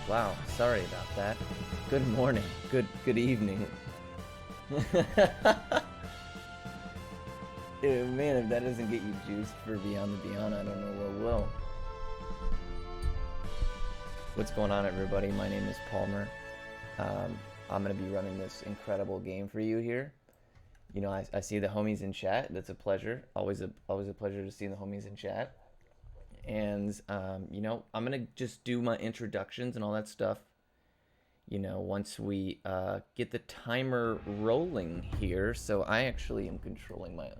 Wow, sorry about that. Good morning. Good evening. Man, if that doesn't get you juiced for Beyond the Beyond, I don't know what will. What's going on, everybody? My name is Palmer. I'm going to be running this incredible game for you here. You know, I see the homies in chat. That's a pleasure. Always a pleasure to see the homies in chat. And, you know, I'm going to just do my introductions and all that stuff. You know, once we get the timer rolling here. So I actually am controlling my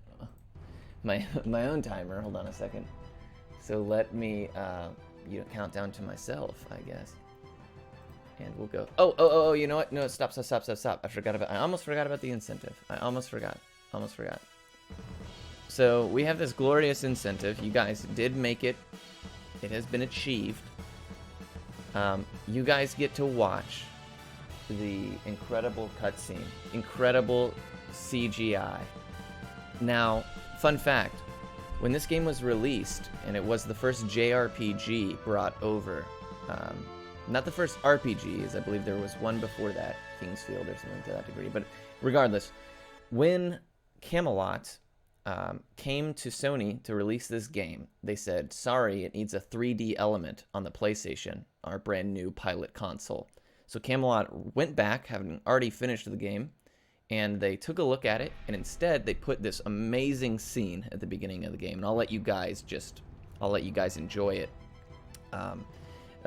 own timer. Hold on a second. So let me you know, count down to myself, I guess. And we'll go. Oh, you know what? No, stop. I almost forgot about the incentive. I almost forgot. So we have this glorious incentive. You guys did make it. It has been achieved. You guys get to watch the incredible cutscene, incredible CGI. Now, fun fact, when this game was released, and it was the first JRPG brought over, not the first RPG, as I believe there was one before that, Kingsfield or something to that degree, but regardless, when Camelot came to Sony to release this game, they said, sorry, it needs a 3D element on the PlayStation, our brand new pilot console. So Camelot went back, having already finished the game, and they took a look at it, and instead they put this amazing scene at the beginning of the game, and I'll let you guys enjoy it.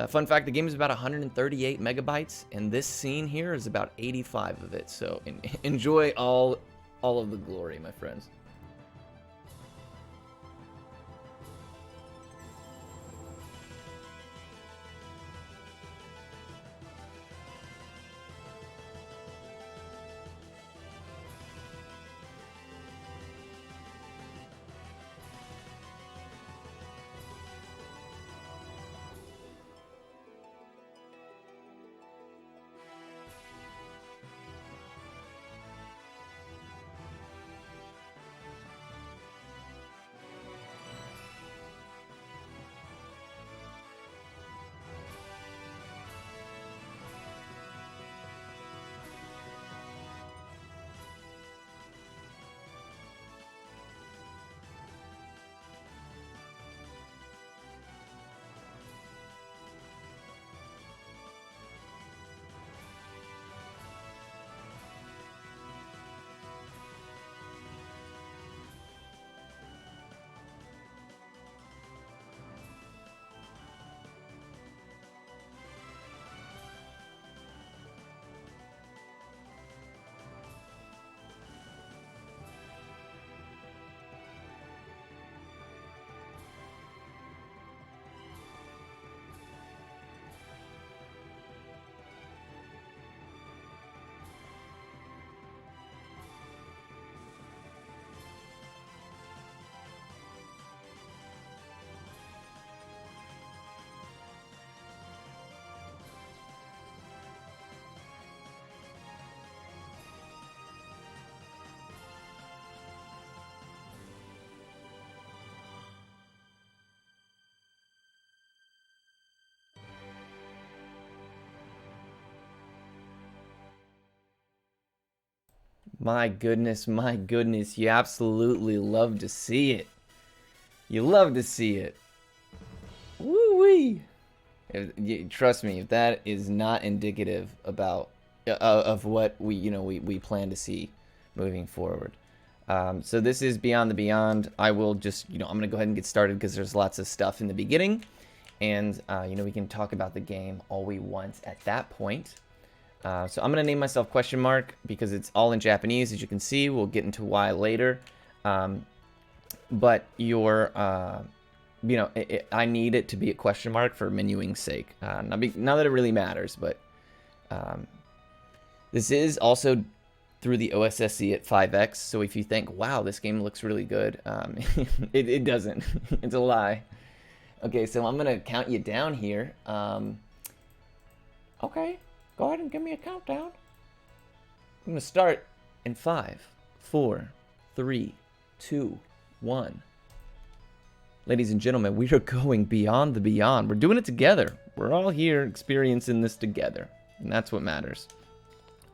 Fun fact, the game is about 138 megabytes, and this scene here is about 85 of it, so enjoy all of the glory, my friends. My goodness, you absolutely love to see it. You love to see it. Woo-wee! Trust me, if that is not indicative of what we plan to see moving forward. So this is Beyond the Beyond. I will just, I'm going to go ahead and get started because there's lots of stuff in the beginning. And, we can talk about the game all we want at that point. So I'm going to name myself question mark because it's all in Japanese, as you can see. We'll get into why later. But I need it to be a question mark for menuing's sake. Not that it really matters, but this is also through the OSSC at 5x. So if you think, wow, this game looks really good, it doesn't. It's a lie. Okay, so I'm going to count you down here. Okay. Go ahead and give me a countdown. I'm going to start in 5, 4, 3, 2, 1. Ladies and gentlemen, we are going beyond the beyond. We're doing it together. We're all here experiencing this together, and that's what matters.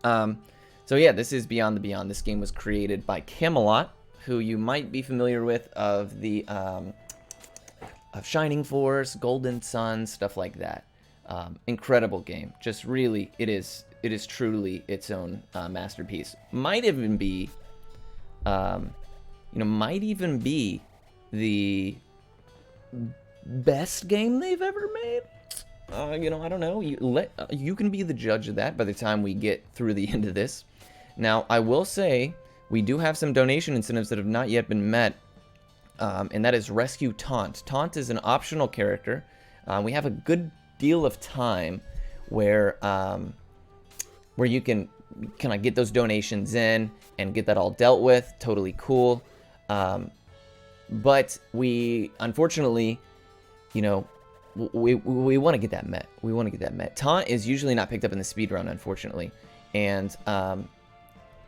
So yeah, this is Beyond the Beyond. This game was created by Camelot, who you might be familiar with of the of Shining Force, Golden Sun, stuff like that. Incredible game. Just really, it is truly its own masterpiece. Might even be, might even be the best game they've ever made. I don't know. You can be the judge of that by the time we get through the end of this. Now, I will say we do have some donation incentives that have not yet been met, and that is Rescue Taunt. Taunt is an optional character. We have a good deal of time where you can kind of get those donations in and get that all dealt with. Totally cool. But we, unfortunately, we want to get that met. We want to get that met. Taunt is usually not picked up in the speedrun, unfortunately. And,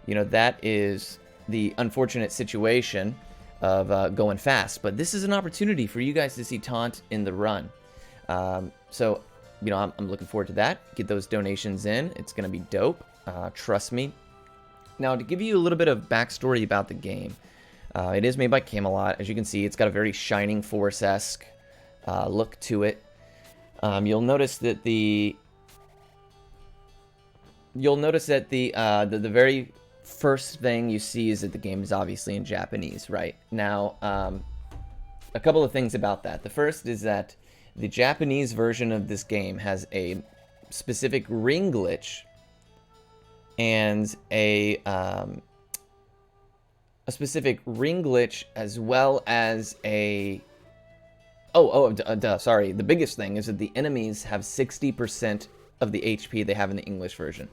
that is the unfortunate situation of going fast. But this is an opportunity for you guys to see Taunt in the run. So, I'm looking forward to that. Get those donations in. It's going to be dope. Trust me. Now, to give you a little bit of backstory about the game, it is made by Camelot. As you can see, it's got a very Shining Force-esque look to it. You'll notice that the very first thing you see is that the game is obviously in Japanese, right? Now, a couple of things about that. The first is that the Japanese version of this game has a specific ring glitch and a specific ring glitch as well as a sorry. The biggest thing is that the enemies have 60% of the HP they have in the English version.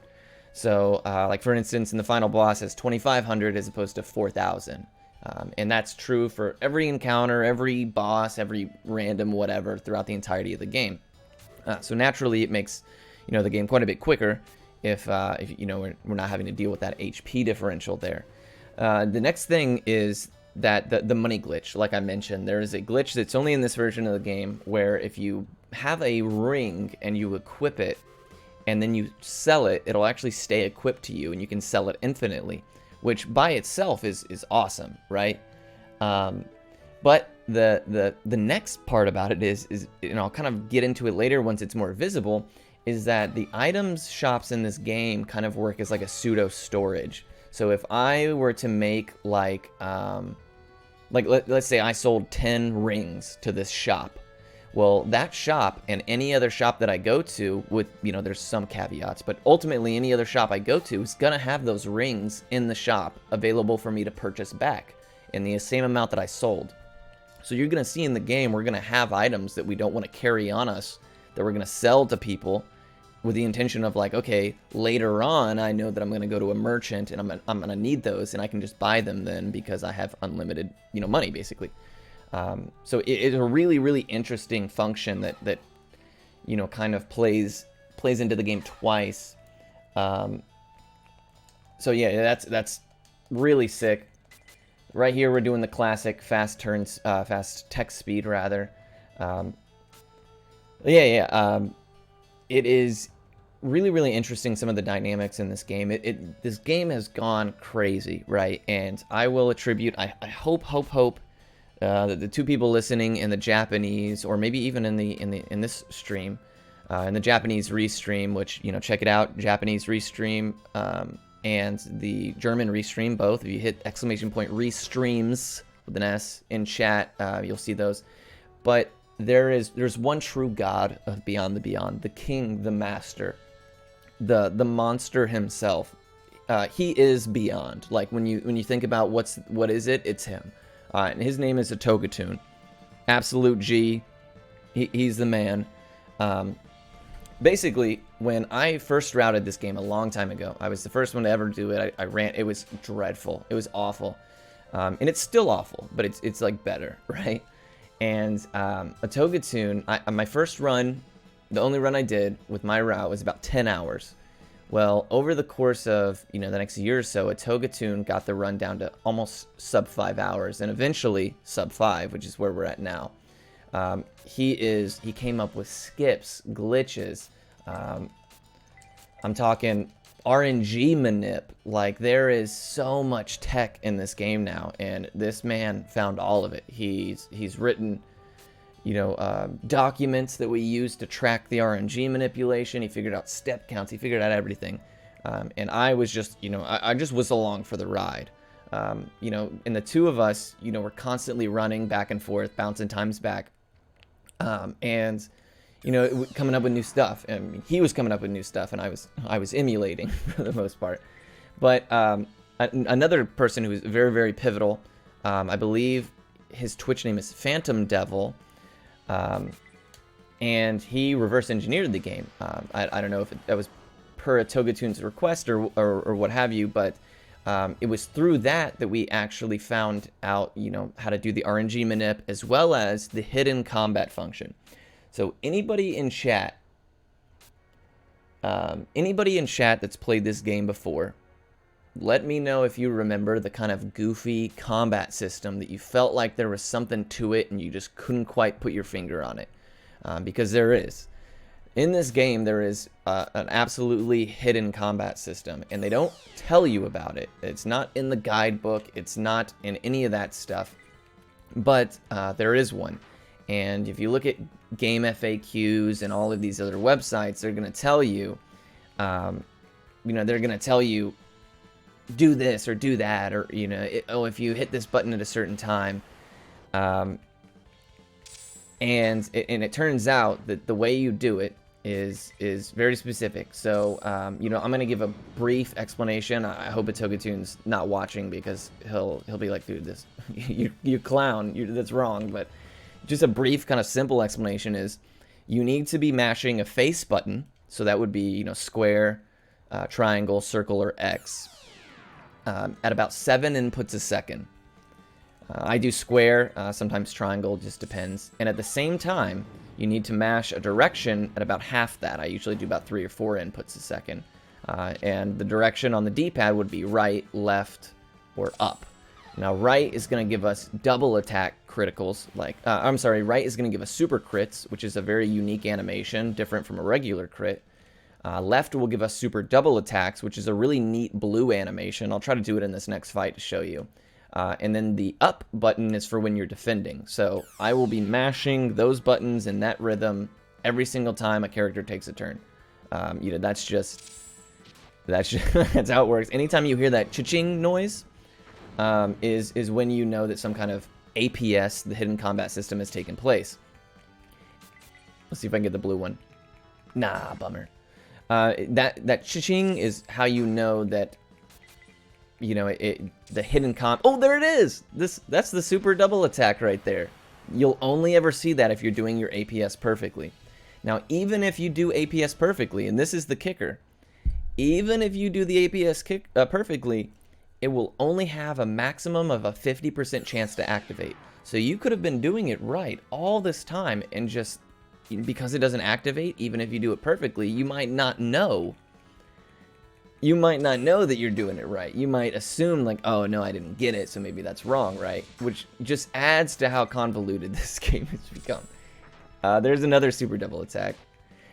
So, like for instance, in the final boss, it's 2,500 as opposed to 4,000. And that's true for every encounter, every boss, every random whatever throughout the entirety of the game. So naturally, it makes the game quite a bit quicker if we're not having to deal with that HP differential there. The next thing is that the money glitch. Like I mentioned, there is a glitch that's only in this version of the game where if you have a ring and you equip it and then you sell it, it'll actually stay equipped to you and you can sell it infinitely, which by itself is awesome, right? But the next part about it is I'll kind of get into it later once it's more visible, is that the items shops in this game kind of work as like a pseudo storage. So if I were to make let's say I sold 10 rings to this shop. Well, that shop and any other shop that I go to with, there's some caveats, but ultimately any other shop I go to is going to have those rings in the shop available for me to purchase back in the same amount that I sold. So you're going to see in the game, we're going to have items that we don't want to carry on us that we're going to sell to people with the intention of like, okay, later on, I know that I'm going to go to a merchant and I'm going to need those and I can just buy them then because I have unlimited, money basically. So it's a really, really interesting function that kind of plays into the game twice. So yeah, that's really sick. Right here, we're doing the classic fast turns, fast text speed rather. It is really, really interesting, some of the dynamics in this game. This game has gone crazy, right? And I will attribute, I hope that the two people listening in the Japanese, or maybe even in this stream, in the Japanese restream, which check it out, Japanese restream and the German restream, both. If you hit ! Restreams with an S in chat, you'll see those. But there's one true God of Beyond the Beyond, the King, the Master, the monster himself. He is Beyond. Like when you think about what is it, it's him. And his name is Togatun. Absolute G. He's the man. Basically, when I first routed this game a long time ago, I was the first one to ever do it. I ran. It was dreadful. It was awful. And it's still awful, but it's like better, right? And a Togatun, my first run, the only run I did with my route was about 10 hours. Well, over the course of, the next year or so, a Togatun got the run down to almost sub 5 hours, and eventually sub 5, which is where we're at now. He came up with skips, glitches. I'm talking RNG manip. Like, there is so much tech in this game now, and this man found all of it. He's written, documents that we use to track the RNG manipulation. He figured out step counts. He figured out everything. And I was just, I just was along for the ride. And the two of us, we're constantly running back and forth, bouncing times back. And coming up with new stuff. I mean, he was coming up with new stuff, and I was emulating for the most part. But another person who was very, very pivotal, I believe his Twitch name is Phantom Devil, and he reverse engineered the game. I don't know if that was per a Togatoon's request or what have you, but it was through that we actually found out, how to do the RNG manip as well as the hidden combat function. So anybody in chat that's played this game before, let me know if you remember the kind of goofy combat system that you felt like there was something to it and you just couldn't quite put your finger on it. Because there is. In this game, there is an absolutely hidden combat system, and they don't tell you about it. It's not in the guidebook. It's not in any of that stuff. But there is one. And if you look at game FAQs and all of these other websites, they're going to tell you, they're going to tell you, do this or do that, or, if you hit this button at a certain time. And it turns out that the way you do it is very specific. So, I'm going to give a brief explanation. I hope Togatoon's not watching, because he'll be like, dude, this, you clown, that's wrong. But just a brief kind of simple explanation is you need to be mashing a face button. So that would be, square, triangle, circle, or X at about 7 inputs a second. I do square, sometimes triangle, just depends. And at the same time, you need to mash a direction at about half that. I usually do about 3 or 4 inputs a second. And the direction on the D-pad would be right, left, or up. Now, right is going to give us double attack criticals. Right is going to give us super crits, which is a very unique animation, different from a regular crit. Left will give us super double attacks, which is a really neat blue animation. I'll try to do it in this next fight to show you. And then the up button is for when you're defending. So I will be mashing those buttons in that rhythm every single time a character takes a turn. That's that's how it works. Anytime you hear that cha-ching noise, is when you know that some kind of APS, the hidden combat system, has taken place. Let's see if I can get the blue one. Nah, bummer. That cha-ching is how you know that, the hidden oh, there it is! That's the super double attack right there. You'll only ever see that if you're doing your APS perfectly. Now, even if you do APS perfectly, and this is the kicker, even if you do the APS perfectly, it will only have a maximum of a 50% chance to activate. So you could have been doing it right all this time, and just because it doesn't activate, even if you do it perfectly, you might not know. You might not know that you're doing it right. You might assume, like, oh, no, I didn't get it, so maybe that's wrong, right? Which just adds to how convoluted this game has become. There's another super double attack.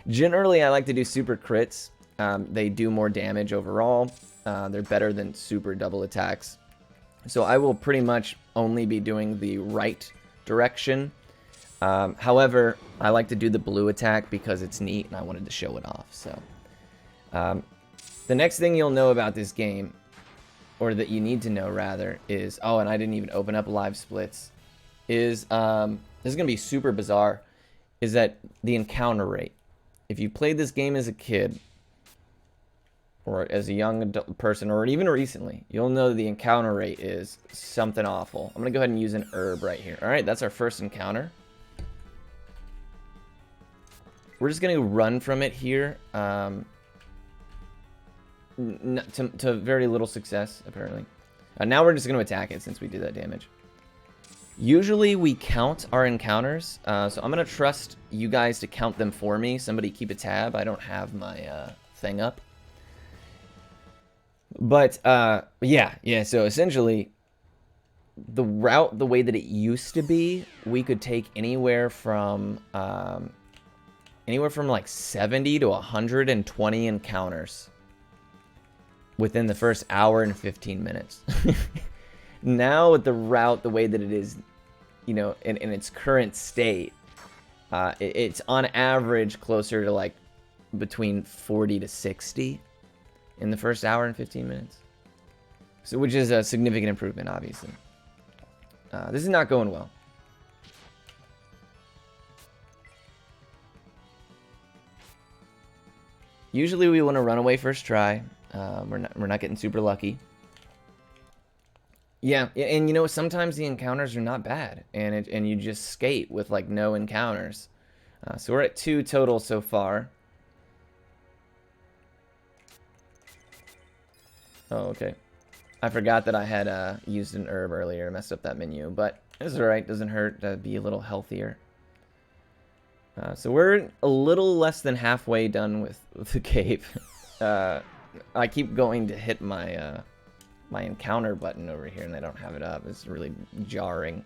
Generally, I like to do super crits. They do more damage overall. They're better than super double attacks. So I will pretty much only be doing the right direction. However, I like to do the blue attack because it's neat and I wanted to show it off. So the next thing you'll know about this game, or that you need to know rather, is, oh, and I didn't even open up live splits, is, this is going to be super bizarre, is that the encounter rate. If you played this game as a kid, or as a young adult person, or even recently, you'll know that the encounter rate is something awful. I'm going to go ahead and use an herb right here. Alright, that's our first encounter. We're just going to run from it here. To very little success, apparently. Now we're just going to attack it since we did that damage. Usually we count our encounters, so I'm going to trust you guys to count them for me. Somebody keep a tab. I don't have my thing up. But, yeah, so essentially, the route, the way that it used to be, we could take anywhere from like 70 to 120 encounters within the first hour and 15 minutes. Now with the route, the way that it is, you know, in its current state, it's on average closer to like between 40 to 60 in the first hour and 15 minutes. So, which is a significant improvement, obviously. This is not going well. Usually we want to run away first try. We're not getting super lucky. Yeah, and you know, sometimes the encounters are not bad, and you just skate with like no encounters. So we're at 2 total so far. Oh, okay. I forgot that I had used an herb earlier, messed up that menu, but it's alright, doesn't hurt to be a little healthier. So we're a little less than halfway done with the cave. I keep going to hit my my encounter button over here, and I don't have it up. It's really jarring.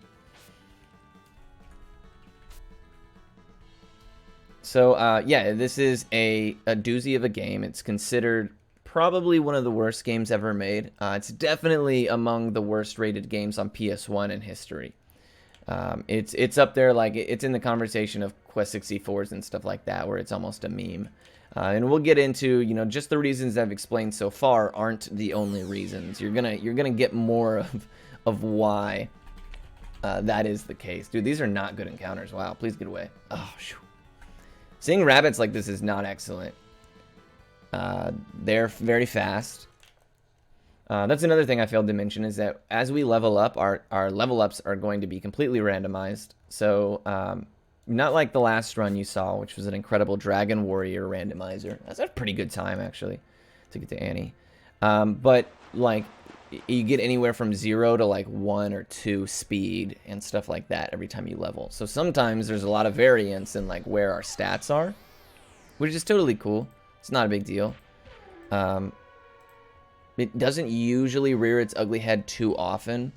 So yeah, this is a doozy of a game. It's considered probably one of the worst games ever made. It's definitely among the worst rated games on PS1 in history. It's up there, like it's in the conversation of Quest 64s and stuff like that, where it's almost a meme. And we'll get into, you know, just the reasons I've explained so far aren't the only reasons. You're gonna get more of why that is the case. Dude, these are not good encounters. Wow, please get away. Oh, shoo. Seeing rabbits like this is not excellent. They're very fast. That's another thing I failed to mention, is that as we level up, our level ups are going to be completely randomized. So, not like the last run you saw, which was an incredible Dragon Warrior randomizer. That's a pretty good time, actually, to get to Annie. But, like, you get anywhere from 0 to, like, 1 or 2 speed and stuff like that every time you level. So sometimes there's a lot of variance in, like, where our stats are, which is totally cool. It's not a big deal. It doesn't usually rear its ugly head too often,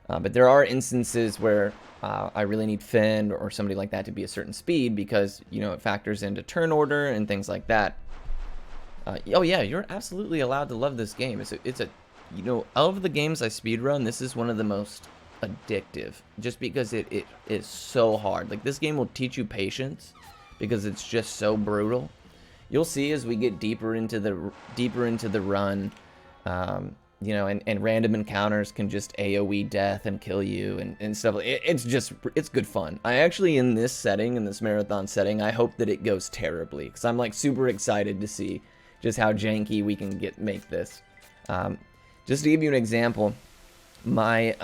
but there are instances where I really need Finn or somebody like that to be a certain speed, because, you know, it factors into turn order and things like that. Oh yeah, you're absolutely allowed to love this game. It's a you know, of the games I speedrun, this is one of the most addictive, just because it is so hard. Like, this game will teach you patience because it's just so brutal. You'll see as we get deeper into the run, you know, and random encounters can just AoE death and kill you and stuff. It's good fun. I actually, in this setting, in this marathon setting, I hope that it goes terribly, because I'm like super excited to see just how janky we can make this. Just to give you an example, my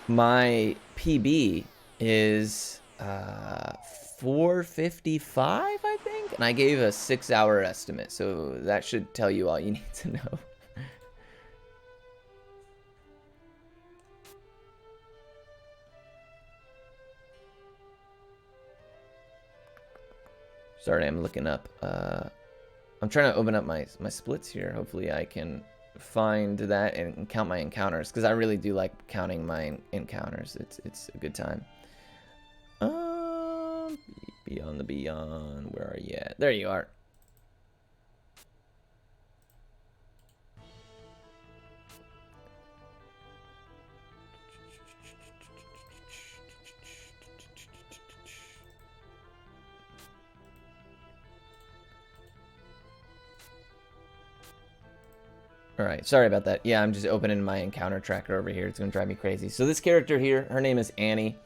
my PB is 4:55, I think, and I gave a 6-hour estimate, so that should tell you all you need to know. Sorry, I'm looking up. I'm trying to open up my splits here. Hopefully I can find that and count my encounters, because I really do like counting my encounters. It's a good time. Beyond the Beyond, where are you at? There you are. Alright, sorry about that. Yeah, I'm just opening my encounter tracker over here. It's going to drive me crazy. So this character here, her name is Annie,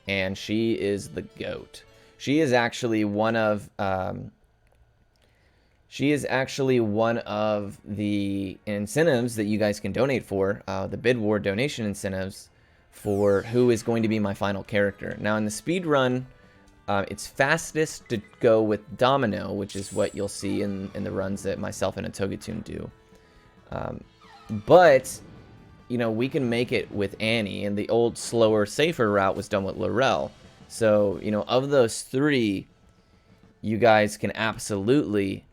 and she is the GOAT. She is actually one of the incentives that you guys can donate for, the bid war donation incentives for who is going to be my final character. Now in the speed run, it's fastest to go with Domino, which is what you'll see in the runs that myself and Atogatoon do. But, you know, we can make it with Annie, and the old, slower, safer route was done with Laurel. So, you know, of those 3, you guys can absolutely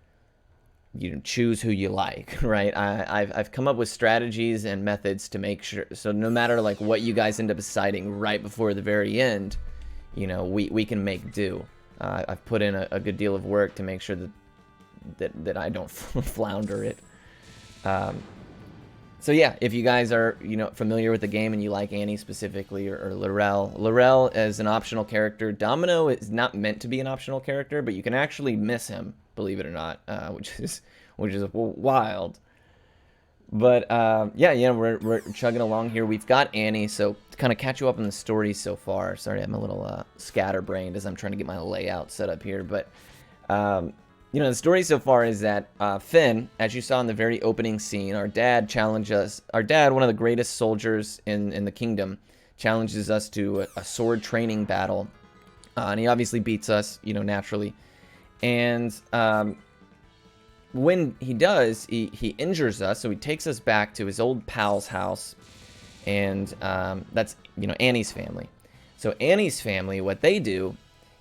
choose who you like, right? I've come up with strategies and methods to make sure, so no matter like what you guys end up deciding right before the very end, we can make do. I've put in a good deal of work to make sure that I don't flounder it. So yeah, if you guys are familiar with the game and you like Annie specifically, or Laurel as an optional character. Domino is not meant to be an optional character, but you can actually miss him, believe it or not, which is wild. But yeah, we're chugging along here. We've got Annie, so to kind of catch you up on the story so far. Sorry, I'm a little scatterbrained as I'm trying to get my layout set up here, but the story so far is that Finn, as you saw in the very opening scene, our dad challenged us. Our dad, one of the greatest soldiers in the kingdom, challenges us to a sword training battle, and he obviously beats us, naturally. And when he does, he injures us, so he takes us back to his old pal's house, and that's Annie's family. So Annie's family, what they do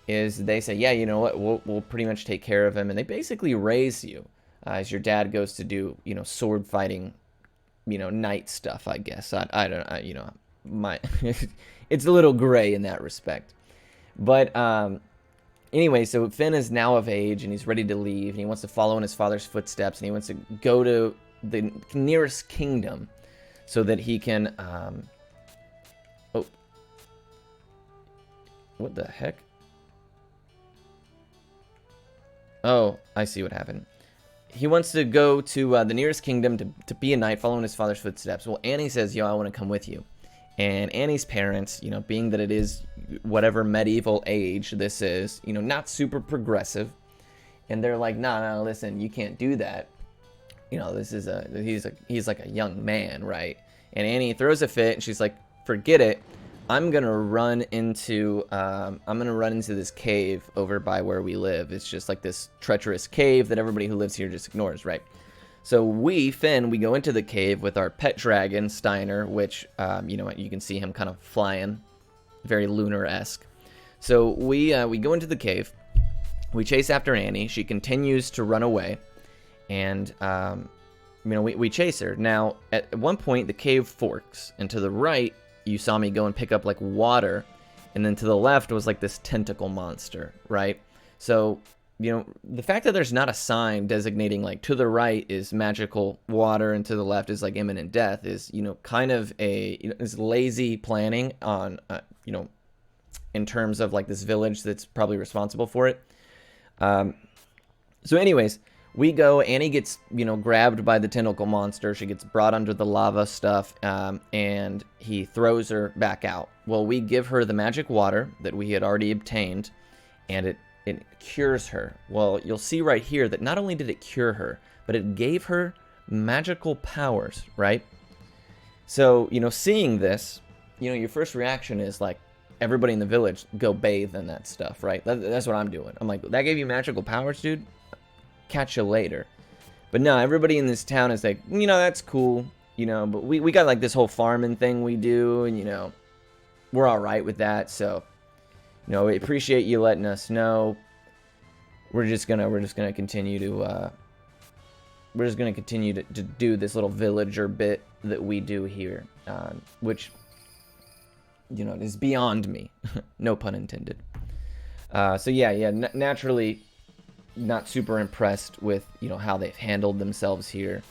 is they say, yeah, you know what, we'll pretty much take care of him, and they basically raise you as your dad goes to do sword fighting, knight stuff, I guess. I don't it's a little gray in that respect, but anyway, so Finn is now of age and he's ready to leave, and he wants to follow in his father's footsteps, and he wants to go to the nearest kingdom so that he can oh, what the heck? Oh, I see what happened. He wants to go to the nearest kingdom to be a knight, following his father's footsteps. Well, Annie says, yo, I want to come with you. And Annie's parents, being that it is whatever medieval age this is, not super progressive. And they're like, no, listen, you can't do that. This is he's like a young man, right? And Annie throws a fit, and she's like, forget it. I'm gonna run into this cave over by where we live. It's just like this treacherous cave that everybody who lives here just ignores, right? So Finn, we go into the cave with our pet dragon, Steiner, which, you can see him kind of flying, very lunar-esque. So we go into the cave, we chase after Annie, she continues to run away, and, we chase her. Now, at one point, the cave forks, and to the right, you saw me go and pick up, like, water, and then to the left was, like, this tentacle monster, right? So the fact that there's not a sign designating, like, to the right is magical water and to the left is, like, imminent death is, kind of is lazy planning on, in terms of, like, this village that's probably responsible for it. So anyways, we go, Annie gets, grabbed by the tentacle monster. She gets brought under the lava stuff, and he throws her back out. Well, we give her the magic water that we had already obtained, and it cures her. Well, you'll see right here that not only did it cure her, but it gave her magical powers, right? So, seeing this, your first reaction is like, everybody in the village go bathe in that stuff, right? That's what I'm doing. I'm like, that gave you magical powers, dude? Catch you later. But no, everybody in this town is like, that's cool, but we got like this whole farming thing we do, and we're all right with that. So we appreciate you letting us know. We're just gonna continue to do this little villager bit that we do here, which is beyond me. No pun intended. So yeah, naturally not super impressed with how they've handled themselves here,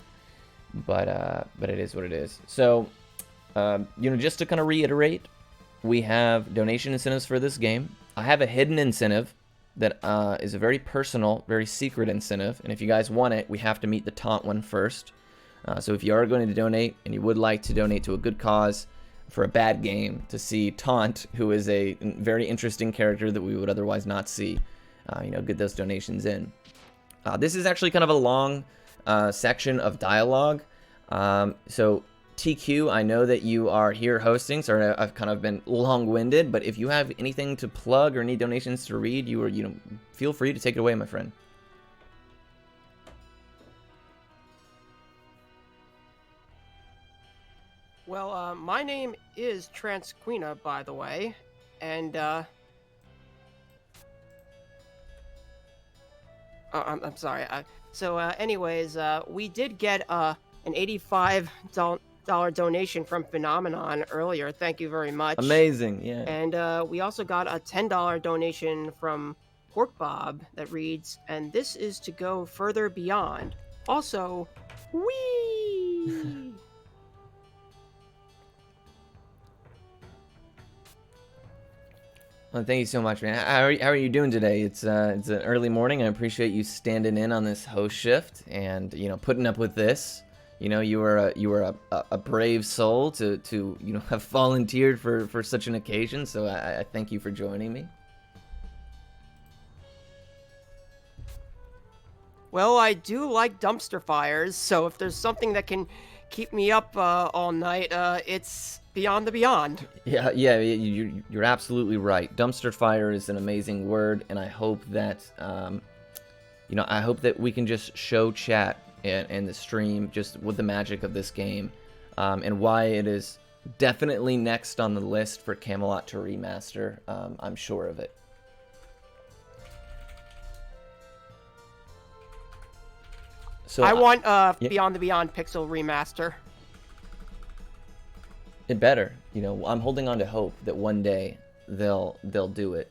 but it is what it is. So just to kind of reiterate, we have donation incentives for this game. I have a hidden incentive that is a very personal, very secret incentive, and if you guys want it, we have to meet the taunt one first. So if you are going to donate and you would like to donate to a good cause for a bad game, to see Taunt, who is a very interesting character that we would otherwise not see, get those donations in. This is actually kind of a long section of dialogue. So TQ, I know that you are here hosting, so I've kind of been long-winded, but if you have anything to plug or need donations to read, feel free to take it away, my friend. Well, my name is Transquina, by the way, and I'm sorry. Anyways, we did get an $85 donation from Phenomenon earlier. Thank you very much. Amazing, yeah. And we also got a $10 donation from Pork Bob that reads, "And this is to go further beyond." Also, wee. Well, thank you so much, man. How are you doing today? It's an early morning. I appreciate you standing in on this host shift and putting up with this. You were a brave soul to have volunteered for such an occasion. So I thank you for joining me. Well, I do like dumpster fires, so if there's something that can keep me up all night, it's Beyond the Beyond. Yeah, you're absolutely right. Dumpster fire is an amazing word, and I hope that I hope that we can just show chat and the stream just with the magic of this game, and why it is definitely next on the list for Camelot to remaster. I'm sure of it. So I want Beyond the Beyond Pixel Remaster. It better. I'm holding on to hope that one day they'll do it.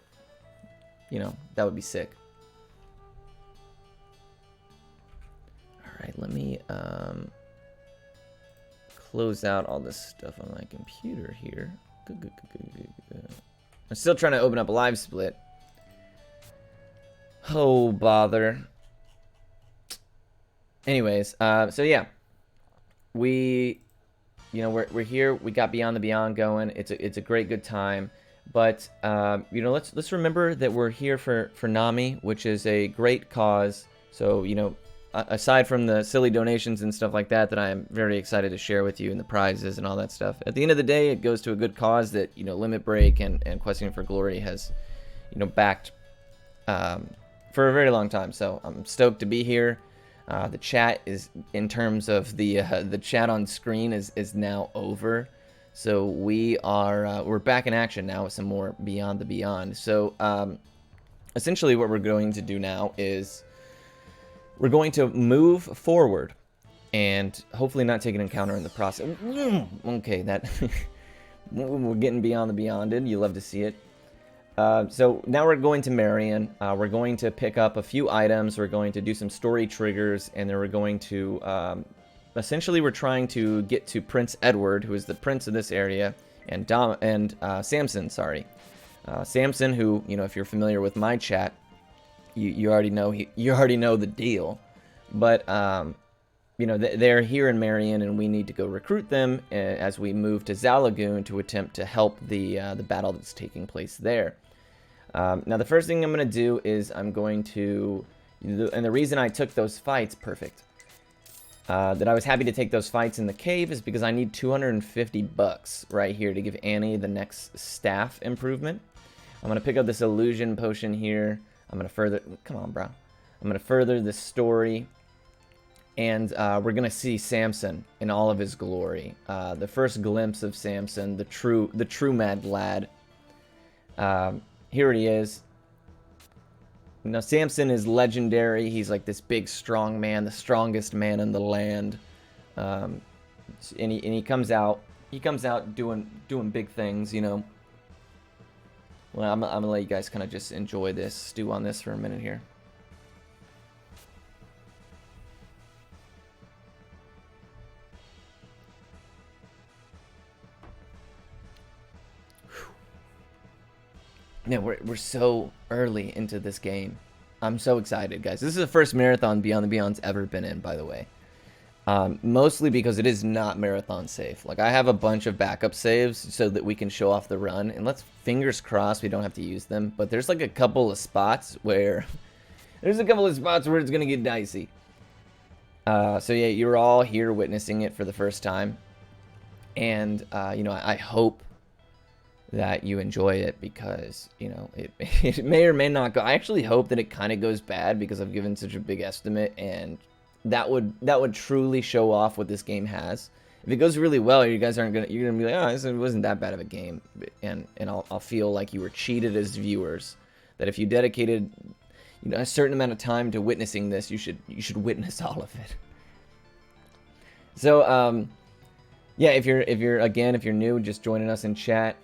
That would be sick. All right, let me close out all this stuff on my computer here. Good. I'm still trying to open up a live split. Oh, bother. Anyways, so yeah, we're here. We got Beyond the Beyond going. It's a great good time. But let's remember that we're here for NAMI, which is a great cause. So aside from the silly donations and stuff like that I am very excited to share with you, and the prizes and all that stuff, at the end of the day, it goes to a good cause that Limit Break and Questing for Glory has backed for a very long time. So I'm stoked to be here. The chat is, in terms of the chat on screen, is now over, so we're back in action now with some more Beyond the Beyond. So essentially, what we're going to do now is we're going to move forward, and hopefully not take an encounter in the process. Okay, that we're getting Beyond the Beyonded. You love to see it. So now we're going to Marion. We're going to pick up a few items. We're going to do some story triggers, and then we're going to essentially we're trying to get to Prince Edward, who is the prince of this area, and Samson. Samson, who if you're familiar with my chat, you already know the deal. But they're here in Marion, and we need to go recruit them as we move to Zalagoon to attempt to help the battle that's taking place there. Now, the first thing I'm going to do is I'm going to, and the reason I took those fights, that I was happy to take those fights in the cave is because I need $250 right here to give Annie the next staff improvement. I'm going to pick up this illusion potion here. I'm going to further, come on, bro. I'm going to further the story, and we're going to see Samson in all of his glory. The first glimpse of Samson, the true mad lad. Here he is. Now, Samson is legendary. He's like this big, strong man, the strongest man in the land. And he comes out. He comes out doing big things, Well, I'm gonna let you guys kind of just enjoy this, stew on this for a minute here. Man, we're so early into this game. I'm so excited, guys. This is the first marathon Beyond the Beyond's ever been in, by the way. Mostly because it is not marathon safe. Like, I have a bunch of backup saves so that we can show off the run. And let's fingers crossed we don't have to use them. But there's like a couple of spots where it's going to get dicey. So yeah, you're all here witnessing it for the first time. And, I hope that you enjoy it, because it may or may not go. I actually hope that it kind of goes bad, because I've given such a big estimate, and that would truly show off what this game has. If it goes really well, you're gonna be like, oh, this wasn't that bad of a game, and I'll feel like you were cheated as viewers. That if you dedicated you know, a certain amount of time to witnessing this, you should witness all of it. So yeah, if you're new, just joining us in chat,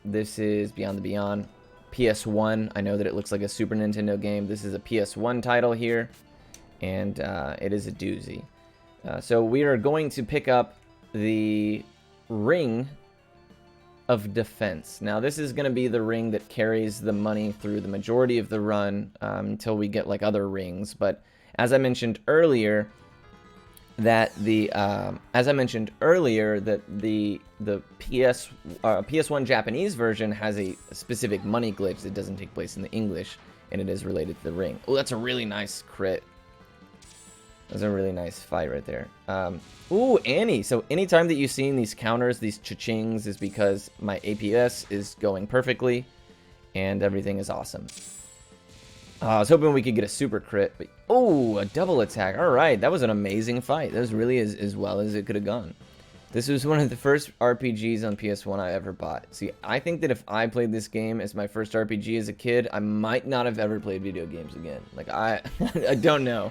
this is Beyond the Beyond PS1. I know that it looks like a Super Nintendo game. This is a PS1 title here, and it is a doozy. So we are going to pick up the Ring of Defense. Now this is going to be the ring that carries the money through the majority of the run until we get like other rings. But as I mentioned earlier, that the PS1 Japanese version has a specific money glitch that doesn't take place in the English, and it is related to the ring. Oh, that's a really nice crit. That's a really nice fight right there. Ooh, Annie. So anytime that you've seen these counters, these cha-chings, is because my APS is going perfectly and everything is awesome. I was hoping we could get a super crit, but oh, a double attack. All right, that was an amazing fight. That was really as well as it could have gone. This was one of the first RPGs on PS1 I ever bought. See, I think that if I played this game as my first RPG as a kid, I might not have ever played video games again. Like, I don't know.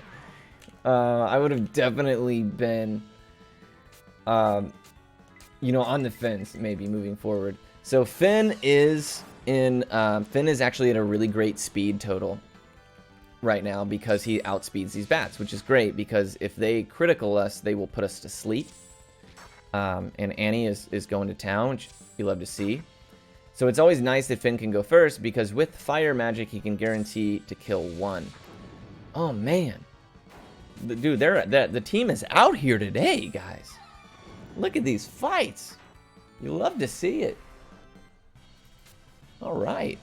I would have definitely been, you know, on the fence maybe moving forward. So Finn is actually at a really great speed total right now because he outspeeds these bats, which is great because if they critical us, they will put us to sleep. And Annie is going to town, which you love to see. So it's always nice that Finn can go first because with fire magic, he can guarantee to kill one. Oh, man. Dude, the team is out here today, guys. Look at these fights. You love to see it. All right.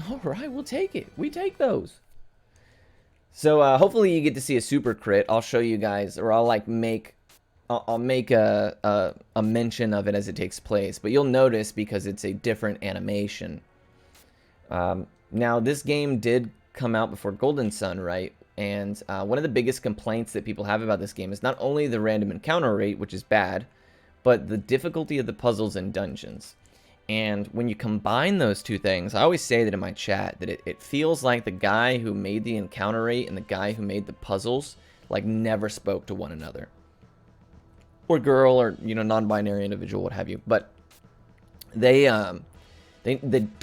All right, we'll take it. We take those. So hopefully you get to see a super crit. I'll show you guys, or I'll like make a mention of it as it takes place. But you'll notice because it's a different animation. Now this game did come out before Golden Sun, right? And one of the biggest complaints that people have about this game is not only the random encounter rate, which is bad, but the difficulty of the puzzles and dungeons. And when you combine those two things, I always say that in my chat, that it feels like the guy who made the encounter rate and the guy who made the puzzles like never spoke to one another. Or girl, or, you know, non-binary individual, what have you. But they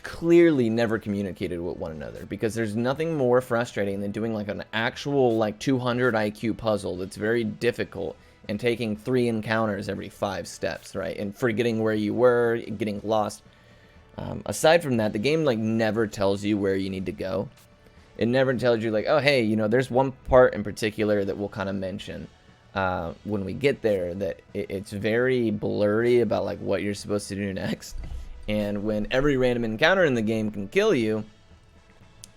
clearly never communicated with one another, because there's nothing more frustrating than doing like an actual like 200 IQ puzzle that's very difficult and taking 3 encounters every 5 steps, right? And forgetting where you were, getting lost. Aside from that, the game like never tells you where you need to go. It never tells you like, oh hey, you know, there's one part in particular that we'll kind of mention when we get there, that it's very blurry about like what you're supposed to do next. And when every random encounter in the game can kill you,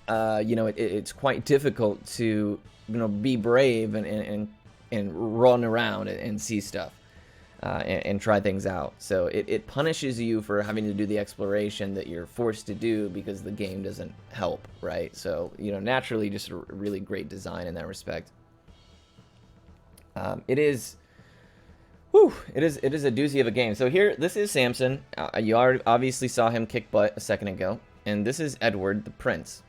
you know, it's quite difficult to, you know, be brave and run around and see stuff and try things out. So it punishes you for having to do the exploration that you're forced to do because the game doesn't help, right? So, you know, naturally just a really great design in that respect. It is a doozy of a game. So here, this is Samson. You obviously saw him kick butt a second ago. And this is Edward, the prince.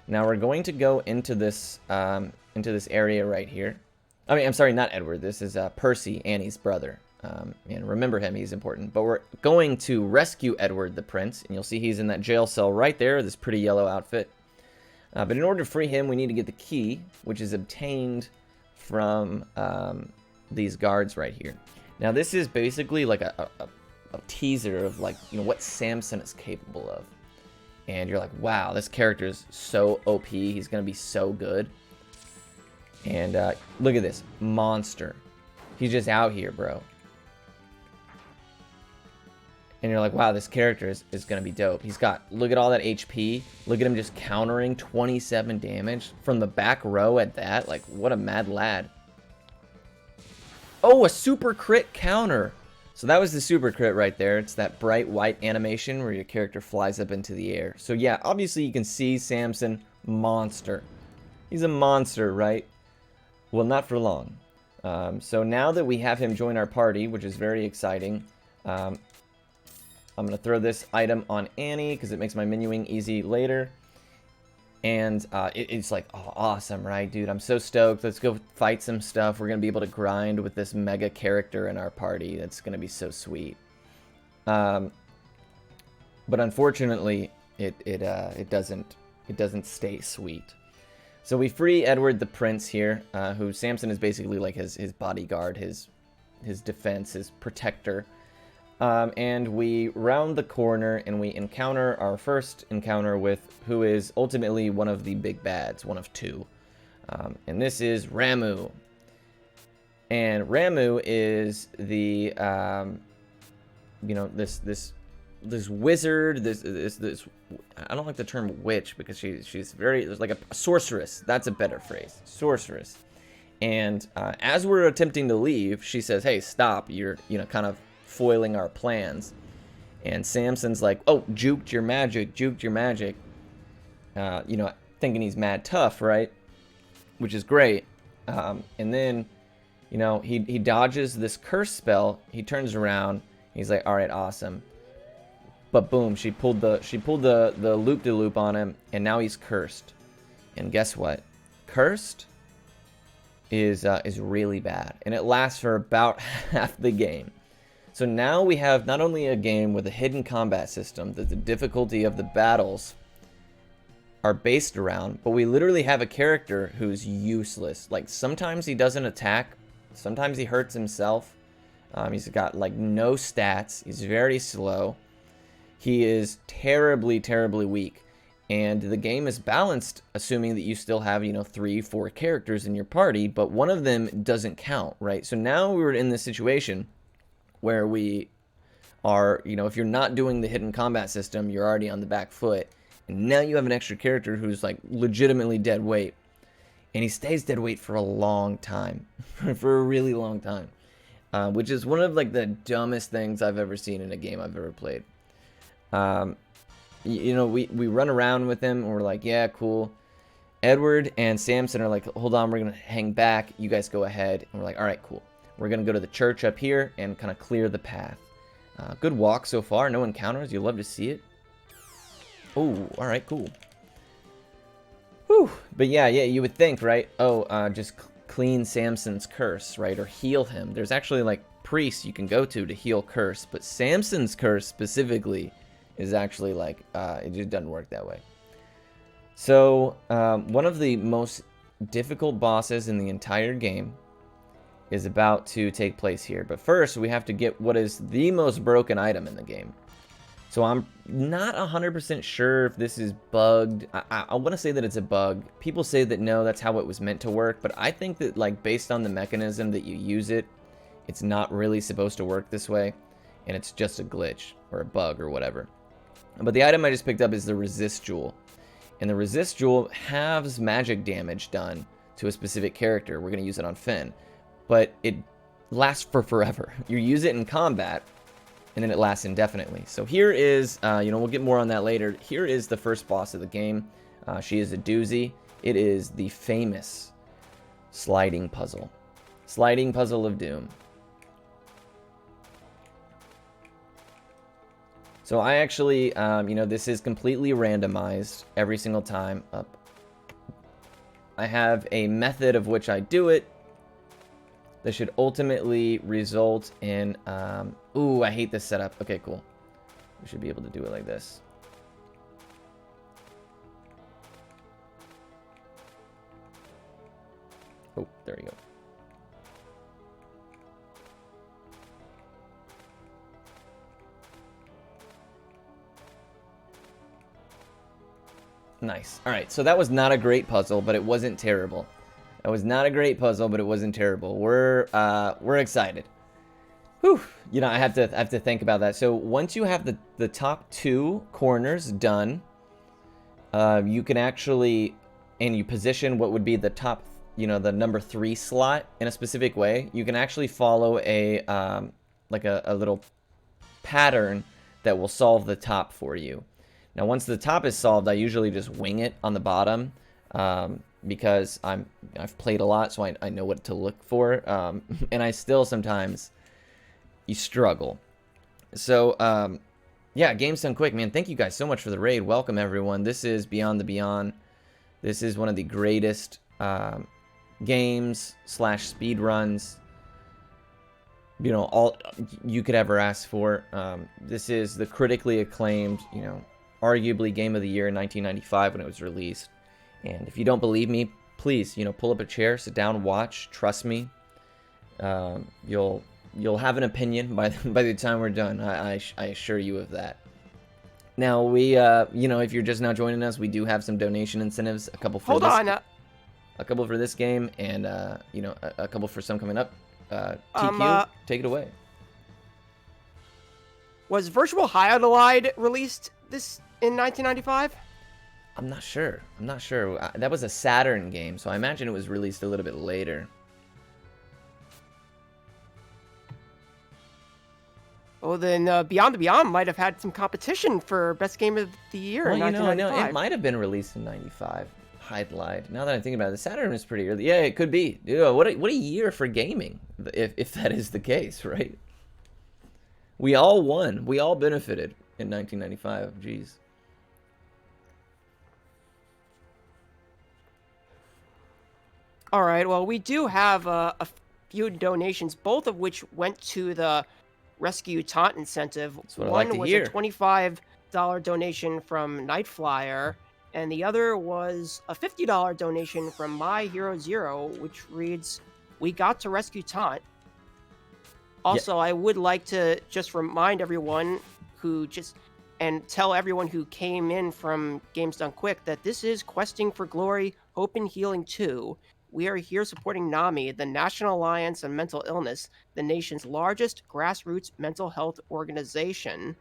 Now we're going to go into this area right here. I mean, I'm sorry, not Edward. This is Percy, Annie's brother. And remember him, he's important. But we're going to rescue Edward, the prince. And you'll see he's in that jail cell right there, this pretty yellow outfit. But in order to free him, we need to get the key, which is obtained from these guards right here. Now this is basically like a teaser of like, you know, what Samson is capable of. And you're like, wow, this character is so OP. He's going to be so good. And look at this. Monster. He's just out here, bro. And you're like, wow, this character is going to be dope. He's got, look at all that HP. Look at him just countering 27 damage from the back row at that. Like, what a mad lad. Oh, a super crit counter. So that was the super crit right there. It's that bright white animation where your character flies up into the air. So yeah, obviously you can see Samson, monster. He's a monster, right? Well, not for long. So now that we have him join our party, which is very exciting, I'm going to throw this item on Annie because it makes my menuing easy later. And it's like, oh, awesome, right, dude? I'm so stoked. Let's go fight some stuff. We're going to be able to grind with this mega character in our party. That's going to be so sweet. But unfortunately, it doesn't stay sweet. So we free Edward the Prince here, who Samson is basically like his bodyguard, his defense, his protector. And we round the corner and we encounter our first encounter with who is ultimately one of the big bads, one of two. And this is Ramu. And Ramu is the, this wizard, this I don't like the term witch because she's very, like a sorceress. That's a better phrase, sorceress. And as we're attempting to leave, she says, "Hey, stop! You're kind of foiling our plans." And Samson's like, "Oh, juked your magic, juked your magic." Thinking he's mad tough, right? Which is great. And then, he dodges this curse spell. He turns around. He's like, "All right, awesome." But boom, she pulled the loop-de-loop on him, and now he's cursed. And guess what? Cursed is really bad, and it lasts for about half the game. So now we have not only a game with a hidden combat system that the difficulty of the battles are based around, but we literally have a character who's useless. Like, sometimes he doesn't attack, sometimes he hurts himself. He's got like no stats. He's very slow. He is terribly, terribly weak. And the game is balanced, assuming that you still have, 3-4 characters in your party, but one of them doesn't count, right? So now we're in this situation where we are, if you're not doing the hidden combat system, you're already on the back foot. And now you have an extra character who's like legitimately dead weight. And he stays dead weight for a long time, for a really long time, which is one of like the dumbest things I've ever seen in a game I've ever played. We run around with him and we're like, yeah, cool. Edward and Samson are like, hold on, we're going to hang back. You guys go ahead. And we're like, all right, cool. We're going to go to the church up here and kind of clear the path. Good walk so far. No encounters. You'll love to see it. Oh, all right, cool. Whew. But yeah, you would think, right? Oh, just clean Samson's curse, right? Or heal him. There's actually like priests you can go to heal curse. But Samson's curse specifically is actually like, it just doesn't work that way. So one of the most difficult bosses in the entire game is about to take place here. But first, we have to get what is the most broken item in the game. So I'm not 100% sure if this is bugged. I want to say that it's a bug. People say that no, that's how it was meant to work. But I think that like based on the mechanism that you use it, it's not really supposed to work this way. And it's just a glitch or a bug or whatever. But the item I just picked up is the Resist Jewel. And the Resist Jewel halves magic damage done to a specific character. We're going to use it on Finn. But it lasts for forever. You use it in combat, and then it lasts indefinitely. So here is, we'll get more on that later. Here is the first boss of the game. She is a doozy. It is the famous sliding puzzle. Sliding puzzle of doom. So I actually, this is completely randomized every single time up. I have a method of which I do it that should ultimately result in, ooh, I hate this setup. Okay, cool. We should be able to do it like this. Oh, there you go. Nice. All right, so that was not a great puzzle, but it wasn't terrible. That was not a great puzzle, but it wasn't terrible. We're excited. Whew. I have to think about that. So once you have the top two corners done, you can actually, and you position what would be the top, the number 3 slot in a specific way. You can actually follow a little pattern that will solve the top for you. Now, once the top is solved, I usually just wing it on the bottom because I've played a lot, so I know what to look for. And I still sometimes you struggle. So, yeah, game's done quick, man. Thank you guys so much for the raid. Welcome, everyone. This is Beyond the Beyond. This is one of the greatest games / speedruns, you know, all you could ever ask for. This is the critically acclaimed, you know, arguably game of the year in 1995 when it was released. And if you don't believe me, please, you know, pull up a chair, sit down, watch. Trust me, you'll have an opinion by the time we're done. I assure you of that. Now we, you know, if you're just now joining us, we do have some donation incentives. A couple for a couple for this game, and you know, a couple for some coming up. TQ, take it away. Was Virtual Hyalide released this in 1995? I'm not sure. That was a Saturn game, so I imagine it was released a little bit later. Well, then Beyond the Beyond might have had some competition for Best Game of the Year in 1995. No, it might have been released in 95. Hyalide. Now that I'm thinking about it, the Saturn was pretty early. Yeah, it could be. Dude, what a year for gaming, if that is the case, right? We all won. We all benefited in 1995. Jeez. All right, well, we do have a few donations, both of which went to the Rescue Taunt incentive. One was a $25 donation from Nightflyer, and the other was a $50 donation from My Hero Zero, which reads, "We got to rescue Taunt." Also, I would like to just remind everyone and tell everyone who came in from Games Done Quick that this is Questing for Glory, Hope and Healing 2. We are here supporting NAMI, the National Alliance on Mental Illness, the nation's largest grassroots mental health organization.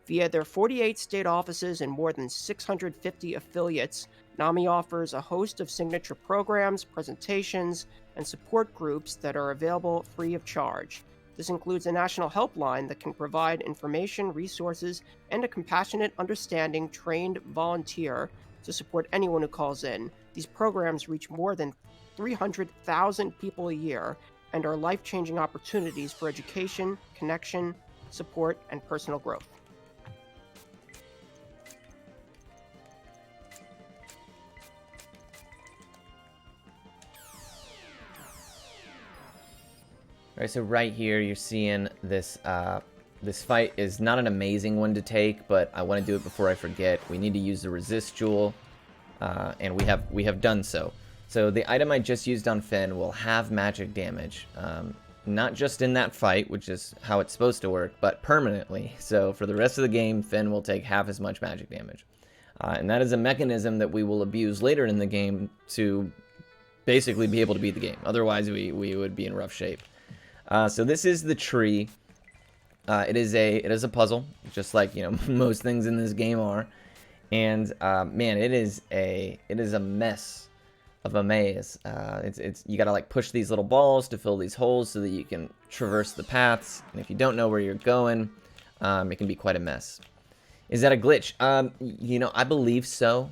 Via their 48 state offices and more than 650 affiliates, NAMI offers a host of signature programs, presentations, and support groups that are available free of charge. This includes a national helpline that can provide information, resources, and a compassionate, understanding, trained volunteer to support anyone who calls in. These programs reach more than 300,000 people a year and are life-changing opportunities for education, connection, support, and personal growth. All right, so right here you're seeing this. This fight is not an amazing one to take, but I want to do it before I forget. We need to use the resist jewel, and we have done so. So the item I just used on Finn will have magic damage, not just in that fight, which is how it's supposed to work, but permanently. So for the rest of the game, Finn will take half as much magic damage, and that is a mechanism that we will abuse later in the game to basically be able to beat the game. Otherwise, we would be in rough shape. So this is the tree. It is a puzzle, just like, you know, most things in this game are, and man, it is a mess of a maze. You gotta like push these little balls to fill these holes so that you can traverse the paths, and if you don't know where you're going, it can be quite a mess. Is that a glitch? You know, I believe so.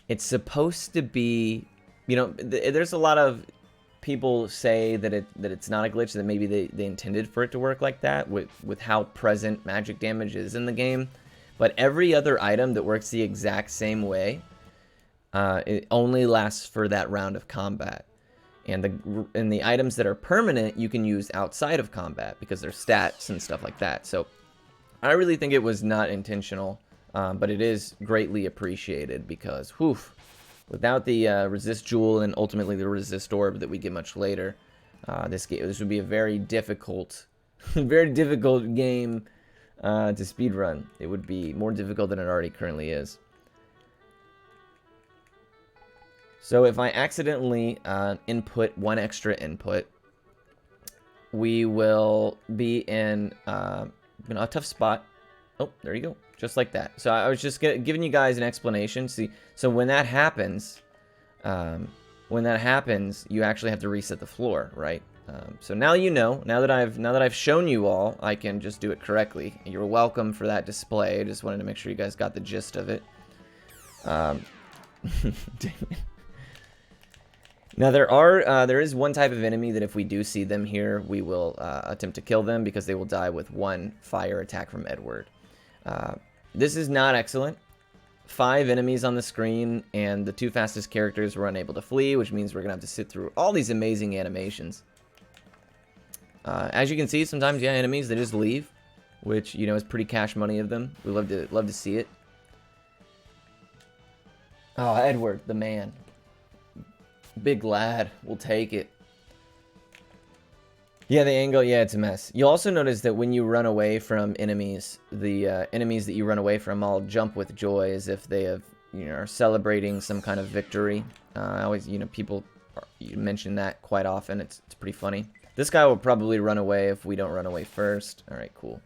It's supposed to be, you know, there's a lot of people say that it's not a glitch, that maybe they intended for it to work like that with how present magic damage is in the game, but every other item that works the exact same way, it only lasts for that round of combat, and the items that are permanent you can use outside of combat because they're stats and stuff like that. So I really think it was not intentional, but it is greatly appreciated because without the resist jewel and ultimately the resist orb that we get much later, this would be a very difficult, very difficult game to speedrun. It would be more difficult than it already currently is. So if I accidentally input one extra input, we will be in a tough spot. Oh, there you go. Just like that. So I was just giving you guys an explanation. See, so when that happens, you actually have to reset the floor, right? So now you know. Now that I've shown you all, I can just do it correctly. You're welcome for that display. I just wanted to make sure you guys got the gist of it. Damn it. Now there is one type of enemy that if we do see them here, we will attempt to kill them because they will die with one fire attack from Edward. This is not excellent. 5 enemies on the screen, and the 2 fastest characters were unable to flee, which means we're going to have to sit through all these amazing animations. As you can see, sometimes, yeah, enemies, they just leave, which, you know, is pretty cash money of them. We love to see it. Oh, Edward, the man. Big lad. We'll take it. Yeah, the angle, yeah, it's a mess. You'll also notice that when you run away from enemies, the enemies that you run away from all jump with joy as if they have, you know, are celebrating some kind of victory. I always, you know, people you mention that quite often. It's pretty funny. This guy will probably run away if we don't run away first. All right, cool.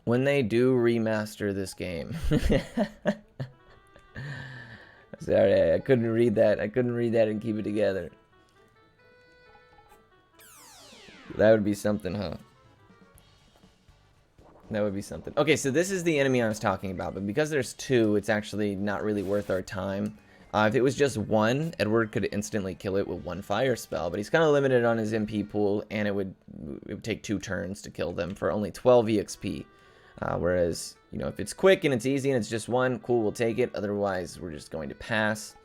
When they do remaster this game. Sorry, I couldn't read that. I couldn't read that and keep it together. That would be something, huh? That would be something. Okay, so this is the enemy I was talking about, but because there's 2, it's actually not really worth our time. If it was just 1, Edward could instantly kill it with 1 fire spell, but he's kind of limited on his MP pool, and it would take 2 turns to kill them for only 12 EXP. Whereas, you know, if it's quick and it's easy and it's just 1, cool, we'll take it. Otherwise, we're just going to pass.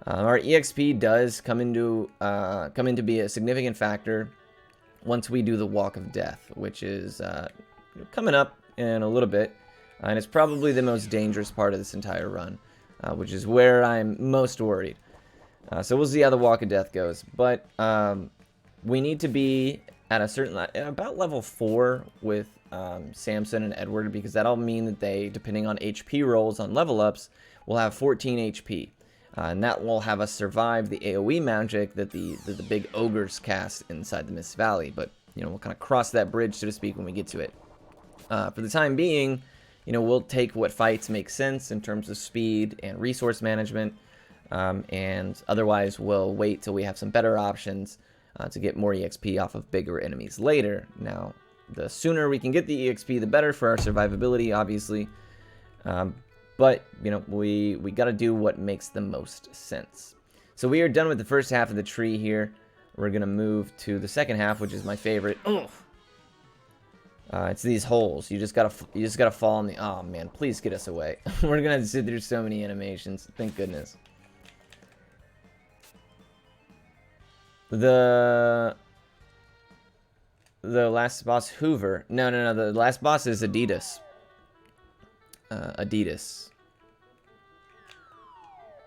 Our EXP does come into be a significant factor once we do the Walk of Death, which is coming up in a little bit, and it's probably the most dangerous part of this entire run, which is where I'm most worried. So we'll see how the Walk of Death goes, but we need to be at a certain about level 4 with Samson and Edward, because that'll mean that they, depending on HP rolls on level ups, will have 14 HP. And that will have us survive the AoE magic that the big ogres cast inside the Mist Valley. But, you know, we'll kind of cross that bridge, so to speak, when we get to it. For the time being, you know, we'll take what fights make sense in terms of speed and resource management. And otherwise, we'll wait till we have some better options to get more EXP off of bigger enemies later. Now, the sooner we can get the EXP, the better for our survivability, obviously. But, you know, we got to do what makes the most sense. So we are done with the first half of the tree here. We're going to move to the second half, which is my favorite. It's these holes. You just gotta fall in the... Oh, man, please get us away. We're going to have to sit through so many animations. Thank goodness. The last boss, Hoover. No. The last boss is Adidas. Adidas.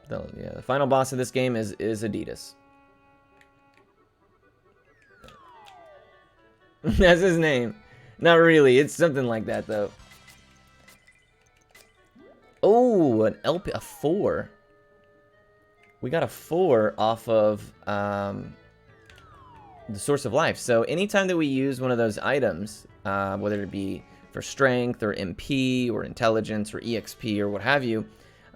The final boss of this game is Adidas. That's his name. Not really. It's something like that, though. Oh, an LP, a 4. We got a 4 off of the Source of Life. So anytime that we use one of those items, whether it be for strength or MP or intelligence or EXP or what have you,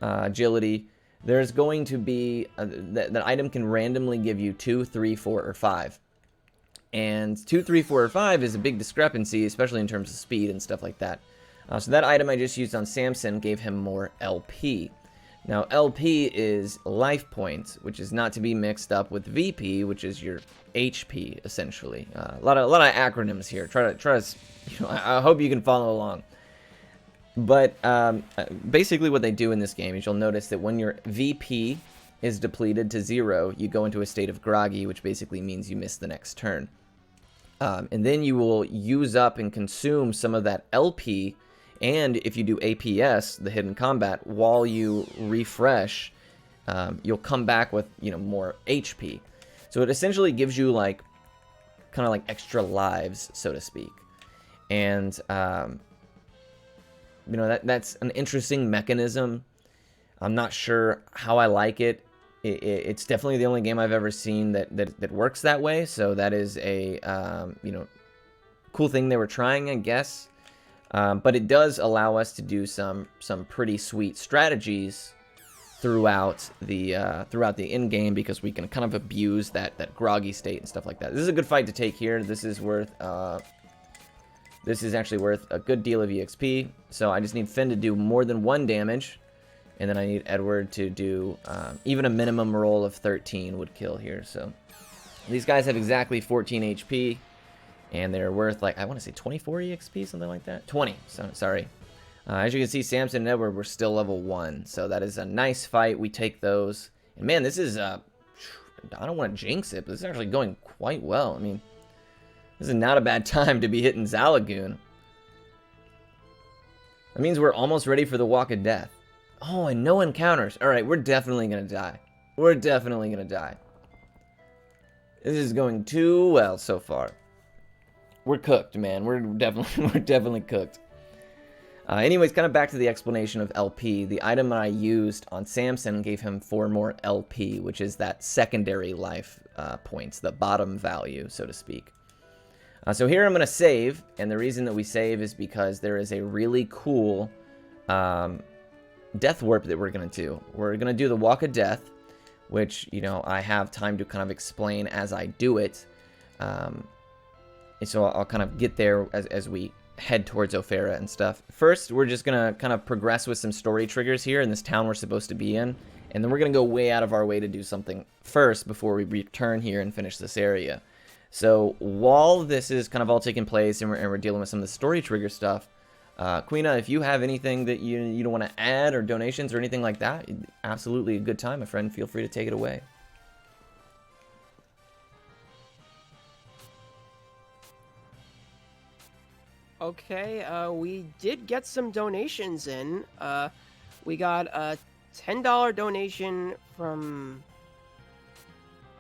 agility, there's going to be that item can randomly give you 2, 3, 4, or 5. And 2, 3, 4, or 5 is a big discrepancy, especially in terms of speed and stuff like that. So that item I just used on Samson gave him more LP. Now, LP is life points, which is not to be mixed up with VP, which is your HP, essentially. A lot of acronyms here. Try to, you know, I hope you can follow along. But basically what they do in this game is you'll notice that when your VP is depleted to 0, you go into a state of groggy, which basically means you miss the next turn. And then you will use up and consume some of that LP, and if you do APS, the hidden combat, while you refresh, you'll come back with, you know, more HP. So it essentially gives you like kind of like extra lives, so to speak. And you know, that's an interesting mechanism. I'm not sure how I like it. It's definitely the only game I've ever seen that works that way. So that is a you know, cool thing they were trying, I guess. But it does allow us to do some pretty sweet strategies throughout the end game, because we can kind of abuse that groggy state and stuff like that. This is a good fight to take here. This is actually worth a good deal of EXP. So I just need Finn to do more than 1 damage. And then I need Edward to do even a minimum roll of 13 would kill here. So these guys have exactly 14 HP. and they're worth, like, I want to say 24 EXP, something like that. 20, so, sorry. As you can see, Samson and Edward were still level 1, so that is a nice fight. We take those. And man, this is, I don't want to jinx it, but this is actually going quite well. I mean, this is not a bad time to be hitting Zalagoon. That means we're almost ready for the Walk of Death. Oh, and no encounters. Alright, we're definitely going to die. We're definitely going to die. This is going too well so far. We're cooked, man. We're definitely cooked. Anyways, kind of back to the explanation of LP. The item that I used on Samson gave him 4 more LP, which is that secondary life points, the bottom value, so to speak. So here I'm going to save, and the reason that we save is because there is a really cool death warp that we're going to do. We're going to do the Walk of Death, which, you know, I have time to kind of explain as I do it. And so I'll kind of get there as we head towards Ophera and stuff. First, we're just going to kind of progress with some story triggers here in this town we're supposed to be in. And then we're going to go way out of our way to do something first before we return here and finish this area. So while this is kind of all taking place and we're dealing with some of the story trigger stuff, Queena, if you have anything that you don't want to add or donations or anything like that, absolutely a good time, my friend. Feel free to take it away. Okay, we did get some donations in. We got a $10 donation from...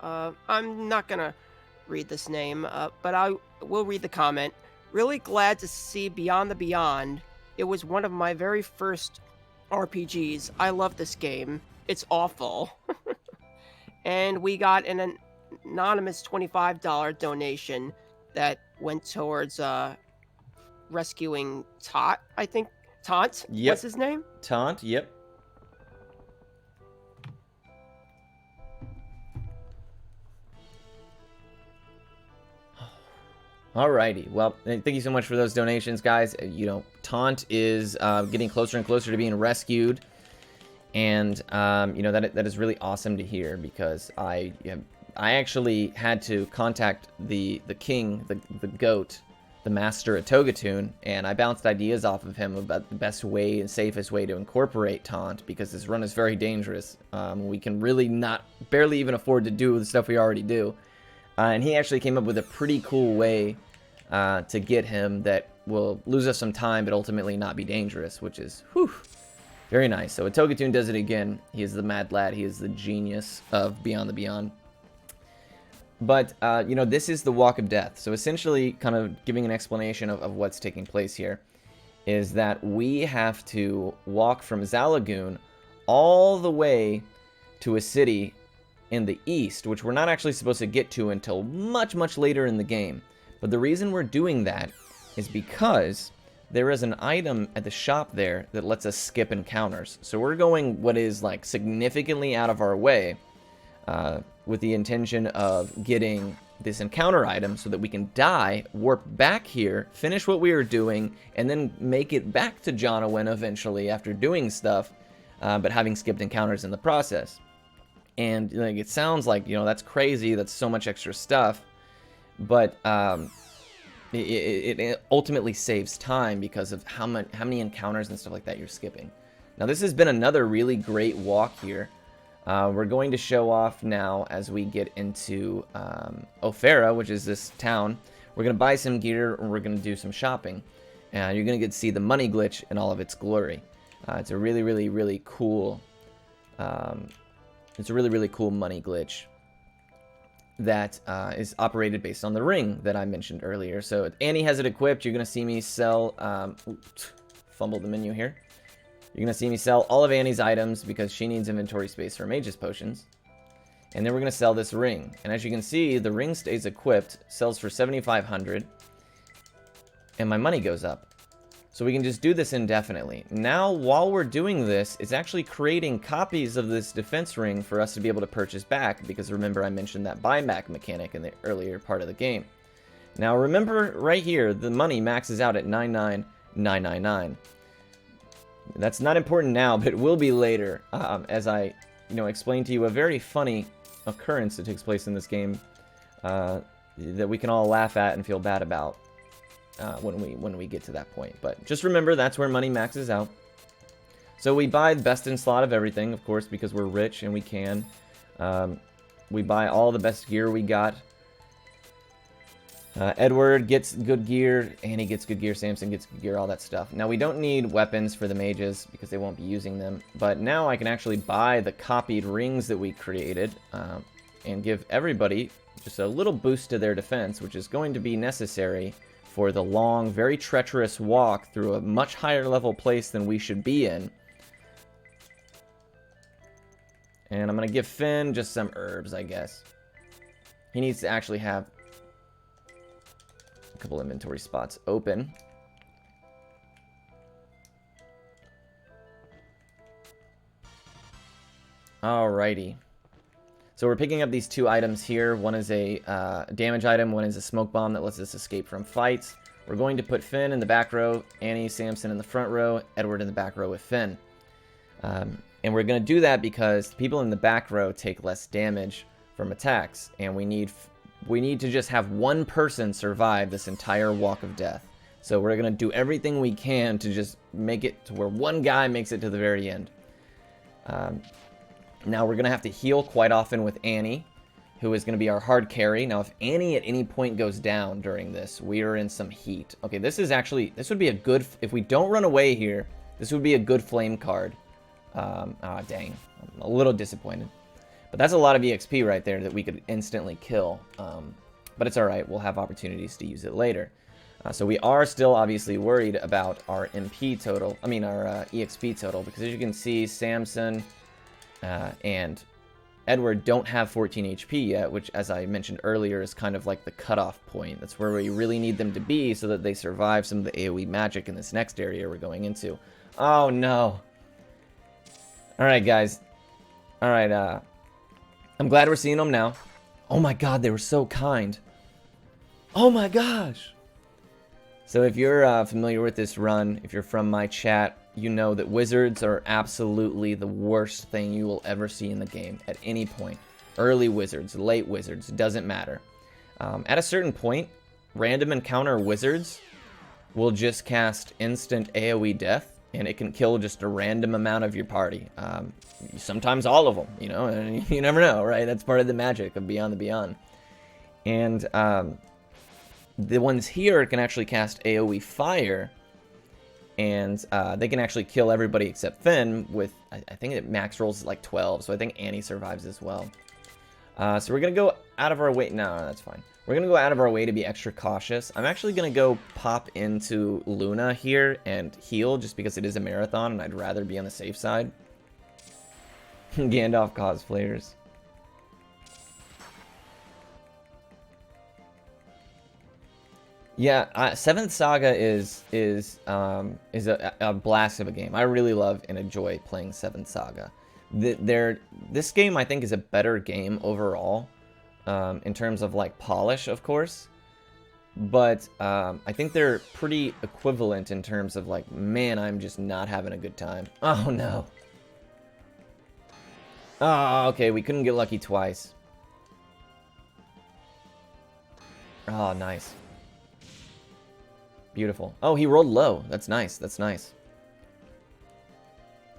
I'm not gonna read this name, but I will read the comment. Really glad to see Beyond the Beyond. It was one of my very first RPGs. I love this game. It's awful. And we got an anonymous $25 donation that went towards rescuing Tot, I think. Taunt? Yep. What's his name? Taunt, yep. Alrighty, well, thank you so much for those donations, guys. You know, Taunt is getting closer and closer to being rescued, and you know, that is really awesome to hear, because I actually had to contact the king, the goat, the master at Togatun, and I bounced ideas off of him about the best way and safest way to incorporate Taunt, because this run is very dangerous. We can really barely even afford to do the stuff we already do. And he actually came up with a pretty cool way to get him that will lose us some time, but ultimately not be dangerous, which is, whew, very nice. So Togatun does it again. He is the mad lad. He is the genius of Beyond the Beyond. But, you know, this is the Walk of Death. So essentially, kind of giving an explanation of what's taking place here, is that we have to walk from Zalagoon all the way to a city in the east, which we're not actually supposed to get to until much, much later in the game. But the reason we're doing that is because there is an item at the shop there that lets us skip encounters. So we're going what is like significantly out of our way with the intention of getting this encounter item so that we can die, warp back here, finish what we were doing, and then make it back to Jonawen eventually after doing stuff, but having skipped encounters in the process. And like, it sounds like, you know, that's crazy, that's so much extra stuff, but it ultimately saves time because of how many encounters and stuff like that you're skipping. Now this has been another really great walk here. We're going to show off now as we get into Ophera, which is this town. We're going to buy some gear, and we're going to do some shopping. And you're going to get to see the money glitch in all of its glory. It's a really, really, really cool... It's a really, really cool money glitch that is operated based on the ring that I mentioned earlier. So Annie has it equipped. You're going to see me sell... fumbled the menu here. You're going to see me sell all of Annie's items because she needs inventory space for Mage's Potions. And then we're going to sell this ring. And as you can see, the ring stays equipped, sells for 7,500, and my money goes up. So we can just do this indefinitely. Now, while we're doing this, it's actually creating copies of this defense ring for us to be able to purchase back, because remember I mentioned that buyback mechanic in the earlier part of the game. Now remember right here, the money maxes out at 99,999. That's not important now, but it will be later, as I, explain to you a very funny occurrence that takes place in this game. that we can all laugh at and feel bad about when we get to that point. But just remember, that's where money maxes out. So we buy the best in slot of everything, of course, because we're rich and we can. We buy all the best gear we got. Edward gets good gear, Annie gets good gear, Samson gets good gear, all that stuff. Now, we don't need weapons for the mages because they won't be using them. But now I can actually buy the copied rings that we created and give everybody just a little boost to their defense, which is going to be necessary for the long, very treacherous walk through a much higher level place than we should be in. And I'm going to give Finn just some herbs, I guess. He needs to actually have a couple inventory spots open. Alrighty. So we're picking up these two items here. One is a damage item, one is a smoke bomb that lets us escape from fights. We're going to put Finn in the back row, Annie, Samson in the front row, Edward in the back row with Finn. And we're going to do that because people in the back row take less damage from attacks, and we need to just have one person survive this entire walk of death. So we're going to do everything we can to just make it to where one guy makes it to the very end. Now we're going to have to heal quite often with Annie, who is going to be our hard carry. Now if Annie at any point goes down during this, we are in some heat. Okay, this would be a good, if we don't run away here, this would be a good flame card. Dang, I'm a little disappointed. But that's a lot of EXP right there that we could instantly kill. But it's alright, we'll have opportunities to use it later. So we are still obviously worried about our MP total, our EXP total, because as you can see, Samson and Edward don't have 14 HP yet, which, as I mentioned earlier, is kind of like the cutoff point. That's where we really need them to be so that they survive some of the AoE magic in this next area we're going into. Oh no! Alright, guys. Alright, I'm glad we're seeing them now. Oh my god, they were so kind. Oh my gosh! So if you're familiar with this run, if you're from my chat, you know that wizards are absolutely the worst thing you will ever see in the game at any point. Early wizards, late wizards, doesn't matter. At a certain point, random encounter wizards will just cast instant AoE death, and it can kill just a random amount of your party. Sometimes all of them, you know, and you never know, right? That's part of the magic of Beyond the Beyond. And the ones here can actually cast AoE Fire, and they can actually kill everybody except Finn with, I think it max rolls like 12, so I think Annie survives as well. So we're going to go out of our way. No, that's fine. We're going to go out of our way to be extra cautious. I'm actually going to go pop into Luna here and heal just because it is a marathon and I'd rather be on the safe side. Gandalf cosplayers. Yeah, 7th Saga is a blast of a game. I really love and enjoy playing 7th Saga. This game, I think, is a better game overall. In terms of like polish, of course, but I think they're pretty equivalent in terms of like, man, I'm just not having a good time. Oh no. Oh, okay, we couldn't get lucky twice. Oh, nice. Beautiful. Oh, he rolled low. That's nice. That's nice.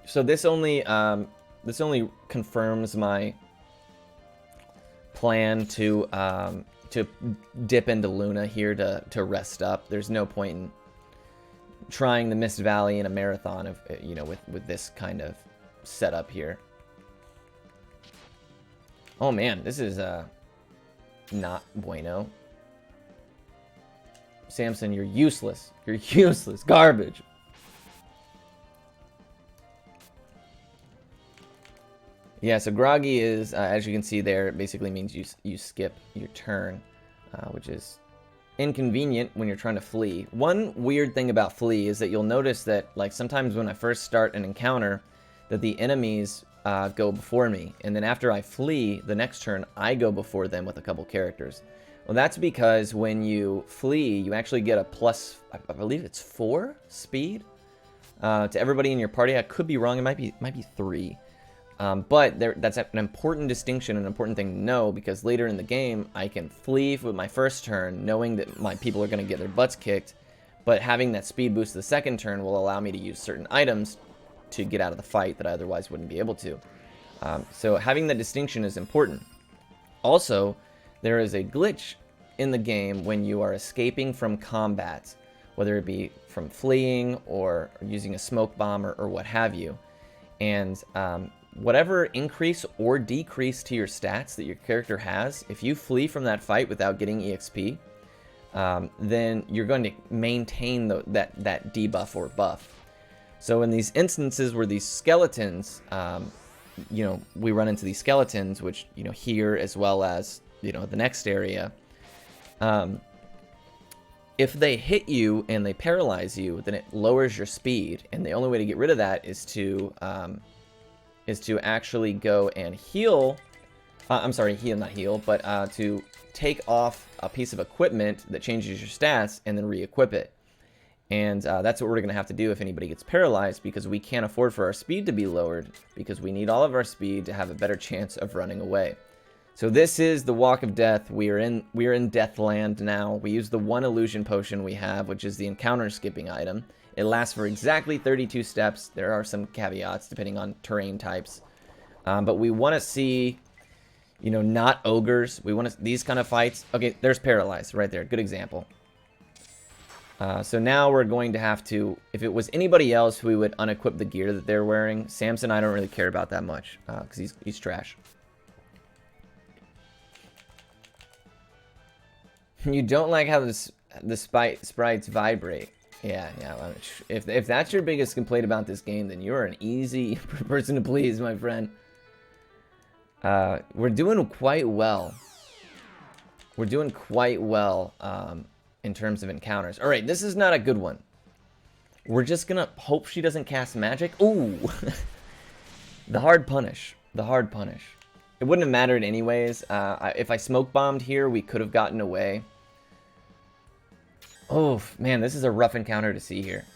So this only confirms my plan to dip into Luna here to rest up. There's no point in trying the Mist Valley in a marathon of, you know, with this kind of setup here. Oh man, this is not bueno. Samson, you're useless. You're useless. Garbage. Yeah, so groggy is, as you can see there, it basically means you skip your turn, which is inconvenient when you're trying to flee. One weird thing about flee is that you'll notice that, like, sometimes when I first start an encounter, that the enemies go before me, and then after I flee, the next turn, I go before them with a couple characters. Well, that's because when you flee, you actually get a plus, I believe it's 4 speed to everybody in your party. I could be wrong. It might be 3. But that's an important distinction, an important thing to know, because later in the game, I can flee with my first turn, knowing that my people are going to get their butts kicked, but having that speed boost the second turn will allow me to use certain items to get out of the fight that I otherwise wouldn't be able to. So having that distinction is important. Also, there is a glitch in the game when you are escaping from combat, whether it be from fleeing or using a smoke bomb or what have you. And whatever increase or decrease to your stats that your character has, if you flee from that fight without getting EXP, then you're going to maintain that debuff or buff. So in these instances where these skeletons, we run into these skeletons, which, here as well as, the next area, if they hit you and they paralyze you, then it lowers your speed, and the only way to get rid of that is to actually go and heal. Not heal, but to take off a piece of equipment that changes your stats and then re-equip it. And that's what we're going to have to do if anybody gets paralyzed, because we can't afford for our speed to be lowered, because we need all of our speed to have a better chance of running away. So this is the Walk of Death. We are in Deathland now. We use the one illusion potion we have, which is the encounter skipping item. It lasts for exactly 32 steps. There are some caveats depending on terrain types. But we want to see, not ogres. We want these kind of fights. Okay, there's paralyzed right there. Good example. So now we're going to have to, if it was anybody else, we would unequip the gear that they're wearing. Samson, I don't really care about that much because he's trash. You don't like how the sprites vibrate. Yeah. If that's your biggest complaint about this game, then you're an easy person to please, my friend. We're doing quite well. We're doing quite well in terms of encounters. All right, this is not a good one. We're just gonna hope she doesn't cast magic. Ooh, the hard punish. The hard punish. It wouldn't have mattered anyways. If I smoke bombed here, we could have gotten away. Oh, man, this is a rough encounter to see here.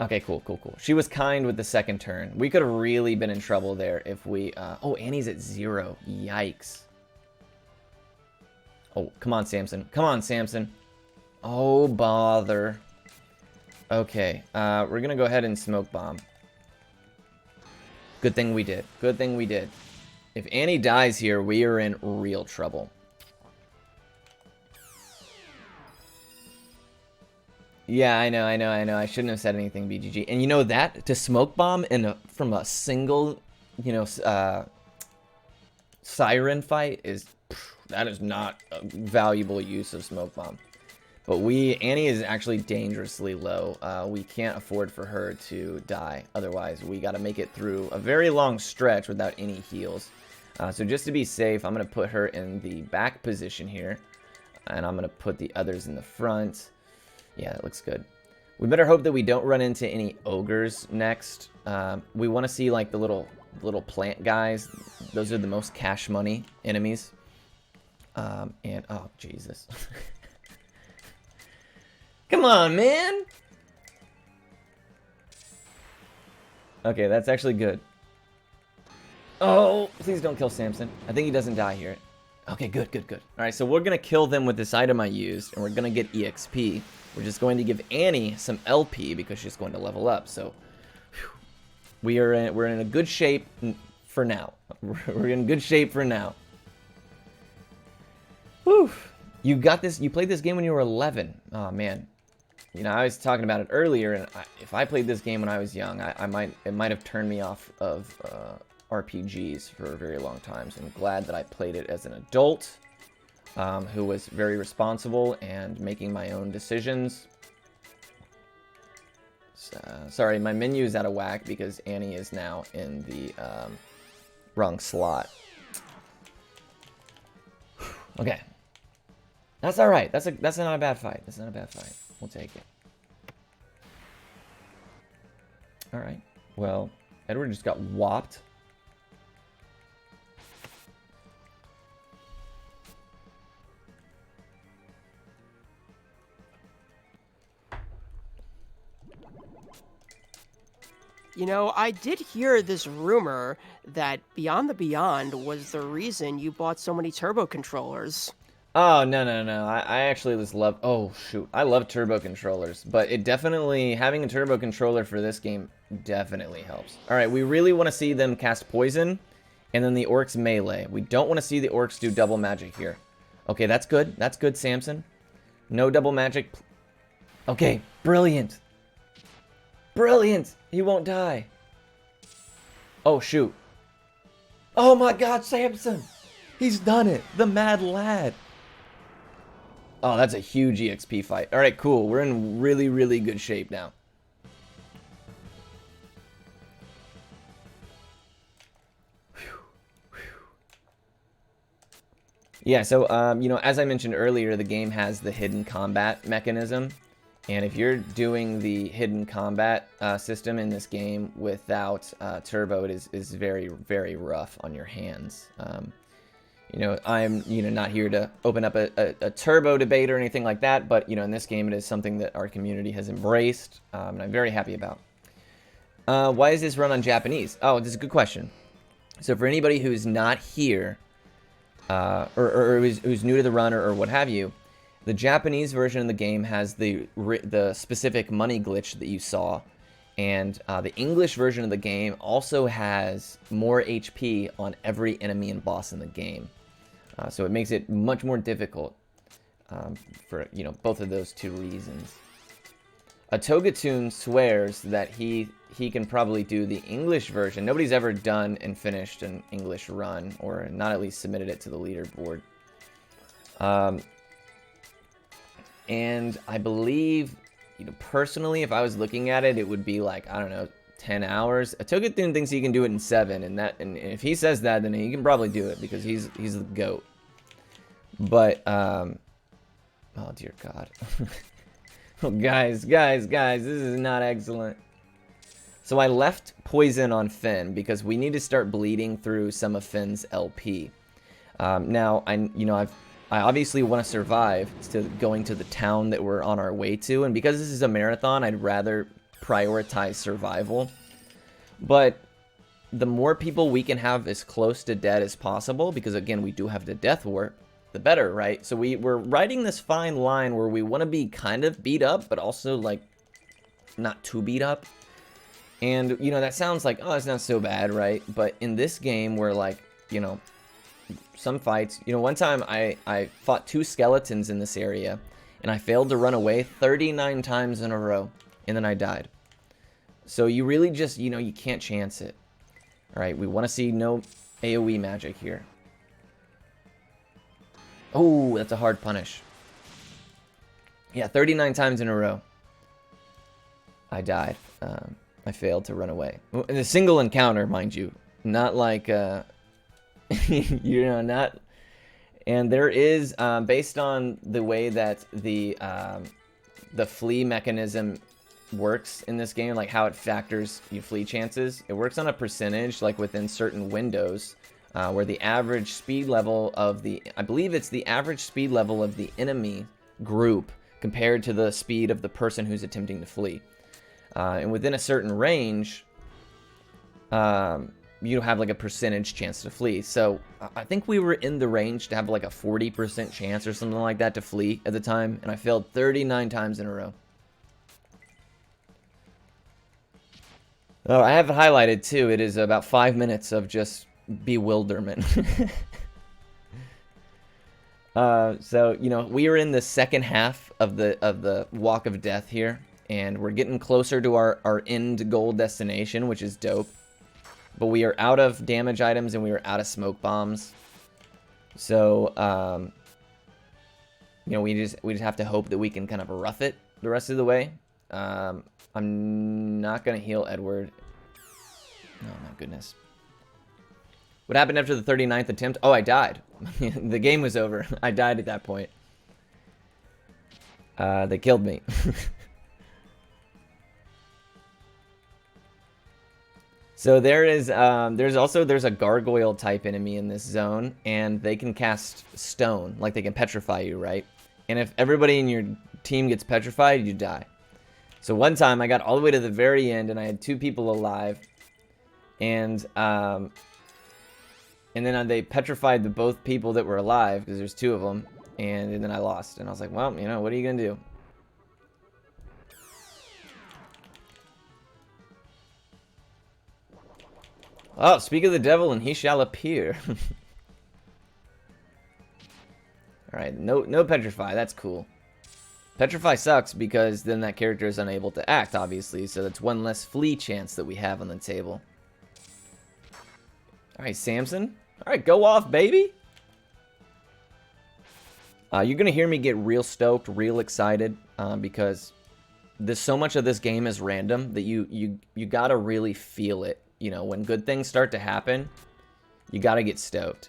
Okay, cool. She was kind with the second turn. We could have really been in trouble there if we... oh, Annie's at 0. Yikes. Oh, come on, Samson. Come on, Samson. Oh, bother. Okay, we're going to go ahead and smoke bomb. Good thing we did. Good thing we did. If Annie dies here, we are in real trouble. Yeah, I know. I shouldn't have said anything, BGG. And you know that? To smoke bomb from a single, siren fight that is not a valuable use of smoke bomb. But Annie is actually dangerously low. We can't afford for her to die. Otherwise, we got to make it through a very long stretch without any heals. So just to be safe, I'm going to put her in the back position here. And I'm going to put the others in the front. Yeah, that looks good. We better hope that we don't run into any ogres next. We want to see like the little plant guys. Those are the most cash money enemies. And oh Jesus. Come on, man. Okay, that's actually good. Oh, please don't kill Samson. I think he doesn't die here. Okay, good. All right, so we're going to kill them with this item I used, and we're going to get EXP. We're just going to give Annie some LP because she's going to level up. So we're in a good shape for now. We're in good shape for now. Whew. You got this. You played this game when you were 11. Oh man. I was talking about it earlier, and if I played this game when I was young, it might have turned me off of RPGs for a very long time. So I'm glad that I played it as an adult. Who was very responsible and making my own decisions. Sorry, my menu is out of whack because Annie is now in the wrong slot. Okay, that's all right. That's not a bad fight. That's not a bad fight. We'll take it. All right. Well, Edward just got whopped. You know, I did hear this rumor that Beyond the Beyond was the reason you bought so many turbo controllers. Oh, no, no, no. I actually just love... Oh, shoot. I love turbo controllers. But it definitely... Having a turbo controller for this game definitely helps. Alright, we really want to see them cast poison. And then the orcs melee. We don't want to see the orcs do double magic here. Okay, that's good. That's good, Samson. No double magic. Okay, brilliant. Brilliant. He won't die. Oh, shoot. Oh my god, Samson. He's done it. The mad lad. Oh, that's a huge EXP fight. All right, cool. We're in really, really good shape now. Yeah, so, you know, as I mentioned earlier, the game has the hidden combat mechanism. And if you're doing the hidden combat system in this game without turbo, it is very, very rough on your hands. You know, I'm, not here to open up a turbo debate or anything like that, but, in this game, it is something that our community has embraced, and I'm very happy about. Why is this run on Japanese? Oh, this is a good question. So for anybody who's not here, or who's new to the run or what have you, the Japanese version of the game has the specific money glitch that you saw, and the English version of the game also has more HP on every enemy and boss in the game. So it makes it much more difficult for, both of those two reasons. Togatune swears that he can probably do the English version. Nobody's ever done and finished an English run, or not at least submitted it to the leaderboard. And I believe, personally, if I was looking at it, it would be like, I don't know, 10 hours. Togatune thinks he can do it in 7, and if he says that, then he can probably do it, because he's the GOAT. But, oh dear God. Oh, guys, this is not excellent. So I left poison on Finn, because we need to start bleeding through some of Finn's LP. Now, I obviously want to survive to going to the town that we're on our way to, and because this is a marathon, I'd rather prioritize survival. But the more people we can have as close to dead as possible, because again, we do have the death warp, the better, right? So we're riding this fine line where we want to be kind of beat up, but also like not too beat up. And that sounds like, oh, it's not so bad, right? But in this game, where like, some fights, one time I fought 2 skeletons in this area, and I failed to run away 39 times in a row, and then I died. So you really just, you can't chance it. Alright, we want to see no AoE magic here. Oh, that's a hard punish. Yeah, 39 times in a row. I died. I failed to run away. In a single encounter, mind you. Not like, not... And there is, based on the way that the flee mechanism works in this game, like how it factors your flee chances, it works on a percentage, like within certain windows, where the average speed level of the, I believe it's the average speed level of the enemy group compared to the speed of the person who's attempting to flee. And within a certain range, you have like a percentage chance to flee. So I think we were in the range to have like a 40% chance or something like that to flee at the time, and I failed 39 times in a row. Oh, I have it highlighted too. It is about 5 minutes of just bewilderment. So we are in the second half of the walk of death here, and we're getting closer to our end goal destination, which is dope. But we are out of damage items, and we are out of smoke bombs. So, we just have to hope that we can kind of rough it the rest of the way. I'm not going to heal Edward. Oh, my goodness. What happened after the 39th attempt? Oh, I died. The game was over. I died at that point. They killed me. So there's a gargoyle type enemy in this zone, and they can cast stone, like they can petrify you, right? And if everybody in your team gets petrified, you die. So one time I got all the way to the very end and I had 2 people alive. And then they petrified the both people that were alive, because there's 2 of them. And then I lost. And I was like, well, you know, what are you going to do? Oh, speak of the devil and he shall appear. Alright, no petrify. That's cool. Petrify sucks because then that character is unable to act, obviously. So that's 1 less flee chance that we have on the table. Alright, Samson. Alright, go off, baby. You're going to hear me get real stoked, real excited, because so much of this game is random that you got to really feel it. You know, when good things start to happen, you got to get stoked.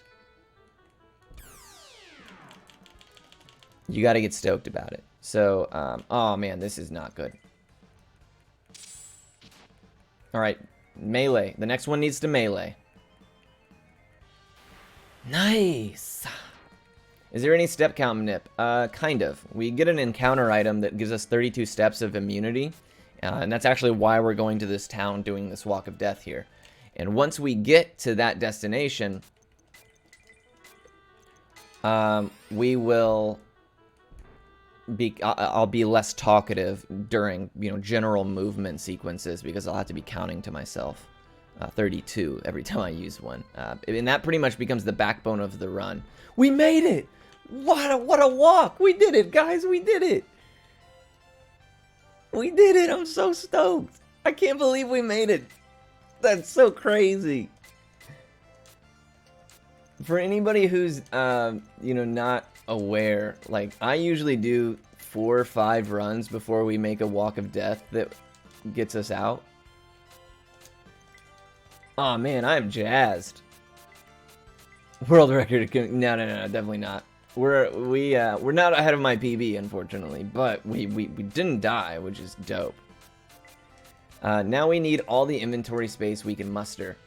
You got to get stoked about it. So, oh man, this is not good. Alright, melee. The next one needs to melee. Nice! Is there any step count, Nip? Kind of. We get an encounter item that gives us 32 steps of immunity. And that's actually why we're going to this town doing this walk of death here. And once we get to that destination, we will be... I'll be less talkative during, you know, general movement sequences because I'll have to be counting to myself. 32 every time I use one. And that pretty much becomes the backbone of the run. We made it! What a walk! We did it, guys! We did it! We did it! I'm so stoked! I can't believe we made it! That's so crazy! For anybody who's, you know, not aware, like, I usually do 4 or 5 runs before we make a walk of death that gets us out. Oh man, I'm jazzed. World record? No, definitely not. We're not ahead of my PB, unfortunately, but we didn't die, which is dope. Now we need all the inventory space we can muster.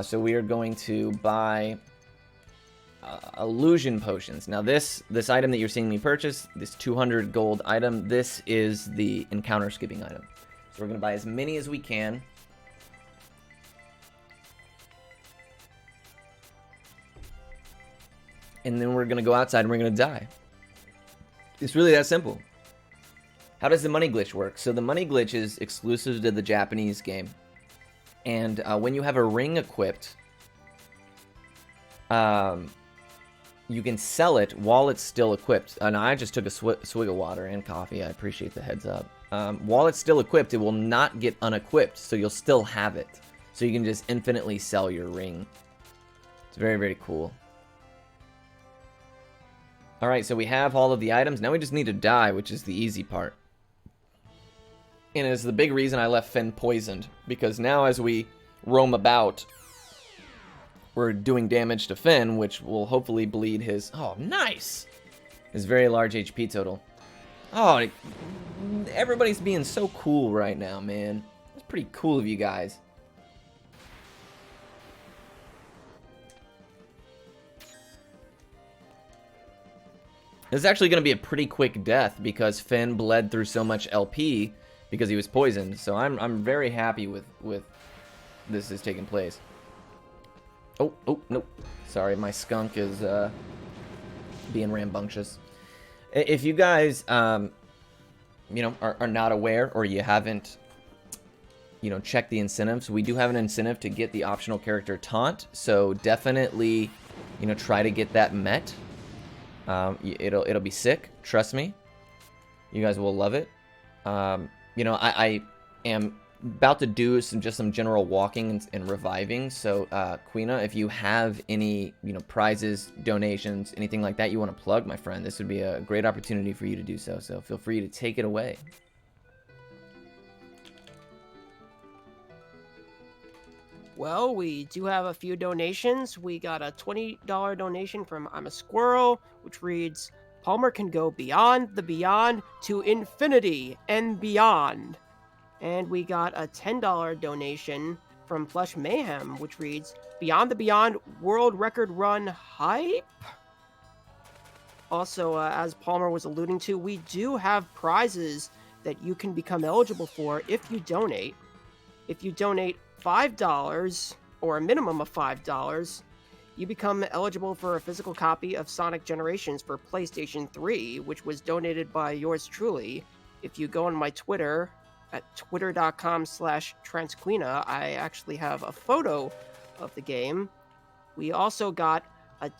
So we are going to buy illusion potions. Now this item that you're seeing me purchase, this 200 gold item, this is the encounter skipping item. So we're going to buy as many as we can. And then we're going to go outside and we're going to die. It's really that simple. How does the money glitch work? So the money glitch is exclusive to the Japanese game. And when you have a ring equipped, you can sell it while it's still equipped. And I just took a swig of water and coffee. I appreciate the heads up. While it's still equipped, it will not get unequipped, so you'll still have it. So you can just infinitely sell your ring. It's very, very cool. Alright, so we have all of the items. Now we just need to die, which is the easy part. And it's the big reason I left Finn poisoned. Because now as we roam about, we're doing damage to Finn, which will hopefully bleed his... Oh, nice! His very large HP total. Oh, everybody's being so cool right now, man. It's pretty cool of you guys. This is actually going to be a pretty quick death because Finn bled through so much LP because he was poisoned. So I'm very happy with this is taking place. Oh, nope. Sorry, my skunk is being rambunctious. If you guys, you know, are not aware or you haven't, you know, checked the incentives, we do have an incentive to get the optional character Taunt. So definitely, you know, try to get that met. It'll be sick. Trust me. You guys will love it. You know, I am about to do some general walking and reviving. So, Queena, if you have any, you know, prizes, donations, anything like that you want to plug, my friend, this would be a great opportunity for you to do so. So feel free to take it away. Well, we do have a few donations. We got a $20 donation from I'm a Squirrel, which reads, Palmer can go beyond the beyond to infinity and beyond. And we got a $10 donation from Flesh Mayhem, which reads, Beyond the Beyond World Record Run Hype? Also, as Palmer was alluding to, we do have prizes that you can become eligible for if you donate. If you donate $5 or a minimum of $5, you become eligible for a physical copy of Sonic Generations for PlayStation 3, which was donated by yours truly. If you go on my Twitter at twitter.com/transquina, I actually have a photo of the game. We also got a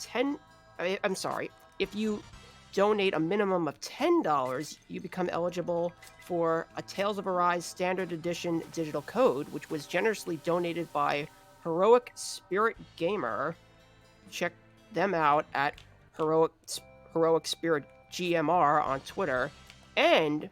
if you donate a minimum of $10, you become eligible for a Tales of Arise Standard Edition digital code, which was generously donated by Heroic Spirit Gamer. Check them out at Heroic Spirit GMR on Twitter. And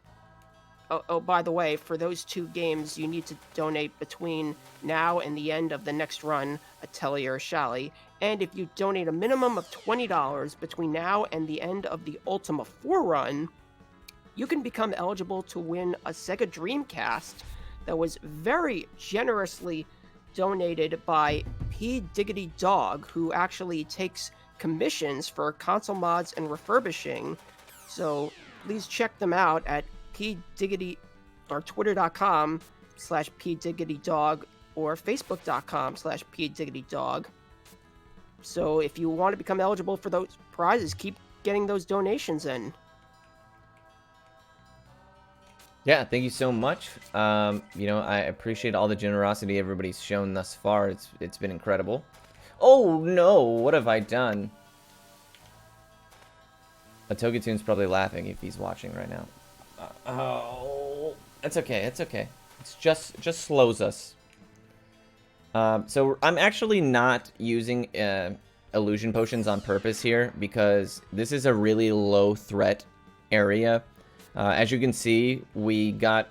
by the way, for those two games, you need to donate between now and the end of the next run, Atelier Shally. And if you donate a minimum of $20 between now and the end of the Ultima 4 run, you can become eligible to win a Sega Dreamcast that was very generously donated by P. Diggity Dog, who actually takes commissions for console mods and refurbishing. So please check them out at pdiggity or twitter.com/pdiggitydog or facebook.com/pdiggitydog. So if you want to become eligible for those prizes, keep getting those donations in. Yeah, thank you so much. I appreciate all the generosity everybody's shown thus far. It's been incredible. Oh no, what have I done? Atogatune's probably laughing if he's watching right now. Oh, it's okay. It's okay. It's just slows us. So I'm actually not using illusion potions on purpose here because this is a really low threat area. As you can see, we got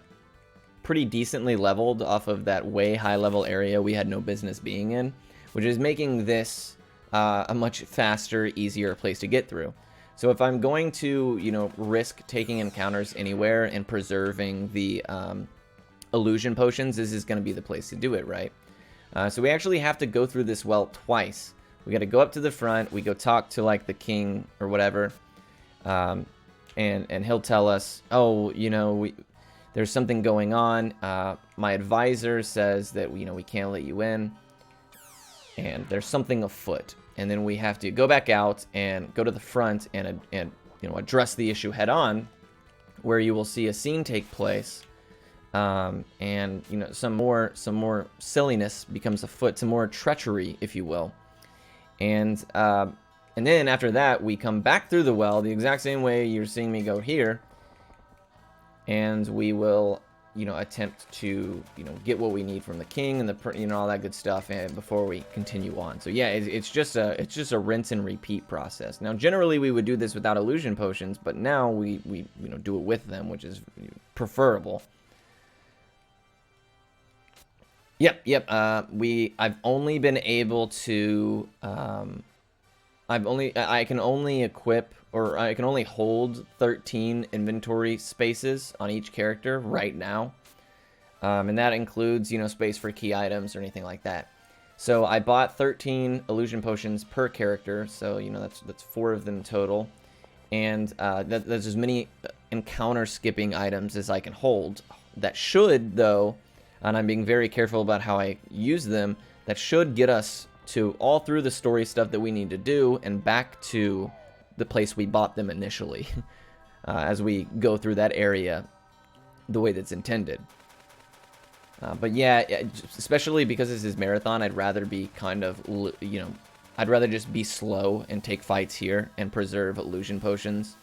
pretty decently leveled off of that way high level area we had no business being in, which is making this a much faster, easier place to get through. So if I'm going to, risk taking encounters anywhere and preserving the illusion potions, this is going to be the place to do it, right? So we actually have to go through this well twice. We got to go up to the front, we go talk to, like, the king or whatever, and he'll tell us, oh, there's something going on. My advisor says that, we can't let you in, and there's something afoot. And then we have to go back out and go to the front and address the issue head on, where you will see a scene take place, and some more silliness becomes afoot, some more treachery, if you will, and then after that we come back through the well the exact same way you're seeing me go here, and we will attempt to get what we need from the king and the all that good stuff, and before we continue on. So yeah, it's just a rinse and repeat process. Now generally we would do this without illusion potions, but now we do it with them, which is preferable. Yep. I've only been able to I can only equip, or I can only hold 13 inventory spaces on each character right now. And that includes, space for key items or anything like that. So I bought 13 illusion potions per character, so, that's 4 of them total. And there's as many encounter skipping items as I can hold. That should, though, and I'm being very careful about how I use them, that should get us to all through the story stuff that we need to do and back to the place we bought them initially as we go through that area the way that's intended. But yeah, especially because this is marathon, I'd rather be I'd rather just be slow and take fights here and preserve illusion potions.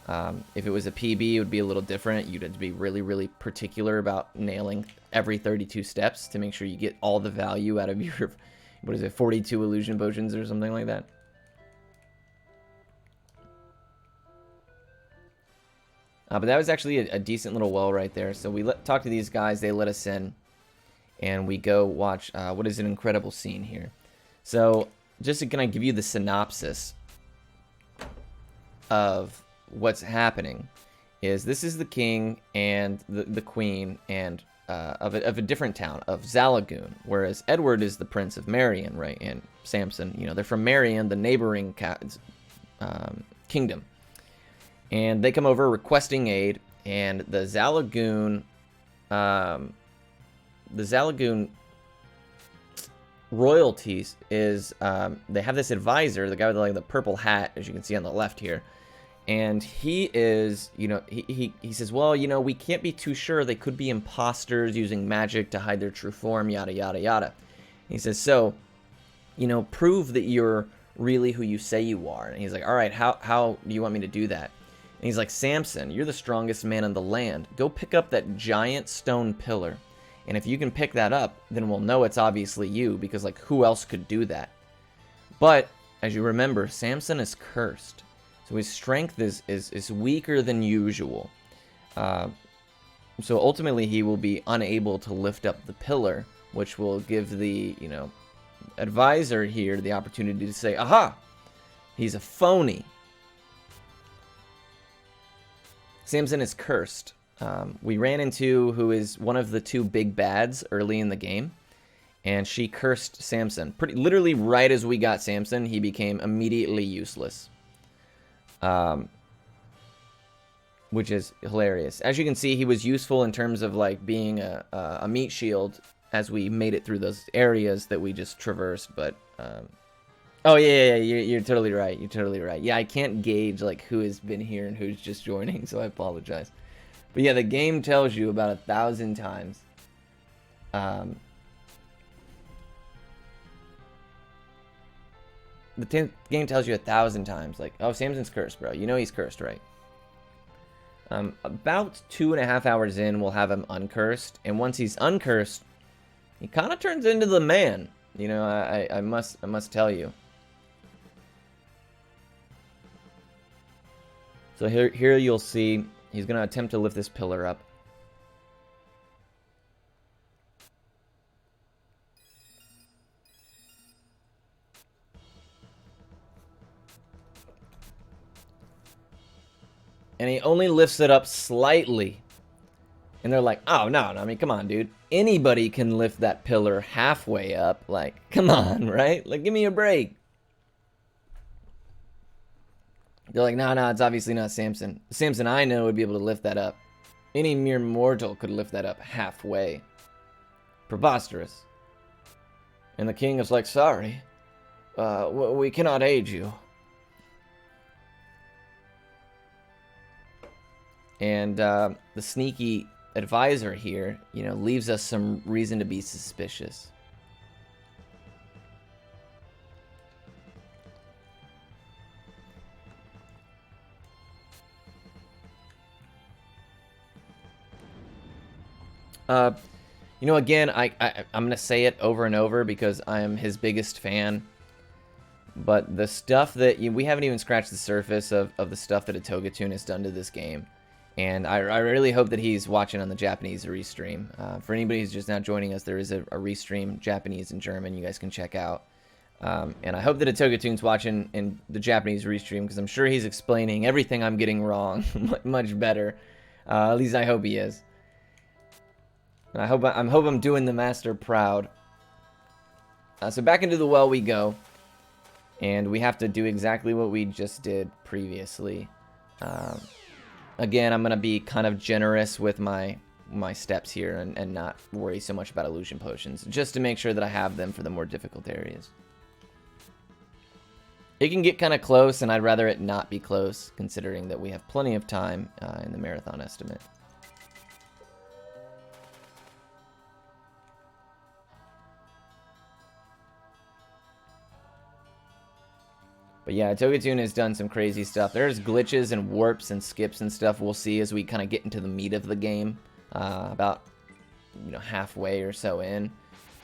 If it was a PB, it would be a little different. You'd have to be really, really particular about nailing every 32 steps to make sure you get all the value out of your, 42 illusion potions or something like that. But that was actually a decent little well right there. So we talked to these guys, they let us in, and we go watch what is an incredible scene here. So just to kind of give you the synopsis of what's happening, is this is the king and the queen and of a different town of Zalagoon, whereas Edward is the prince of Marion, right? And Samson, they're from Marion, the neighboring kingdom. And they come over requesting aid, and the Zalagoon royalties is they have this advisor, the guy with like the purple hat, as you can see on the left here, and he is, you know, he says, well, you know, we can't be too sure, they could be imposters using magic to hide their true form, yada yada yada. He says, so, you know, prove that you're really who you say you are. And he's like, all right, how do you want me to do that? And he's like, Samson, you're the strongest man in the land, go pick up that giant stone pillar. And if you can pick that up, then we'll know it's obviously you, because, like, who else could do that? But, as you remember, Samson is cursed. So his strength is weaker than usual. So ultimately, he will be unable to lift up the pillar, which will give the, you know, advisor here the opportunity to say, aha! He's a phony. Samson is cursed. We ran into who is one of the two big bads early in the game, and she cursed Samson. Literally right as we got Samson, he became immediately useless, which is hilarious. As you can see, he was useful in terms of like being a meat shield as we made it through those areas that we just traversed. But oh yeah, you're totally right. You're totally right. Yeah, I can't gauge like who has been here and who's just joining, so I apologize. But yeah, the game tells you about 1,000 times. The game tells you 1,000 times, like, oh, Samson's cursed, bro. You know he's cursed, right? About 2.5 hours in, we'll have him uncursed. And once he's uncursed, he kind of turns into the man. You know, I must tell you. So here you'll see he's going to attempt to lift this pillar up. And he only lifts it up slightly. And they're like, oh, no, I mean, come on, dude. Anybody can lift that pillar halfway up. Like, come on, right? Like, give me a break. They're like, no, it's obviously not Samson. The Samson I know would be able to lift that up. Any mere mortal could lift that up halfway. Preposterous. And the king is like, sorry. We cannot aid you. And the sneaky advisor here, you know, leaves us some reason to be suspicious. You know, again, I'm gonna say it over and over because I am his biggest fan. But the stuff that we haven't even scratched the surface of the stuff that Atogatoon has done to this game. And I really hope that he's watching on the Japanese restream. For anybody who's just now joining us, there is a restream, Japanese and German, you guys can check out. And I hope that Atogatoon's watching in the Japanese restream, because I'm sure he's explaining everything I'm getting wrong much better. At least I hope he is. And I hope I'm doing the master proud. So back into the well we go. And we have to do exactly what we just did previously. Again, I'm going to be kind of generous with my steps here and not worry so much about illusion potions, just to make sure that I have them for the more difficult areas. It can get kind of close, and I'd rather it not be close, considering that we have plenty of time in the marathon estimate. But yeah, Atogatoon has done some crazy stuff. There's glitches and warps and skips and stuff we'll see as we kind of get into the meat of the game, about, you know, halfway or so in,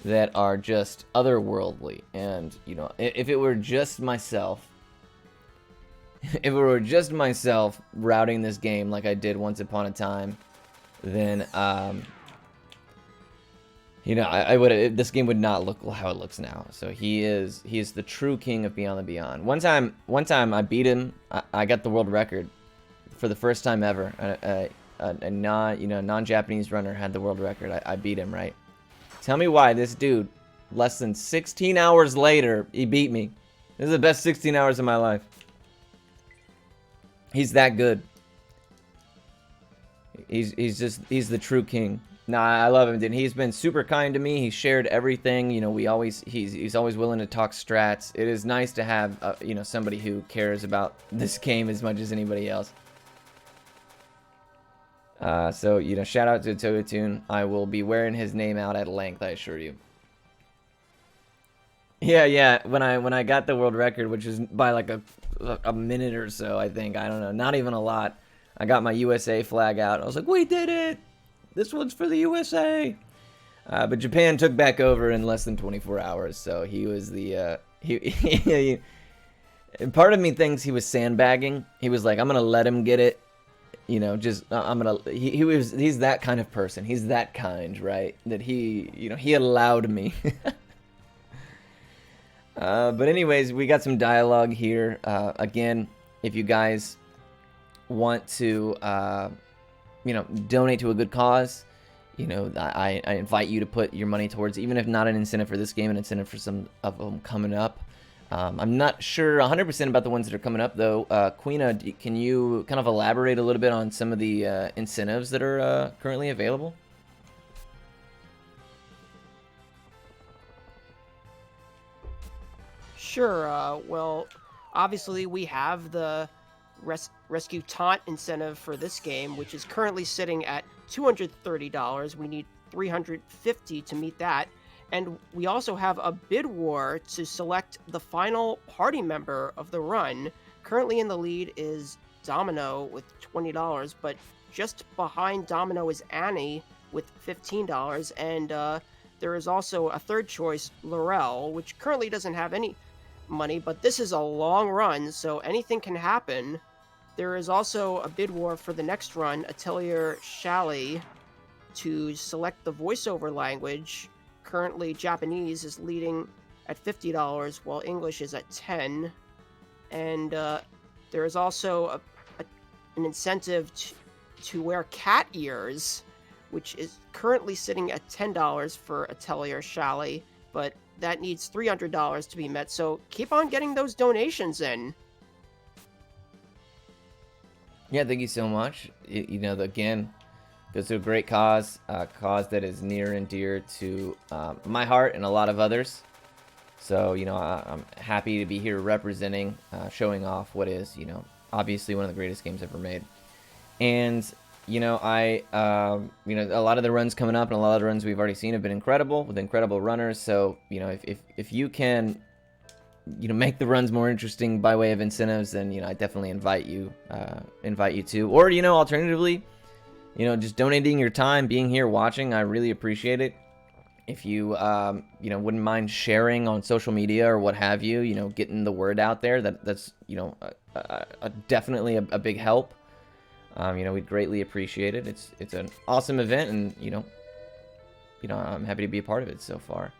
that are just otherworldly. And, you know, if it were just myself, routing this game like I did once upon a time, then, you know, I would. This game would not look how it looks now. So he is the true king of Beyond the Beyond. One time I beat him. I got the world record for the first time ever. A non-Japanese runner had the world record. I beat him, right? Tell me why this dude, less than 16 hours later, he beat me. This is the best 16 hours of my life. He's that good. He's the true king. Nah, I love him, dude. He's been super kind to me. He shared everything. You know, he's always willing to talk strats. It is nice to have you know, somebody who cares about this game as much as anybody else. So, you know, shout out to Togatune. I will be wearing his name out at length, I assure you. Yeah. When I got the world record, which is by like a minute or so, I think. I don't know. Not even a lot. I got my USA flag out. I was like, we did it! This one's for the USA! But Japan took back over in less than 24 hours, so he was the... and part of me thinks he was sandbagging. He was like, I'm gonna let him get it. You know, just, I'm gonna... He's that kind of person. He's that kind, right? That he allowed me. But anyways, we got some dialogue here. Again, if you guys want to, you know, donate to a good cause, you know, I invite you to put your money towards, even if not an incentive for this game, an incentive for some of them coming up. I'm not sure 100% about the ones that are coming up, though. Queena, can you kind of elaborate a little bit on some of the incentives that are currently available? Sure. Well, obviously we have the rescue taunt incentive for this game, which is currently sitting at $230. We need $350 to meet that. And we also have a bid war to select the final party member of the run. Currently in the lead is Domino with $20, but just behind Domino is Annie with $15. And there is also a third choice, Laurel, which currently doesn't have any money, but this is a long run, so anything can happen. There is also a bid war for the next run, Atelier Shally, to select the voiceover language. Currently, Japanese is leading at $50, while English is at $10. And there is also an incentive to wear cat ears, which is currently sitting at $10 for Atelier Shally, but that needs $300 to be met, so keep on getting those donations in. Yeah, thank you so much. You know, again, goes to a great cause, a cause that is near and dear to my heart and a lot of others. So, you know, I'm happy to be here representing, showing off what is, you know, obviously one of the greatest games ever made. And, you know, you know, a lot of the runs coming up and a lot of the runs we've already seen have been incredible, with incredible runners. So, you know, if you can, you know, make the runs more interesting by way of incentives, then, you know, I definitely invite you to. Or, you know, alternatively, you know, just donating your time, being here, watching, I really appreciate it. If you, you know, wouldn't mind sharing on social media or what have you, you know, getting the word out there, that's, you know, definitely a big help. You know, we'd greatly appreciate it. It's an awesome event, and you know, I'm happy to be a part of it so far.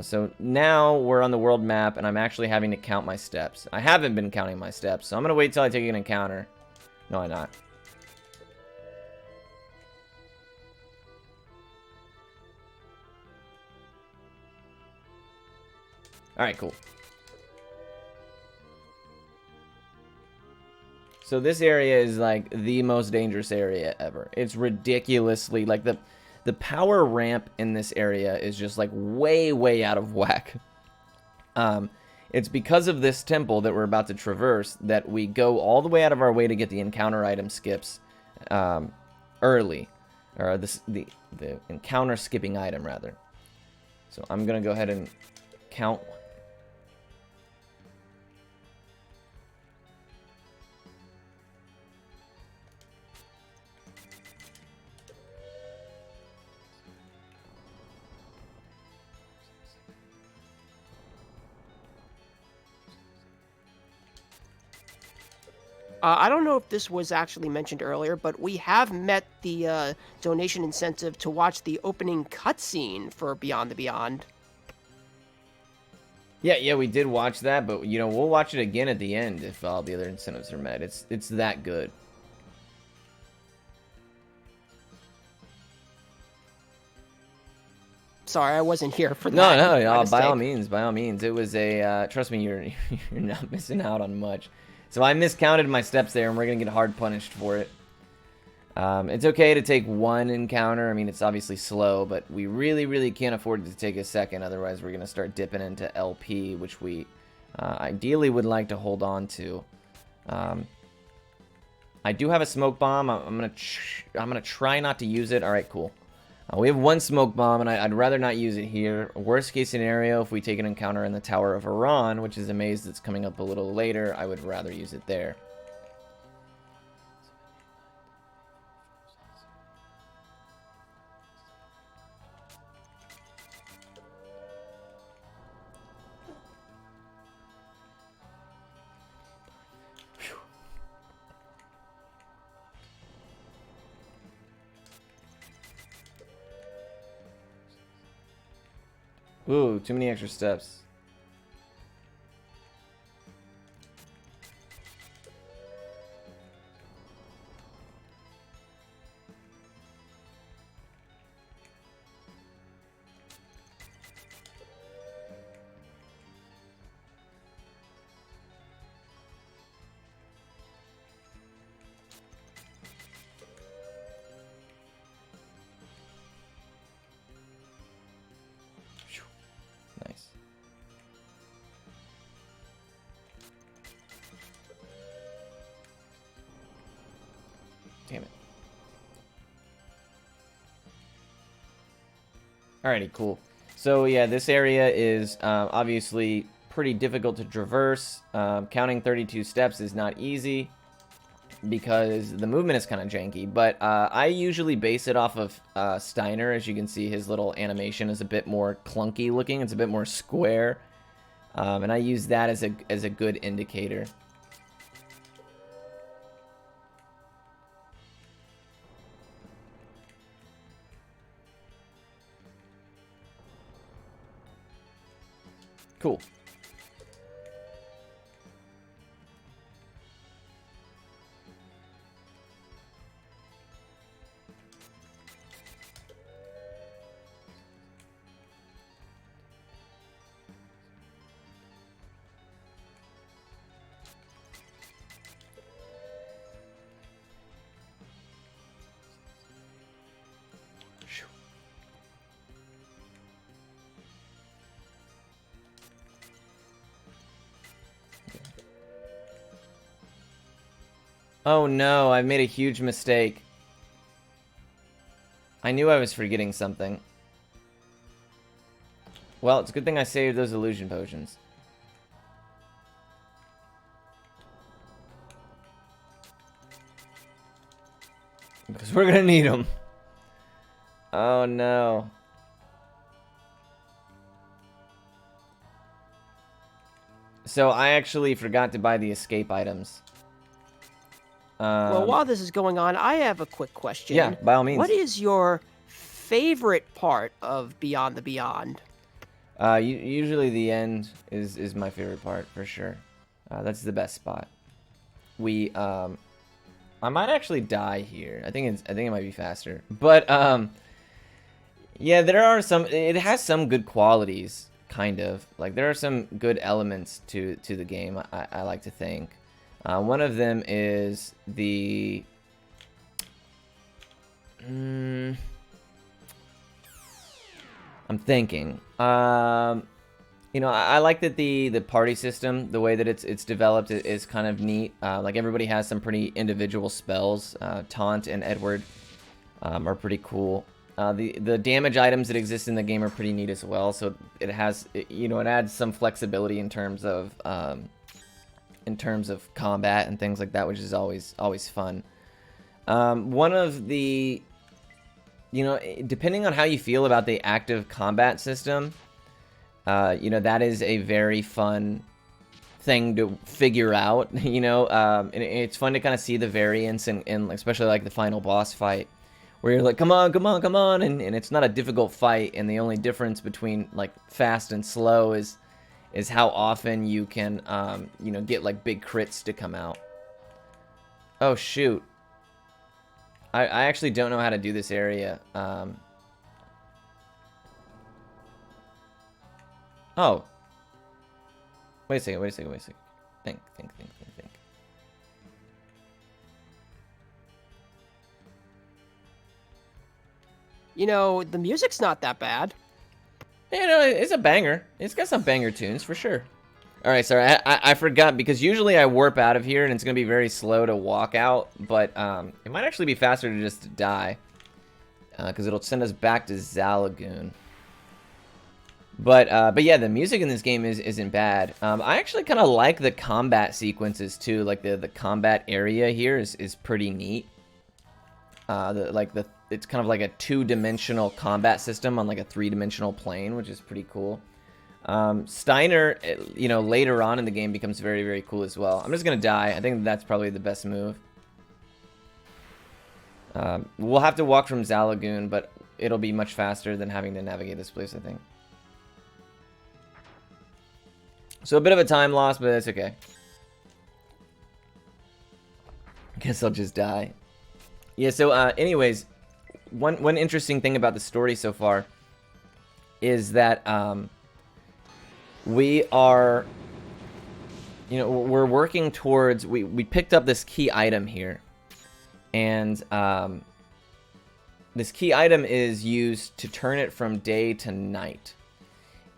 So now we're on the world map, and I'm actually having to count my steps. I haven't been counting my steps, so I'm gonna wait till I take an encounter. No, I'm not. All right, cool. So this area is like the most dangerous area ever. It's ridiculously, like, the power ramp in this area is just like way out of whack. It's because of this temple that we're about to traverse that we go all the way out of our way to get the encounter item skips early, or the encounter skipping item rather. So I'm gonna go ahead and count. I don't know if this was actually mentioned earlier, but we have met the donation incentive to watch the opening cutscene for Beyond the Beyond. Yeah, we did watch that, but you know, we'll watch it again at the end if all the other incentives are met. It's that good. Sorry, I wasn't here for that. No, by all means. It was a trust me, you're not missing out on much. So I miscounted my steps there, and we're gonna get hard punished for it. It's okay to take one encounter. I mean, it's obviously slow, but we really can't afford to take a second. Otherwise, we're going to start dipping into LP, which we ideally would like to hold on to. I do have a smoke bomb. I'm gonna try not to use it. All right, cool. We have one smoke bomb, and I'd rather not use it here. Worst case scenario, if we take an encounter in the Tower of Iran, which is a maze that's coming up a little later, I would rather use it there. Ooh, too many extra steps. Nice. Damn it. Alrighty, cool. So yeah, this area is obviously pretty difficult to traverse. Counting 32 steps is not easy because the movement is kind of janky, but I usually base it off of Steiner. As you can see, his little animation is a bit more clunky looking. It's a bit more square, and I use that as a good indicator. Cool. Oh no, I made a huge mistake. I knew I was forgetting something. Well, it's a good thing I saved those illusion potions. Because we're gonna need them. Oh no. So I actually forgot to buy the escape items. Well, while this is going on, I have a quick question. Yeah, by all means. What is your favorite part of Beyond the Beyond? Usually the end is my favorite part for sure. That's the best spot. I might actually die here. I think it might be faster. But yeah, there are some. It has some good qualities, kind of. Like there are some good elements to the game. I like to think. One of them is the. I'm thinking. You know, I like that the party system, the way that it's developed, is kind of neat. Like everybody has some pretty individual spells. Taunt and Edward are pretty cool. The damage items that exist in the game are pretty neat as well. So it has, you know, it adds some flexibility in terms of combat and things like that, which is always fun. One of the, you know, depending on how you feel about the active combat system, you know, that is a very fun thing to figure out, you know, and it's fun to kind of see the variance in especially like the final boss fight, where you're like, come on, and it's not a difficult fight, and the only difference between like fast and slow is how often you can, you know, get like big crits to come out. Oh shoot. I actually don't know how to do this area. Oh. Wait a second. Think. You know, the music's not that bad. You know, it's a banger. It's got some banger tunes for sure. All right, sorry, I forgot because usually I warp out of here and it's gonna be very slow to walk out, but it might actually be faster to just die because it'll send us back to Zalagoon. But yeah, the music in this game isn't bad. I actually kind of like the combat sequences too. Like the combat area here is pretty neat. It's kind of like a 2-dimensional combat system on like a 3-dimensional plane, which is pretty cool. Steiner, you know, later on in the game becomes very, very cool as well. I'm just gonna die. I think that's probably the best move. We'll have to walk from Zalagoon, but it'll be much faster than having to navigate this place, I think. So a bit of a time loss, but it's okay. Guess I'll just die. Yeah, so anyways, one interesting thing about the story so far is that we are, you know, we're working towards, we picked up this key item here. And this key item is used to turn it from day to night.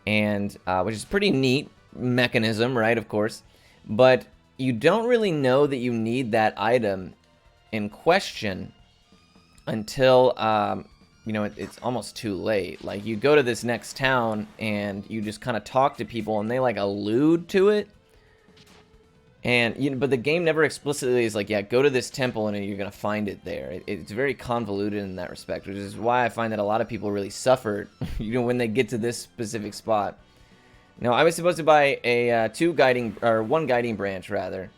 And which is pretty neat mechanism, right, of course. But you don't really know that you need that item in question until you know, it's almost too late. Like, you go to this next town and you just kind of talk to people and they like allude to it, and you know, but the game never explicitly is like, yeah, go to this temple and you're gonna find it there. It's very convoluted in that respect, which is why I find that a lot of people really suffer you know, when they get to this specific spot. Now, I was supposed to buy a one guiding branch rather,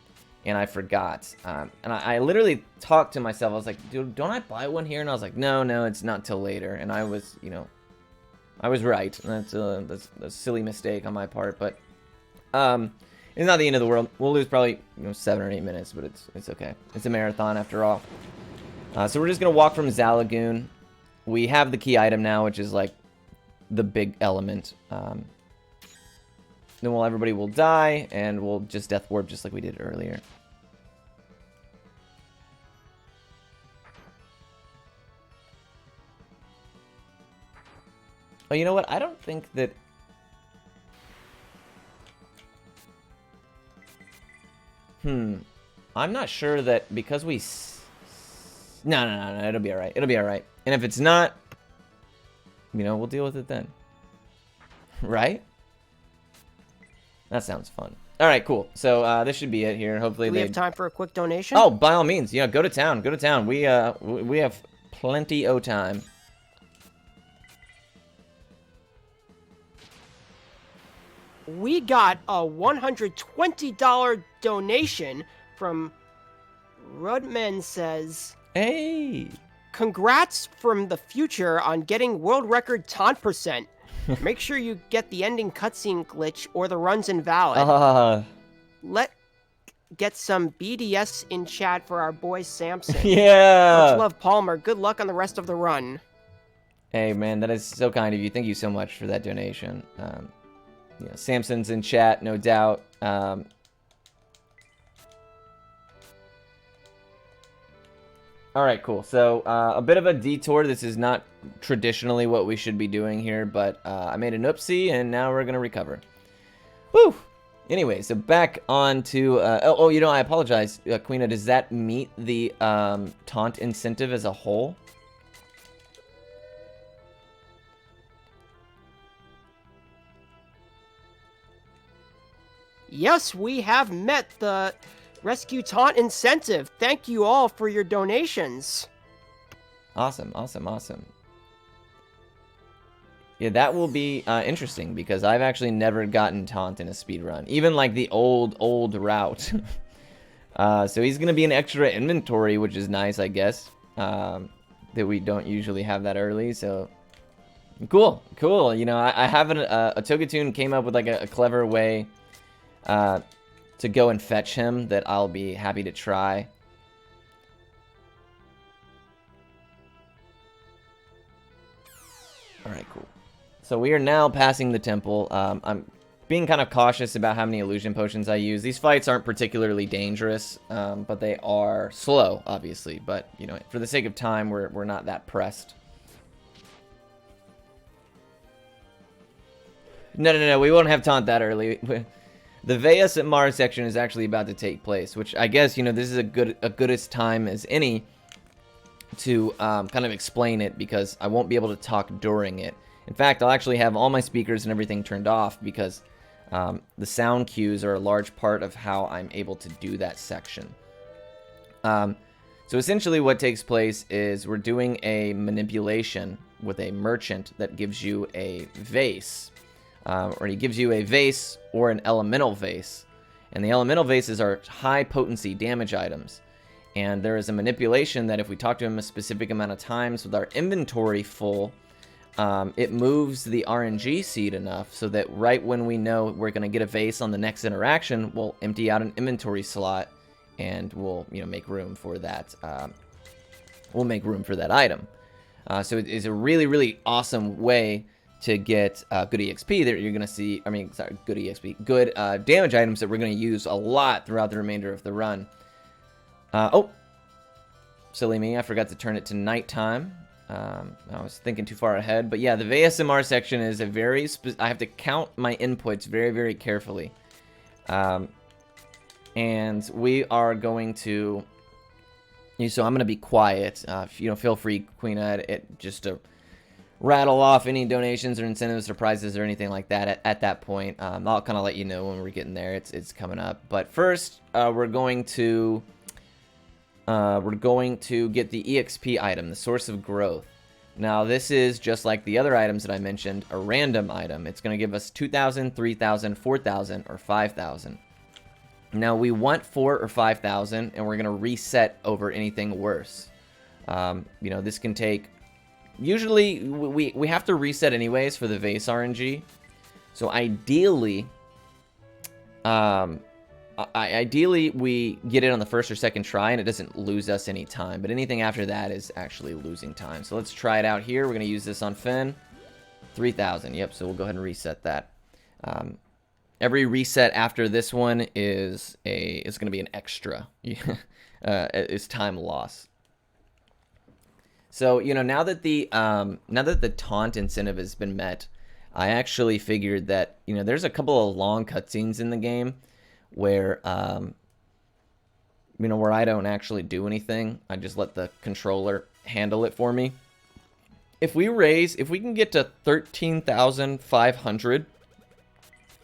and I forgot. And I literally talked to myself. I was like, dude, don't I buy one here? And I was like, no, it's not till later. And I was, you know, I was right. That's a silly mistake on my part, but it's not the end of the world. We'll lose probably, you know, 7 or 8 minutes, but it's okay. It's a marathon after all. So we're just gonna walk from Zalagoon. We have the key item now, which is like the big element. Then everybody will die, and we'll just death warp just like we did earlier. Oh, you know what? I don't think that... I'm not sure that because we... No, it'll be alright. It'll be alright. And if it's not, you know, we'll deal with it then. Right? That sounds fun. Alright, cool. So, this should be it here. Hopefully Do we have time for a quick donation? Oh, by all means. Yeah, go to town. Go to town. We have plenty of time. We got a $120 donation from Rudman says, hey, congrats from the future on getting world record taunt percent. Make sure you get the ending cutscene glitch or the run's invalid. Get some BDS in chat for our boy Samson. Yeah. Much love, Palmer. Good luck on the rest of the run. Hey, man, that is so kind of you. Thank you so much for that donation. Yeah, Samson's in chat, no doubt. Alright, cool. So, a bit of a detour. This is not traditionally what we should be doing here, but I made an oopsie, and now we're going to recover. Woo! Anyway, so back on to... you know, I apologize, Queena. Does that meet the taunt incentive as a whole? Yes, we have met the Rescue Taunt incentive. Thank you all for your donations. Awesome, awesome, awesome. Yeah, that will be interesting because I've actually never gotten taunt in a speedrun. Even like the old route. So he's going to be an extra inventory, which is nice, I guess. That we don't usually have that early, so... Cool, cool. You know, I have a Togatoon came up with like a clever way... to go and fetch him that I'll be happy to try. Alright, cool. So we are now passing the temple. I'm being kind of cautious about how many illusion potions I use. These fights aren't particularly dangerous, but they are slow, obviously. But, you know, for the sake of time, we're not that pressed. No. We won't have taunt that early. The VSMR section is actually about to take place, which I guess, this is a goodest time as any to kind of explain it, because I won't be able to talk during it. In fact, I'll actually have all my speakers and everything turned off, because the sound cues are a large part of how I'm able to do that section. So essentially what takes place is we're doing a manipulation with a merchant that gives you a vase. Or he gives you a vase or an elemental vase. And the elemental vases are high potency damage items. And there is a manipulation that if we talk to him a specific amount of times with our inventory full, it moves the RNG seed enough so that right when we know we're going to get a vase on the next interaction, we'll empty out an inventory slot and we'll make room for that. We'll make room for that item. So it is a really, really awesome way to get good EXP that you're going to see. Good EXP. Good damage items that we're going to use a lot throughout the remainder of the run. Oh, silly me. I forgot to turn it to nighttime. I was thinking too far ahead. But yeah, the VSMR section is a very... I have to count my inputs very, very carefully. And we are going to... So I'm going to be quiet. Feel free, Queen Ed, just to rattle off any donations or incentives, surprises, or anything like that at that point. I'll kind of let you know when we're getting there. It's coming up. But first, we're going to get the EXP item, the Source of Growth. Now, this is just like the other items that I mentioned, a random item. It's going to give us 2,000, 3,000, 4,000, or 5,000. Now, we want 4 or 5,000, and we're going to reset over anything worse. This can take... Usually, we have to reset anyways for the vase RNG. So, ideally... Ideally, we get it on the first or second try, and it doesn't lose us any time. But anything after that is actually losing time. So let's try it out here. We're going to use this on Finn. 3,000. Yep, so we'll go ahead and reset that. Every reset after this one is going to be an extra. It's time loss. So, now that the taunt incentive has been met, I actually figured that, there's a couple of long cutscenes in the game where where I don't actually do anything. I just let the controller handle it for me. If we can get to 13,500,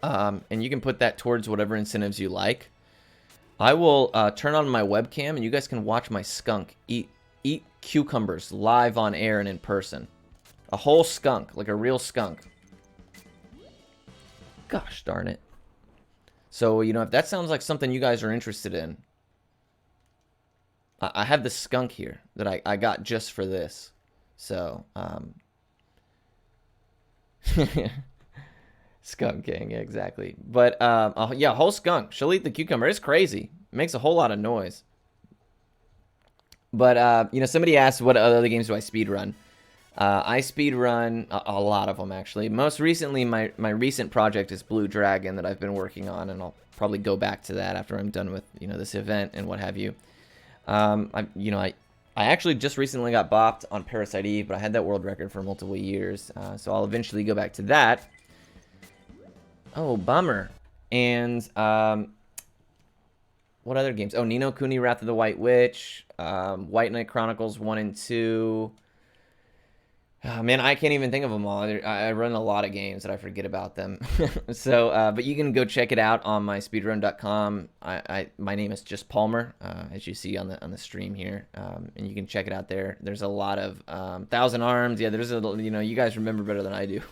and you can put that towards whatever incentives you like, I will turn on my webcam and you guys can watch my skunk eat cucumbers live on air and in person. A whole skunk, like a real skunk. Gosh darn it. So, if that sounds like something you guys are interested in, I have the skunk here that I got just for this. So, Skunk King, exactly. But, yeah, whole skunk. She'll eat the cucumber. It's crazy. It makes a whole lot of noise. But, somebody asked what other games do I speedrun. I speedrun a lot of them, actually. Most recently, my recent project is Blue Dragon that I've been working on, and I'll probably go back to that after I'm done with, this event and what have you. I actually just recently got bopped on Parasite Eve, but I had that world record for multiple years, so I'll eventually go back to that. Oh, bummer. And, what other games? Oh, Ni no Kuni, Wrath of the White Witch, White Knight Chronicles 1 and 2... man, I can't even think of them all. I run a lot of games that I forget about them. So, but you can go check it out on my speedrun.com. My name is just Palmer, as you see on the stream here, and you can check it out there. There's a lot of Thousand Arms. Yeah, there's you guys remember better than I do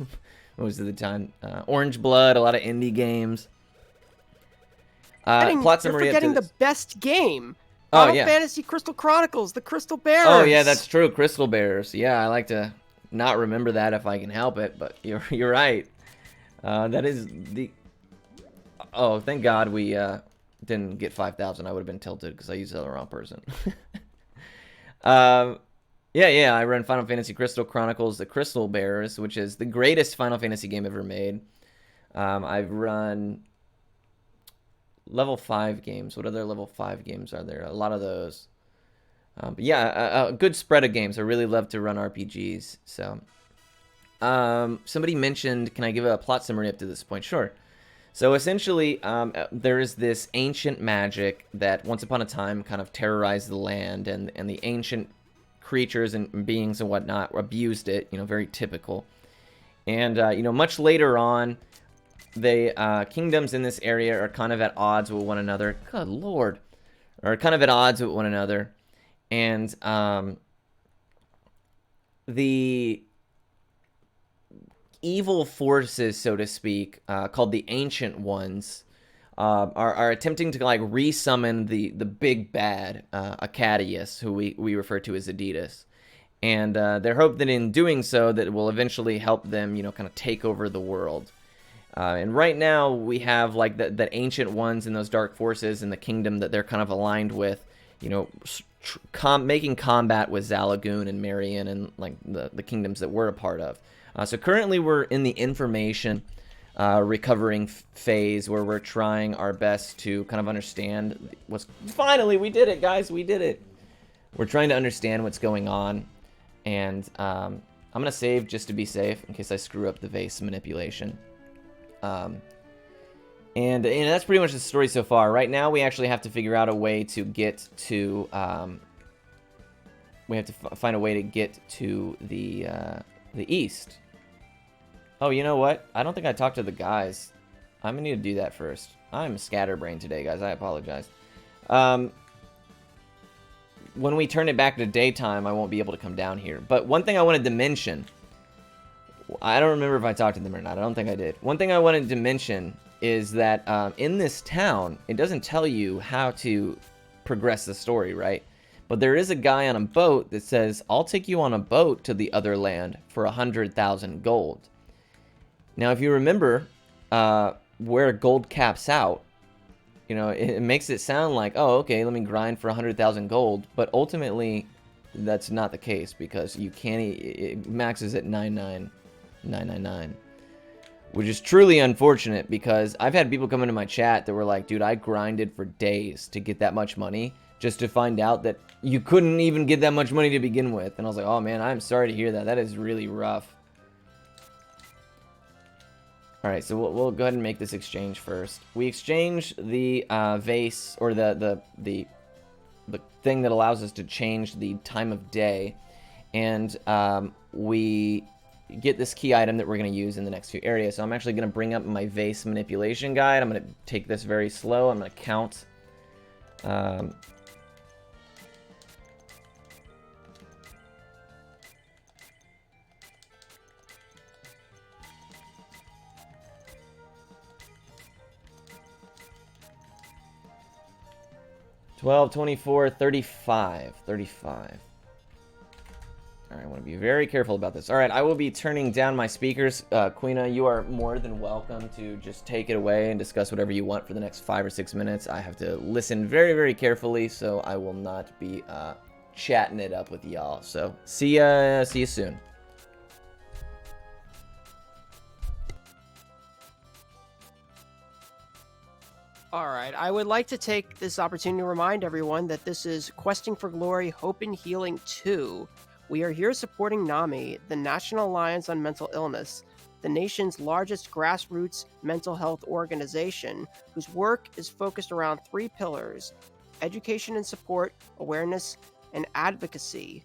most of the time. Orange Blood, a lot of indie games. You're forgetting the best game. Final Fantasy Crystal Chronicles, the Crystal Bearers. Oh yeah, that's true. Crystal Bearers. Yeah, I like to not remember that if I can help it, but you're right. That is the... Oh, thank God we didn't get 5,000. I would have been tilted because I used the wrong person. Yeah, I run Final Fantasy Crystal Chronicles, the Crystal Bearers, which is the greatest Final Fantasy game ever made. I've run level 5 games. What other level 5 games are there? A lot of those. But yeah, a good spread of games. I really love to run RPGs. So, somebody mentioned, can I give a plot summary up to this point? Sure. So essentially, there is this ancient magic that once upon a time kind of terrorized the land, and the ancient creatures and beings and whatnot abused it, very typical. And, much later on, the kingdoms in this area are kind of at odds with one another. Good lord. Are kind of at odds with one another. And the evil forces, so to speak, called the Ancient Ones, are attempting to like resummon the big bad, Acadius, who we refer to as Adidas. And they're hoping that in doing so, that it will eventually help them, kind of take over the world. And right now, we have like the Ancient Ones and those dark forces in the kingdom that they're kind of aligned with, making combat with Zalagoon and Marion and like the kingdoms that we're a part of. So currently we're in the information recovering phase, where we're trying our best to kind of understand finally, we did it, guys, we did it. We're trying to understand what's going on, and I'm going to save just to be safe in case I screw up the vase manipulation. And that's pretty much the story so far. Right now we actually have to figure out a way to get to, we have to find a way to get to the east. Oh, you know what? I don't think I talked to the guys. I'm gonna need to do that first. I'm scatterbrained today, guys. I apologize. When we turn it back to daytime, I won't be able to come down here. But one thing I wanted to mention, I don't remember if I talked to them or not. I don't think I did. One thing I wanted to mention is that in this town, it doesn't tell you how to progress the story, right? But there is a guy on a boat that says, I'll take you on a boat to the other land for 100,000 gold. Now, if you remember where gold caps out, it makes it sound like, oh, okay, let me grind for 100,000 gold. But ultimately, that's not the case, because you can't, it maxes at 99,999. Which is truly unfortunate, because I've had people come into my chat that were like, dude, I grinded for days to get that much money, just to find out that you couldn't even get that much money to begin with. And I was like, oh man, I'm sorry to hear that. That is really rough. Alright, so we'll go ahead and make this exchange first. We exchange the vase, or the thing that allows us to change the time of day, and we get this key item that we're going to use in the next few areas. So I'm actually going to bring up my vase manipulation guide. I'm going to take this very slow. I'm going to count. 12, 24, 35. 35. Alright, I want to be very careful about this. Alright, I will be turning down my speakers. Queena, you are more than welcome to just take it away and discuss whatever you want for the next 5 or 6 minutes. I have to listen very, very carefully, so I will not be chatting it up with y'all. So, see you soon. Alright, I would like to take this opportunity to remind everyone that this is Questing for Glory Hope and Healing 2. We are here supporting NAMI, the National Alliance on Mental Illness, the nation's largest grassroots mental health organization, whose work is focused around 3 pillars: education and support, awareness, and advocacy.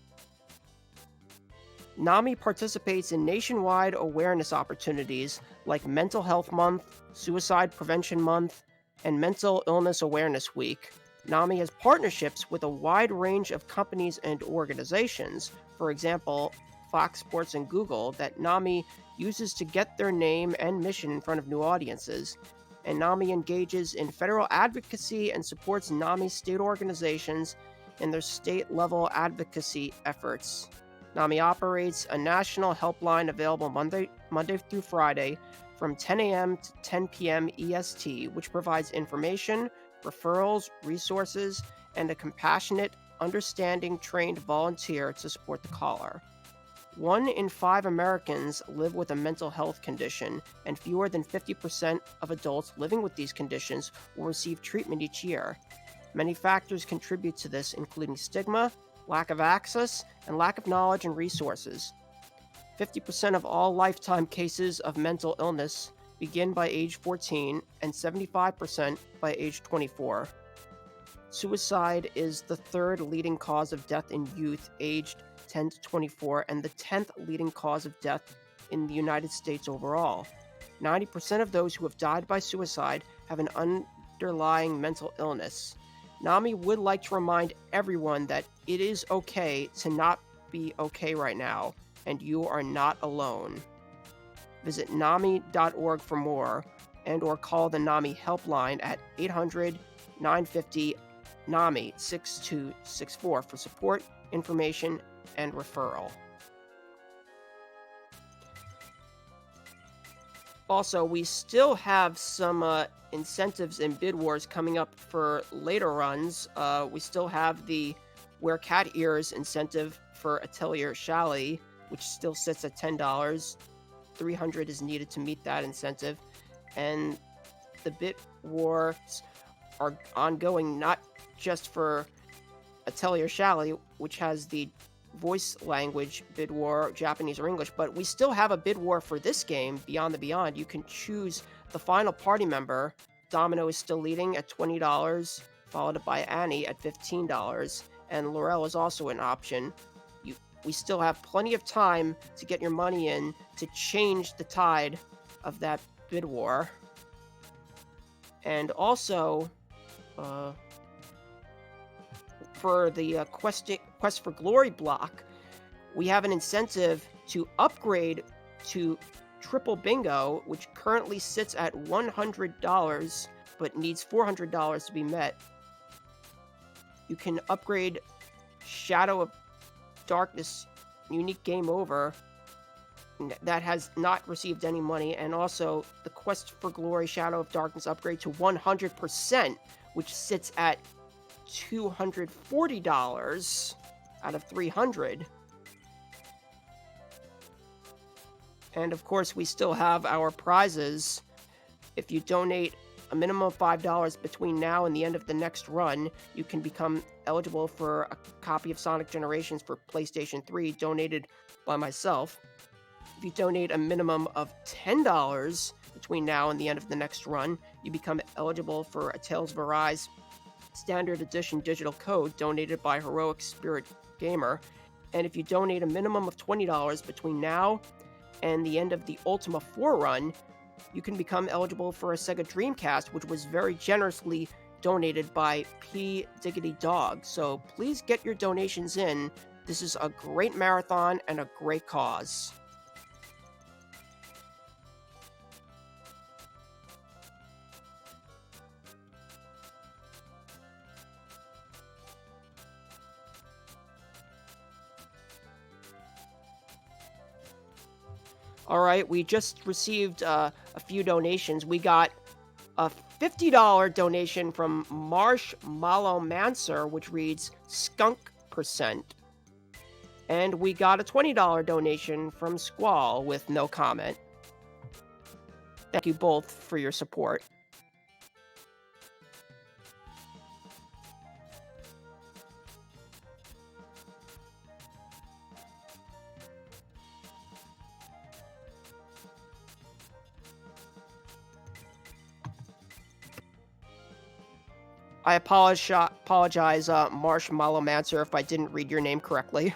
NAMI participates in nationwide awareness opportunities like Mental Health Month, Suicide Prevention Month, and Mental Illness Awareness Week. NAMI has partnerships with a wide range of companies and organizations, for example, Fox Sports and Google, that NAMI uses to get their name and mission in front of new audiences. And NAMI engages in federal advocacy and supports NAMI state organizations in their state-level advocacy efforts. NAMI operates a national helpline available Monday through Friday from 10 a.m. to 10 p.m. EST, which provides information, referrals, resources, and a compassionate, understanding, trained volunteer to support the caller. 1 in 5 Americans live with a mental health condition, and fewer than 50% of adults living with these conditions will receive treatment each year. Many factors contribute to this, including stigma, lack of access, and lack of knowledge and resources. 50% of all lifetime cases of mental illness begin by age 14 and 75% by age 24. Suicide is the third leading cause of death in youth aged 10 to 24 and the 10th leading cause of death in the United States overall. 90% of those who have died by suicide have an underlying mental illness. NAMI would like to remind everyone that it is okay to not be okay right now, and you are not alone. Visit NAMI.org for more, and or call the NAMI helpline at 800-950-NAMI 6264 for support, information, and referral. Also, we still have some incentives and bid wars coming up for later runs. We still have the Wear Cat Ears incentive for Atelier Chalet, which still sits at $10. $300 is needed to meet that incentive. And the bid wars are ongoing not just for Atelier Chalet, which has the voice language bid war, Japanese or English, but we still have a bid war for this game, Beyond the Beyond. You can choose the final party member. Domino is still leading at $20, followed by Annie at $15, and Laurel is also an option. We still have plenty of time to get your money in to change the tide of that bid war. And also, for the Quest for Glory block, we have an incentive to upgrade to Triple Bingo, which currently sits at $100 but needs $400 to be met. You can upgrade Shadow of Darkness Unique Game Over that has not received any money, and also the Quest for Glory Shadow of Darkness upgrade to 100%, which sits at $240 out of $300. And of course, we still have our prizes. If you donate a minimum of $5 between now and the end of the next run, you can become eligible for a copy of Sonic Generations for PlayStation 3 donated by myself. If you donate a minimum of $10 between now and the end of the next run, you become eligible for a Tales of Arise Standard Edition digital code donated by Heroic Spirit Gamer. And if you donate a minimum of $20 between now and the end of the Ultima 4 run, you can become eligible for a Sega Dreamcast, which was very generously donated by P. Diggity Dog. So please get your donations in. This is a great marathon and a great cause. All right, we just received a few donations. We got a $50 donation from Marshmallow Mancer, which reads Skunk Percent. And we got a $20 donation from Squall with no comment. Thank you both for your support. I apologize, Marshmallow Mancer, if I didn't read your name correctly.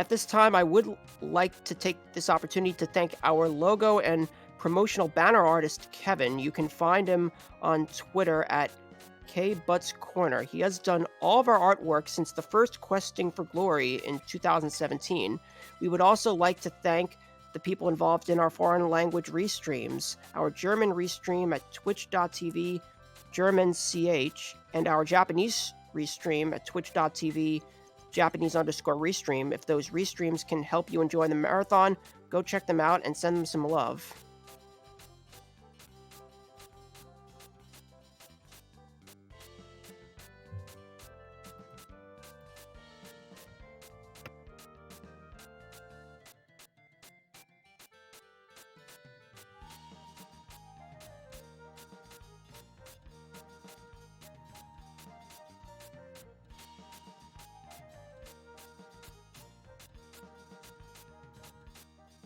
At this time, I would like to take this opportunity to thank our logo and promotional banner artist, Kevin. You can find him on Twitter at KButtsCorner. He has done all of our artwork since the first Questing for Glory in 2017. We would also like to thank the people involved in our foreign language restreams, our German restream at twitch.tv, GermanCH, and our Japanese restream at twitch.tv, Japanese_restream. If those restreams can help you enjoy the marathon, go check them out and send them some love.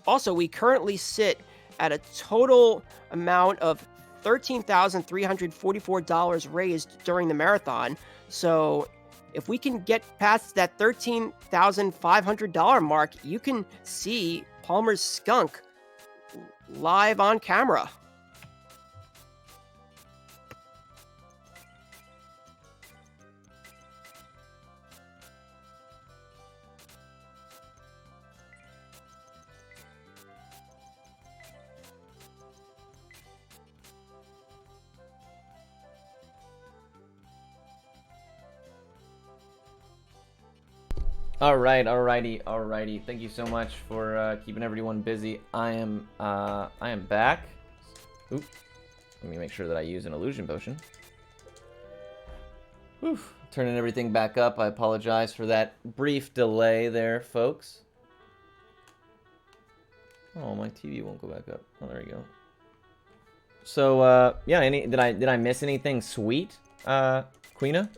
Also, we currently sit at a total amount of $13,344 raised during the marathon. So if we can get past that $13,500 mark, you can see Palmer's skunk live on camera. Alrighty. Thank you so much for keeping everyone busy. I am back. Oop. Let me make sure that I use an illusion potion. Oof. Turning everything back up. I apologize for that brief delay there, folks. Oh, my TV won't go back up. Oh, there you go. So, yeah, did I miss anything sweet, Queena?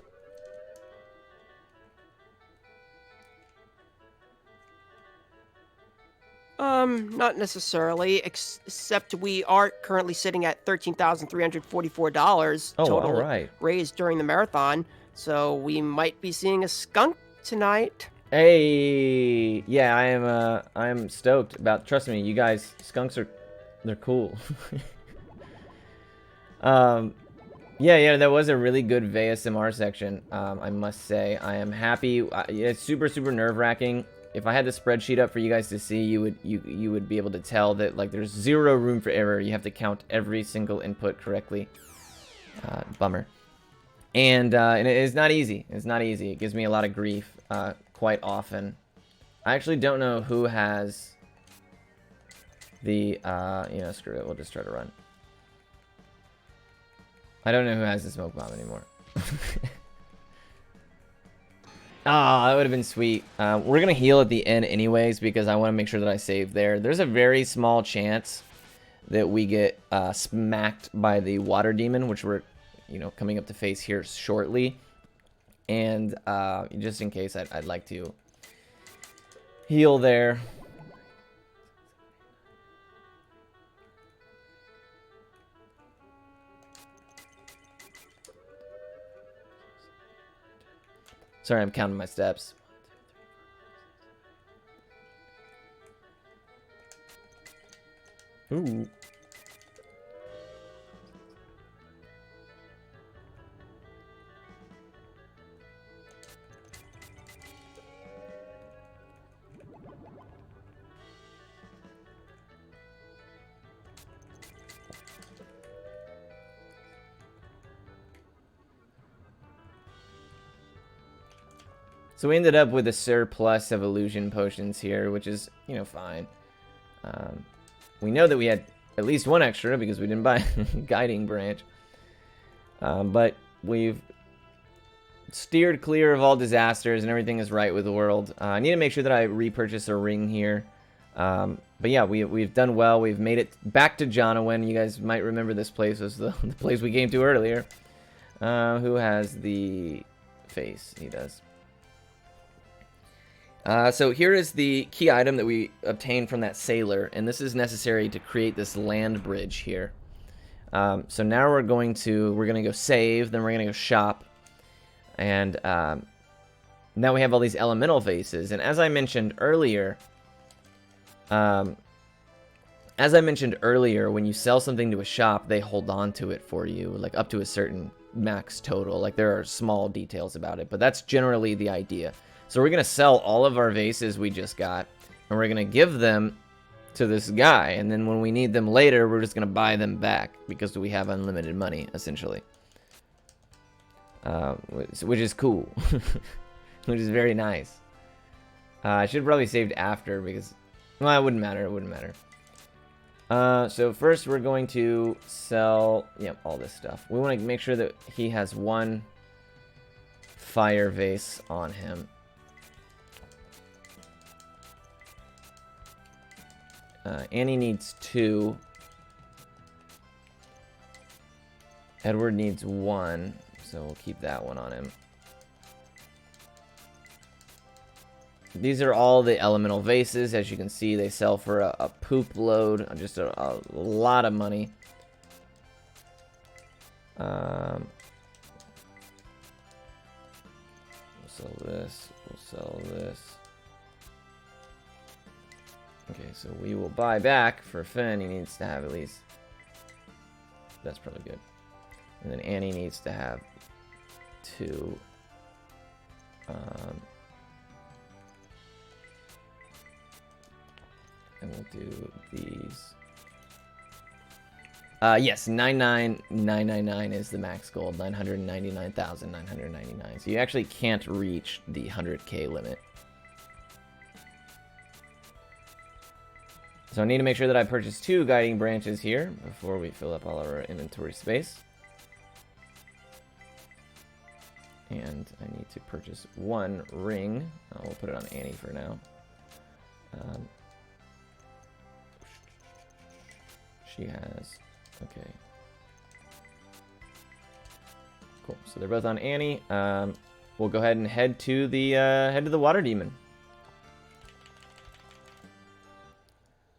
Not necessarily, except we are currently sitting at $13,344 total raised during the marathon, so we might be seeing a skunk tonight. Hey, yeah, I am stoked about. Trust me, you guys, skunks they're cool. Yeah, that was a really good VSMR section. I must say, I am happy. It's super nerve-wracking. If I had the spreadsheet up for you guys to see, you would be able to tell that like there's zero room for error. You have to count every single input correctly. Bummer. And it is not easy. It's not easy. It gives me a lot of grief quite often. I actually don't know who has the screw it. We'll just try to run. I don't know who has the smoke bomb anymore. Ah, that would have been sweet. We're going to heal at the end anyways because I want to make sure that I save there. There's a very small chance that we get smacked by the water demon, which we're, coming up to face here shortly. And just in case, I'd like to heal there. Sorry, I'm counting my steps. Ooh. So we ended up with a surplus of illusion potions here, which is, fine. We know that we had at least one extra because we didn't buy guiding branch. But we've steered clear of all disasters and everything is right with the world. I need to make sure that I repurchase a ring here. But yeah, we've done well. We've made it back to Jonawin. You guys might remember this place was the place we came to earlier. Who has the face? He does. So here is the key item that we obtained from that sailor, and this is necessary to create this land bridge here. So now we're gonna go save, then we're gonna go shop, and now we have all these elemental vases. And as I mentioned earlier, when you sell something to a shop, they hold on to it for you, like up to a certain max total. Like there are small details about it, but that's generally the idea. So we're going to sell all of our vases we just got, and we're going to give them to this guy. And then when we need them later, we're just going to buy them back because we have unlimited money, essentially. Which is cool. Which is very nice. I should have probably saved after because, well, it wouldn't matter. It wouldn't matter. So first we're going to sell, all this stuff. We want to make sure that he has one fire vase on him. Annie needs 2. Edward needs 1, so we'll keep that one on him. These are all the elemental vases. As you can see, they sell for a poop load, just a lot of money. We'll sell this. We'll sell this. Okay, so we will buy back for Finn. He needs to have at least... That's probably good. And then Annie needs to have 2. And we'll do these. Yes, 99999 is the max gold. 999,999. So you actually can't reach the 100k limit. So I need to make sure that I purchase 2 guiding branches here before we fill up all of our inventory space. And I need to purchase 1 ring. We'll put it on Annie for now. She has... Okay. Cool. So they're both on Annie. We'll go ahead and head to the water demon.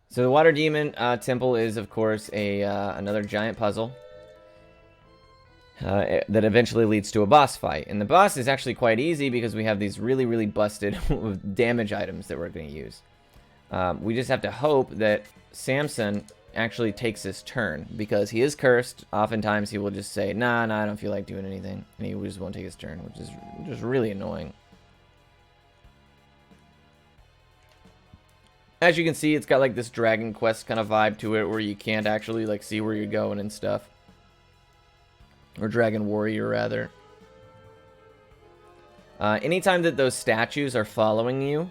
So the water demon temple is, of course, another giant puzzle that eventually leads to a boss fight. And the boss is actually quite easy because we have these really, really busted damage items that we're going to use. We just have to hope that Samson actually takes his turn, because he is cursed. Oftentimes he will just say, nah, I don't feel like doing anything, and he just won't take his turn, which is just really annoying. As you can see, it's got like this Dragon Quest kind of vibe to it, where you can't actually like see where you're going and stuff. Or Dragon Warrior, rather. Anytime that those statues are following you,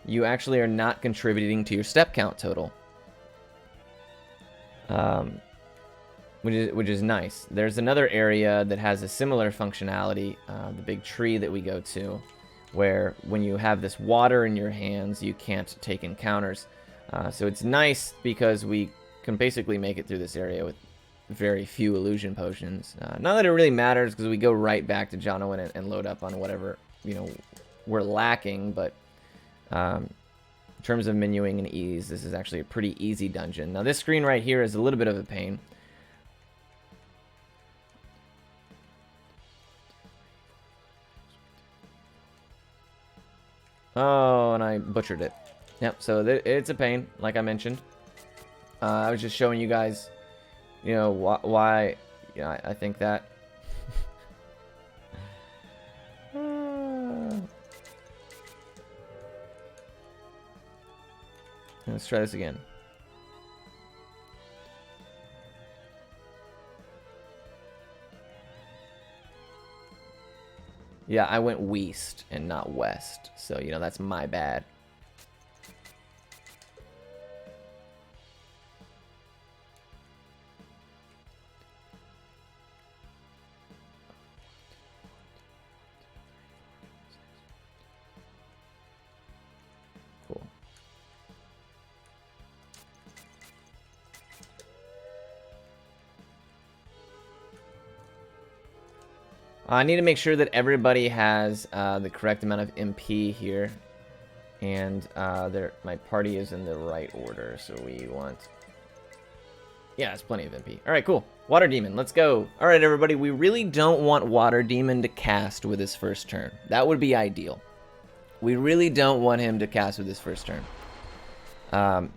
you actually are not contributing to your step count total. Which is nice. There's another area that has a similar functionality, the big tree that we go to, where when you have this water in your hands, you can't take encounters. So it's nice because we can basically make it through this area with very few illusion potions. Not that it really matters, because we go right back to Jonowin and load up on whatever, we're lacking, but in terms of menuing and ease, this is actually a pretty easy dungeon. Now this screen right here is a little bit of a pain. Oh, and I butchered it. Yep, so it's a pain, like I mentioned. I was just showing you guys, why I think that. Let's try this again. Yeah, I went west and not west, so that's my bad. Cool. I need to make sure that everybody has the correct amount of MP here, and my party is in the right order, so we want... Yeah, it's plenty of MP. Alright, cool. Water Demon, let's go. Alright, everybody, we really don't want Water Demon to cast with his first turn. That would be ideal. We really don't want him to cast with his first turn.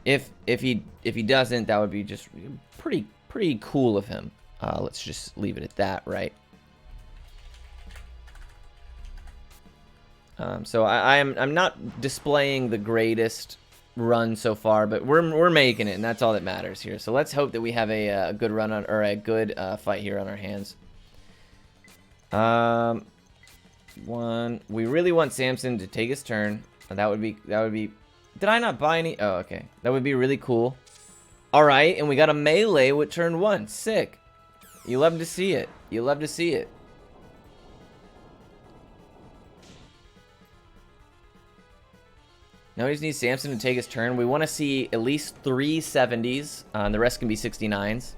If he doesn't, that would be just pretty cool of him. Let's just leave it at that, right? So I'm not displaying the greatest run so far, but we're making it, and that's all that matters here. So let's hope that we have a good run on, or a good fight here on our hands. We really want Samson to take his turn. That would be. Did I not buy any? Oh, okay. That would be really cool. All right, and we got a melee with turn 1. Sick. You love to see it. You love to see it. Now we just need Samson to take his turn. We want to see at least 3 70s. And the rest can be 69s.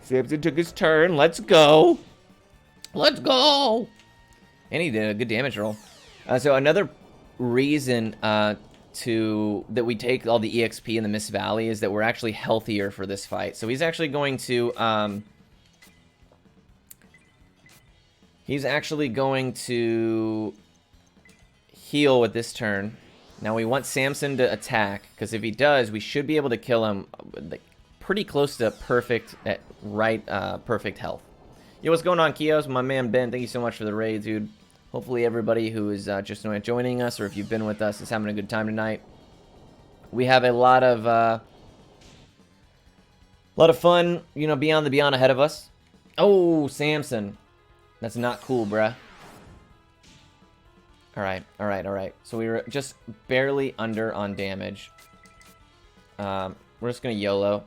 Samson took his turn. Let's go. Let's go. And he did a good damage roll. So another reason that we take all the EXP in the Mist Valley is that we're actually healthier for this fight. So he's actually going to heal with this turn. Now we want Samson to attack, because if he does, we should be able to kill him like pretty close to perfect health. Yo, what's going on, Kios? My man Ben, thank you so much for the raid, dude. Hopefully everybody who is just joining us, or if you've been with us, is having a good time tonight. We have a lot of fun, beyond the beyond ahead of us. Oh, Samson. That's not cool, bruh. Alright. So we were just barely under on damage. We're just gonna YOLO.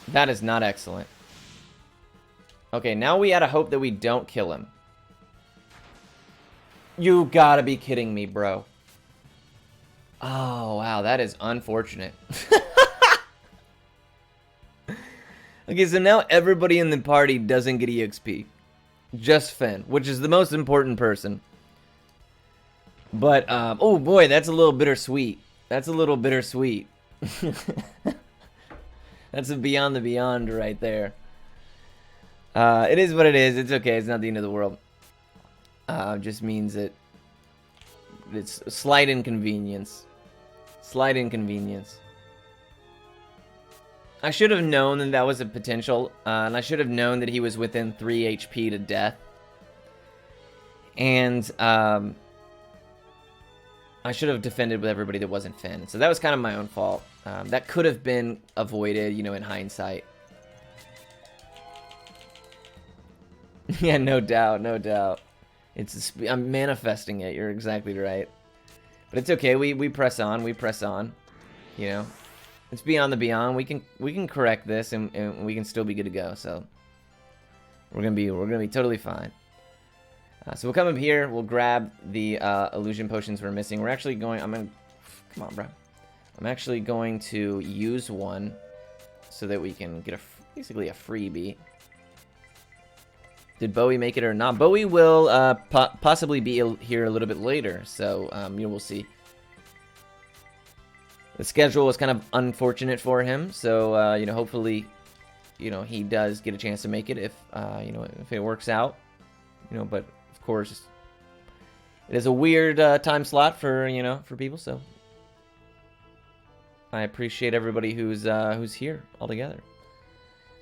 That is not excellent. Okay, now we gotta hope that we don't kill him. You gotta be kidding me, bro. Oh, wow, that is unfortunate. Okay, so now everybody in the party doesn't get EXP. Just Finn, which is the most important person. But, oh boy, that's a little bittersweet. That's a little bittersweet. That's a beyond the beyond right there. It is what it is. It's okay. It's not the end of the world. Just means that it's a slight inconvenience. Slight inconvenience. I should have known that that was a potential, and I should have known that he was within 3 HP to death. And I should have defended with everybody that wasn't Finn. So that was kind of my own fault. That could have been avoided, in hindsight. Yeah, no doubt, no doubt. I'm manifesting it. You're exactly right. But it's okay. We press on. We press on. It's beyond the beyond. We can correct this, and we can still be good to go. So we're gonna be totally fine. So we'll come up here. We'll grab the illusion potions we're missing. We're actually going. Come on, bro. I'm actually going to use one so that we can get basically a freebie. Did Bowie make it or not? Bowie will possibly be here a little bit later, so we'll see. The schedule was kind of unfortunate for him, so hopefully, he does get a chance to make it if if it works out. But of course, it is a weird time slot for for people. So I appreciate everybody who's here all together.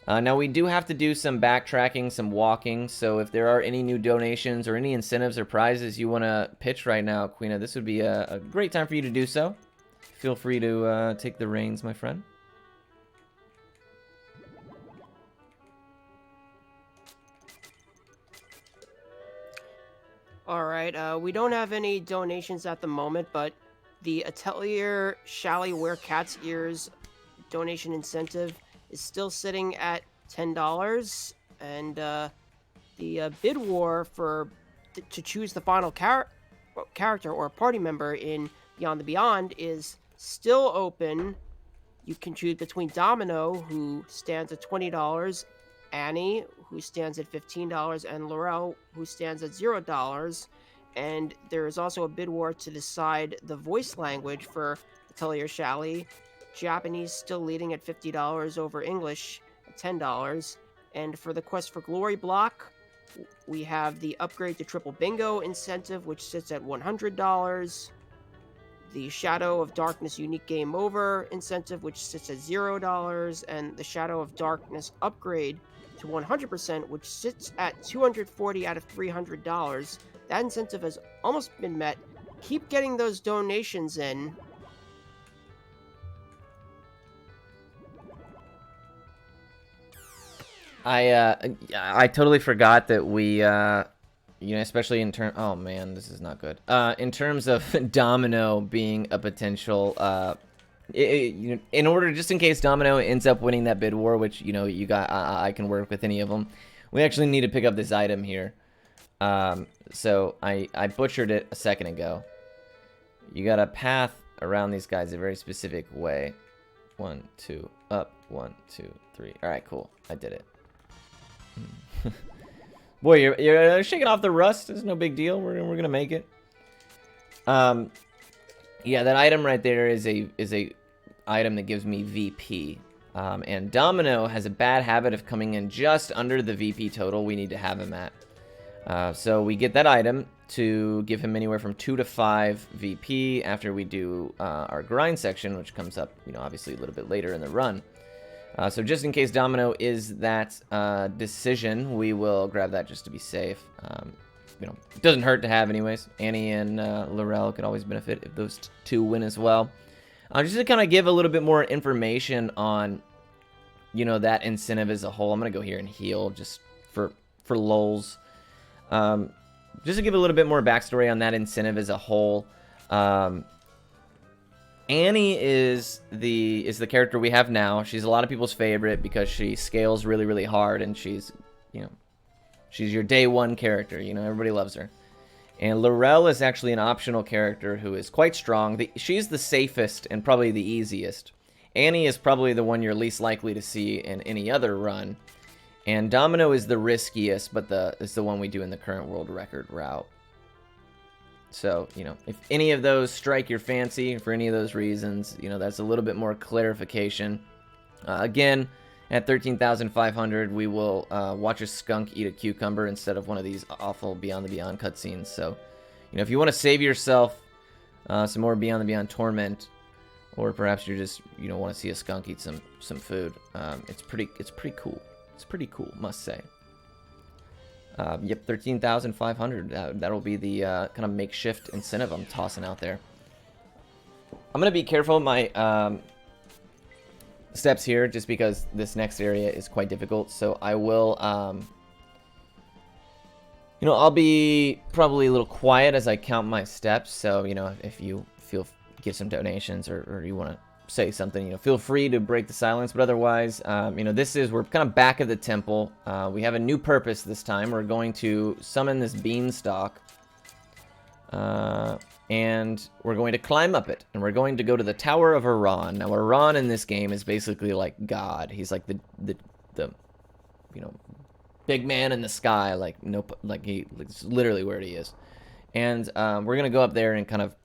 Now we do have to do some backtracking, some walking. So if there are any new donations or any incentives or prizes you want to pitch right now, Queena, this would be a great time for you to do so. Feel free to take the reins, my friend. All right. We don't have any donations at the moment, but the Atelier Shally Wear Cat's Ears donation incentive is still sitting at $10, and the bid war to choose the final character or party member in Beyond the Beyond is still open. You can choose between Domino, who stands at $20, Annie, who stands at $15, and Laurel, who stands at $0. And there is also a bid war to decide the voice language for Atelier Shally. Japanese still leading at $50 over English at $10. And for the Quest for Glory block, we have the Upgrade to Triple Bingo incentive, which sits at $100. The Shadow of Darkness Unique Game Over incentive, which sits at $0. And the Shadow of Darkness Upgrade to 100%, which sits at $240 out of $300. That incentive has almost been met. Keep getting those donations in. I totally forgot that we especially in term. Oh man, this is not good. In terms of Domino being a potential in order, just in case Domino ends up winning that bid war, which you got, I can work with any of them. We actually need to pick up this item here. So I butchered it a second ago. You got a path around these guys a very specific way. 1, 2, up. 1, 2, 3. All right, cool. I did it. Boy, you're shaking off the rust. It's no big deal. We're gonna make it. Yeah, that item right there is a item that gives me VP. And Domino has a bad habit of coming in just under the VP total we need to have him at. So we get that item to give him anywhere from 2 to 5 VP after we do our grind section, which comes up, obviously a little bit later in the run. So just in case Domino is that decision, we will grab that just to be safe. It doesn't hurt to have anyways. Annie and Laurel could always benefit if those two win as well. Just to kind of give a little bit more information on, that incentive as a whole. I'm going to go here and heal just for lulz. Just to give a little bit more backstory on that incentive as a whole. Annie is the character we have now. She's a lot of people's favorite because she scales really, really hard, and she's your day one character. Everybody loves her. And Laurel is actually an optional character who is quite strong. She's the safest and probably the easiest. Annie is probably the one you're least likely to see in any other run. And Domino is the riskiest, but is the one we do in the current world record route. So, if any of those strike your fancy for any of those reasons, that's a little bit more clarification. Again, at 13,500, we will watch a skunk eat a cucumber instead of one of these awful Beyond the Beyond cutscenes. So, if you want to save yourself some more Beyond the Beyond torment, or perhaps you just want to see a skunk eat some food, it's pretty cool. It's pretty cool, must say. Yep, 13,500. That'll be the kind of makeshift incentive I'm tossing out there. I'm going to be careful with my steps here just because this next area is quite difficult. So I will, I'll be probably a little quiet as I count my steps. So, if you give some donations or you want to say something, feel free to break the silence. But otherwise, we're kind of back at the temple. We have a new purpose this time. We're going to summon this beanstalk, and we're going to climb up it, and we're going to go to the Tower of Iran. Now, Iran in this game is basically like God. He's like the big man in the sky. It's literally where he is, and we're gonna go up there and kind of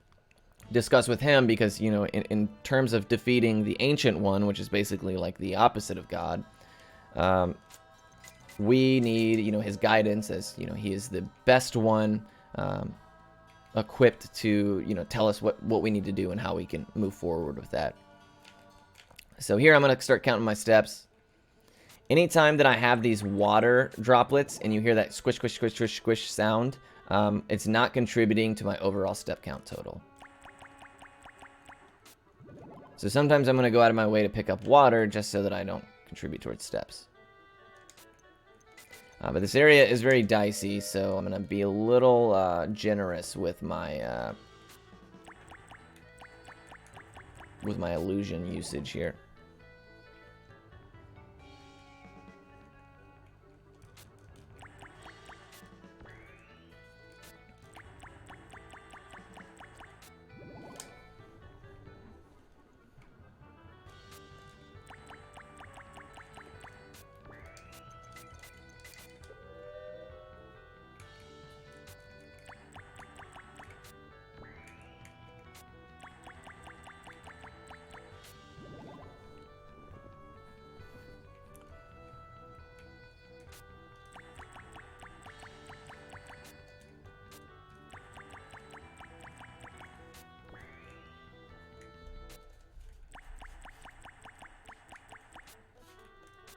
discuss with him because, in terms of defeating the Ancient One, which is basically like the opposite of God, we need, his guidance as, he is the best one equipped to, tell us what we need to do and how we can move forward with that. So here I'm going to start counting my steps. Anytime that I have these water droplets and you hear that squish, squish, squish, squish, squish sound, it's not contributing to my overall step count total. So sometimes I'm going to go out of my way to pick up water just so that I don't contribute towards steps. But this area is very dicey, so I'm going to be a little generous with my illusion usage here.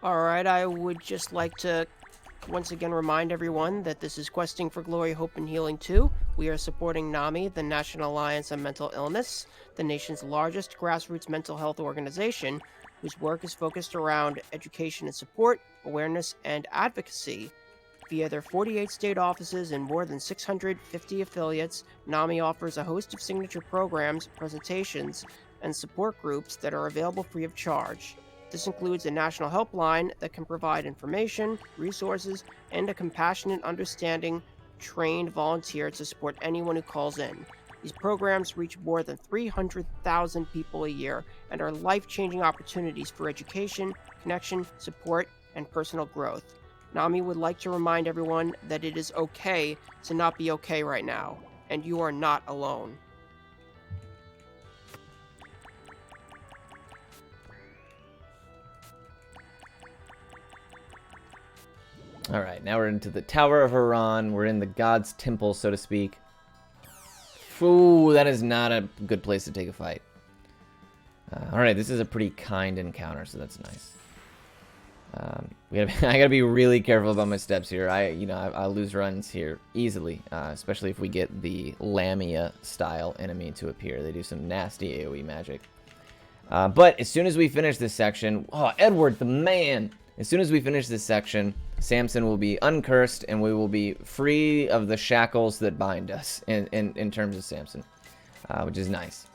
All right, I would just like to once again remind everyone that this is Questing for Glory, Hope, and Healing 2. We are supporting NAMI, the National Alliance on Mental Illness, the nation's largest grassroots mental health organization, whose work is focused around education and support, awareness, and advocacy. Via their 48 state offices and more than 650 affiliates, NAMI offers a host of signature programs, presentations, and support groups that are available free of charge. This includes a national helpline that can provide information, resources, and a compassionate, understanding, trained volunteer to support anyone who calls in. These programs reach more than 300,000 people a year and are life-changing opportunities for education, connection, support, and personal growth. NAMI would like to remind everyone that it is okay to not be okay right now, and you are not alone. All right, now we're into the Tower of Haran. We're in the God's Temple, so to speak. Ooh, that is not a good place to take a fight. All right, this is a pretty kind encounter, so that's nice. I gotta be really careful about my steps here. I'll lose runs here easily, especially if we get the Lamia style enemy to appear. They do some nasty AoE magic. But as soon as we finish this section, oh, Edward the man! As soon as we finish this section, Samson will be uncursed, and we will be free of the shackles that bind us in terms of Samson, which is nice.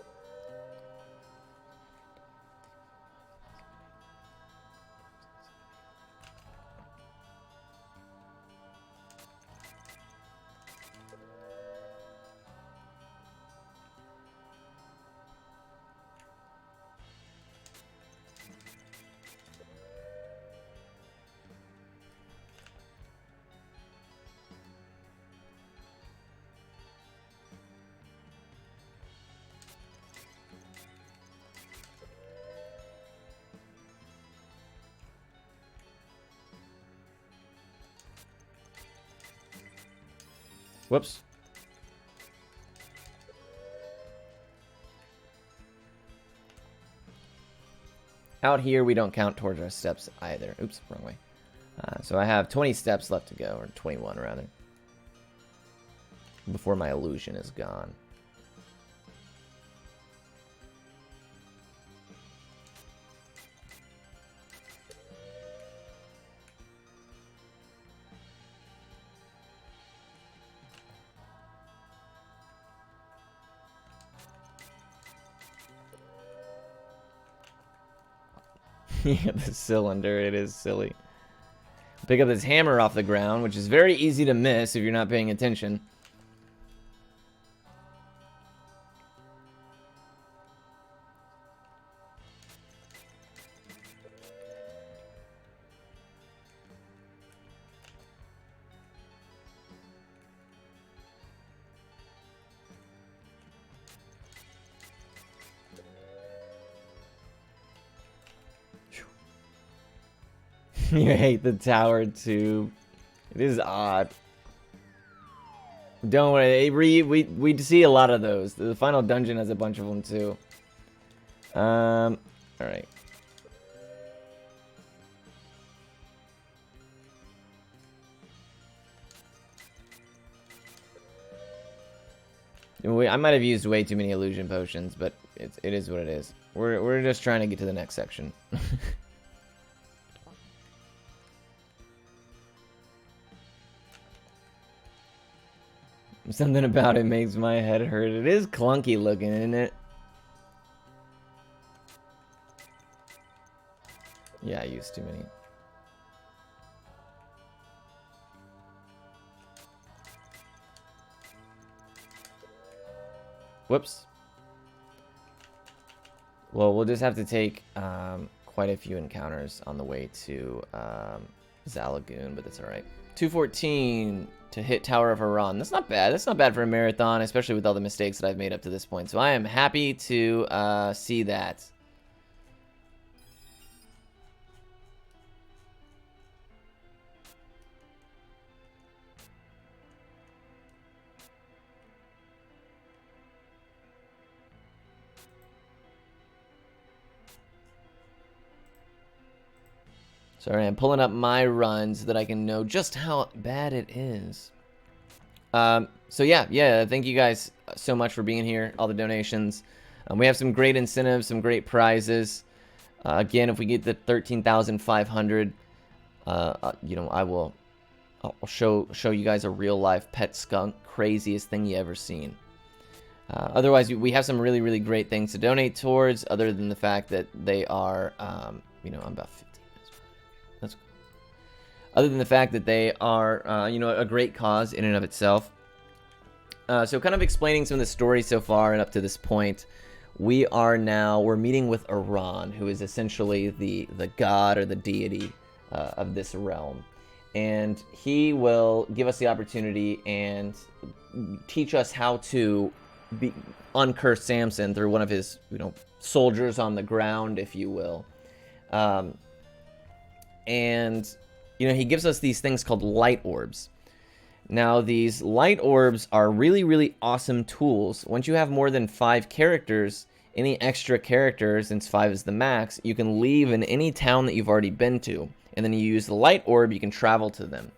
Whoops. Out here, we don't count towards our steps either. Oops, wrong way. So I have 20 steps left to go, or 21 rather, before my illusion is gone. Yeah, the cylinder, it is silly. Pick up this hammer off the ground, which is very easy to miss if you're not paying attention. You hate the tower too. It is odd. Don't worry, we see a lot of those. The final dungeon has a bunch of them too. All right. I might have used way too many illusion potions, but it is what it is. We're just trying to get to the next section. Something about it makes my head hurt. It is clunky looking, isn't it? Yeah, I used too many. Whoops. Well, we'll just have to take quite a few encounters on the way to Zalagoon, but that's alright. 214 to hit Tower of Haran. That's not bad. That's not bad for a marathon, especially with all the mistakes that I've made up to this point. So I am happy to see that. Sorry, I'm pulling up my runs so that I can know just how bad it is. So yeah, thank you guys so much for being here, all the donations. We have some great incentives, some great prizes. Again, if we get the 13,500, you know, I'll show you guys a real life pet skunk, craziest thing you ever seen. Otherwise, we have some really, really great things to donate towards, other than the fact that they are, you know, I'm about 15 minutes. That's cool. Other than the fact that they are, you know, a great cause in and of itself. So kind of explaining some of the story so far and up to this point, we're meeting with Iran, who is essentially the god or the deity of this realm. And he will give us the opportunity and teach us how to uncurse Samson through one of his, you know, soldiers on the ground, if you will. And, you know, he gives us these things called light orbs. Now, these light orbs are really, really awesome tools. Once you have more than 5 characters, any extra characters, since 5 is the max, you can leave in any town that you've already been to. And then you use the light orb, you can travel to them.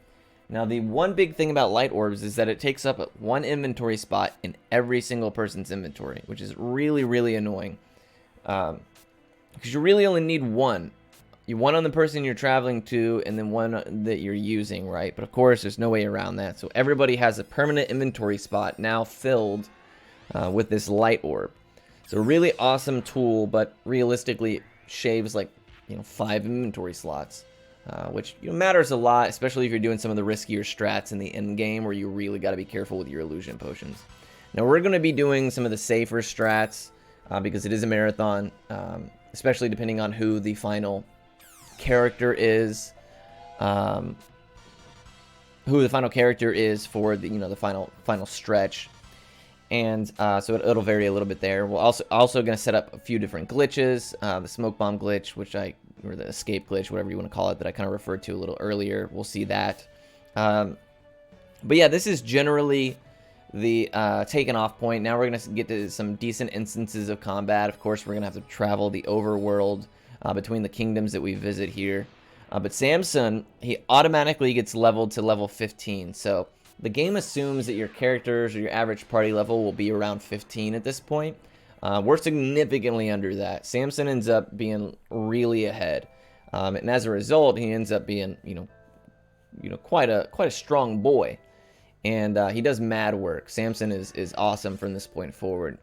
Now, the one big thing about light orbs is that it takes up one inventory spot in every single person's inventory, which is really, really annoying. Because you really only need one. One on the person you're traveling to, and then one that you're using, right? But of course, there's no way around that. So everybody has a permanent inventory spot now filled with this light orb. It's a really awesome tool, but realistically shaves like, you know, 5 inventory slots, which, you know, matters a lot, especially if you're doing some of the riskier strats in the end game where you really got to be careful with your illusion potions. Now we're going to be doing some of the safer strats because it is a marathon, especially depending on who the final character is, for the, you know, the final stretch. And so it'll vary a little bit there. We're also going to set up a few different glitches, the smoke bomb glitch, or the escape glitch, whatever you want to call it, that I kind of referred to a little earlier. We'll see that. But yeah, this is generally the taken off point. Now we're going to get to some decent instances of combat. Of course, we're going to have to travel the overworld between the kingdoms that we visit here. But Samson, he automatically gets leveled to level 15. So the game assumes that your characters or your average party level will be around 15 at this point. We're significantly under that. Samson ends up being really ahead. And as a result, he ends up being, you know, quite a strong boy. And he does mad work. Samson is awesome from this point forward.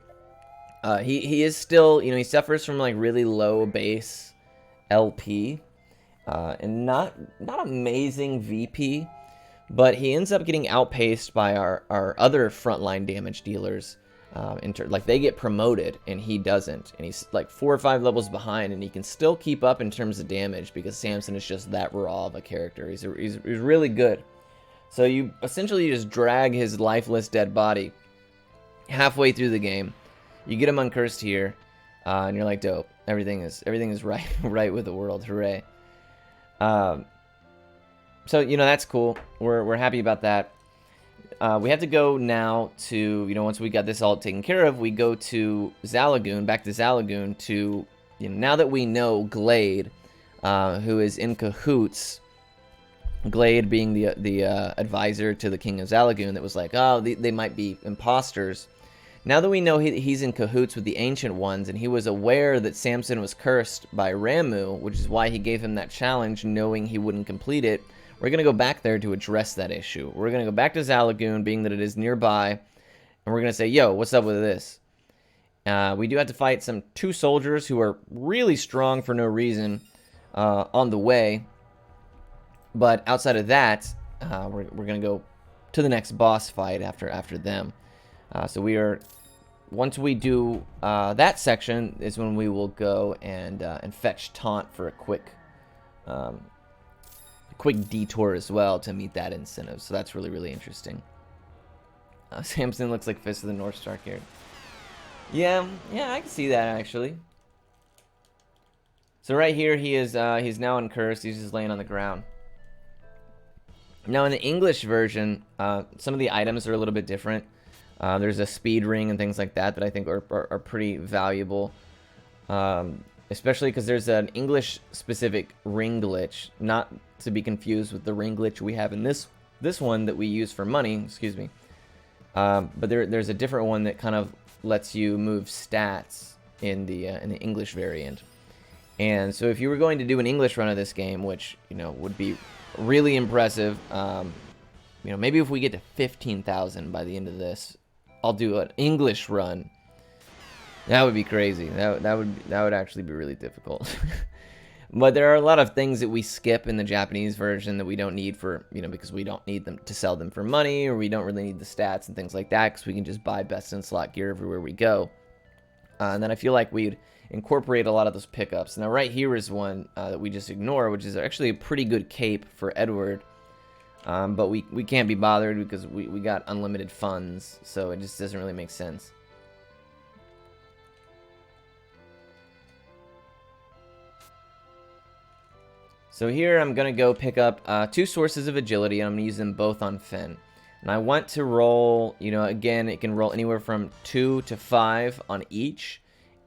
He is still, you know, he suffers from like really low base LP and not amazing VP, but he ends up getting outpaced by our other frontline damage dealers. Like they get promoted and he doesn't, and he's like 4 or 5 levels behind, and he can still keep up in terms of damage because Samson is just that raw of a character. He's really good. So you essentially just drag his lifeless dead body halfway through the game. You get him uncursed here, and you're like, dope. Everything is right with the world. Hooray! So you know, that's cool. We're happy about that. We have to go now to, you know, once we got this all taken care of, we go to Zalagoon, back to Zalagoon to, you know, now that we know Glade, who is in cahoots. Glade being the advisor to the king of Zalagoon that was like, oh, they might be imposters. Now that we know he's in cahoots with the Ancient Ones, and he was aware that Samson was cursed by Ramu, which is why he gave him that challenge, knowing he wouldn't complete it, we're going to go back there to address that issue. We're going to go back to Zalagoon, being that it is nearby, and we're going to say, yo, what's up with this? We do have to fight 2 soldiers who are really strong for no reason on the way. But outside of that, we're going to go to the next boss fight after them. So once we do that section is when we will go and fetch Taunt for a quick detour as well to meet that incentive. So that's really, really interesting. Samson looks like Fist of the North Star here. Yeah, I can see that actually. So right here he's now uncursed. He's just laying on the ground. Now in the English version, some of the items are a little bit different. There's a speed ring and things like that I think are pretty valuable. especially because there's an English-specific ring glitch, not to be confused with the ring glitch we have in this one that we use for money. Excuse me. But there's a different one that kind of lets you move stats in the English variant. And so if you were going to do an English run of this game, which, you know, would be really impressive, you know, maybe if we get to 15,000 by the end of this, I'll do an English run. That would be crazy. That would actually be really difficult. But there are a lot of things that we skip in the Japanese version that we don't need for, you know, because we don't need them to sell them for money, or we don't really need the stats and things like that, because we can just buy best in slot gear everywhere we go. And then I feel like we'd incorporate a lot of those pickups. Now right here is one that we just ignore, which is actually a pretty good cape for Edward. But we can't be bothered because we got unlimited funds, so it just doesn't really make sense. So here I'm going to go pick up 2 sources of agility, and I'm going to use them both on Finn. And I want to roll, you know, again, it can roll anywhere from 2 to 5 on each.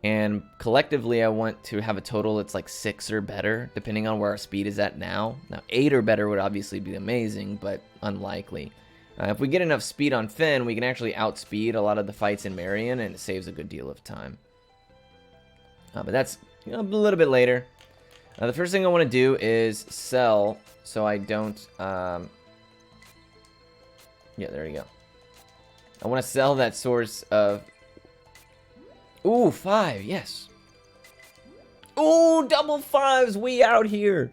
And collectively, I want to have a total that's like 6 or better, depending on where our speed is at now. Now, 8 or better would obviously be amazing, but unlikely. If we get enough speed on Finn, we can actually outspeed a lot of the fights in Marion, and it saves a good deal of time. But that's, you know, a little bit later. The first thing I want to do is sell, so I don't... yeah, there you go. I want to sell that source of... Ooh, 5, yes. Ooh, double 5s, we out here.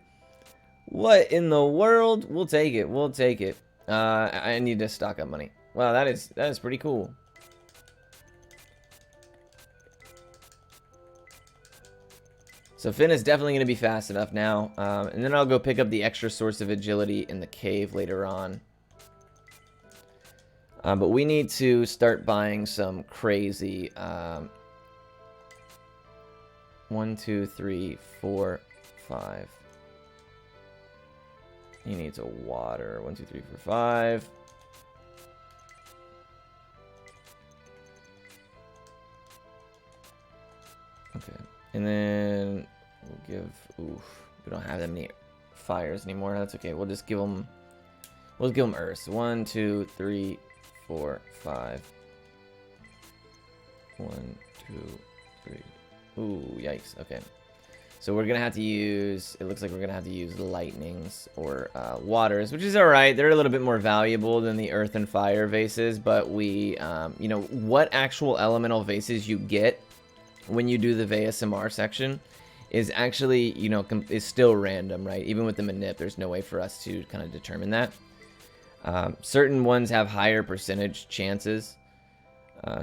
What in the world? We'll take it, we'll take it. I need to stock up money. Wow, that is pretty cool. So Finn is definitely going to be fast enough now. And then I'll go pick up the extra source of agility in the cave later on. But we need to start buying some crazy... 1, 2, 3, 4, 5. He needs a water. 1, 2, 3, 4, 5. Okay. And then we'll give... Oof. We don't have that many fires anymore. That's okay. We'll just give them... We'll give them earth. 1, 2, 3, 4, 5. 1, 2, 3. Ooh, yikes. Okay. So we're going to have to use... It looks like we're going to have to use lightnings or waters, which is alright. They're a little bit more valuable than the earth and fire vases, but we... you know, what actual elemental vases you get when you do the VSMR section is actually, you know, is still random, right? Even with the manip, there's no way for us to kind of determine that. Certain ones have higher percentage chances.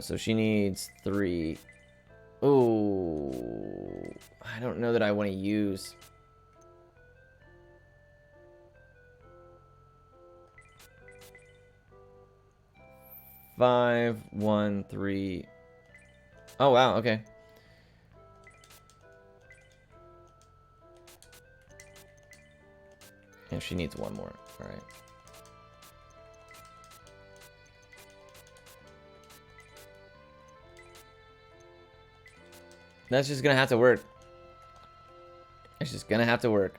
So she needs 3... Oh, I don't know that I want to use. Five, 1, 3. Oh, wow. Okay. Yeah, she needs 1 more. All right. That's just gonna have to work. It's just gonna have to work.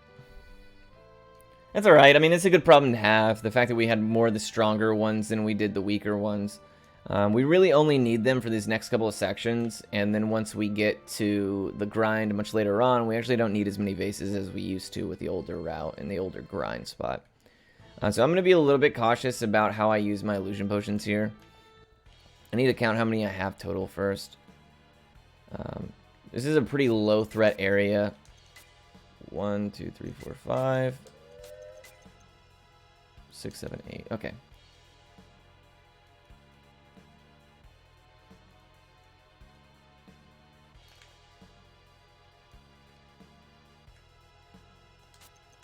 That's alright. I mean, it's a good problem to have. The fact that we had more of the stronger ones than we did the weaker ones. We really only need them for these next couple of sections. And then once we get to the grind much later on, we actually don't need as many vases as we used to with the older route and the older grind spot. So I'm going to be a little bit cautious about how I use my illusion potions here. I need to count how many I have total first. This is a pretty low threat area. 1, 2, 3, 4, 5. 6, 7, 8. Okay.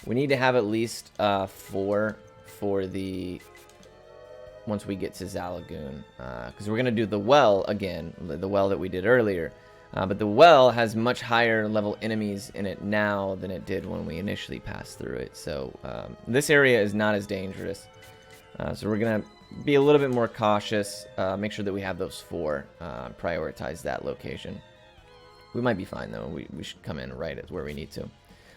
We need to have at least 4 for the... Once we get to Zalagoon. Because we're going to do the well again. The well that we did earlier. But the well has much higher level enemies in it now than it did when we initially passed through it. So this area is not as dangerous. So we're going to be a little bit more cautious. Make sure that we have those 4. Prioritize that location. We might be fine, though. We should come in right at where we need to.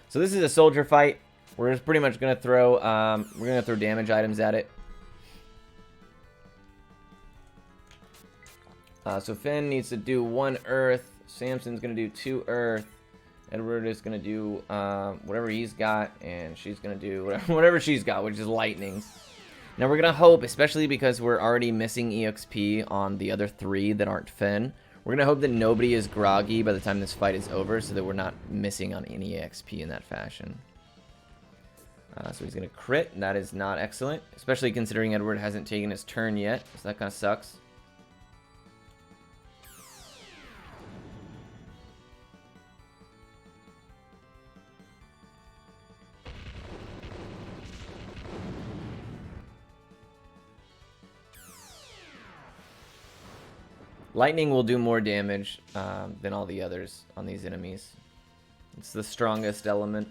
So this is a soldier fight. We're just pretty much going to throw... we're going to throw damage items at it. So Finn needs to do 1 earth. Samson's going to do 2 earth. Edward is going to do whatever he's got. And she's going to do whatever she's got, which is lightning. Now we're going to hope, especially because we're already missing EXP on the other 3 that aren't Finn. We're going to hope that nobody is groggy by the time this fight is over, so that we're not missing on any EXP in that fashion. So he's going to crit, and that is not excellent, especially considering Edward hasn't taken his turn yet, so that kind of sucks. Lightning will do more damage than all the others on these enemies. It's the strongest element.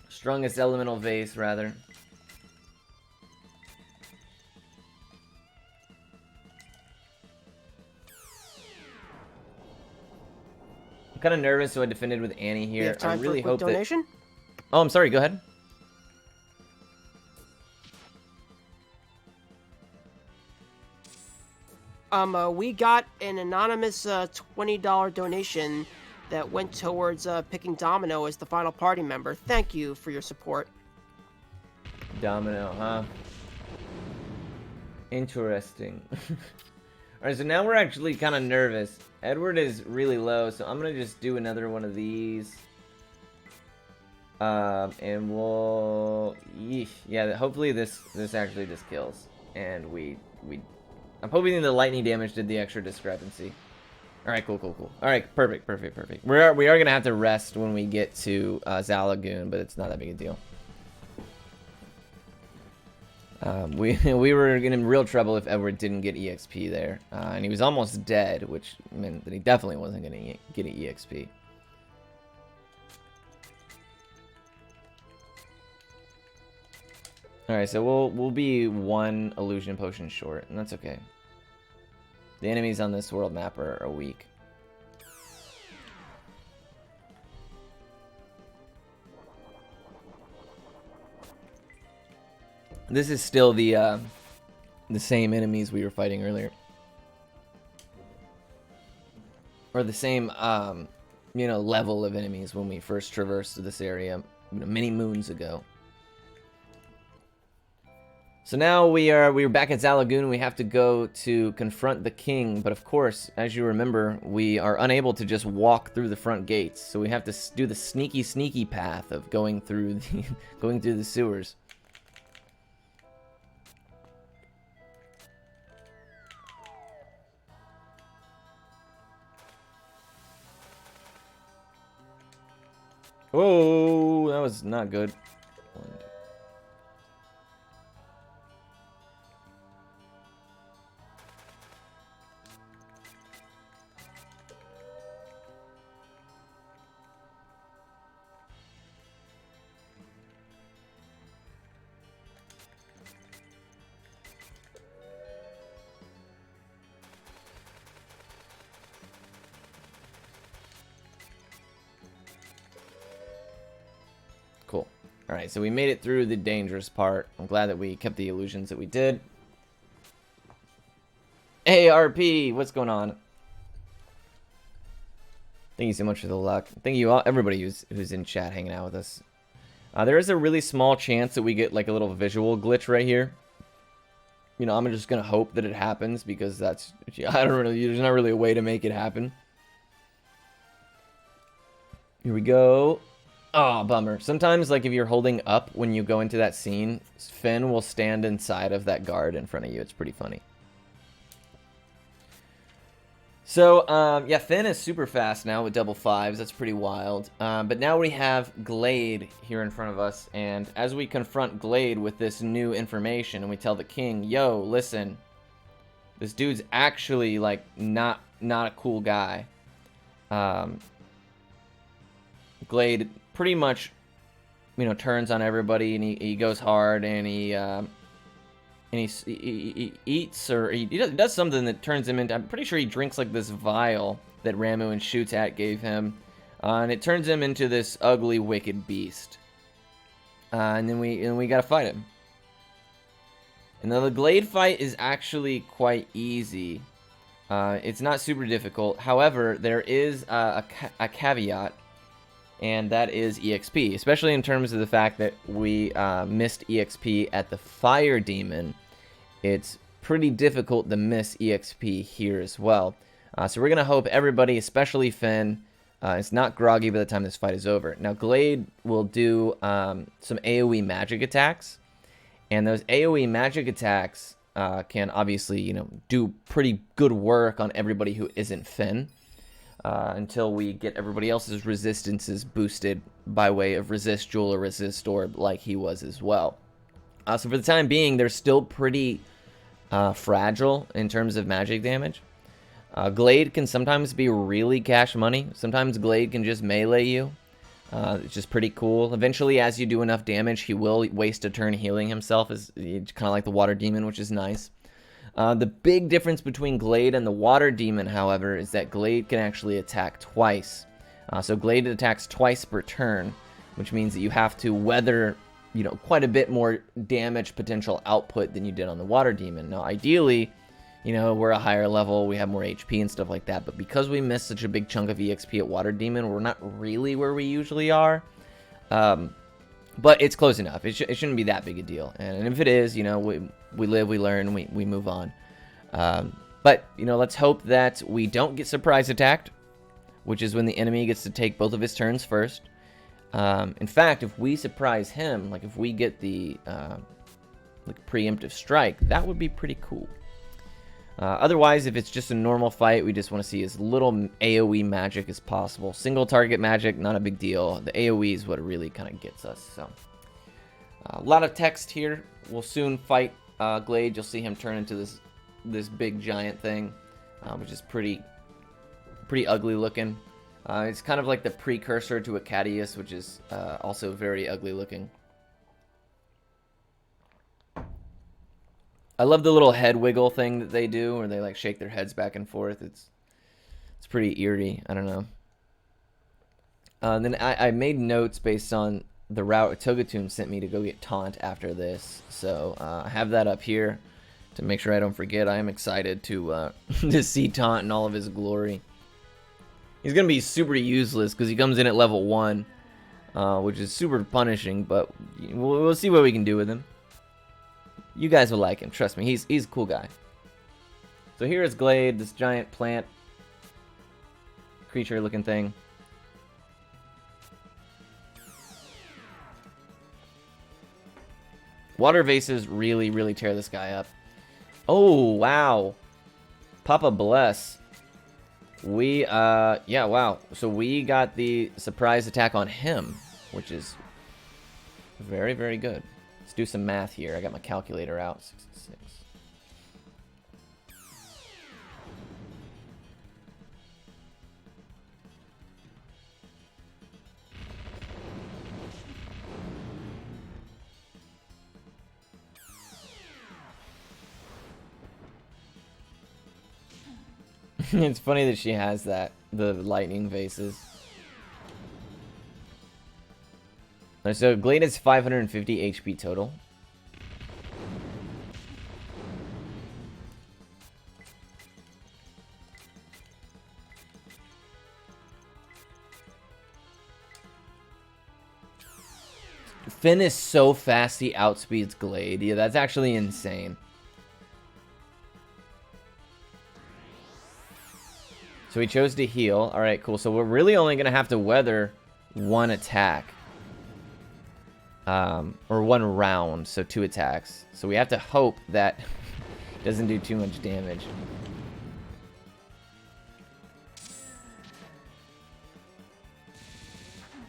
Strongest elemental vase, rather. I'm kind of nervous, so I defended with Annie here. You have time I really for a quick hope donation? that... Oh, I'm sorry. Go ahead. We got an anonymous $20 donation that went towards picking Domino as the final party member. Thank you for your support. Domino, huh? Interesting. Alright, so now we're actually kind of nervous. Edward is really low, so I'm going to just do another one of these. And we'll... Yeesh. Yeah, hopefully this actually just kills. And I'm hoping the lightning damage did the extra discrepancy. Alright, cool. Alright, perfect. We are going to have to rest when we get to Zalagoon, but it's not that big a deal. We were in real trouble if Edward didn't get EXP there. And he was almost dead, which meant that he definitely wasn't going to get an EXP. Alright, so we'll be 1 illusion potion short, and that's okay. The enemies on this world map are weak. This is still the same enemies we were fighting earlier. Or the same, you know, level of enemies when we first traversed this area many moons ago. So now we're back at Zalagoon. We have to go to confront the king, but of course, as you remember, we are unable to just walk through the front gates. So we have to do the sneaky path of going through the sewers. Whoa, that was not good. Cool. Alright, so we made it through the dangerous part. I'm glad that we kept the illusions that we did. Hey, RP! What's going on? Thank you so much for the luck. Thank you all, everybody who's in chat hanging out with us. There is a really small chance that we get like a little visual glitch right here. You know, I'm just gonna hope that it happens because that's... I don't really... There's not really a way to make it happen. Here we go. Oh, bummer. Sometimes, like, if you're holding up when you go into that scene, Finn will stand inside of that guard in front of you. It's pretty funny. So, yeah, Finn is super fast now with double 5s. That's pretty wild. But now we have Glade here in front of us. And as we confront Glade with this new information, and we tell the king, yo, listen, this dude's actually, like, not a cool guy. Glade pretty much, you know, turns on everybody, and he goes hard, and he And he eats, or he does something that turns him into, I'm pretty sure he drinks like this vial that Ramu and Shutat gave him. And it turns him into this ugly, wicked beast. And then we gotta fight him. And now the Glade fight is actually quite easy. It's not super difficult. However, there is a caveat, and that is EXP. Especially in terms of the fact that we missed EXP at the Fire Demon. It's pretty difficult to miss EXP here as well. So we're going to hope everybody, especially Finn, is not groggy by the time this fight is over. Now, Glade will do some AoE magic attacks. And those AoE magic attacks can obviously, you know, do pretty good work on everybody who isn't Finn. Until we get everybody else's resistances boosted by way of Resist Jewel or Resist Orb like he was as well. So for the time being, they're still pretty fragile in terms of magic damage. Glade can sometimes be really cash money. Sometimes Glade can just melee you. It's just pretty cool. Eventually, as you do enough damage, he will waste a turn healing himself. It's kind of like the Water Demon, which is nice. The big difference between Glade and the Water Demon, however, is that Glade can actually attack twice. So Glade attacks twice per turn, which means that you have to weather, you know, quite a bit more damage potential output than you did on the Water Demon. Now, ideally, you know, we're a higher level, we have more HP and stuff like that, but because we missed such a big chunk of EXP at Water Demon, we're not really where we usually are. But it's close enough. It shouldn't be that big a deal. And if it is, you know, we live, we learn, we move on. But, you know, let's hope that we don't get surprise attacked, which is when the enemy gets to take both of his turns first. In fact, if we surprise him, like if we get the like preemptive strike, that would be pretty cool. Otherwise, if it's just a normal fight, we just want to see as little AoE magic as possible. Single target magic, not a big deal. The AoE is what really kind of gets us. So, a lot of text here. We'll soon fight Glade. You'll see him turn into this big giant thing, which is pretty ugly looking. It's kind of like the precursor to Acadius, which is also very ugly looking. I love the little head wiggle thing that they do, where they like shake their heads back and forth. It's pretty eerie. I don't know. Then I made notes based on the route Togatun sent me to go get Taunt after this, so I have that up here to make sure I don't forget. I am excited to to see Taunt in all of his glory. He's gonna be super useless because he comes in at level 1, which is super punishing, but we'll see what we can do with him. You guys will like him, trust me. He's a cool guy. So here is Glade, this giant plant creature looking thing. Water vases really tear this guy up. Oh, wow. Papa bless. We, yeah, wow. So we got the surprise attack on him, which is very good. Let's do some math here. I got my calculator out. 66. It's funny that she has that, the lightning vases. So Glade has 550 HP total. Finn is so fast he outspeeds Glade. Yeah, that's actually insane. So he chose to heal. Alright, cool. So we're really only going to have to weather one attack. Or one round, so 2 attacks. So we have to hope that it doesn't do too much damage.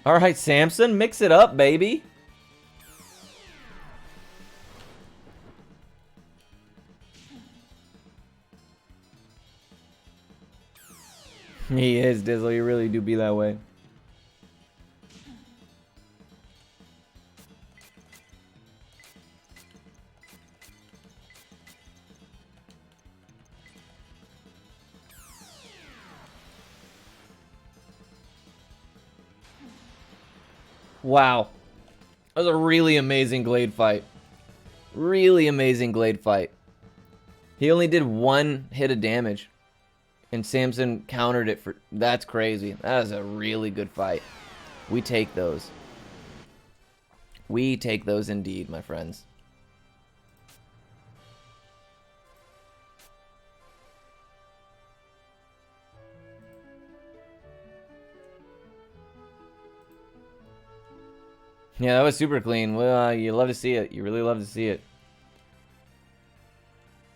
Alright, Samson, mix it up, baby. He is, Dizzle. You really do be that way. Wow. That was a really amazing Glade fight. Really amazing Glade fight. He only did 1 hit of damage. And Samson countered it for... That's crazy. That is a really good fight. We take those. We take those indeed, my friends. Yeah, that was super clean. Well, you love to see it. You really love to see it.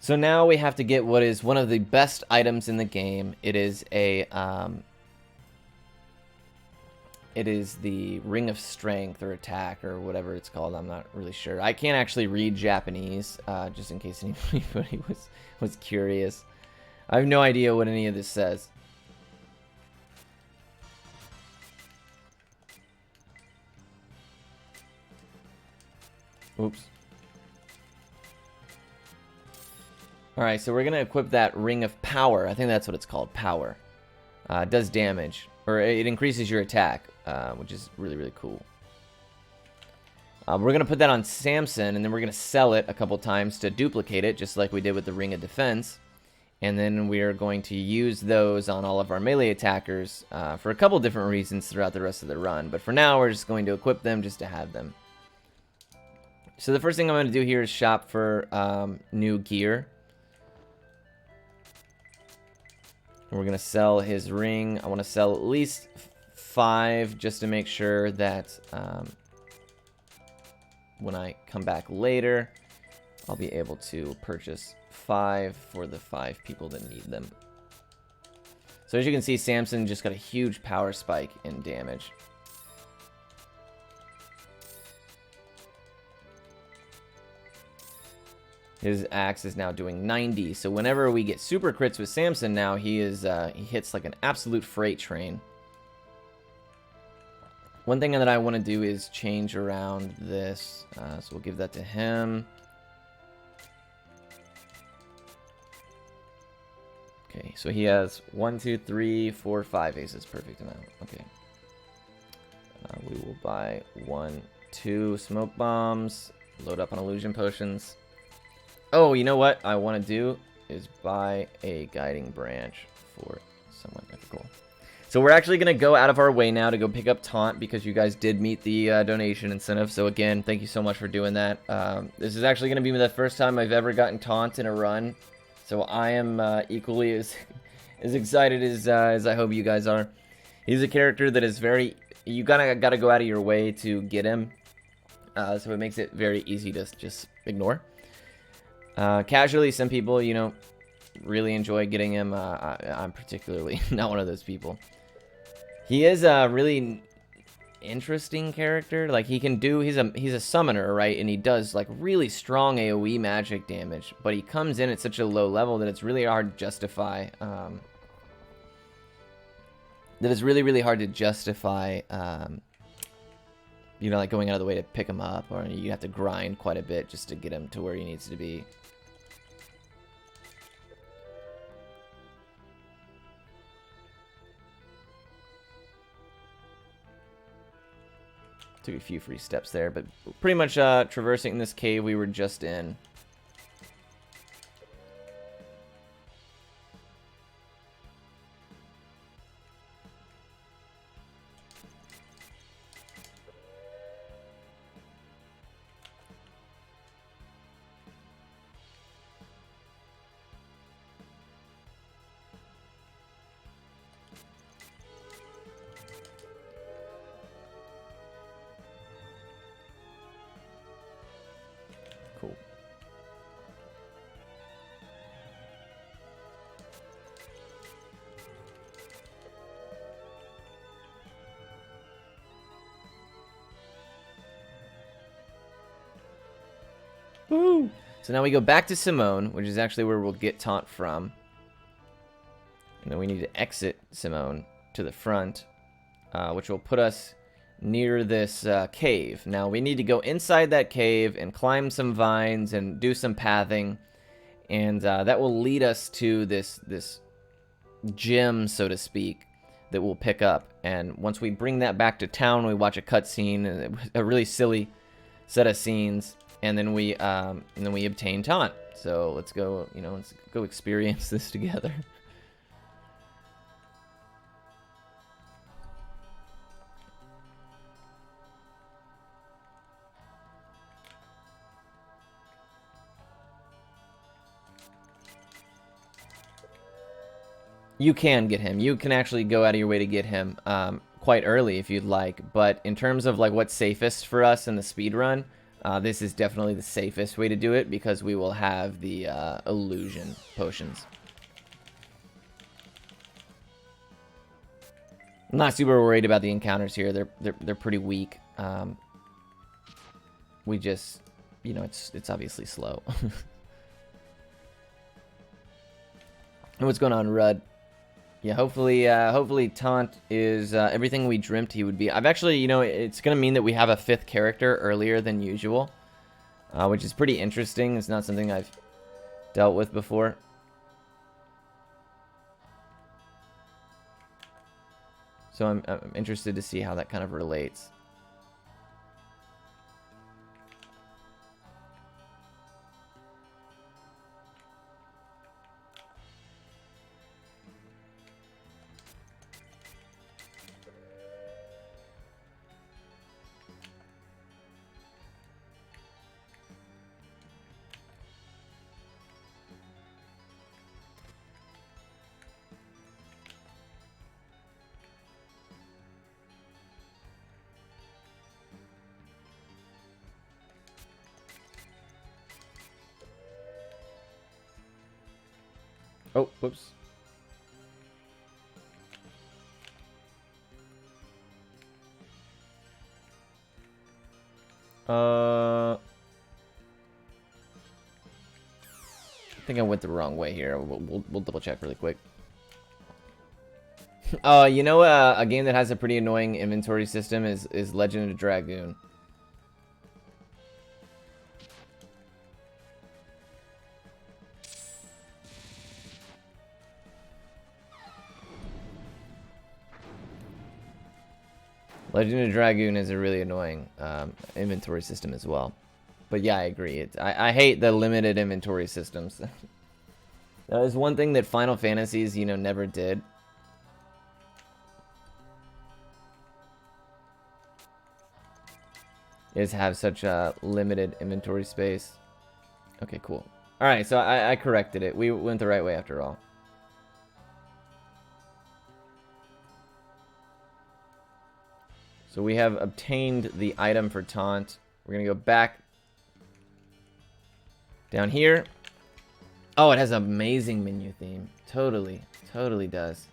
So now we have to get what is one of the best items in the game. It is a it is the Ring of Strength or Attack or whatever it's called. I'm not really sure. I can't actually read Japanese, just in case anybody was curious. I have no idea what any of this says. Oops. Alright, so we're going to equip that Ring of Power. I think that's what it's called, Power. It does damage, or it increases your attack, which is really, really cool. We're going to put that on Samson, and then we're going to sell it a couple times to duplicate it, just like we did with the Ring of Defense. And then we are going to use those on all of our melee attackers for a couple different reasons throughout the rest of the run. But for now, we're just going to equip them just to have them. So the first thing I'm going to do here is shop for new gear. We're going to sell his ring. I want to sell at least 5 just to make sure that when I come back later, I'll be able to purchase 5 for the 5 people that need them. So as you can see, Samson just got a huge power spike in damage. His axe is now doing 90, so whenever we get super crits with Samson now, he hits like an absolute freight train. One thing that I want to do is change around this, so we'll give that to him. Okay, so he has 1, 2, 3, 4, 5 aces, perfect amount. Okay, we will buy 1, 2 smoke bombs, load up on illusion potions. Oh, you know what I want to do is buy a guiding branch for someone. Okay, cool. So we're actually going to go out of our way now to go pick up Taunt because you guys did meet the donation incentive. So again, thank you so much for doing that. This is actually going to be the first time I've ever gotten Taunt in a run. So I am equally as excited as I hope you guys are. He's a character that is very... You gotta go out of your way to get him. So it makes it very easy to just ignore. Casually, some people, you know, really enjoy getting him. I'm particularly not one of those people. He is a really interesting character. Like, he can do... He's a summoner, right? And he does, like, really strong AoE magic damage. But he comes in at such a low level that it's really hard to justify... that it's really, really hard to justify... you know, like, going out of the way to pick him up. Or you have to grind quite a bit just to get him to where he needs to be. Took a few free steps there, but pretty much traversing this cave we were just in. Cool. Woo! So now we go back to Simone, which is actually where we'll get Taunt from. And then we need to exit Simone to the front, which will put us near this cave. Now we need to go inside that cave and climb some vines and do some pathing, and that will lead us to this gym, so to speak, that we'll pick up. And once we bring that back to town, we watch a cutscene, a really silly set of scenes, and then we obtain taunt. So let's go, let's go experience this together. You can get him. You can actually go out of your way to get him quite early if you'd like. But in terms of like what's safest for us in the speed run, this is definitely the safest way to do it because we will have the illusion potions. I'm not super worried about the encounters here. They're pretty weak. We just, it's obviously slow. And what's going on, Rudd? Yeah, hopefully Taunt is everything we dreamt he would be. I've actually, it's going to mean that we have a 5th character earlier than usual, which is pretty interesting. It's not something I've dealt with before. So I'm interested to see how that kind of relates. Oh, whoops. I think I went the wrong way here. We'll double check really quick. A game that has a pretty annoying inventory system is Legend of Dragoon. Legend of Dragoon is a really annoying inventory system as well. But yeah, I agree. I hate the limited inventory systems. That is one thing that Final Fantasies, never did. Is have such a limited inventory space. Okay, cool. Alright, so I corrected it. We went the right way after all. So we have obtained the item for Taunt. We're going to go back down here. Oh, it has an amazing menu theme. Totally does.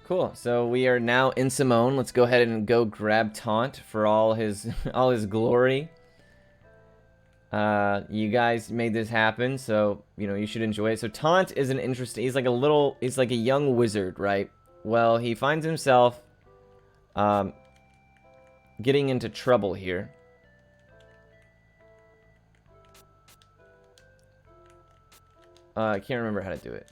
Cool. So we are now in Simone. Let's go ahead and go grab Taunt for all his glory. You guys made this happen, so you should enjoy it. So Taunt is an interesting. He's like a young wizard, right? Well, he finds himself getting into trouble here. I can't remember how to do it.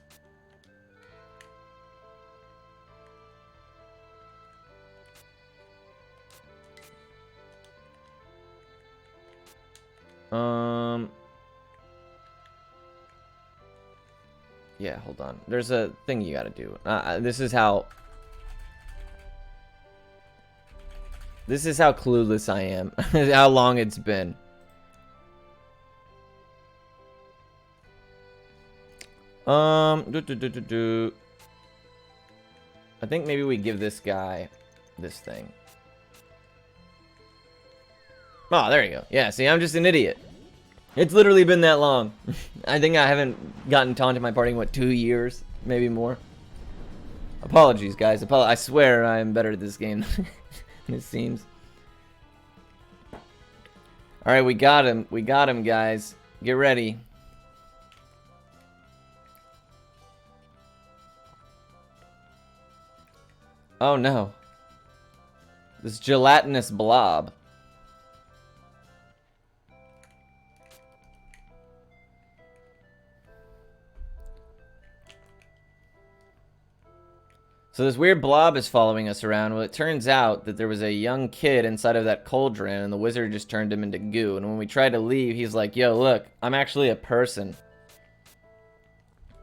Yeah, hold on. There's a thing you gotta do. This is how clueless I am. How long it's been. I think maybe we give this guy this thing. Oh, there you go. Yeah, see, I'm just an idiot. It's literally been that long. I think I haven't gotten Taunt in my party in, what, 2 years? Maybe more. Apologies, guys. I swear I'm better at this game than it seems. Alright, we got him. We got him, guys. Get ready. Oh, no. This gelatinous blob. So this weird blob is following us around. Well, it turns out that there was a young kid inside of that cauldron, and the wizard just turned him into goo. And when we tried to leave, he's like, yo, look, I'm actually a person.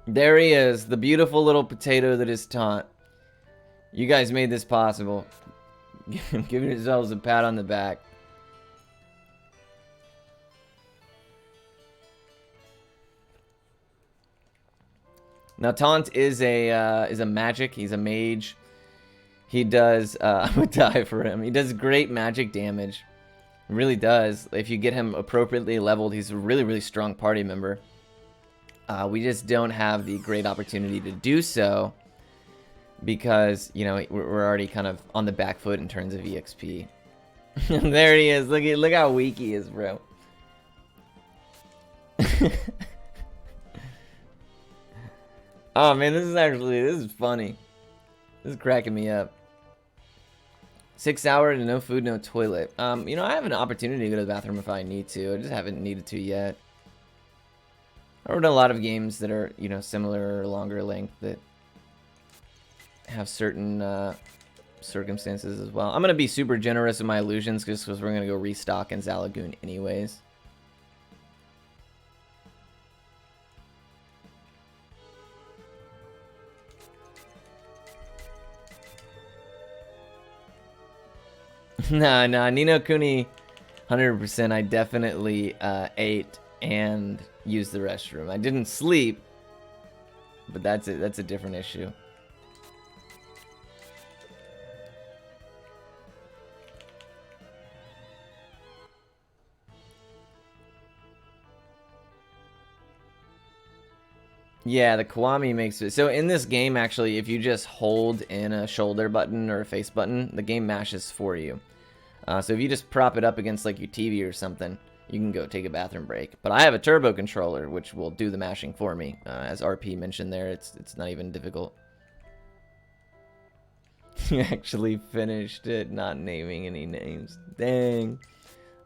There he is, the beautiful little potato that is Taunt. You guys made this possible. Give yourselves a pat on the back. Now Taunt is a magic. He's a mage. He does. I would die for him. He does great magic damage. He really does. If you get him appropriately leveled, he's a really, really strong party member. We just don't have the great opportunity to do so because, you know, we're already kind of on the back foot in terms of EXP. There he is. Look how weak he is, bro. Oh man, this is funny. This is cracking me up. 6 hours and no food, no toilet. You know, I have an opportunity to go to the bathroom if I need to. I just haven't needed to yet. I've run a lot of games that are, you know, similar or longer length that have certain circumstances as well. I'm gonna be super generous with my illusions just because we're gonna go restock in Zalagoon anyways. Nah, Nino Kuni, 100%. I definitely ate and used the restroom. I didn't sleep, but that's it. That's a different issue. Yeah, the Kiwami makes it. So in this game, actually, if you just hold in a shoulder button or a face button, the game mashes for you. So if you just prop it up against like your TV or something, you can go take a bathroom break. But I have a turbo controller, which will do the mashing for me. As RP mentioned there, it's not even difficult. You actually finished it, not naming any names. Dang,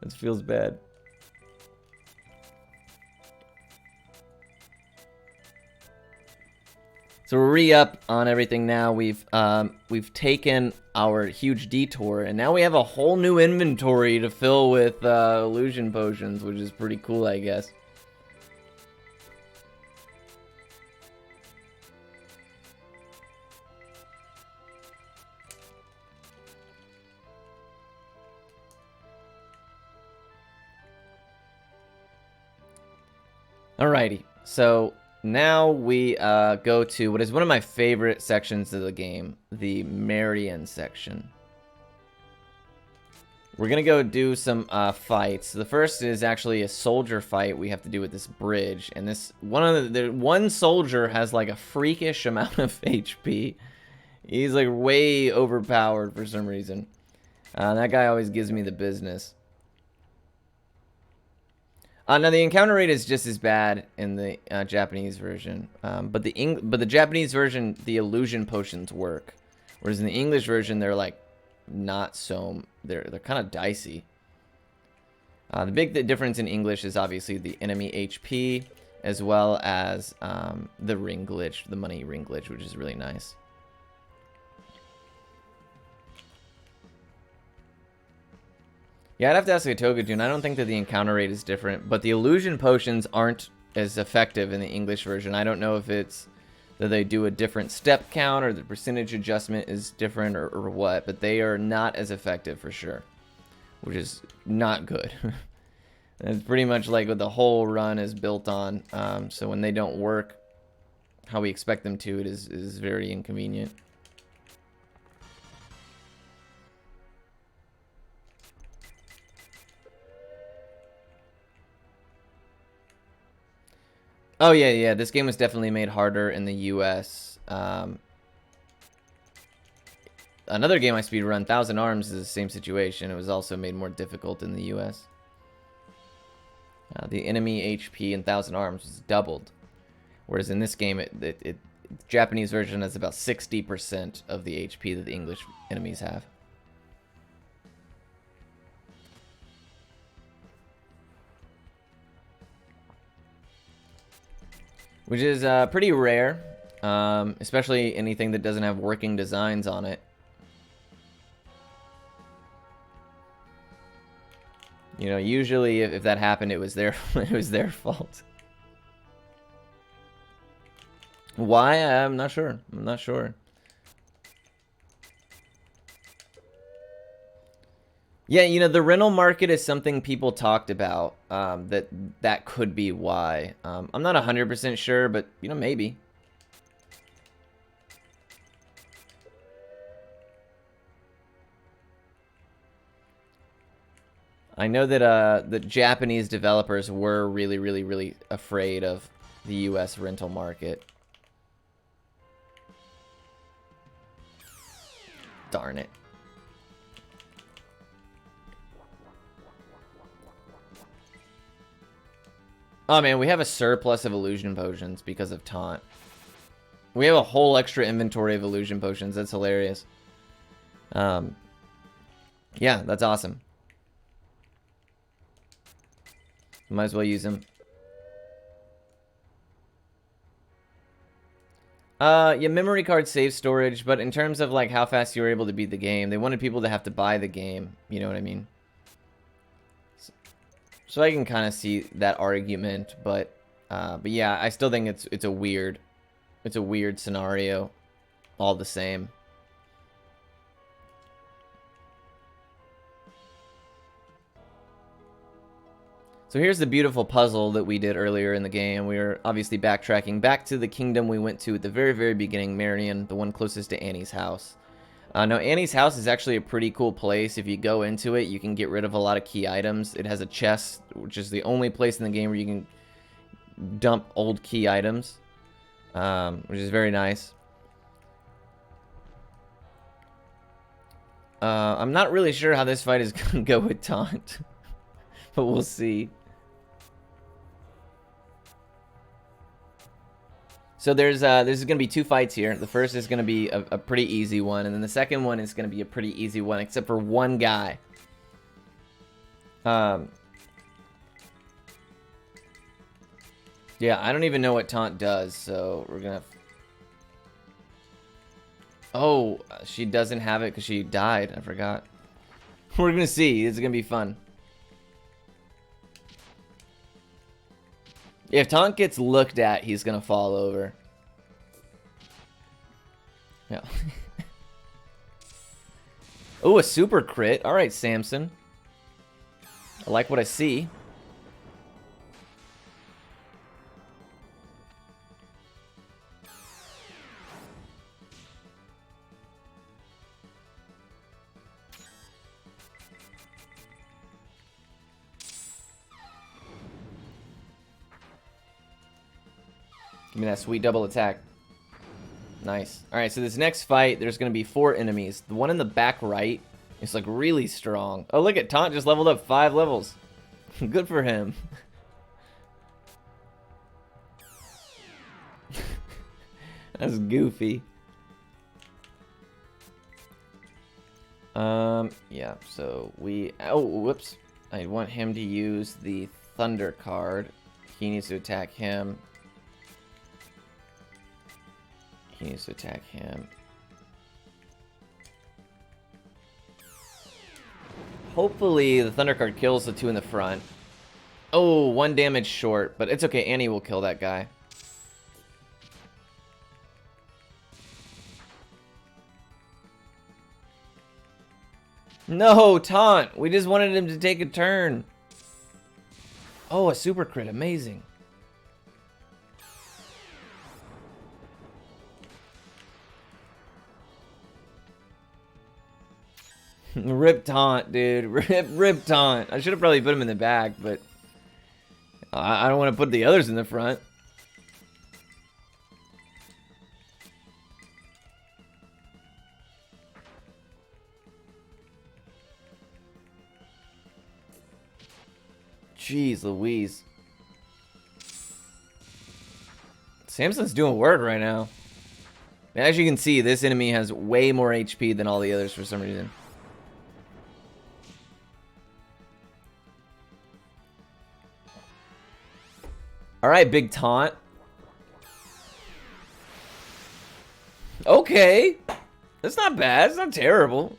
this feels bad. So we're re-up on everything now. We've taken our huge detour, and now we have a whole new inventory to fill with illusion potions, which is pretty cool, I guess. Alrighty, so now we go to what is one of my favorite sections of the game, the Marion section. We're gonna go do some fights. The first is actually a soldier fight we have to do with this bridge, and this one soldier has like a freakish amount of HP. He's like way overpowered for some reason. That guy always gives me the business. Now the encounter rate is just as bad in the Japanese version, but the Japanese version, the illusion potions work, whereas in the English version they're like not so, they're kind of dicey. The big difference in English is obviously the enemy HP as well as the ring glitch, the money ring glitch, which is really nice. Yeah, I'd have to ask a Togajun. I don't think that the encounter rate is different, but the illusion potions aren't as effective in the English version. I don't know if it's that they do a different step count or the percentage adjustment is different or what, but they are not as effective for sure, which is not good. It's pretty much like what the whole run is built on, so when they don't work how we expect them to, it is very inconvenient. Oh yeah, this game was definitely made harder in the US. Another game I speedrun, Thousand Arms, is the same situation. It was also made more difficult in the US. The enemy HP in Thousand Arms was doubled, whereas in this game, the Japanese version has about 60% of the HP that the English enemies have. Which is pretty rare. especially anything that doesn't have working designs on it. You know, usually if that happened, it was their fault. Why? I'm not sure. I'm not sure. Yeah, you know, the rental market is something people talked about. That could be why. I'm not 100% sure, but you know, maybe. I know that the Japanese developers were really afraid of the US rental market. Darn it. Oh man, we have a surplus of illusion potions because of taunt. We have a whole extra inventory of illusion potions. That's hilarious. Yeah, that's awesome. Might as well use them. Yeah, memory card save storage, but in terms of like how fast you were able to beat the game, they wanted people to have to buy the game. You know what I mean? So I can kind of see that argument, but yeah, I still think it's a weird scenario, all the same. So here's the beautiful puzzle that we did earlier in the game. We were obviously backtracking back to the kingdom we went to at the very beginning, Marion, the one closest to Annie's house. Now, Annie's house is actually a pretty cool place. If you go into it, you can get rid of a lot of key items. It has a chest, which is the only place in the game where you can dump old key items, which is very nice. I'm not really sure how this fight is going to go with taunt, but we'll see. So there's going to be two fights here. The first is going to be a pretty easy one, and then the second one is going to be a pretty easy one, except for one guy. Yeah, I don't even know what taunt does, so we're going to... Oh, she doesn't have it because she died. I forgot. We're going to see. It's going to be fun. If taunt gets looked at, he's going to fall over. Yeah. Oh, a super crit. All right, Samson. I like what I see. Give me that sweet double attack. Nice. Alright, so this next fight, there's going to be 4 enemies. The one in the back right is like really strong. Oh, look at Taunt just leveled up 5 levels. Good for him. That's goofy. Yeah, so we... Oh, whoops. I want him to use the Thunder card. He needs to attack him. He needs to attack him. Hopefully the Thunder card kills the 2 in the front. Oh, 1 damage short, but it's okay. Annie will kill that guy. No, Taunt! We just wanted him to take a turn. Oh, a super crit. Amazing. Rip Taunt, dude. Rip Taunt. I should have probably put him in the back, but I don't want to put the others in the front. Jeez Louise. Samson's doing work right now. As you can see, this enemy has way more HP than all the others for some reason. Alright, big Taunt. Okay. That's not bad. It's not terrible.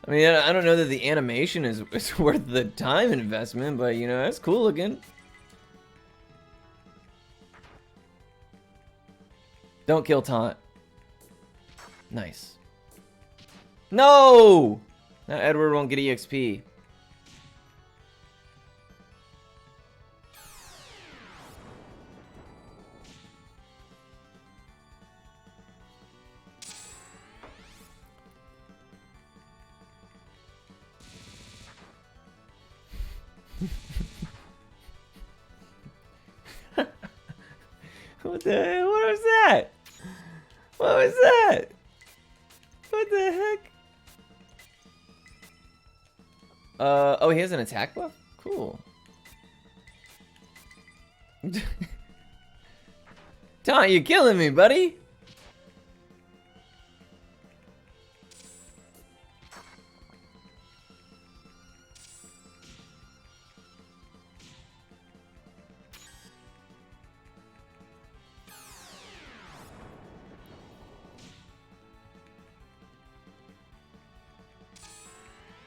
I mean, I don't know that the animation is worth the time investment, but, you know, that's cool looking. Don't kill Taunt. Nice. No! Now Edward won't get EXP. What was that? What was that? What the heck? Oh, he has an attack buff? Cool. Taunt, you're killing me, buddy.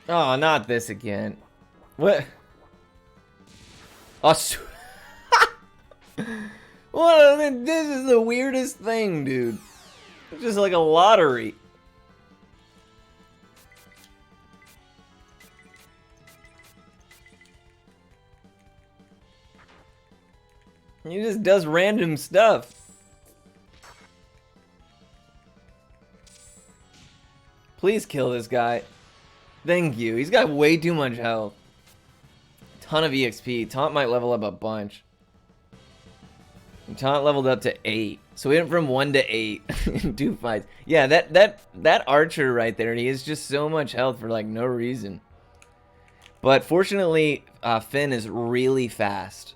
Oh, not this again. What? Oh, what? This is the weirdest thing, dude. It's just like a lottery. He just does random stuff. Please kill this guy. Thank you. He's got way too much health. Ton of EXP. Taunt might level up a bunch. Taunt leveled up to 8. So we went from 1 to 8 in 2 fights. Yeah, that archer right there, he has just so much health for like no reason. But fortunately, Finn is really fast,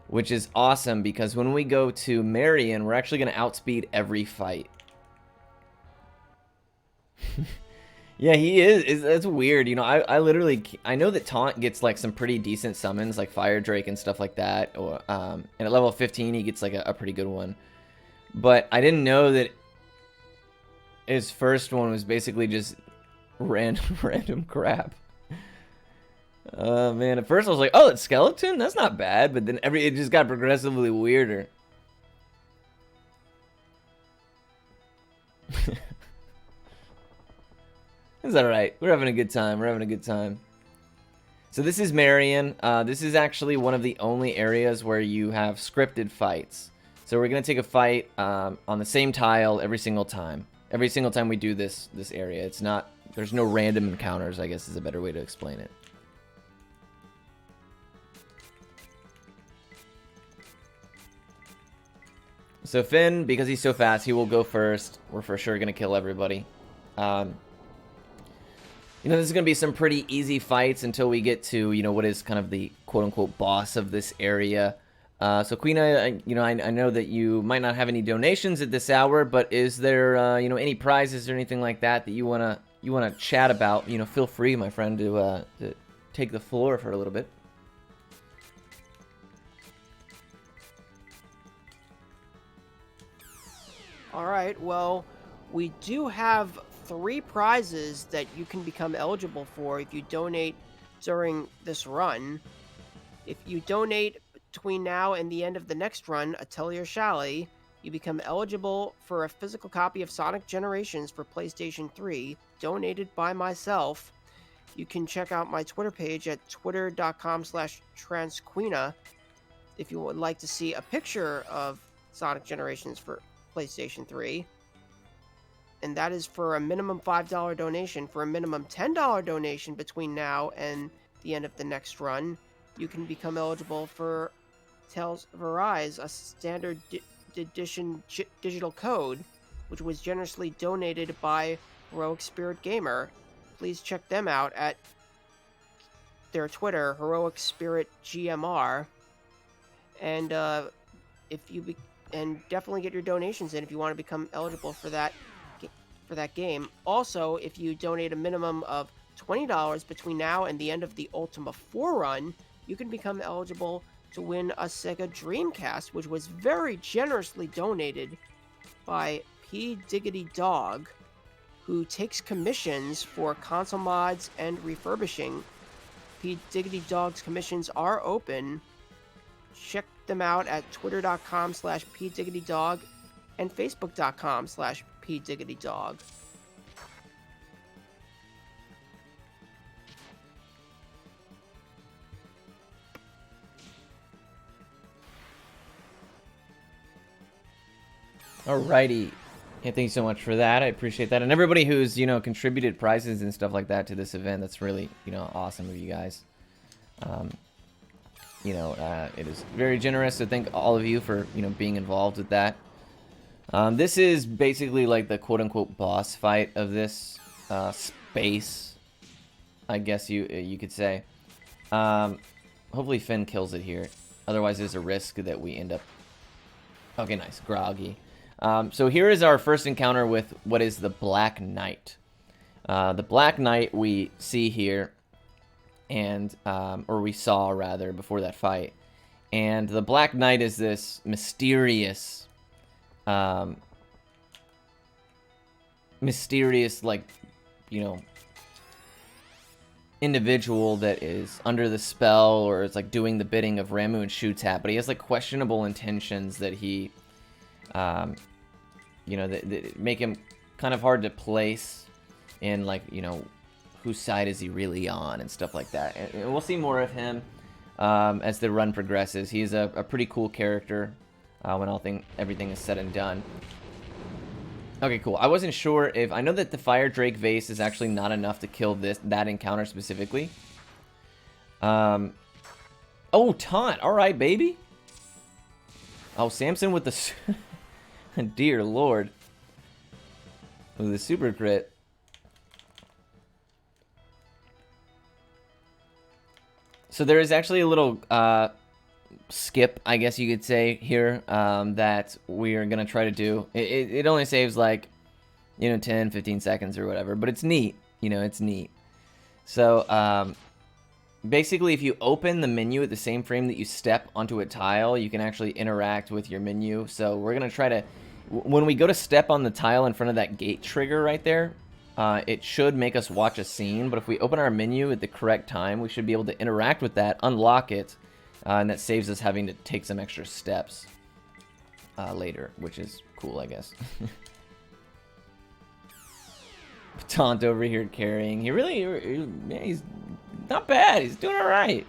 which is awesome because when we go to Marion, we're actually going to outspeed every fight. Yeah, he is. That's weird. You know, I literally, I know that Taunt gets like some pretty decent summons, like Fire Drake and stuff like that. Or and at level 15, he gets like a pretty good one. But I didn't know that his first one was basically just random crap. Oh man, at first I was like, oh, it's skeleton? That's not bad. But then it just got progressively weirder. It's alright. We're having a good time. We're having a good time. So this is Marion. This is actually one of the only areas where you have scripted fights. So we're going to take a fight on the same tile every single time. Every single time we do this area. It's not, there's no random encounters, I guess is a better way to explain it. So Finn, because he's so fast, he will go first. We're for sure going to kill everybody. You know, this is going to be some pretty easy fights until we get to, you know, what is kind of the quote-unquote boss of this area. So, Queen, you know, I know that you might not have any donations at this hour, but is there, you know, any prizes or anything like that that you wanna chat about? You know, feel free, my friend, to take the floor for a little bit. All right. Well, we do have 3 prizes that you can become eligible for if you donate during this run. If you donate between now and the end of the next run, Atelier Chalet, you become eligible for a physical copy of Sonic Generations for PlayStation 3, donated by myself. You can check out my Twitter page at twitter.com/transqueena if you would like to see a picture of Sonic Generations for PlayStation 3. And that is for a minimum $5 donation. For a minimum $10 donation between now and the end of the next run, you can become eligible for Tales of Arise, a standard edition digital code, which was generously donated by Heroic Spirit Gamer. Please check them out at their Twitter, Heroic Spirit GMR, and and definitely get your donations in if you want to become eligible for that game. Also, if you donate a minimum of $20 between now and the end of the Ultima 4 run, you can become eligible to win a Sega Dreamcast, which was very generously donated by P Diggity Dog, who takes commissions for console mods and refurbishing. P Diggity Dog's commissions are open. Check them out at twitter.com/pdiggitydog and facebook.com/pdiggitydog. Alrighty. Yeah, thank you so much for that. I appreciate that. And everybody who's, contributed prizes and stuff like that to this event, that's really, awesome of you guys. It is very generous, so thank all of you for, being involved with that. This is basically like the quote-unquote boss fight of this space, I guess you could say. Hopefully Finn kills it here. Otherwise, there's a risk that we end up... Okay, nice. Groggy. So here is our first encounter with what is the Black Knight. The Black Knight we see here, and or we saw rather before that fight. And the Black Knight is this mysterious, individual that is under the spell, or is like doing the bidding of Ramu and Shutat, but he has like questionable intentions that he that make him kind of hard to place in, like, whose side is he really on and stuff like that. And we'll see more of him as the run progresses. He's a pretty cool character when everything is said and done. Okay, cool. I wasn't sure if... I know that the Fire Drake Vase is actually not enough to kill that encounter specifically. Oh, taunt. Alright, baby. Oh, Samson with the... Dear Lord. With the super crit. So there is actually a little skip, I guess you could say, here that we are going to try to do. It only saves like, 10, 15 seconds or whatever, but it's neat. It's neat. So basically, if you open the menu at the same frame that you step onto a tile, you can actually interact with your menu. So we're going to try to... When we go to step on the tile in front of that gate trigger right there, it should make us watch a scene, but if we open our menu at the correct time, we should be able to interact with that, unlock it, and that saves us having to take some extra steps later, which is cool, I guess. Taunt over here carrying. He's not bad. He's doing all right.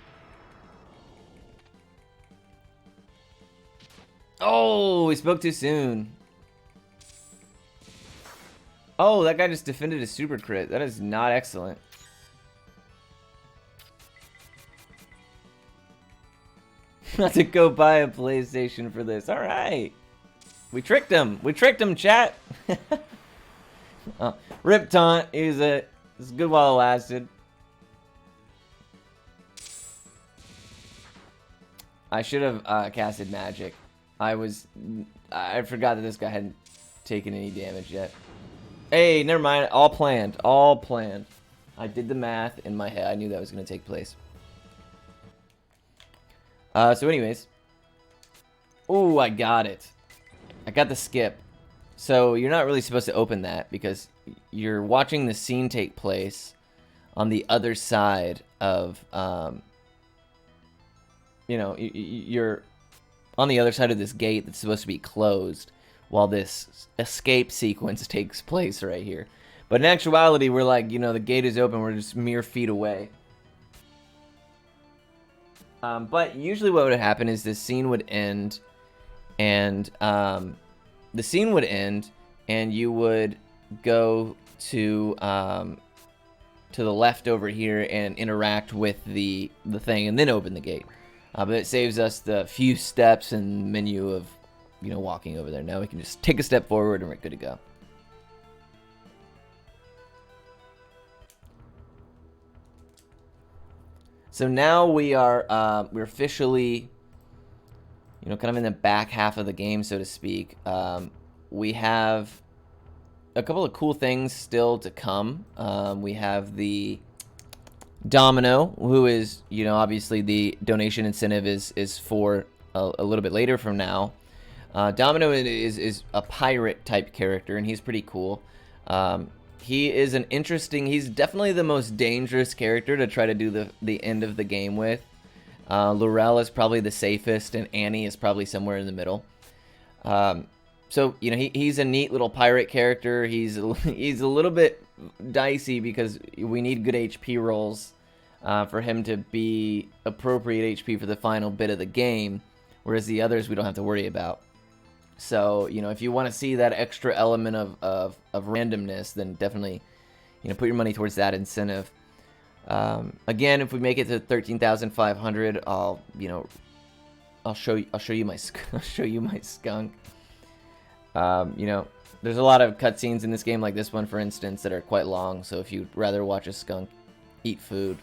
Oh, he spoke too soon. Oh, that guy just defended a super crit. That is not excellent. Not to go buy a PlayStation for this. All right. We tricked him. We tricked him, chat. Rip taunt. It was good while it lasted. I should have casted magic. I forgot that this guy hadn't taken any damage yet. Hey, never mind. All planned. All planned. I did the math in my head. I knew that was going to take place. So anyways. Ooh, I got it. I got the skip. So you're not really supposed to open that because you're watching the scene take place on the other side of, you're on the other side of this gate that's supposed to be closed while this escape sequence takes place right here. But in actuality, we're like, the gate is open. We're just mere feet away. But usually what would happen is this scene would end, and you would go to the left over here and interact with the thing, and then open the gate. But it saves us the few steps and menu of, walking over there. Now we can just take a step forward and we're good to go. So now we're officially, kind of in the back half of the game, so to speak. We have a couple of cool things still to come. We have the Domino, who is, obviously the donation incentive is for a little bit later from now. Domino is a pirate type character, and he's pretty cool. He is an interesting. He's definitely the most dangerous character to try to do the end of the game with. Laurel is probably the safest, and Annie is probably somewhere in the middle. So you know, he's a neat little pirate character. He's a little bit dicey because we need good HP rolls for him to be appropriate HP for the final bit of the game, whereas the others we don't have to worry about. So, you know, if you want to see that extra element of randomness, then definitely, you know, put your money towards that incentive. Again, if we make it to 13,500, I'll show you my skunk. You know, there's a lot of cutscenes in this game, like this one, for instance, that are quite long. So if you'd rather watch a skunk eat food,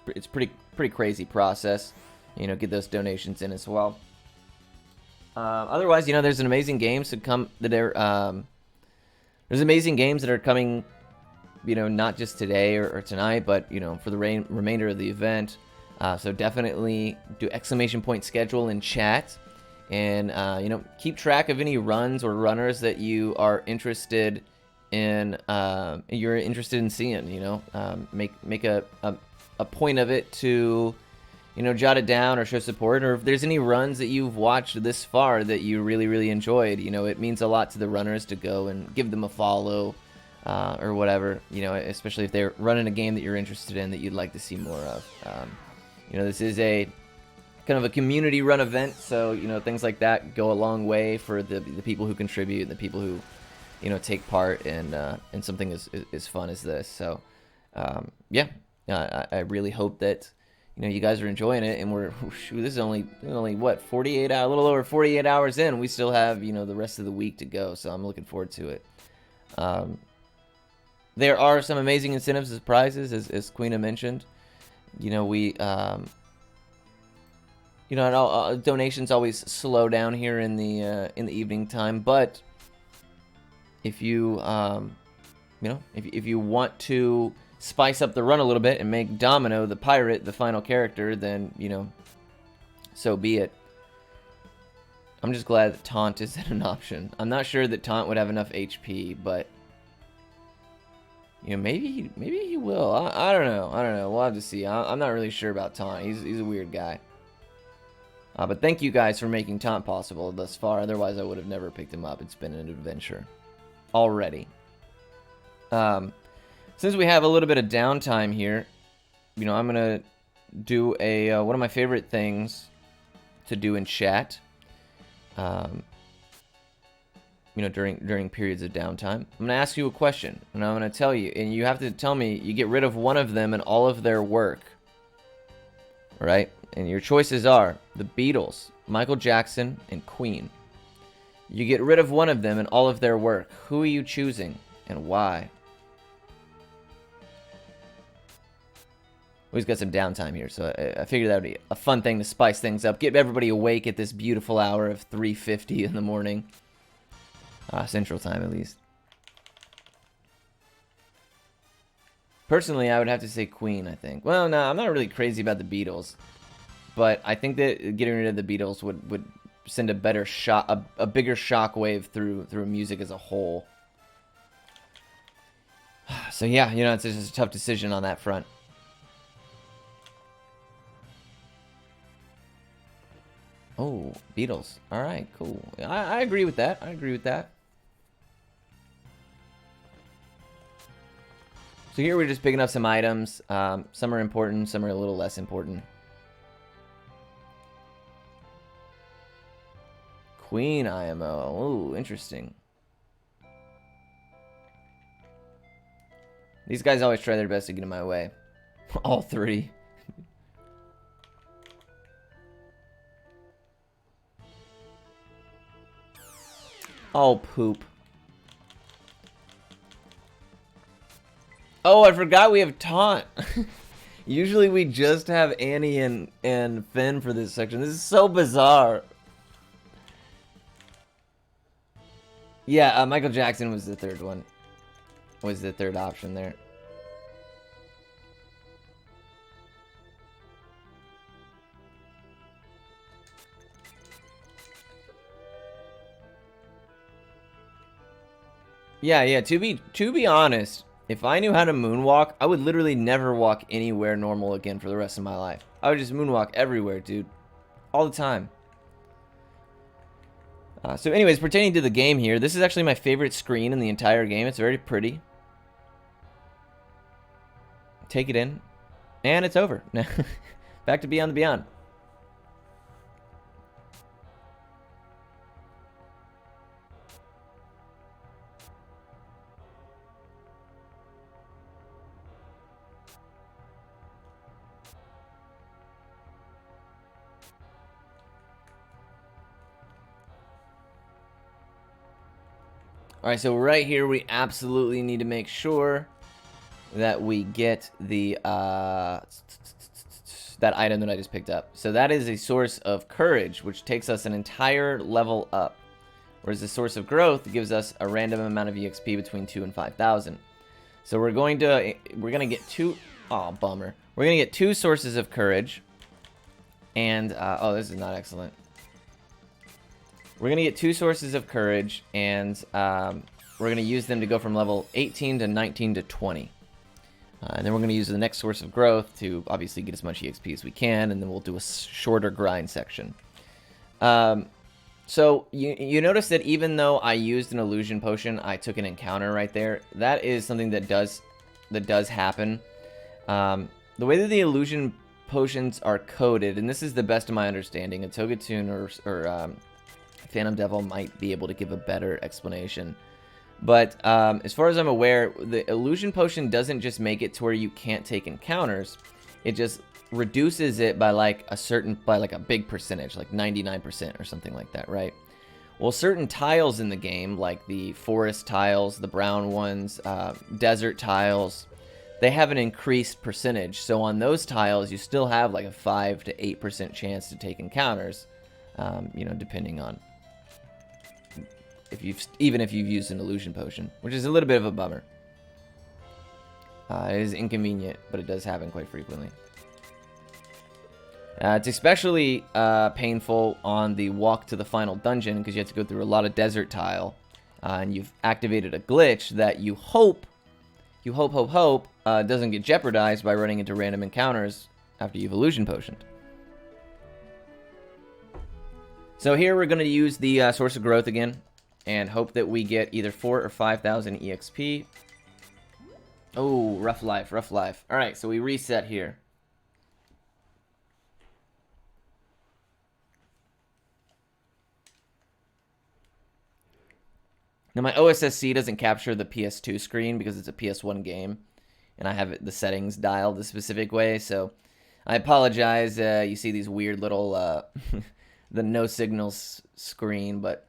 it's pretty crazy process. You know, get those donations in as well. Otherwise, you know, there's an amazing games to come that are there's amazing games that are coming, you know, not just today or tonight, but you know, for the remainder of the event. So definitely do !! schedule in chat, and you know, keep track of any runs or runners that you are interested in. You're interested in seeing. You know, make a point of it to, you know, jot it down or show support, or if there's any runs that you've watched this far that you really enjoyed, you know, it means a lot to the runners to go and give them a follow, or whatever, you know, especially if they're running a game that you're interested in that you'd like to see more of. You know, this is a kind of a community run event, so, you know, things like that go a long way for the people who contribute and the people who, you know, take part in something as fun as this. So, yeah, I really hope that, you know, you guys are enjoying it, and this is only what, 48 hours, a little over 48 hours in. We still have, you know, the rest of the week to go, so I'm looking forward to it. There are some amazing incentives as prizes, as Queena mentioned. You know, we, you know, donations always slow down here in the evening time, but if you, you know, if you want to spice up the run a little bit and make Domino the pirate the final character, then, you know, so be it. I'm just glad that Taunt isn't an option. I'm not sure that Taunt would have enough HP, but, you know, maybe he will. I don't know. We'll have to see. I'm not really sure about Taunt. He's a weird guy. But thank you guys for making Taunt possible thus far. Otherwise, I would have never picked him up. It's been an adventure already. Since we have a little bit of downtime here, you know, I'm gonna do a one of my favorite things to do in chat. You know, during periods of downtime, I'm gonna ask you a question, and I'm gonna tell you, and you have to tell me. You get rid of one of them and all of their work. All right, and your choices are the Beatles, Michael Jackson, and Queen. You get rid of one of them and all of their work. Who are you choosing, and why? We've got some downtime here, so I figured that would be a fun thing to spice things up. Get everybody awake at this beautiful hour of 3:50 in the morning. Central time, at least. Personally, I would have to say Queen, I think. Well, no, I'm not really crazy about the Beatles. But I think that getting rid of the Beatles would send a better shot, a bigger shockwave through music as a whole. So yeah, you know, it's just a tough decision on that front. Oh, Beatles. All right, cool. I agree with that. So here we're just picking up some items. Some are important, some are a little less important. Queen IMO. Ooh, interesting. These guys always try their best to get in my way. All three. Oh, poop. Oh, I forgot we have Taunt. Usually we just have Annie and Finn for this section. This is so bizarre. Yeah, Michael Jackson was the third one. Was the third option there. Yeah. To be honest, if I knew how to moonwalk, I would literally never walk anywhere normal again for the rest of my life. I would just moonwalk everywhere, dude. All the time. So anyways, pertaining to the game here, this is actually my favorite screen in the entire game. It's very pretty. Take it in. And it's over. Back to Beyond the Beyond. Alright, so right here we absolutely need to make sure that we get the that item that I just picked up. So that is a source of courage, which takes us an entire level up. Whereas the source of growth gives us a random amount of EXP between 2 and 5,000. So we're gonna get two. Oh, bummer. We're gonna get 2 sources of courage. And oh, this is not excellent. We're going to get 2 sources of courage, and we're going to use them to go from level 18 to 19 to 20. And then we're going to use the next source of growth to obviously get as much EXP as we can, and then we'll do a shorter grind section. So you notice that even though I used an illusion potion, I took an encounter right there. That is something that does happen. The way that the illusion potions are coded, and this is the best of my understanding, a Togetun or Phantom Devil might be able to give a better explanation. But as far as I'm aware, the illusion potion doesn't just make it to where you can't take encounters. It just reduces it by like a big percentage, like 99% or something like that, right? Well, certain tiles in the game, like the forest tiles, the brown ones, desert tiles, they have an increased percentage. So on those tiles, you still have like a 5 to 8% chance to take encounters, depending on if you've used an illusion potion, which is a little bit of a bummer. It is inconvenient, but it does happen quite frequently. It's especially painful on the walk to the final dungeon because you have to go through a lot of desert tile, and you've activated a glitch that you hope doesn't get jeopardized by running into random encounters after you've illusion potioned. So here we're going to use the source of growth again and hope that we get either 4 or 5,000 EXP. Oh, rough life. All right, so we reset here. Now my OSSC doesn't capture the PS2 screen because it's a PS1 game, and I have the settings dialed a specific way, so I apologize. You see these weird little the no signals screen, but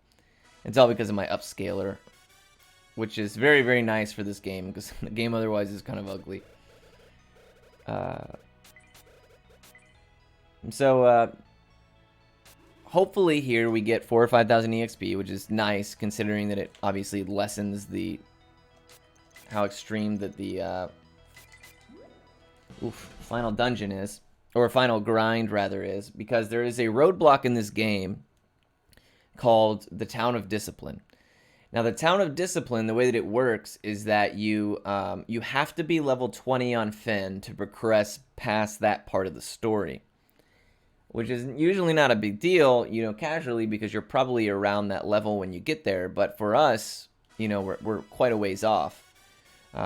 it's all because of my upscaler, which is very, very nice for this game because the game otherwise is kind of ugly. So hopefully here we get 4 or 5,000 EXP, which is nice considering that it obviously lessens how extreme that the final dungeon is, or final grind rather is, because there is a roadblock in this game called the Town of Discipline. Now the Town of Discipline, the way that it works is that you have to be level 20 on Finn to progress past that part of the story, which is usually not a big deal, casually, because you're probably around that level when you get there. But for us, we're quite a ways off.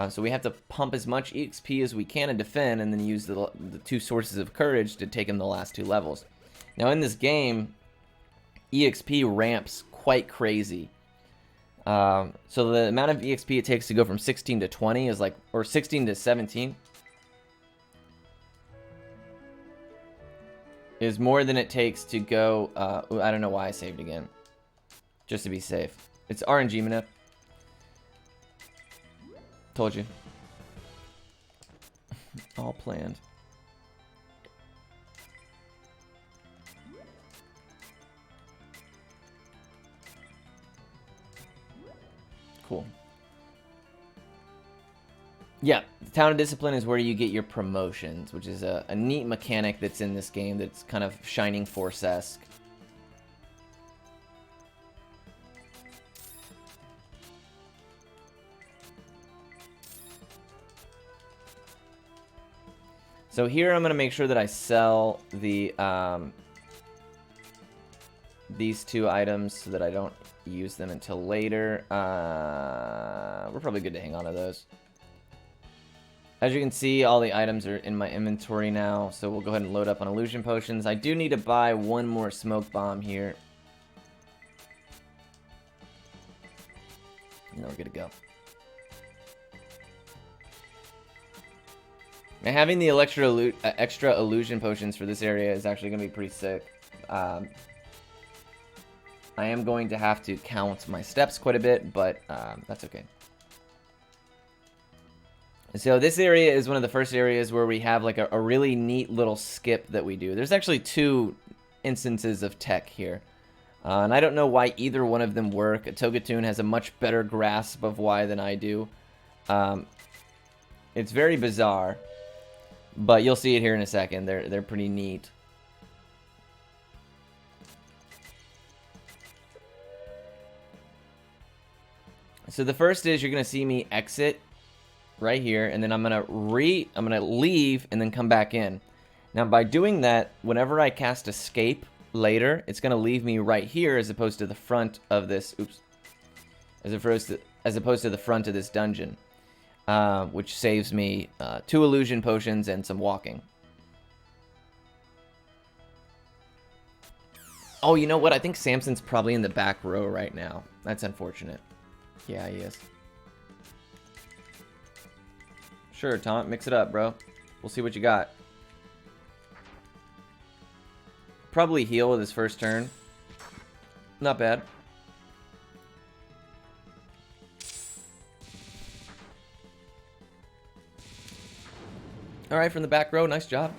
So we have to pump as much EXP as we can in defend, and then use the 2 sources of courage to take them the last 2 levels. Now in this game, EXP ramps quite crazy. So the amount of EXP it takes to go from 16 to 20 is or 16 to 17 is more than it takes to go, I don't know why I saved again. Just to be safe. It's RNG manip. Told you. All planned. Cool. Yeah, the Town of Discipline is where you get your promotions, which is a neat mechanic that's in this game that's kind of Shining Force-esque. So here I'm going to make sure that I sell the these 2 items so that I don't use them until later. We're probably good to hang on to those. As you can see, all the items are in my inventory now, so we'll go ahead and load up on illusion potions. I do need to buy 1 more smoke bomb here. And then we're good to go. Now, having the extra illusion potions for this area is actually going to be pretty sick. I am going to have to count my steps quite a bit, but that's okay. So this area is one of the first areas where we have like a really neat little skip that we do. There's actually 2 instances of tech here. And I don't know why either one of them work. Togatoon has a much better grasp of why than I do. It's very bizarre. But you'll see it here in a second. They're pretty neat. So the first is you're going to see me exit right here, and then I'm going to leave and then come back in. Now by doing that, whenever I cast escape later, it's going to leave me right here as opposed to the front of this, as opposed to the front of this dungeon, which saves me 2 illusion potions and some walking. Oh, you know what? I think Samson's probably in the back row right now. That's unfortunate. Yeah, he is. Sure, Taunt, mix it up, bro. We'll see what you got. Probably heal with his first turn. Not bad. Alright, from the back row, nice job.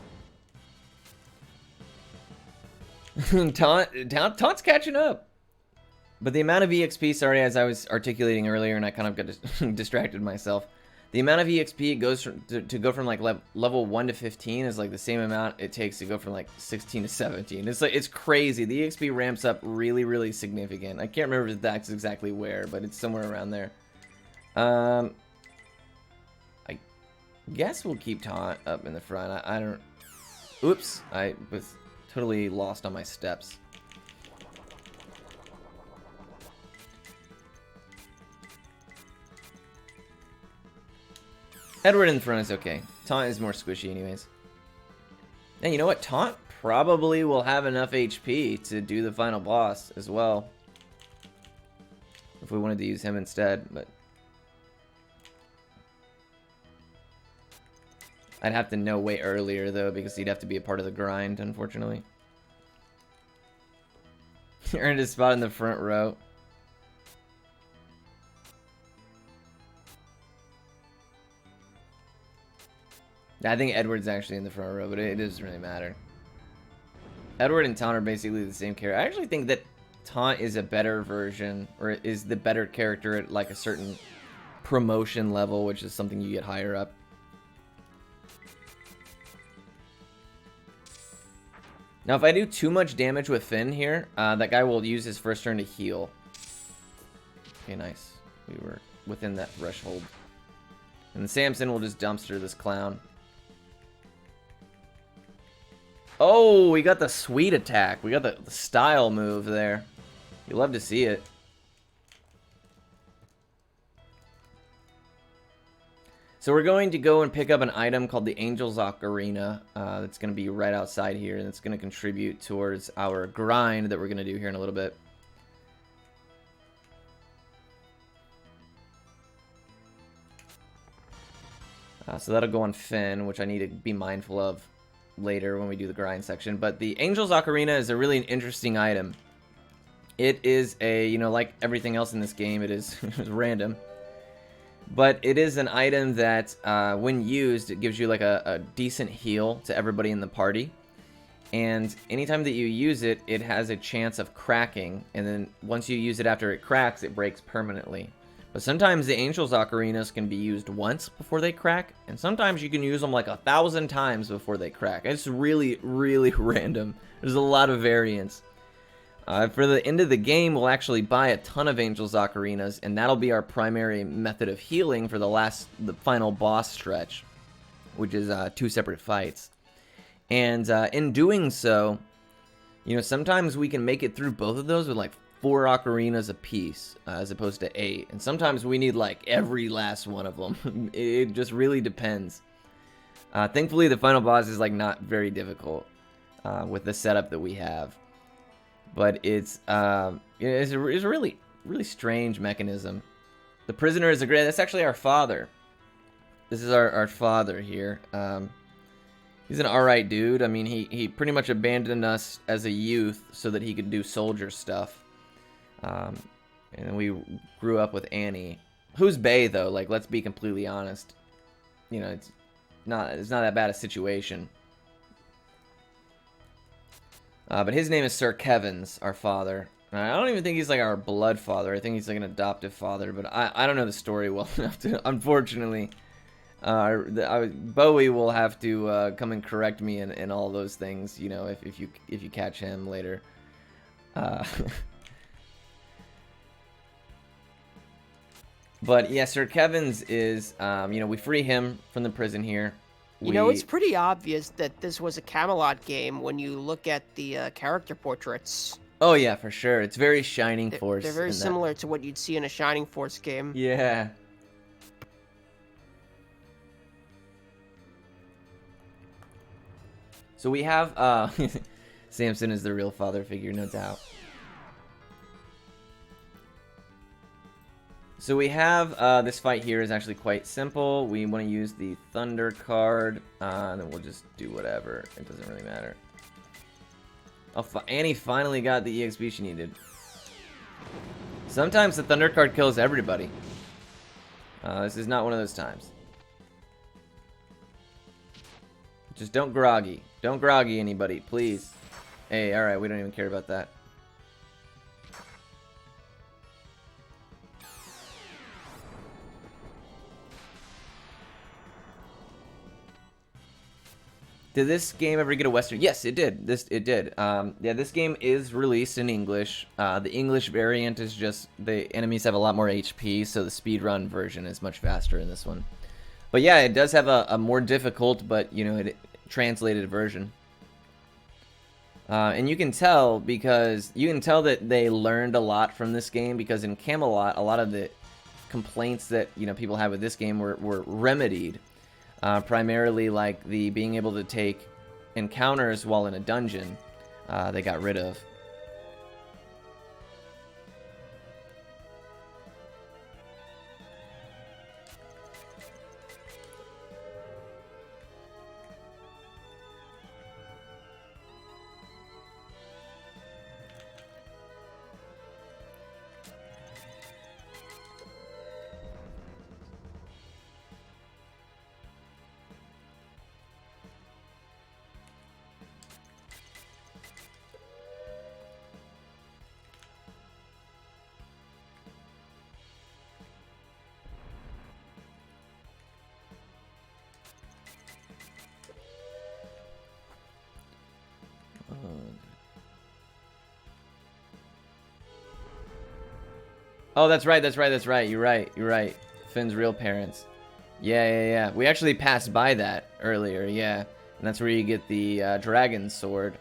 Taunt's catching up. But the amount of EXP, sorry, as I was articulating earlier and I kind of got distracted myself. The amount of EXP it goes to go from like level 1 to 15 is like the same amount it takes to go from like 16 to 17. It's crazy. The EXP ramps up really, really significant. I can't remember if that's exactly where, but it's somewhere around there. I guess we'll keep Taunt up in the front. I don't... Oops. I was totally lost on my steps. Edward in the front is okay. Taunt is more squishy anyways. And you know what? Taunt probably will have enough HP to do the final boss as well. If we wanted to use him instead, but... I'd have to know way earlier though, because he'd have to be a part of the grind, unfortunately. He earned his spot in the front row. I think Edward's actually in the front row, but it doesn't really matter. Edward and Taunt are basically the same character. I actually think that Taunt is a better version, or is the better character at like a certain promotion level, which is something you get higher up. Now, if I do too much damage with Finn here, that guy will use his first turn to heal. Okay, nice. We were within that threshold. And Samson will just dumpster this clown. Oh, we got the sweet attack. We got the style move there. You love to see it. So we're going to go and pick up an item called the Angel's Ocarina. That's going to be right outside here, and it's going to contribute towards our grind that we're going to do here in a little bit. So that'll go on Finn, which I need to be mindful of later when we do the grind section. But the Angel's Ocarina is a really interesting item. It is a, you know, like everything else in this game, it is random. But it is an item that, when used, it gives you like a decent heal to everybody in the party. And anytime that you use it, it has a chance of cracking. And then once you use it after it cracks, it breaks permanently. But sometimes the Angel's Ocarinas can be used once before they crack. And sometimes you can use them like 1,000 times before they crack. It's really, really random. There's a lot of variance. For the end of the game, we'll actually buy a ton of Angel's Ocarinas, and that'll be our primary method of healing for the final boss stretch. which is 2 separate fights. And in doing so, you know, sometimes we can make it through both of those with like 4 ocarinas apiece, as opposed to 8. And sometimes we need like every last one of them. It just really depends. Thankfully, the final boss is like not very difficult with the setup that we have. But it's a really strange mechanism. The prisoner is a great. That's actually our father. This is our father here. He's an alright dude. I mean, he pretty much abandoned us as a youth so that he could do soldier stuff. And then we grew up with Annie. Who's Bay, though? Like, let's be completely honest. You know, it's not that bad a situation. But his name is Sir Kevin's, our father. I don't even think he's like our blood father. I think he's like an adoptive father. But I don't know the story well enough to, unfortunately. Bowie will have to come and correct me in all those things, you know, if you catch him later. But yeah, Sir Kevin's is, you know, we free him from the prison here. You know, it's pretty obvious that this was a Camelot game when you look at the character portraits. Oh yeah, for sure. It's very Shining Force. They're very similar to what you'd see in a Shining Force game. Yeah. So we have, Samson is the real father figure, no doubt. So we have, this fight here is actually quite simple. We want to use the Thunder card, and then we'll just do whatever. It doesn't really matter. Oh, Annie finally got the EXP she needed. Sometimes the Thunder card kills everybody. This is not one of those times. Just don't groggy. Don't groggy anybody, please. Hey, alright, we don't even care about that. Did this game ever get a Western? Yes, it did. It did. Yeah, this game is released in English. The English variant is just the enemies have a lot more HP, so the speedrun version is much faster in this one. But yeah, it does have a more difficult, but you know, translated version. And you can tell that they learned a lot from this game, because in Camelot, a lot of the complaints that, you know, people had with this game were remedied. Primarily like the being able to take encounters while in a dungeon, they got rid of. Oh, that's right. You're right. Finn's real parents. Yeah. We actually passed by that earlier, yeah. And that's where you get the dragon sword.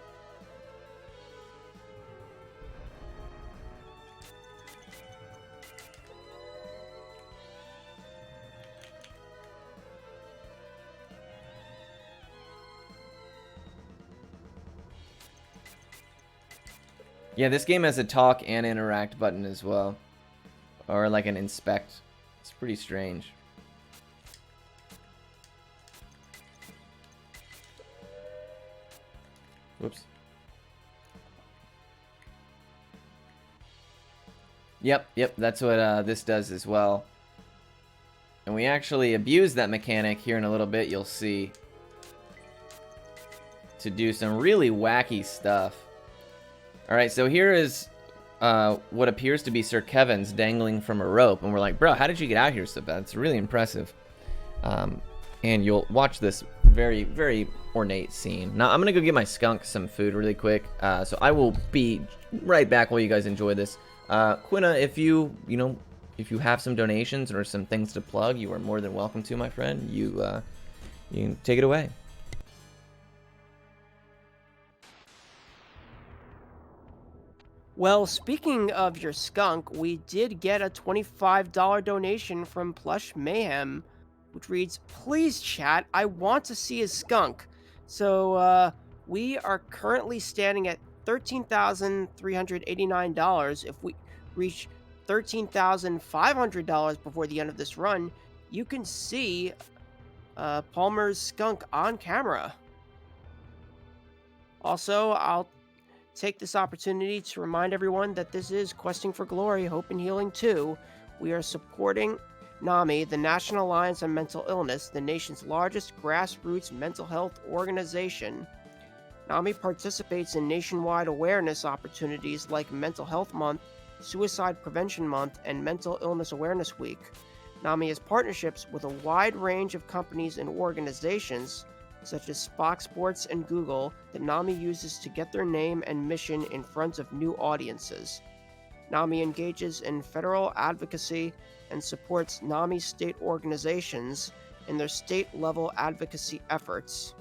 Yeah, this game has a talk and interact button as well. Or like an inspect. It's pretty strange. Whoops. Yep, that's what this does as well. And we actually abuse that mechanic here in a little bit, you'll see. To do some really wacky stuff. Alright, so here is what appears to be Sir Kevin's dangling from a rope. And we're like, bro, how did you get out here so bad? It's really impressive. And you'll watch this very, very ornate scene. Now, I'm going to go get my skunk some food really quick. So I will be right back while you guys enjoy this. Quinna, if you have some donations or some things to plug, you are more than welcome to, my friend. You you can take it away. Well, speaking of your skunk, we did get a $25 donation from Plush Mayhem, which reads, "Please, chat, I want to see his skunk." So, we are currently standing at $13,389. If we reach $13,500 before the end of this run, you can see Palmer's skunk on camera. Also, I'll take this opportunity to remind everyone that this is Questing for Glory, Hope and Healing 2. We are supporting NAMI, the National Alliance on Mental Illness, the nation's largest grassroots mental health organization. NAMI participates in nationwide awareness opportunities like Mental Health Month, Suicide Prevention Month, and Mental Illness Awareness Week. NAMI has partnerships with a wide range of companies and organizations, such as Spock Sports and Google, that NAMI uses to get their name and mission in front of new audiences. NAMI engages in federal advocacy and supports NAMI state organizations in their state-level advocacy efforts.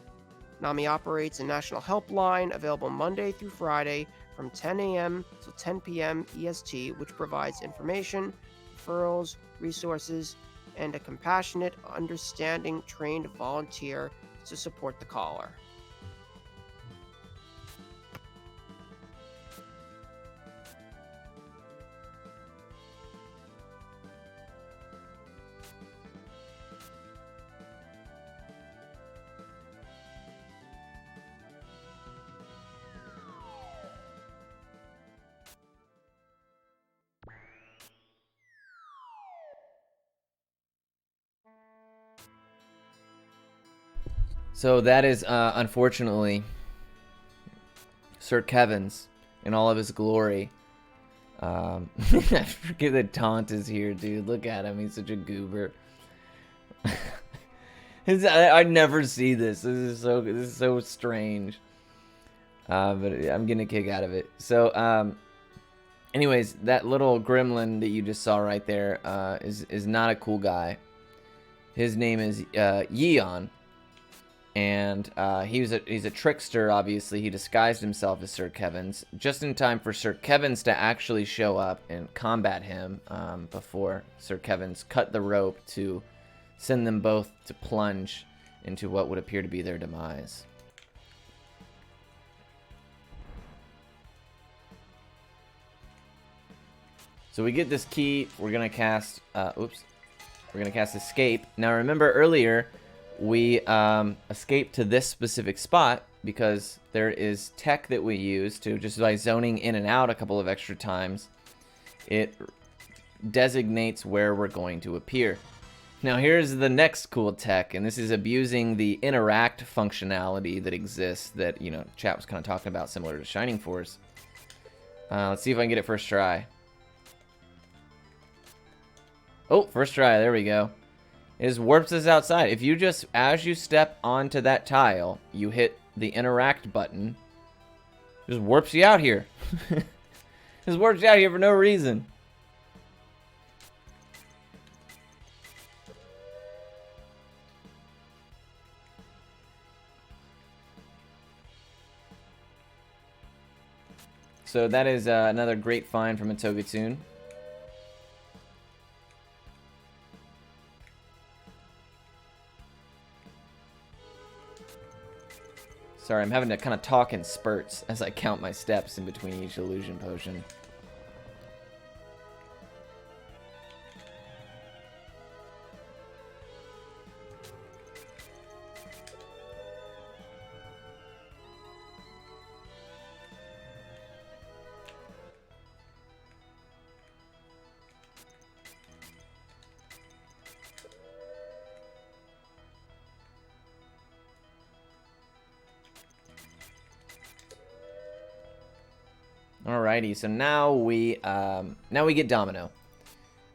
NAMI operates a national helpline available Monday through Friday from 10 a.m. to 10 p.m. EST, which provides information, referrals, resources, and a compassionate, understanding, trained volunteer to support the caller. So that is, unfortunately, Sir Kevin's in all of his glory. I forget that Taunt is here, dude. Look at him. He's such a goober. I never see this. This is so strange. But I'm getting a kick out of it. So, anyways, that little gremlin that you just saw right there is not a cool guy. His name is Yeon. And he's a trickster, obviously. He disguised himself as Sir Kevin's just in time for Sir Kevin's to actually show up and combat him before Sir Kevin's cut the rope to send them both to plunge into what would appear to be their demise. So we get this key. We're going to cast... We're going to cast Escape. Now, remember earlier... we escape to this specific spot because there is tech that we use to, just by zoning in and out a couple of extra times, it designates where we're going to appear. Now here's the next cool tech, and this is abusing the interact functionality that exists that, you know, chat was kind of talking about, similar to Shining Force. Let's see if I can get it first try. Oh, first try, there we go. It just warps us outside. If you just, as you step onto that tile, you hit the interact button, it just warps you out here. Just warps you out here for no reason. So that is another great find from a Togetune. Sorry, I'm having to kind of talk in spurts as I count my steps in between each illusion potion. Alrighty, so now we get Domino.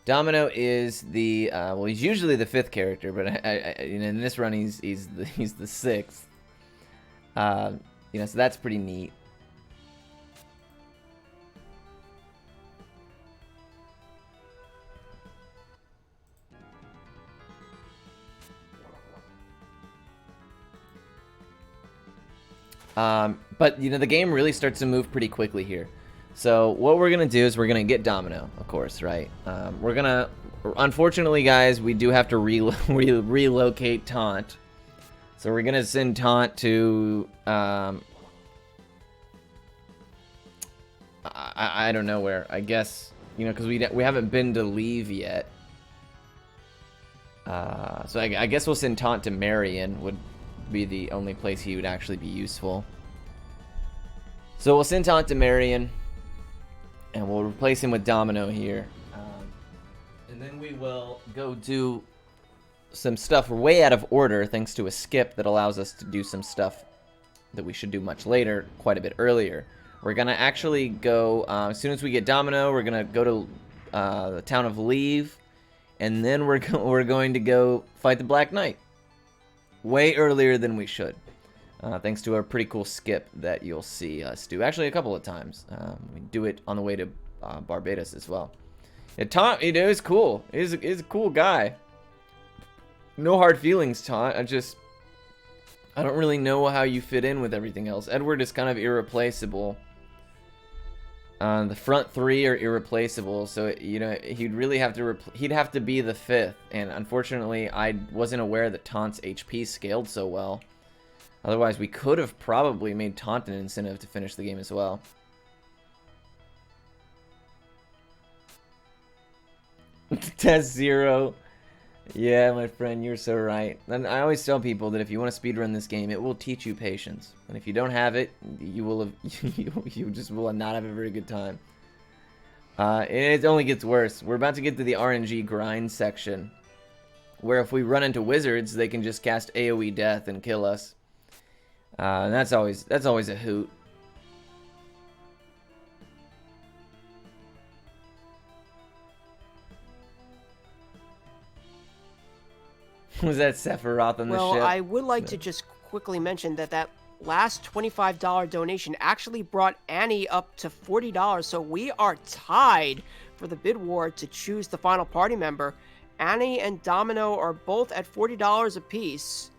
Domino is the well, he's usually the 5th character, but in this run he's the 6th. You know, so that's pretty neat. But, you know, the game really starts to move pretty quickly here. So what we're going to do is we're going to get Domino, of course, right? We're going to... Unfortunately, guys, we do have to relocate Taunt. So we're going to send Taunt to... I don't know where. I guess, you know, because we haven't been to Leave yet. So I guess we'll send Taunt to Marion, would be the only place he would actually be useful. So we'll send Taunt to Marion, and we'll replace him with Domino here. And then we will go do some stuff way out of order, thanks to a skip that allows us to do some stuff that we should do much later, quite a bit earlier. We're going to actually go, as soon as we get Domino, we're going to go to the town of Leave, and then we're going to go fight the Black Knight. Way earlier than we should. Thanks to a pretty cool skip that you'll see us do. Actually, a couple of times. We do it on the way to Barbados as well. Taunt, you know, is cool. He's a cool guy. No hard feelings, Taunt. I don't really know how you fit in with everything else. Edward is kind of irreplaceable. The front three are irreplaceable, so you know he'd really have to he'd have to be the fifth. And unfortunately, I wasn't aware that Taunt's HP scaled so well. Otherwise, we could have probably made Taunt an incentive to finish the game as well. Test 0. Yeah, my friend, you're so right. And I always tell people that if you want to speedrun this game, it will teach you patience. And if you don't have it, you will have, you just will not have a very good time. It only gets worse. We're about to get to the RNG grind section, where if we run into wizards, they can just cast AoE death and kill us. And that's always a hoot. Was that Sephiroth on the ship? Well, I would like to just quickly mention that last $25 donation actually brought Annie up to $40, so we are tied for the bid war to choose the final party member. Annie and Domino are both at $40 apiece,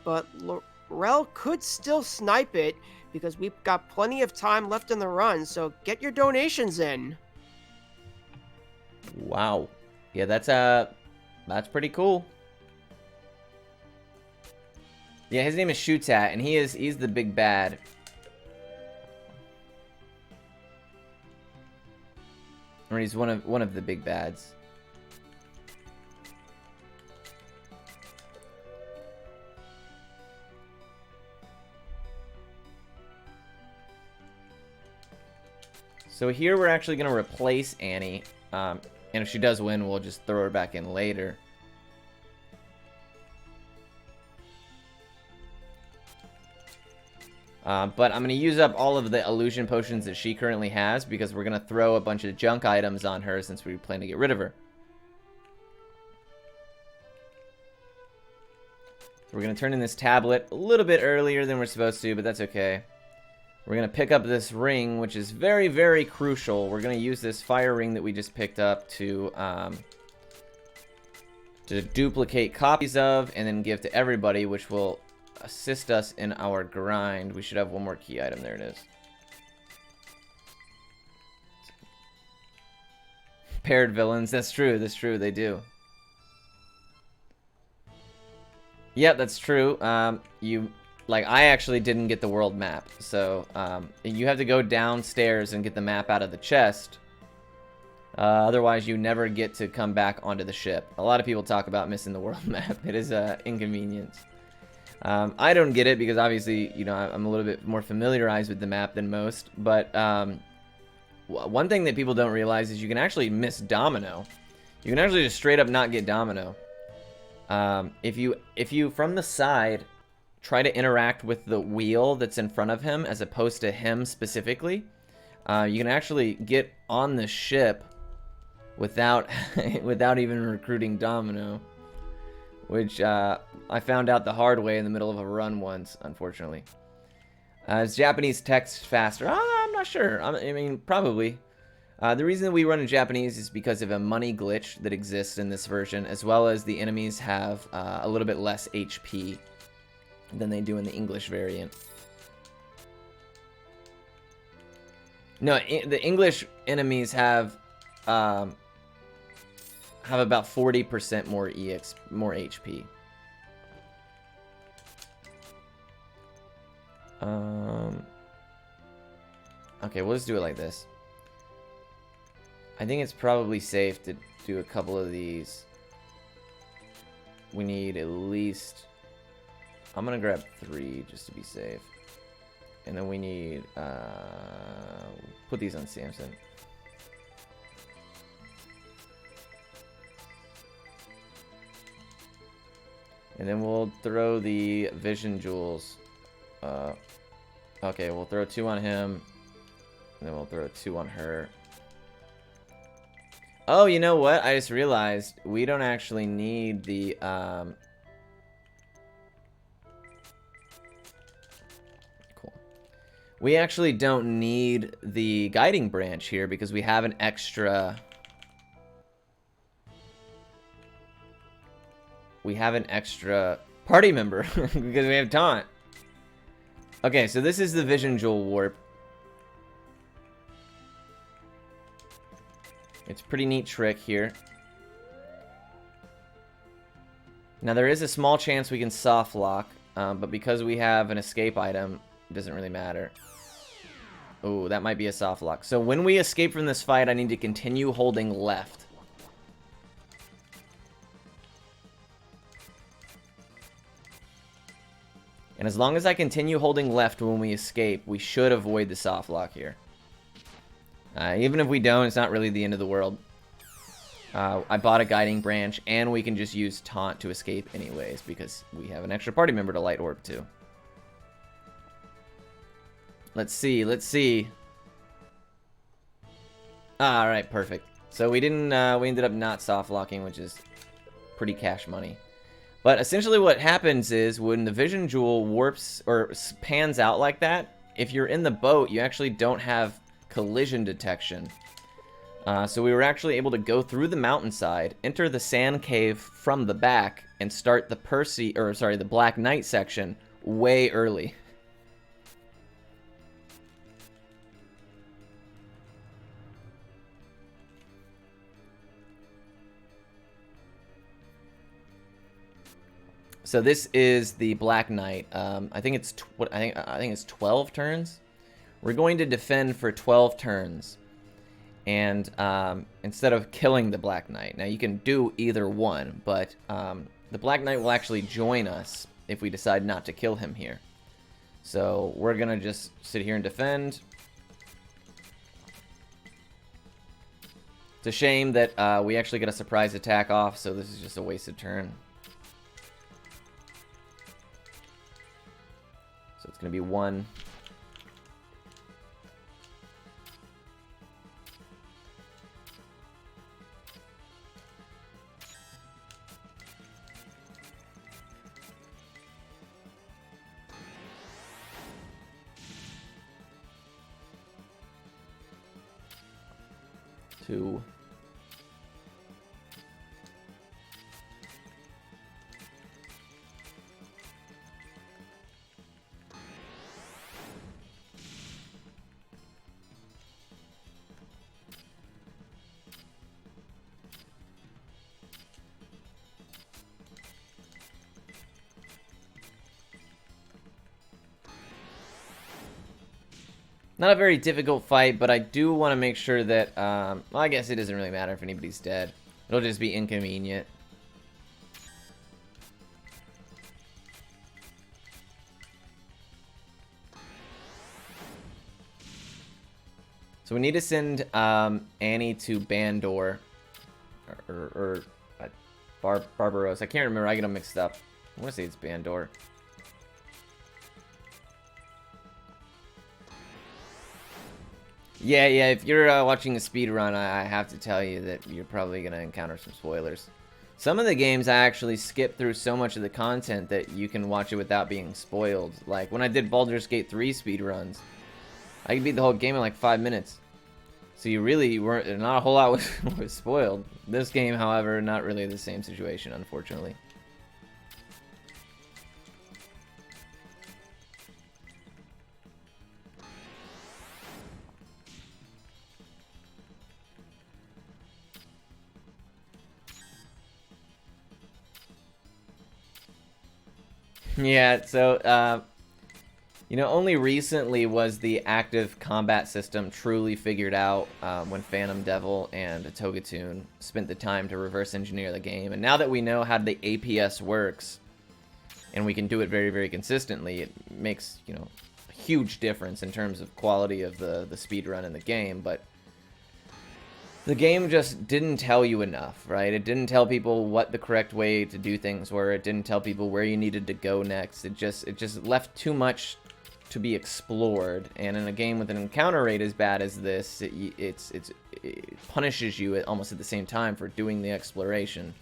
but Laurel could still snipe it because we've got plenty of time left in the run, so get your donations in. Wow. Yeah, that's pretty cool. Yeah, his name is Shootat, and he's the big bad. Or he's one of the big bads. So here we're actually going to replace Annie. And if she does win, we'll just throw her back in later. But I'm going to use up all of the illusion potions that she currently has, because we're going to throw a bunch of junk items on her since we plan to get rid of her. So we're going to turn in this tablet a little bit earlier than we're supposed to, but that's okay. We're going to pick up this ring, which is very, very crucial. We're going to use this fire ring that we just picked up to duplicate copies of and then give to everybody, which will assist us in our grind. We should have one more key item. There it is. Paired villains. That's true. That's true. They do. Yep, that's true. I actually didn't get the world map, so you have to go downstairs and get the map out of the chest. Otherwise, you never get to come back onto the ship. A lot of people talk about missing the world map. It is an inconvenience. I don't get it because obviously, you know, I'm a little bit more familiarized with the map than most. But one thing that people don't realize is you can actually miss Domino. You can actually just straight up not get Domino. If you from the side try to interact with the wheel that's in front of him as opposed to him specifically, you can actually get on the ship without without even recruiting Domino, which I found out the hard way in the middle of a run once, unfortunately. Is Japanese text faster? I'm not sure. I mean, probably. The reason that we run in Japanese is because of a money glitch that exists in this version, as well as the enemies have a little bit less HP than they do in the English variant. No, the English enemies have about 40% more more HP. Okay, we'll just do it like this. I think it's probably safe to do a couple of these. We need at least... I'm gonna grab 3 just to be safe. And then we need... put these on Samson. And then we'll throw the vision jewels. Okay, we'll throw 2 on him. And then we'll throw 2 on her. Oh, you know what? I just realized we don't actually need the... Cool. We actually don't need the guiding branch here because we have an extra... We have an extra party member because we have taunt. Okay, so this is the Vision Jewel warp. It's a pretty neat trick here. Now there is a small chance we can soft lock, but because we have an escape item, it doesn't really matter. Oh, that might be a soft lock. So when we escape from this fight, I need to continue holding left. And as long as I continue holding left when we escape, we should avoid the soft lock here. Even if we don't, it's not really the end of the world. I bought a guiding branch, and we can just use taunt to escape anyways, because we have an extra party member to light orb to. Let's see, let's see. Alright, perfect. So we didn't, we ended up not soft locking, which is pretty cash money. But essentially what happens is when the Vision Jewel warps or pans out like that, if you're in the boat, you actually don't have collision detection. So we were actually able to go through the mountainside, enter the sand cave from the back, and start the Black Knight section way early. So this is the Black Knight. I think it's 12 turns. We're going to defend for 12 turns, and instead of killing the Black Knight. Now you can do either one, but the Black Knight will actually join us if we decide not to kill him here. So we're gonna just sit here and defend. It's a shame that we actually get a surprise attack off, so this is just a wasted turn. So it's going to be 1. Two. Not a very difficult fight, but I do want to make sure that, well, I guess it doesn't really matter if anybody's dead. It'll just be inconvenient. So we need to send Annie to Bandor, or Barbaros. I can't remember, I get them mixed up. I want to say it's Bandor. Yeah, if you're watching a speedrun, I have to tell you that you're probably going to encounter some spoilers. Some of the games I actually skip through so much of the content that you can watch it without being spoiled. Like when I did Baldur's Gate 3 speedruns, I could beat the whole game in like 5 minutes. So you really weren't, not a whole lot was spoiled. This game, however, not really the same situation, unfortunately. Yeah, so, you know, only recently was the active combat system truly figured out when Phantom Devil and Togatune spent the time to reverse engineer the game. And now that we know how the APS works, and we can do it very, very consistently, it makes, you know, a huge difference in terms of quality of the speedrun in the game. But the game just didn't tell you enough, right? It didn't tell people what the correct way to do things were. It didn't tell people where you needed to go next. It just left too much to be explored. And in a game with an encounter rate as bad as this, it punishes you almost at the same time for doing the exploration.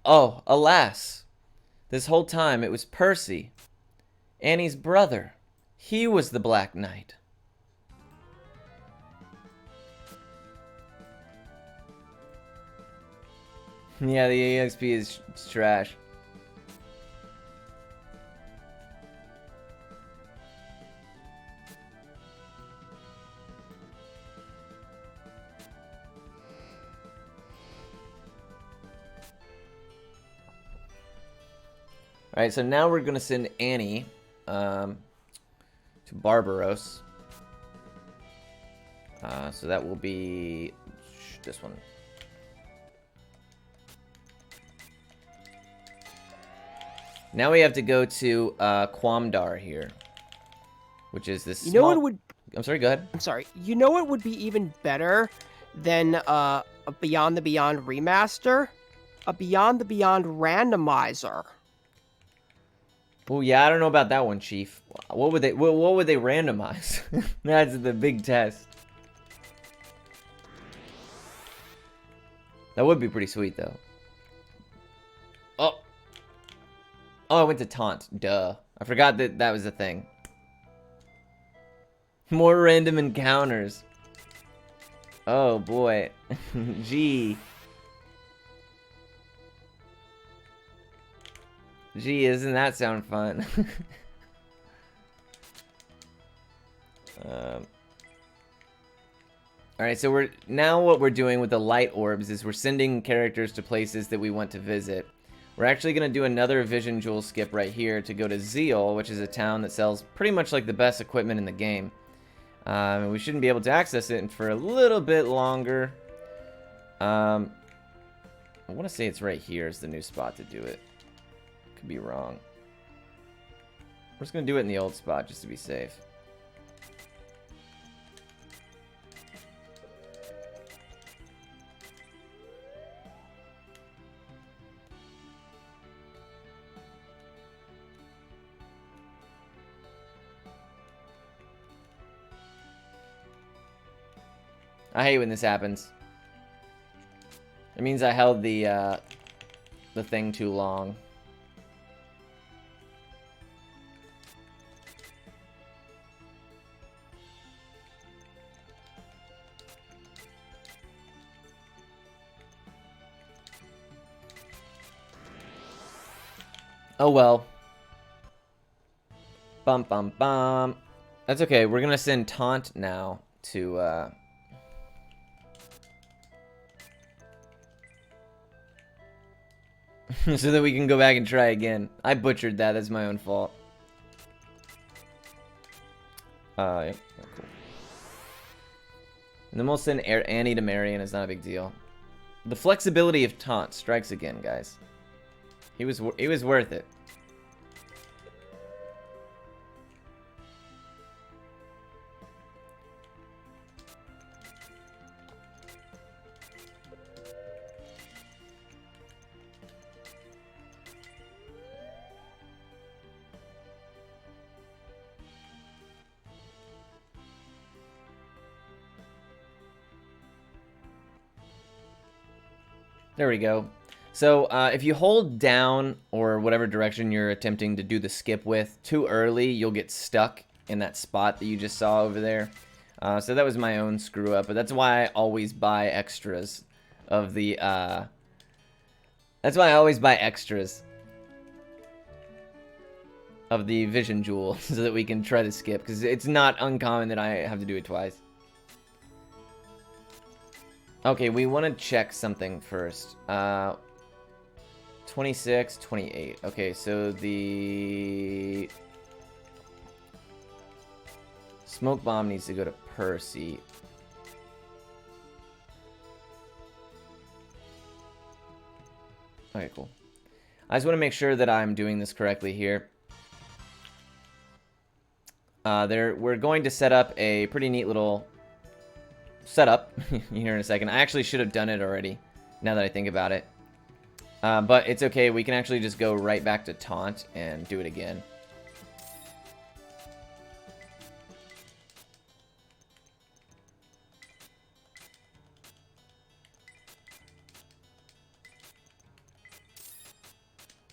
Oh, alas. This whole time it was Percy, Annie's brother. He was the Black Knight. Yeah, the EXP is trash. Alright, so now we're going to send Annie to Barbaros. So that will be this one. Now we have to go to Quamdar here, which is this. You know what would? I'm sorry. Go ahead. I'm sorry. You know what would be even better than a Beyond the Beyond remaster? A Beyond the Beyond randomizer. Oh yeah, I don't know about that one, Chief. What would they randomize? That's the big test. That would be pretty sweet though. Oh. Oh, I went to taunt. Duh. I forgot that was a thing. More random encounters. Oh boy. Gee. Gee, doesn't that sound fun? Alright, so what we're doing with the light orbs is we're sending characters to places that we want to visit. We're actually going to do another Vision Jewel skip right here to go to Zeal, which is a town that sells pretty much like the best equipment in the game. And we shouldn't be able to access it for a little bit longer. I want to say it's right here is the new spot to do it. Could be wrong. We're just going to do it in the old spot just to be safe. I hate when this happens. It means I held the thing too long. Oh well. Bum bum bum. That's okay. We're gonna send Taunt now to so that we can go back and try again. I butchered that. That's my own fault. Yep. Oh, cool. And then we'll send Annie to Marion. It's not a big deal. The flexibility of Taunt strikes again, guys. He was worth it. There we go. So if you hold down or whatever direction you're attempting to do the skip with too early, you'll get stuck in that spot that you just saw over there. So that was my own screw up, but that's why I always buy extras of the That's why I always buy extras of the vision jewel so that we can try to skip, because it's not uncommon that I have to do it twice. Okay, we want to check something first. 26, 28. Okay, so the smoke bomb needs to go to Percy. Okay, cool. I just want to make sure that I'm doing this correctly here. We're going to set up a pretty neat little setup here in a second. I actually should have done it already, now that I think about it. But it's okay. We can actually just go right back to taunt and do it again.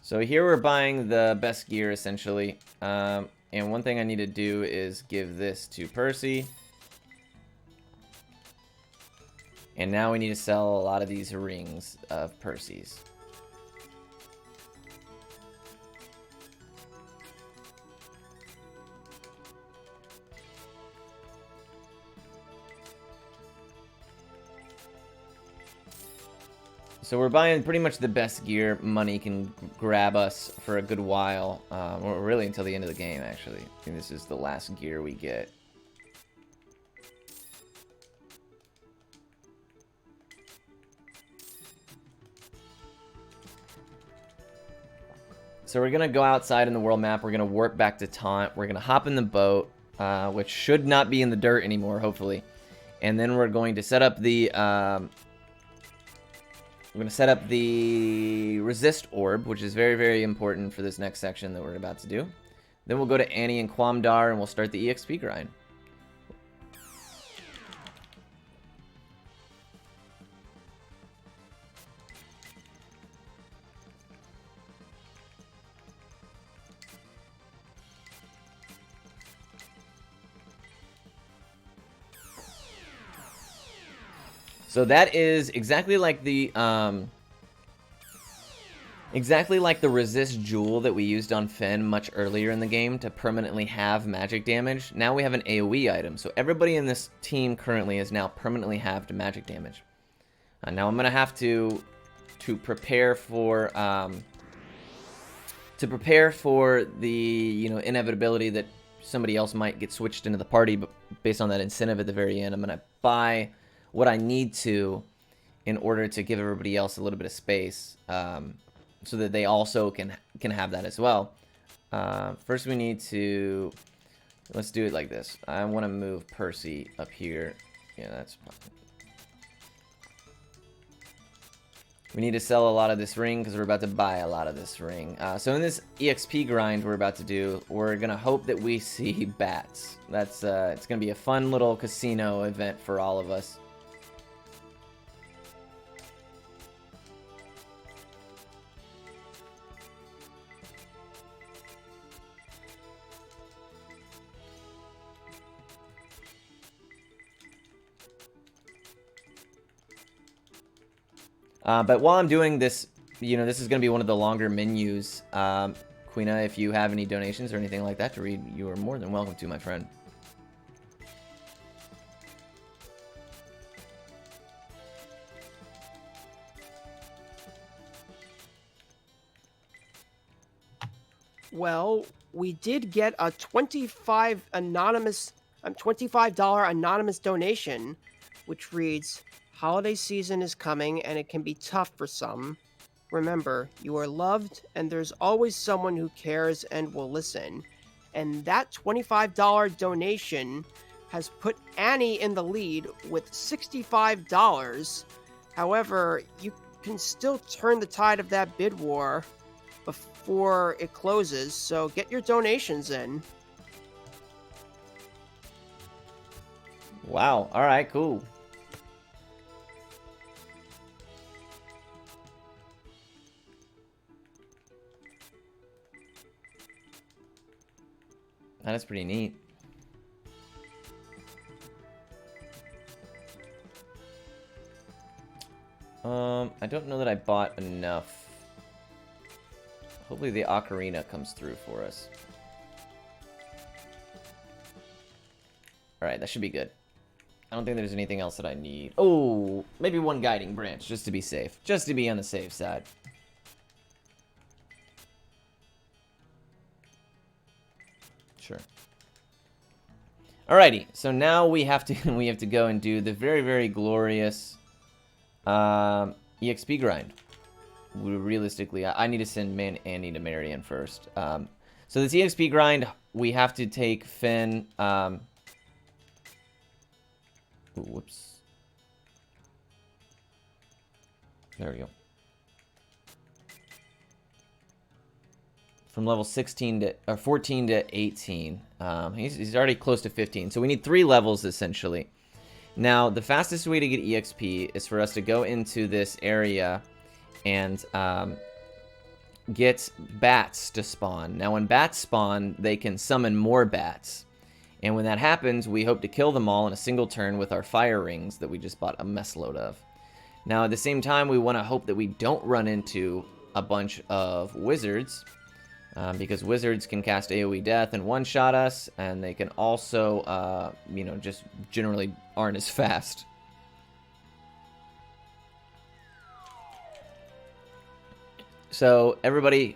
So here we're buying the best gear, essentially. And one thing I need to do is give this to Percy. And now we need to sell a lot of these rings of Percy's. So we're buying pretty much the best gear money can grab us for a good while. Or really until the end of the game, actually. I think this is the last gear we get. So we're going to go outside in the world map. We're going to warp back to Taunt. We're going to hop in the boat, which should not be in the dirt anymore, hopefully. And then we're going to set up the... we're going to set up the resist orb, which is very, very important for this next section that we're about to do. Then we'll go to Annie and Quamdar, and we'll start the EXP grind. So that is exactly like the resist jewel that we used on Finn much earlier in the game to permanently have magic damage. Now we have an AoE item, so everybody in this team currently is now permanently halved magic damage. Now I'm gonna have to prepare for the inevitability that somebody else might get switched into the party, but based on that incentive at the very end, I'm gonna buy what I need to in order to give everybody else a little bit of space, so that they also can have that as well. First we need to, let's do it like this. I want to move Percy up here. Yeah, that's fine. We need to sell a lot of this ring because we're about to buy a lot of this ring. So in this EXP grind we're about to do, we're going to hope that we see bats. That's it's going to be a fun little casino event for all of us. But while I'm doing this, this is going to be one of the longer menus. Queena, if you have any donations or anything like that to read, you are more than welcome to, my friend. Well, we did get a $25 anonymous donation, which reads, "Holiday season is coming and it can be tough for some. Remember, you are loved and there's always someone who cares and will listen." And that $25 donation has put Annie in the lead with $65. However, you can still turn the tide of that bid war before it closes, so get your donations in. Wow, alright, cool. That is pretty neat. I don't know that I bought enough Hopefully the ocarina comes through for us. Alright, that should be good. I don't think there's anything else that I need. Oh, maybe one guiding branch, just to be safe. Just to be on the safe side. Sure. Alrighty, so now we have to go and do the very, very glorious EXP grind. Realistically, I need to send Annie to Marion first. So this EXP grind, we have to take Finn. Ooh, whoops. There we go. From level 16 to or 14 to 18. He's already close to 15. So we need 3 levels essentially. Now the fastest way to get EXP is for us to go into this area and get bats to spawn. Now when bats spawn, they can summon more bats. And when that happens, we hope to kill them all in a single turn with our fire rings that we just bought a mess load of. Now at the same time, we want to hope that we don't run into a bunch of wizards. Because wizards can cast AoE death and one-shot us, and they can also, you know, just generally aren't as fast. So, everybody,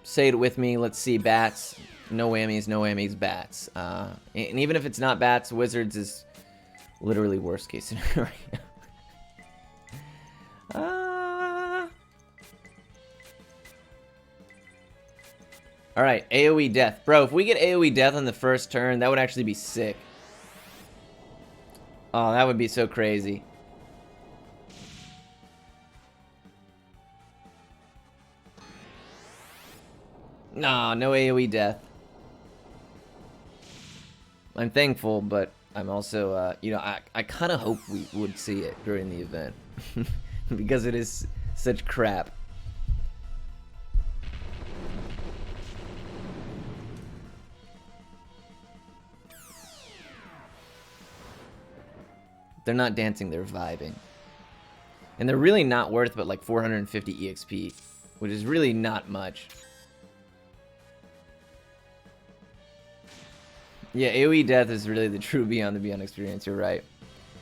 say it with me. Let's see, bats. No whammies, bats. And even if it's not bats, wizards is literally worst case scenario. Alright, AoE death. Bro, if we get AoE death on the first turn, that would actually be sick. Oh, that would be so crazy. Nah, no AoE death. I'm thankful, but I'm also, you know, I kind of hope we would see it during the event. Because it is such crap. They're not dancing, they're vibing. And they're really not worth but like 450 EXP, which is really not much. Yeah, AoE death is really the true Beyond the Beyond experience, you're right.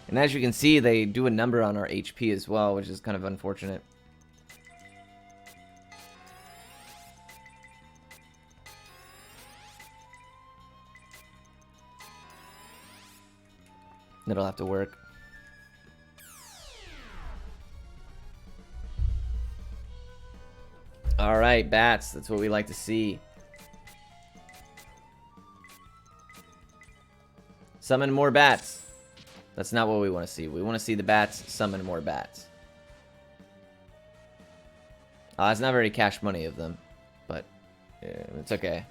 And as you can see, they do a number on our HP as well, which is kind of unfortunate. It'll have to work. Alright, bats. That's what we like to see. Summon more bats. That's not what we want to see. We want to see the bats summon more bats. It's not very cash money of them, but yeah, it's okay.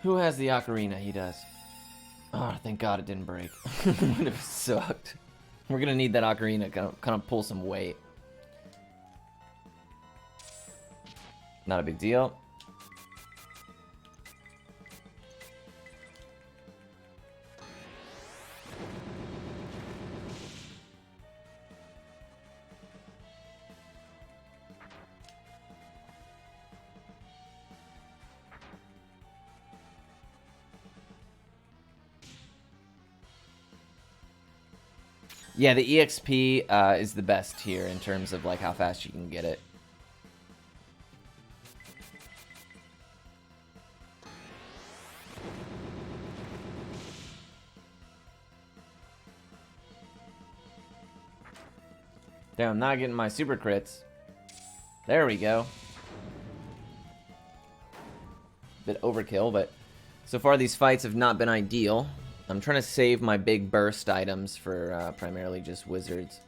Who has the ocarina? He does. Oh, thank God it didn't break. It would have sucked. We're gonna need that ocarina to kind of pull some weight. Not a big deal. Yeah, the EXP is the best here in terms of like how fast you can get it. Damn, I'm not getting my super crits. There we go. Bit overkill, but so far these fights have not been ideal. I'm trying to save my big burst items for primarily just wizards.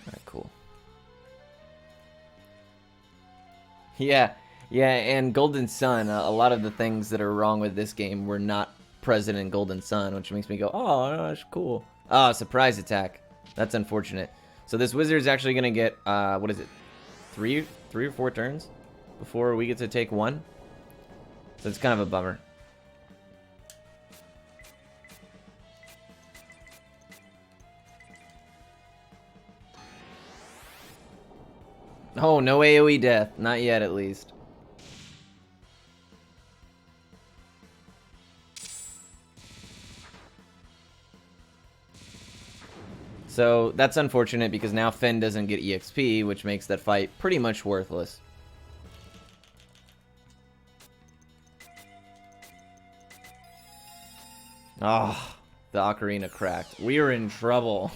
Alright, cool. Yeah, yeah, and Golden Sun, a lot of the things that are wrong with this game were not present in Golden Sun, which makes me go, oh, that's cool. Ah, surprise attack. That's unfortunate. So this wizard is actually going to get, what is it, three or four turns before we get to take one? So it's kind of a bummer. Oh, no AoE death. Not yet, at least. So that's unfortunate because now Finn doesn't get EXP, which makes that fight pretty much worthless. Oh, the ocarina cracked. We are in trouble.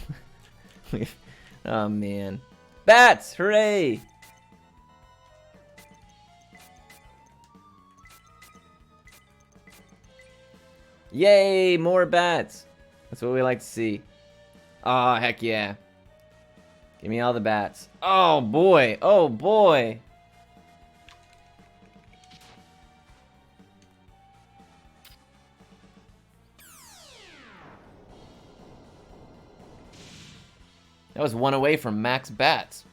Oh, man. Bats! Hooray! Yay! More bats! That's what we like to see. Oh, heck yeah. Give me all the bats. Oh, boy. Oh, boy. That was one away from max bats.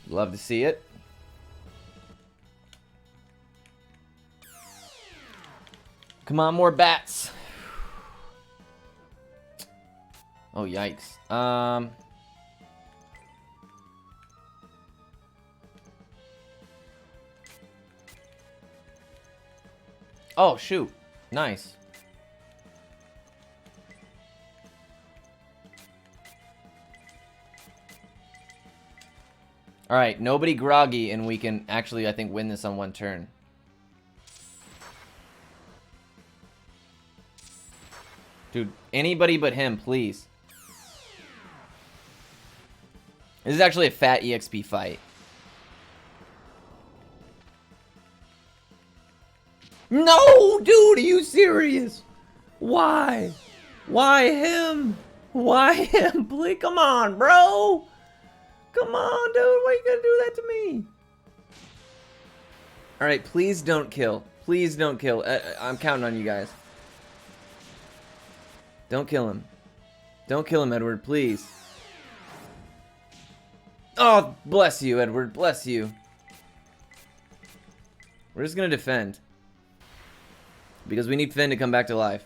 Love to see it. Come on, more bats. Oh, yikes. Oh, shoot. Nice. Alright, nobody groggy, and we can actually, I think, win this on one turn. Dude, anybody but him, please. This is actually a fat EXP fight. No, dude, are you serious? Why? Why him? Why him? Please, come on, bro. Come on, dude. Why you gotta do that to me? Alright, please don't kill. Please don't kill. I'm counting on you guys. Don't kill him. Don't kill him, Edward, please. Oh, bless you, Edward. Bless you. We're just gonna defend. Because we need Finn to come back to life.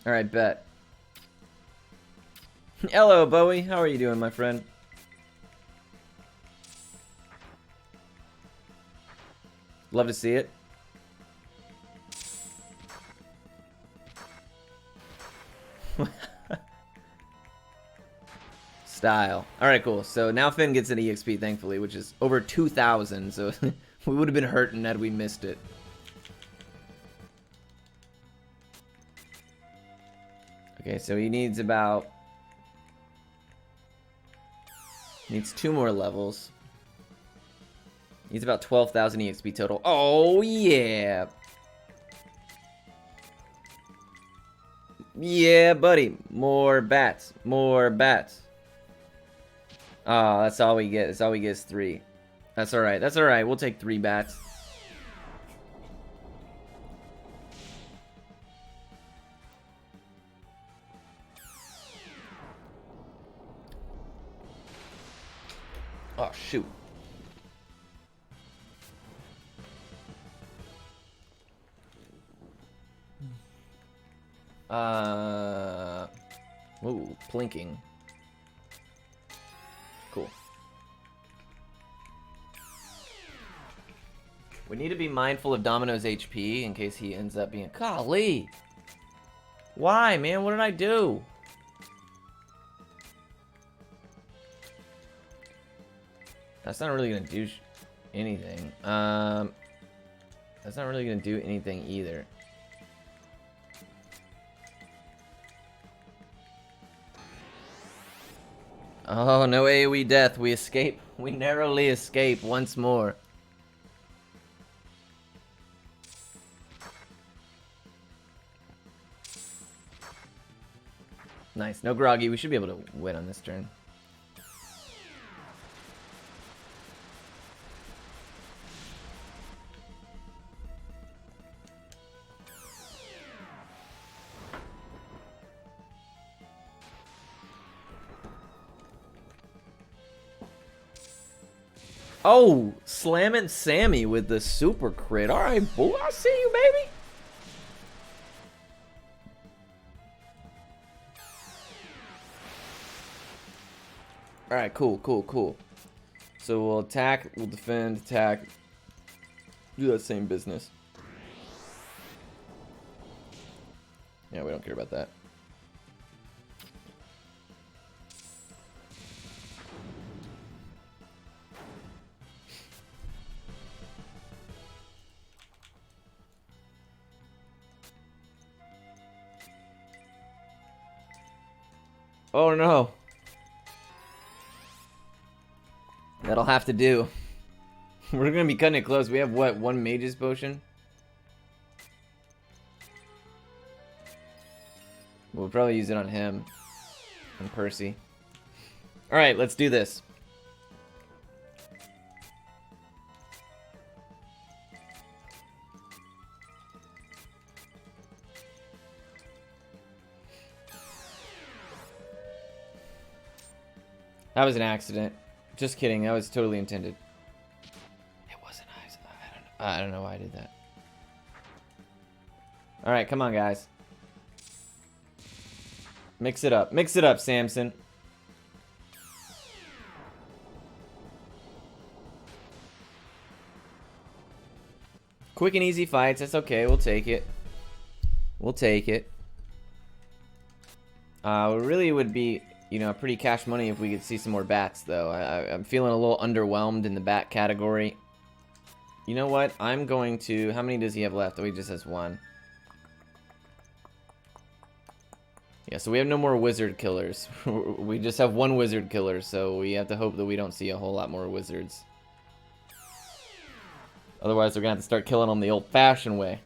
Alright, bet. Hello, Bowie. How are you doing, my friend? Love to see it. Style. Alright, cool. So now Finn gets an EXP, thankfully, which is over 2,000, so we would have been hurting had we missed it. Okay, so he needs about... Needs 2 more levels. Needs about 12,000 EXP total. Oh, yeah! Yeah, buddy. More bats. More bats. Oh, that's all we get. That's all we get is 3. That's alright. That's alright. We'll take 3 bats. Oh, shoot. Ooh, plinking. Cool. We need to be mindful of Domino's HP in case he ends up being... Golly! Why, man? What did I do? That's not really gonna do anything. That's not really gonna do anything either. Oh, no AoE death. We escape. We narrowly escape once more. Nice. No groggy. We should be able to win on this turn. Oh, slamming Sammy with the super crit. All right, boo, I see you, baby. All right, cool, cool, cool. So we'll attack, we'll defend, attack. Do that same business. Yeah, we don't care about that. Oh no. That'll have to do. We're gonna be cutting it close. We have what? One mage's potion? We'll probably use it on him. And Percy. Alright, let's do this. That was an accident. Just kidding. That was totally intended. It wasn't. I don't know why I did that. All right, come on, guys. Mix it up. Mix it up, Samson. Quick and easy fights. That's okay. We'll take it. We'll take it. Really would be, you know, pretty cash money if we could see some more bats, though. I'm feeling a little underwhelmed in the bat category. You know what? I'm going to... How many does he have left? Oh, he just has one. Yeah, so we have no more wizard killers. We just have one wizard killer, so we have to hope that we don't see a whole lot more wizards. Otherwise, we're going to have to start killing them the old-fashioned way.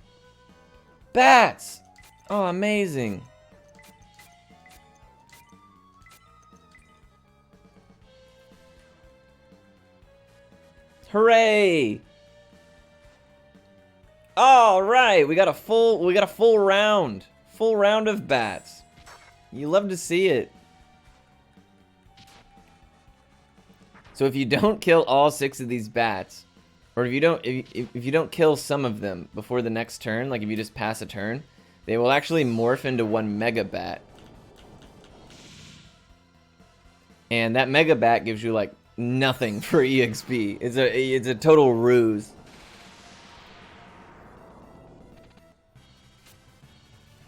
Bats! Oh, amazing. Hooray! All right, we got a full round. Full round of bats. You love to see it. So if you don't kill all 6 of these bats, or if you don't kill some of them before the next turn, like if you just pass a turn, they will actually morph into one mega bat. And that mega bat gives you like nothing for EXP. It's a total ruse.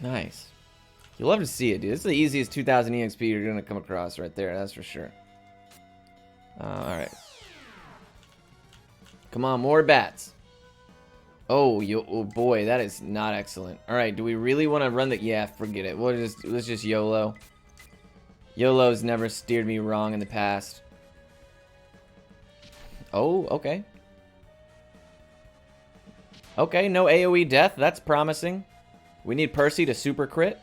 Nice. You'll love to see it, dude. This is the easiest 2000 EXP you're gonna come across right there. That's for sure. All right. Come on, more bats. Oh, oh boy, that is not excellent. All right, do we really want to run the? Yeah, forget it. Let's just YOLO. YOLO's never steered me wrong in the past. Oh, okay. Okay, no AoE death. That's promising. We need Percy to super crit.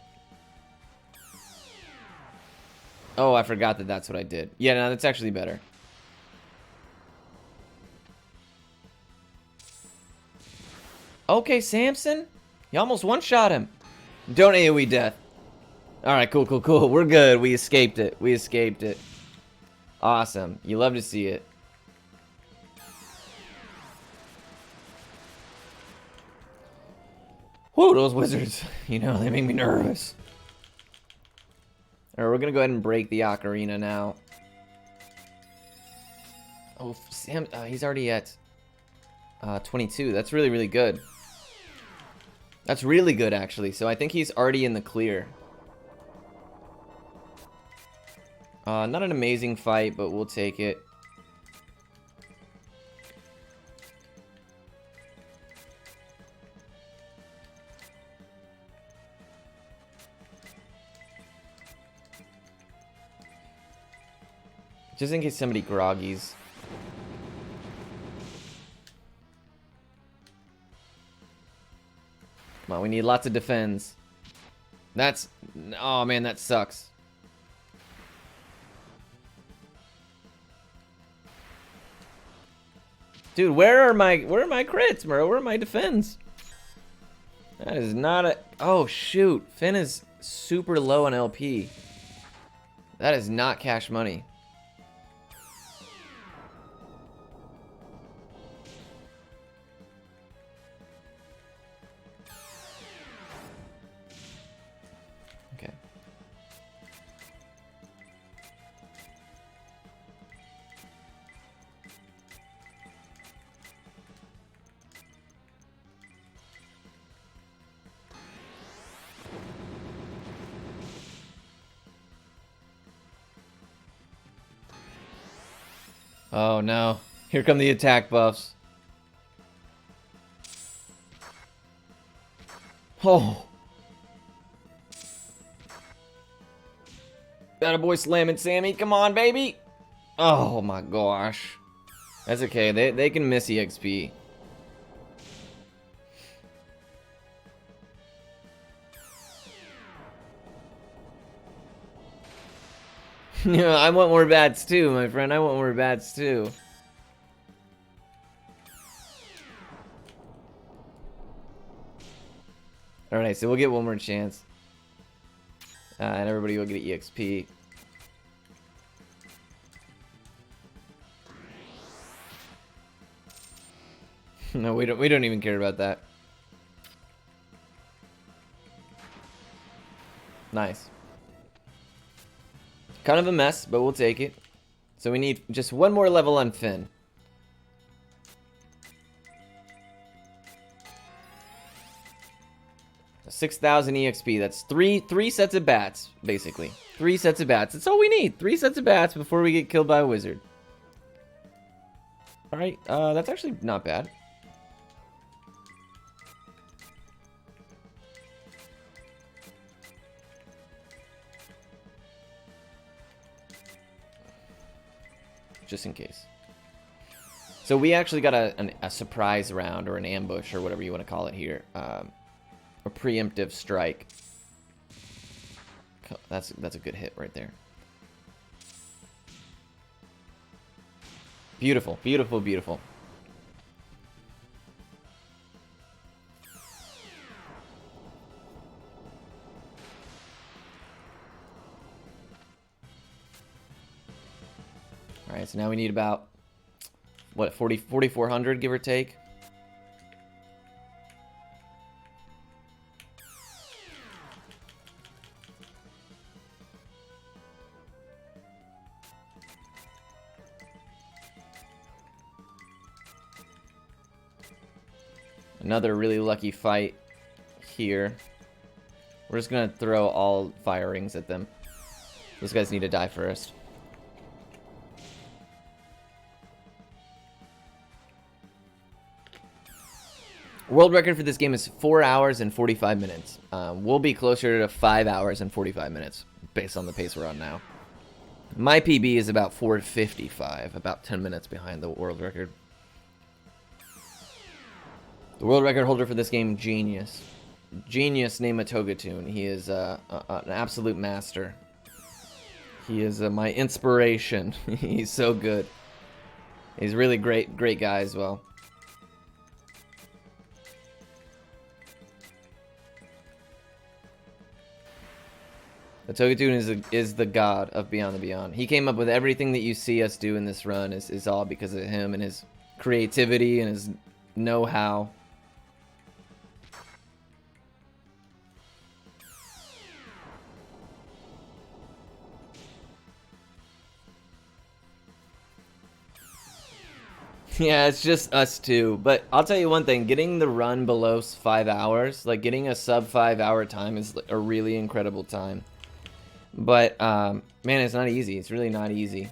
Oh, I forgot that that's what I did. Yeah, no, that's actually better. Okay, Samson. You almost one-shot him. Don't AoE death. Alright, cool, cool, cool. We're good. We escaped it. We escaped it. Awesome. You love to see it. Whoa, those wizards. You know, they make me nervous. Alright, we're gonna go ahead and break the ocarina now. Oh, Sam, he's already at 22. That's really, really good. That's really good, actually. So I think he's already in the clear. Not an amazing fight, but we'll take it. Just in case somebody groggies. Come on, we need lots of defense. That's... Oh, man, that sucks. Dude, where are my crits, bro? Where are my defends? That is not a... Oh, shoot. Finn is super low on LP. That is not cash money. Okay. Oh no. Here come the attack buffs. Oh. Got a boy slamming Sammy. Come on, baby. Oh my gosh. That's okay. They can miss EXP. Yeah, I want more bats too, my friend. I want more bats too. Alright, so we'll get one more chance. And everybody will get EXP. No, we don't even care about that. Nice. Kind of a mess, but we'll take it. So we need just one more level on Finn. A 6,000 EXP. That's three sets of bats, basically. 3 sets of bats. That's all we need. 3 sets of bats before we get killed by a wizard. Alright, that's actually not bad. Just in case. So we actually got a surprise round, or an ambush, or whatever you want to call it here. A preemptive strike. That's a good hit right there. Beautiful, beautiful, beautiful. Alright, so now we need about, what, 4,400, give or take? Another really lucky fight here. We're just gonna throw all fire rings at them. Those guys need to die first. World record for this game is 4 hours and 45 minutes. We'll be closer to 5 hours and 45 minutes based on the pace we're on now. My PB is about 4:55, about 10 minutes behind the world record. The world record holder for this game, Genius. Genius named Togatune. He is an absolute master. He is my inspiration. He's so good. He's a really great guy as well. The Togatune is the god of Beyond the Beyond. He came up with everything that you see us do in this run is all because of him and his creativity and his know-how. Yeah, it's just us two. But I'll tell you one thing, getting the run below 5 hours, like getting a sub 5 hour time is a really incredible time. But, man, it's not easy. It's really not easy.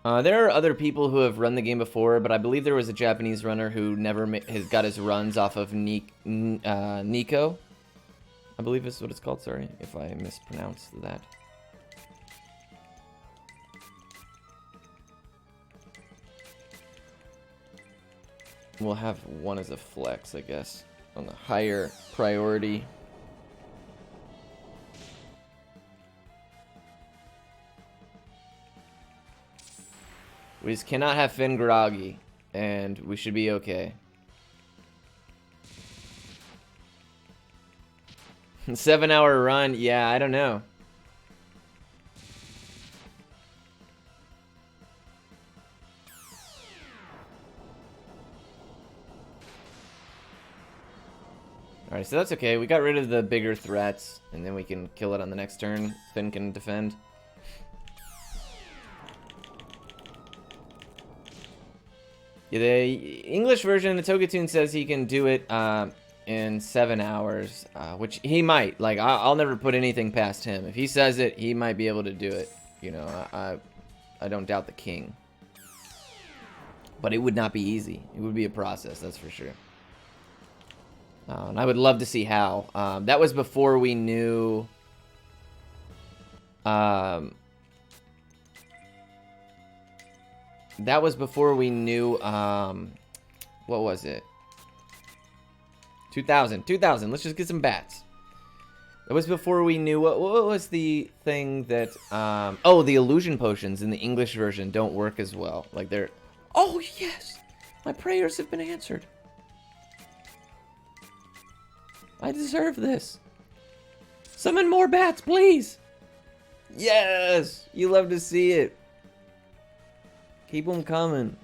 There are other people who have run the game before, but I believe there was a Japanese runner who never got his runs off of Nico. I believe is what it's called. Sorry if I mispronounced that. We'll have one as a flex, I guess, on the higher priority. We just cannot have Finn groggy, and we should be okay. 7-hour run, yeah, I don't know. Alright, so that's okay. We got rid of the bigger threats, and then we can kill it on the next turn. Finn can defend. Yeah, the English version, the Togetune says he can do it in 7 hours, which he might. Like, I'll never put anything past him. If he says it, he might be able to do it. You know, I don't doubt the king. But it would not be easy. It would be a process, that's for sure. And I would love to see how. That was before we knew... that was before we knew... what was it? 2000. Let's just get some bats. That was before we knew... What was the thing that... oh, the illusion potions in the English version don't work as well. Like, they're... Oh, yes! My prayers have been answered. I deserve this. Summon more bats, please. Yes! You love to see it. Keep them coming.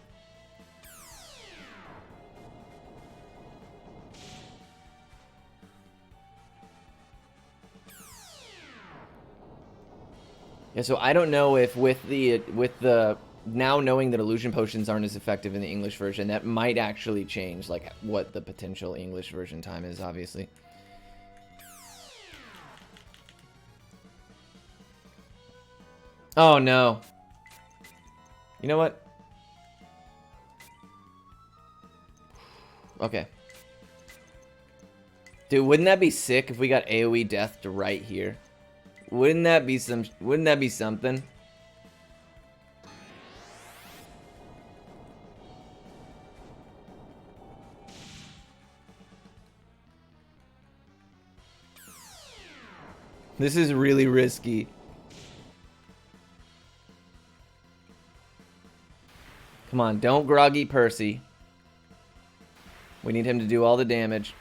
Yeah, so I don't know if with the now knowing that illusion potions aren't as effective in the English version, that might actually change like what the potential English version time is, obviously. Oh no. You know what? Okay. Dude, wouldn't that be sick if we got AoE death to right here? Wouldn't that be something? This is really risky. Come on, don't groggy Percy. We need him to do all the damage.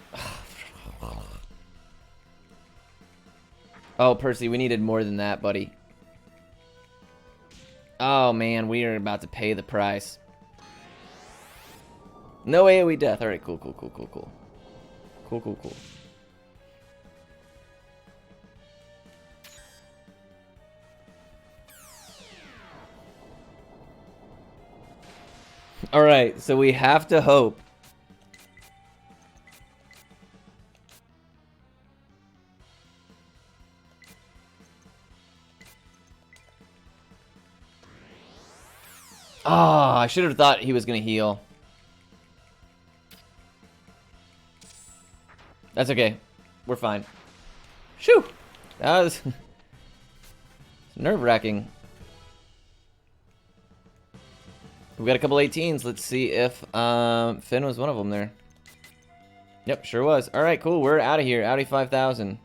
Oh, Percy, we needed more than that, buddy. Oh, man, we are about to pay the price. No AoE death. All right, cool. Cool. All right, so we have to hope. Oh, I should have thought he was going to heal. That's okay. We're fine. Shoo! That was nerve-wracking. We got a couple 18s. Let's see if Finn was one of them there. Yep, sure was. All right, cool. We're out of here. Audi 5000.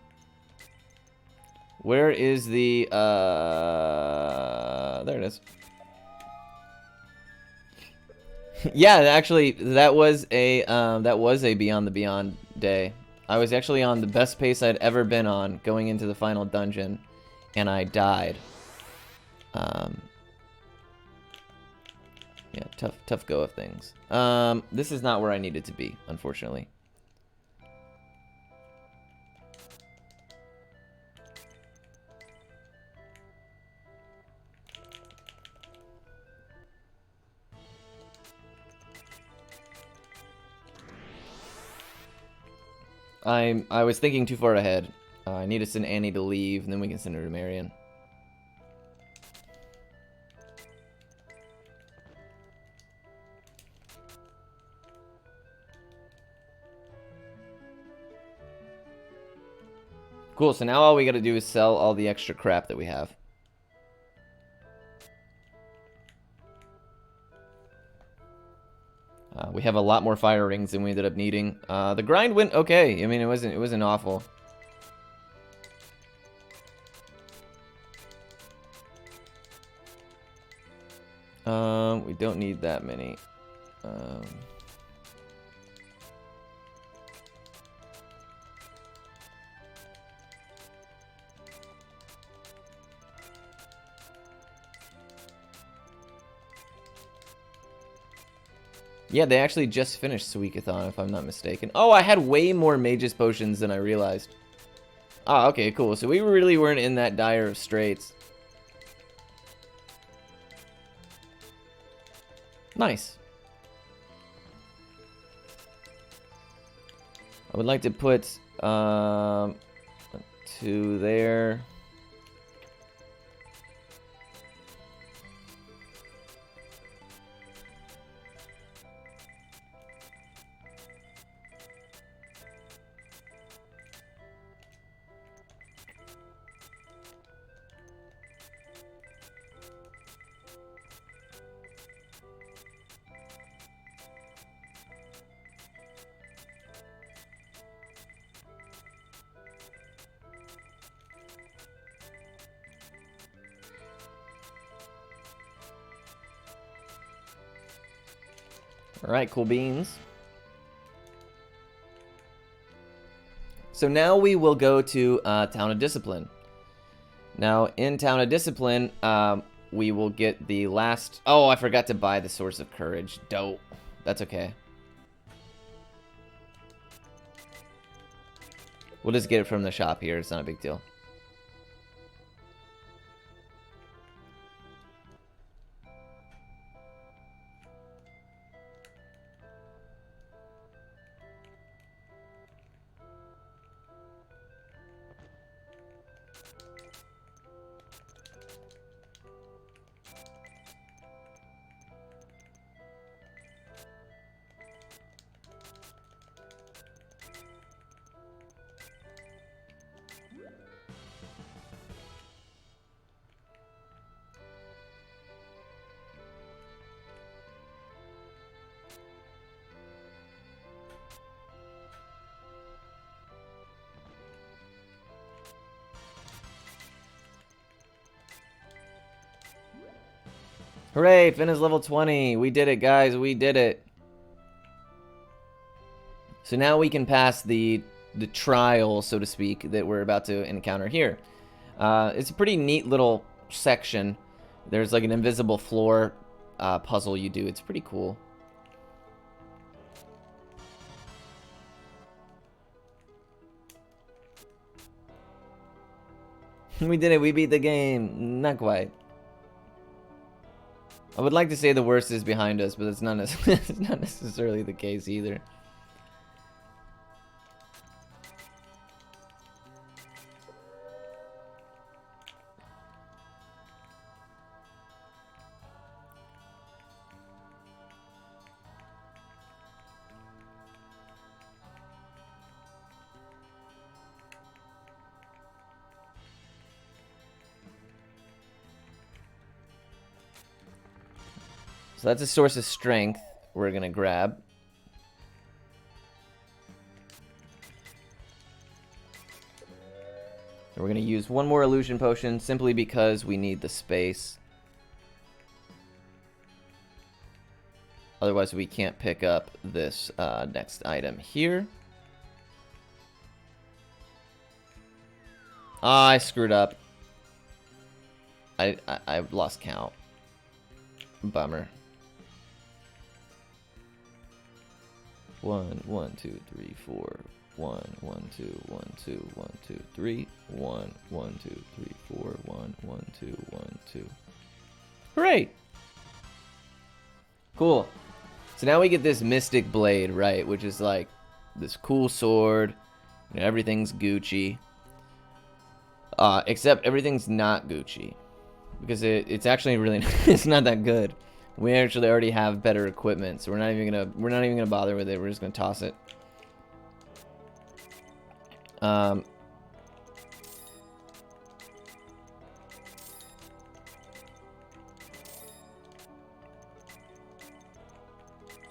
Where is the... there it is. Yeah, actually, that was a Beyond the Beyond day. I was actually on the best pace I'd ever been on going into the final dungeon, and I died. Yeah, tough go of things. This is not where I needed to be, unfortunately. I was thinking too far ahead. I need to send Annie to leave, and then we can send her to Marion. Cool, so now all we gotta do is sell all the extra crap that we have. We have a lot more fire rings than we ended up needing. The grind went okay. I mean, it wasn't awful. We don't need that many. Yeah, they actually just finished Suikathon, if I'm not mistaken. Oh, I had way more Mage's Potions than I realized. Ah, okay, cool. So we really weren't in that dire of straits. Nice. I would like to put 2 there. Alright, cool beans. So now we will go to Town of Discipline. Now, in Town of Discipline, we will get the last... Oh, I forgot to buy the Source of Courage. Dope. That's okay. We'll just get it from the shop here. It's not a big deal. Hooray, Finn is level 20. We did it, guys. We did it. So now we can pass the trial, so to speak, that we're about to encounter here. It's a pretty neat little section. There's like an invisible floor puzzle you do. It's pretty cool. We did it. We beat the game. Not quite. I would like to say the worst is behind us, but it's not necessarily the case either. So that's a source of strength we're going to grab. And we're going to use one more illusion potion simply because we need the space. Otherwise we can't pick up this next item here. Ah, I screwed up. I lost count. Bummer. 1, 1, 2, 3, 4. 1, 1, 2, 1, 2, 1, 2, 3. 1, 1, 2, 3, 4. 1, 1, 2, 1, 2. Hooray! Cool. So now we get this Mystic Blade, right? Which is like this cool sword. You know, everything's Gucci. Except everything's not Gucci. Because it's actually really it's not that good. We actually already have better equipment, so we're not even gonna bother with it. We're just gonna toss it. And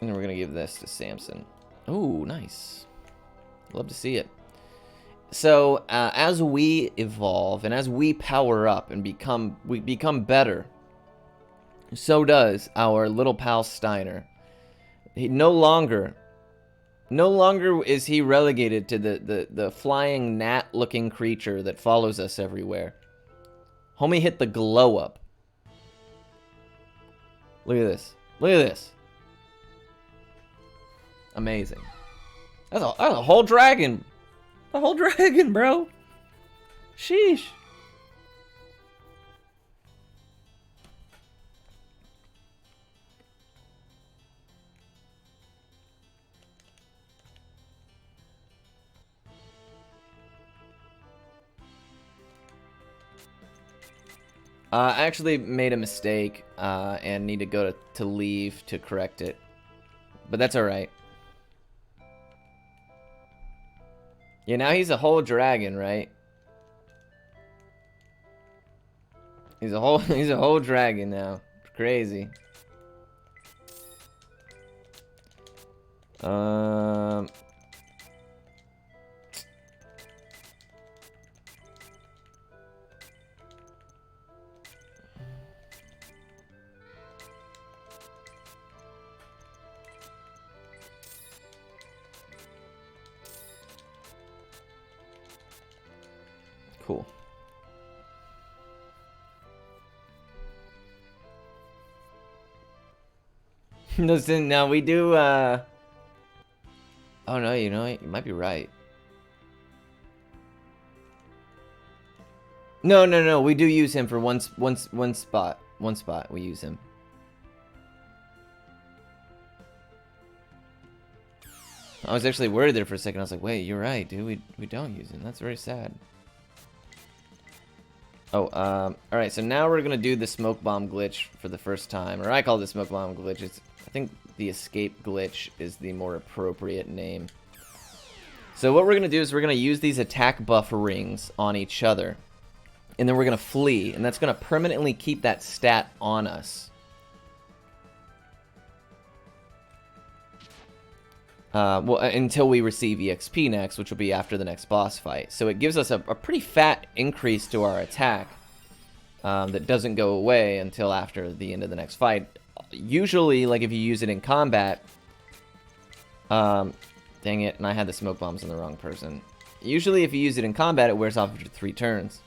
then we're gonna give this to Samson. Oh, nice. Love to see it. So as we evolve and as we power up and become better, So does our little pal Steiner. He no longer is he relegated to the flying gnat-looking creature that follows us everywhere. Homie hit the glow up. Look at this. Look at this. Amazing. That's a whole dragon. A whole dragon, bro. Sheesh. I actually made a mistake and need to go to leave to correct it. But that's alright. Yeah, now he's a whole dragon, right? He's a whole dragon now. Crazy. Cool. Listen, now we do, oh no, you know, you might be right. No, we do use him for one spot. One spot, we use him. I was actually worried there for a second. I was like, wait, you're right, dude. We don't use him. That's very sad. Oh, alright, so now we're gonna do the smoke bomb glitch for the first time. Or I call it the smoke bomb glitch. I think the escape glitch is the more appropriate name. So what we're gonna do is we're gonna use these attack buff rings on each other. And then we're gonna flee, and that's gonna permanently keep that stat on us. Well, until we receive EXP next, which will be after the next boss fight. So it gives us a pretty fat increase to our attack that doesn't go away until after the end of the next fight. Usually, like if you use it in combat... dang it, and I had the smoke bombs on the wrong person. Usually if you use it in combat, it wears off after 3 turns.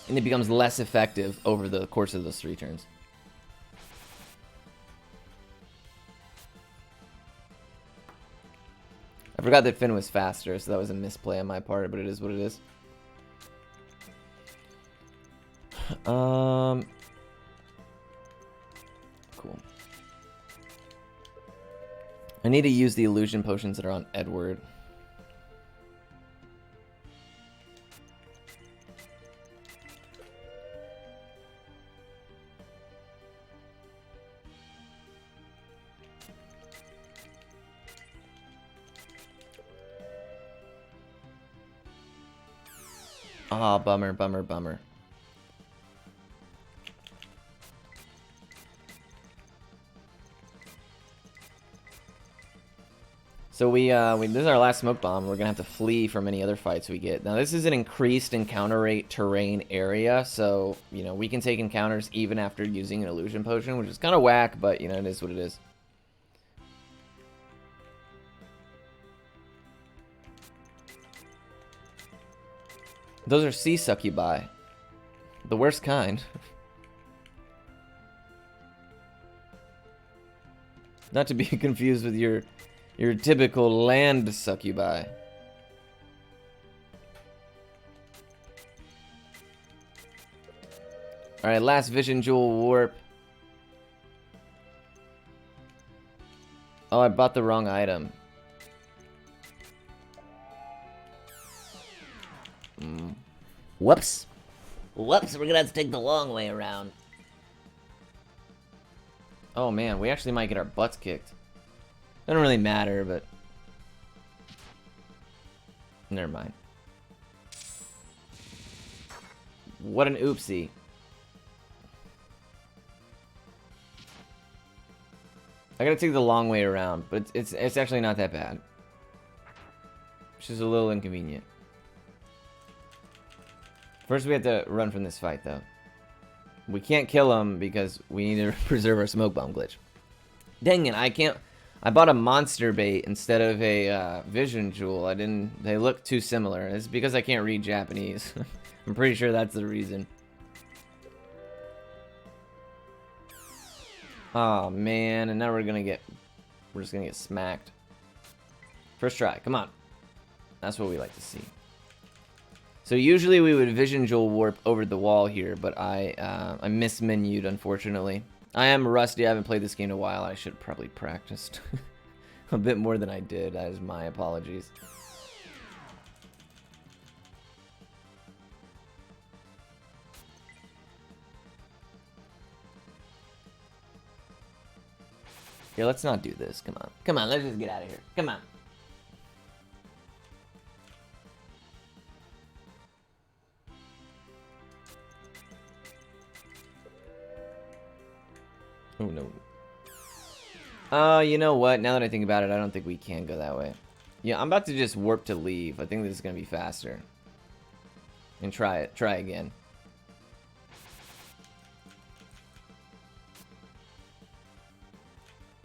And it becomes less effective over the course of those 3 turns. I forgot that Finn was faster, so that was a misplay on my part, but it is what it is. Cool. I need to use the illusion potions that are on Edward. Ah, bummer, bummer, bummer. So this is our last smoke bomb. We're gonna have to flee from any other fights we get. Now this is an increased encounter rate terrain area, so you know we can take encounters even after using an illusion potion, which is kind of whack, but you know it is what it is. Those are sea succubi. The worst kind. Not to be confused with your typical land succubi. Alright, last vision jewel warp. Oh, I bought the wrong item. Whoops. Whoops, we're gonna have to take the long way around. Oh man, we actually might get our butts kicked. Doesn't really matter, but... never mind. What an oopsie. I gotta take the long way around, but it's actually not that bad. It's just a little inconvenient. First we have to run from this fight, though. we can't kill him because we need to preserve our smoke bomb glitch. Dang it, I can't. I bought a monster bait instead of a vision jewel. They look too similar. It's because I can't read Japanese. I'm pretty sure that's the reason. Oh man, and now we're just gonna get smacked. First try, come on. That's what we like to see. So usually we would vision jewel warp over the wall here, but I mismenued, unfortunately. I am rusty. I haven't played this game in a while. I should have probably practiced a bit more than I did. That is my apologies. Here, let's not do this. Come on. Come on, let's just get out of here. Come on. Oh, no. You know what? Now that I think about it, I don't think we can go that way. Yeah, I'm about to just warp to leave. I think this is going to be faster. And try it. Try again.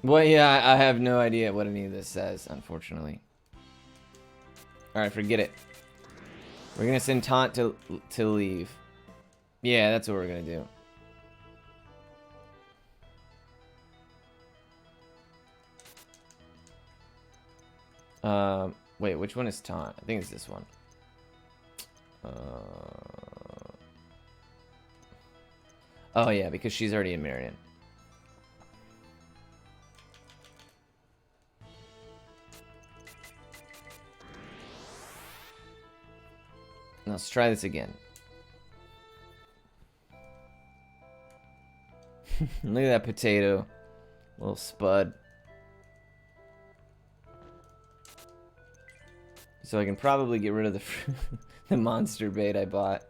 Well, yeah, I have no idea what any of this says, unfortunately. Alright, forget it. We're going to send Taunt to leave. Yeah, that's what we're going to do. Wait, which one is Taunt? I think it's this one. Oh yeah, because she's already in Marion. Let's try this again. Look at that potato. Little spud. So I can probably get rid of the the monster bait I bought.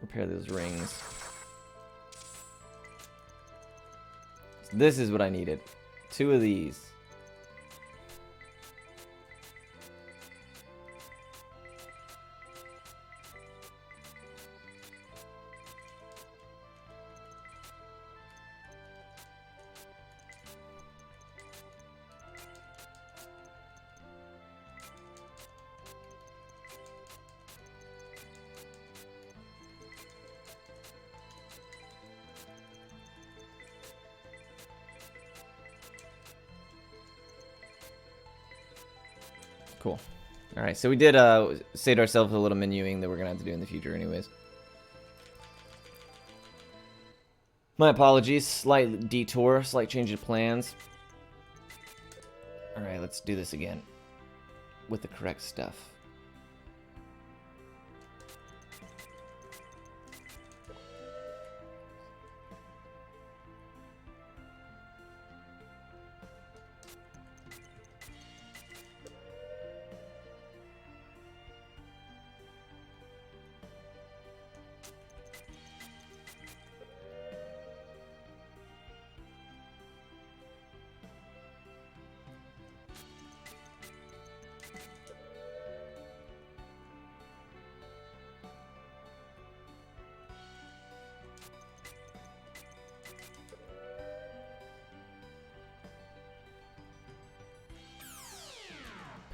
Repair those rings. So this is what I needed. 2 of these. Cool. Alright, so we did save ourselves a little menuing that we're going to have to do in the future anyways. My apologies. Slight detour, slight change of plans. Alright, let's do this again. With the correct stuff.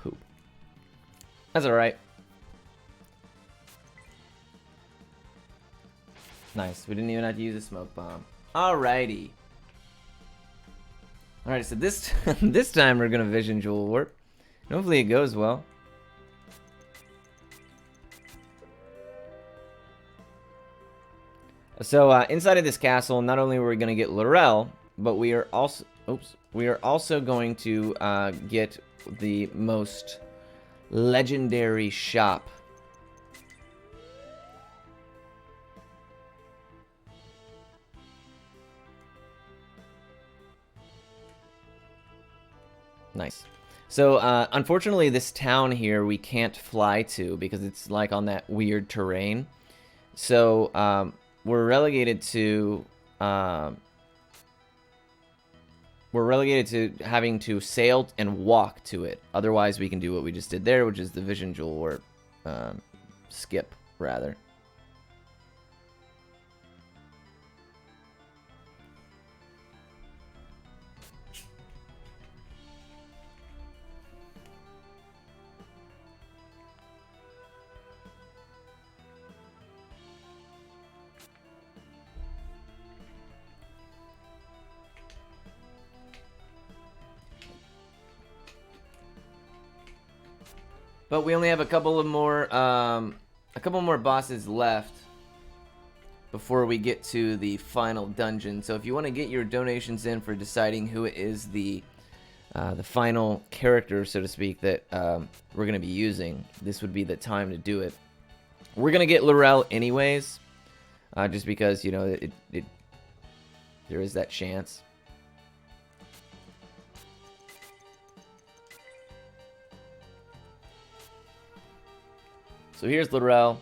Poop. That's alright. Nice. We didn't even have to use a smoke bomb. Alrighty. Alright, so this this time we're gonna vision jewel warp. And hopefully it goes well. So inside of this castle, not only are we gonna get Laurel, but we are also going to get the most legendary shop. Nice. So unfortunately this town here we can't fly to because it's like on that weird terrain. So we're relegated to we're relegated to having to sail and walk to it. Otherwise, we can do what we just did there, which is the vision jewel, or skip, rather. But we only have a couple more bosses left before we get to the final dungeon. So if you want to get your donations in for deciding who is the final character, so to speak, that we're going to be using, this would be the time to do it. We're going to get Laurel anyways, just because, you know, there is that chance. So here's Laurel.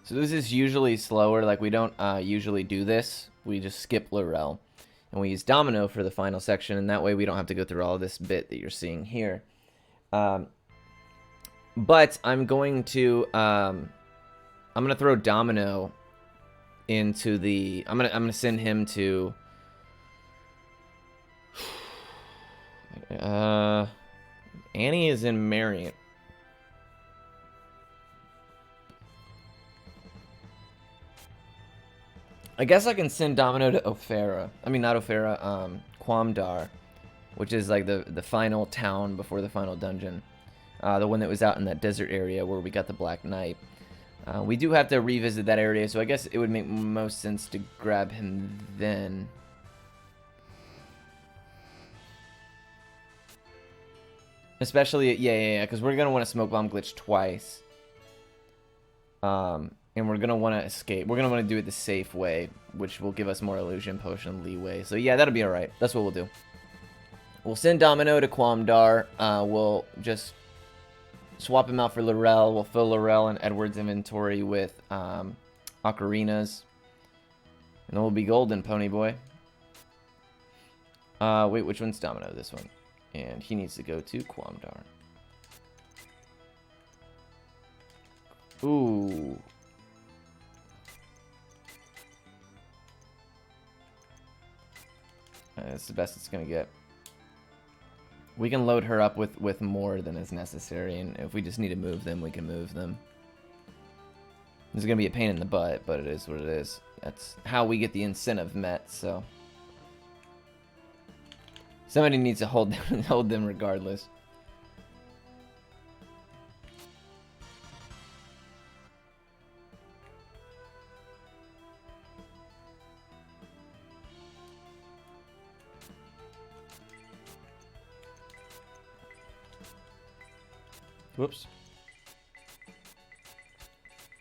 So this is usually slower, like we don't usually do this. We just skip Laurel. And we use Domino for the final section, and that way we don't have to go through all of this bit that you're seeing here. But I'm going to throw Domino into the... I'm gonna send him to... Annie is in Marion. I guess I can send Domino to Ophera. I mean, not Ophera, Quamdar, which is like the final town before the final dungeon. The one that was out in that desert area where we got the Black Knight. We do have to revisit that area, so I guess it would make most sense to grab him then. Especially, yeah, because we're going to want to Smoke Bomb Glitch twice. And we're going to want to escape. We're going to want to do it the safe way, which will give us more Illusion Potion leeway. So yeah, that'll be alright. That's what we'll do. We'll send Domino to Quamdar. We'll just swap him out for Laurel. We'll fill Laurel and Edward's inventory with ocarinas. And then we'll be golden, Pony Boy. Wait, which one's Domino? This one. And he needs to go to Quamdar. Ooh. That's the best it's going to get. We can load her up with more than is necessary, and if we just need to move them, we can move them. This is going to be a pain in the butt, but it is what it is. That's how we get the incentive met, so... Somebody needs to hold them regardless. Whoops.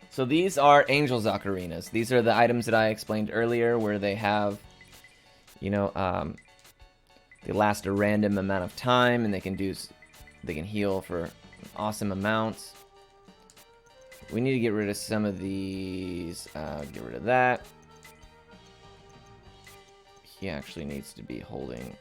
So these are Angel's Ocarinas. These are the items that I explained earlier where they have, you know, they last a random amount of time and they can heal for awesome amounts. We need to get rid of some of these. Get rid of that. He actually needs to be holding...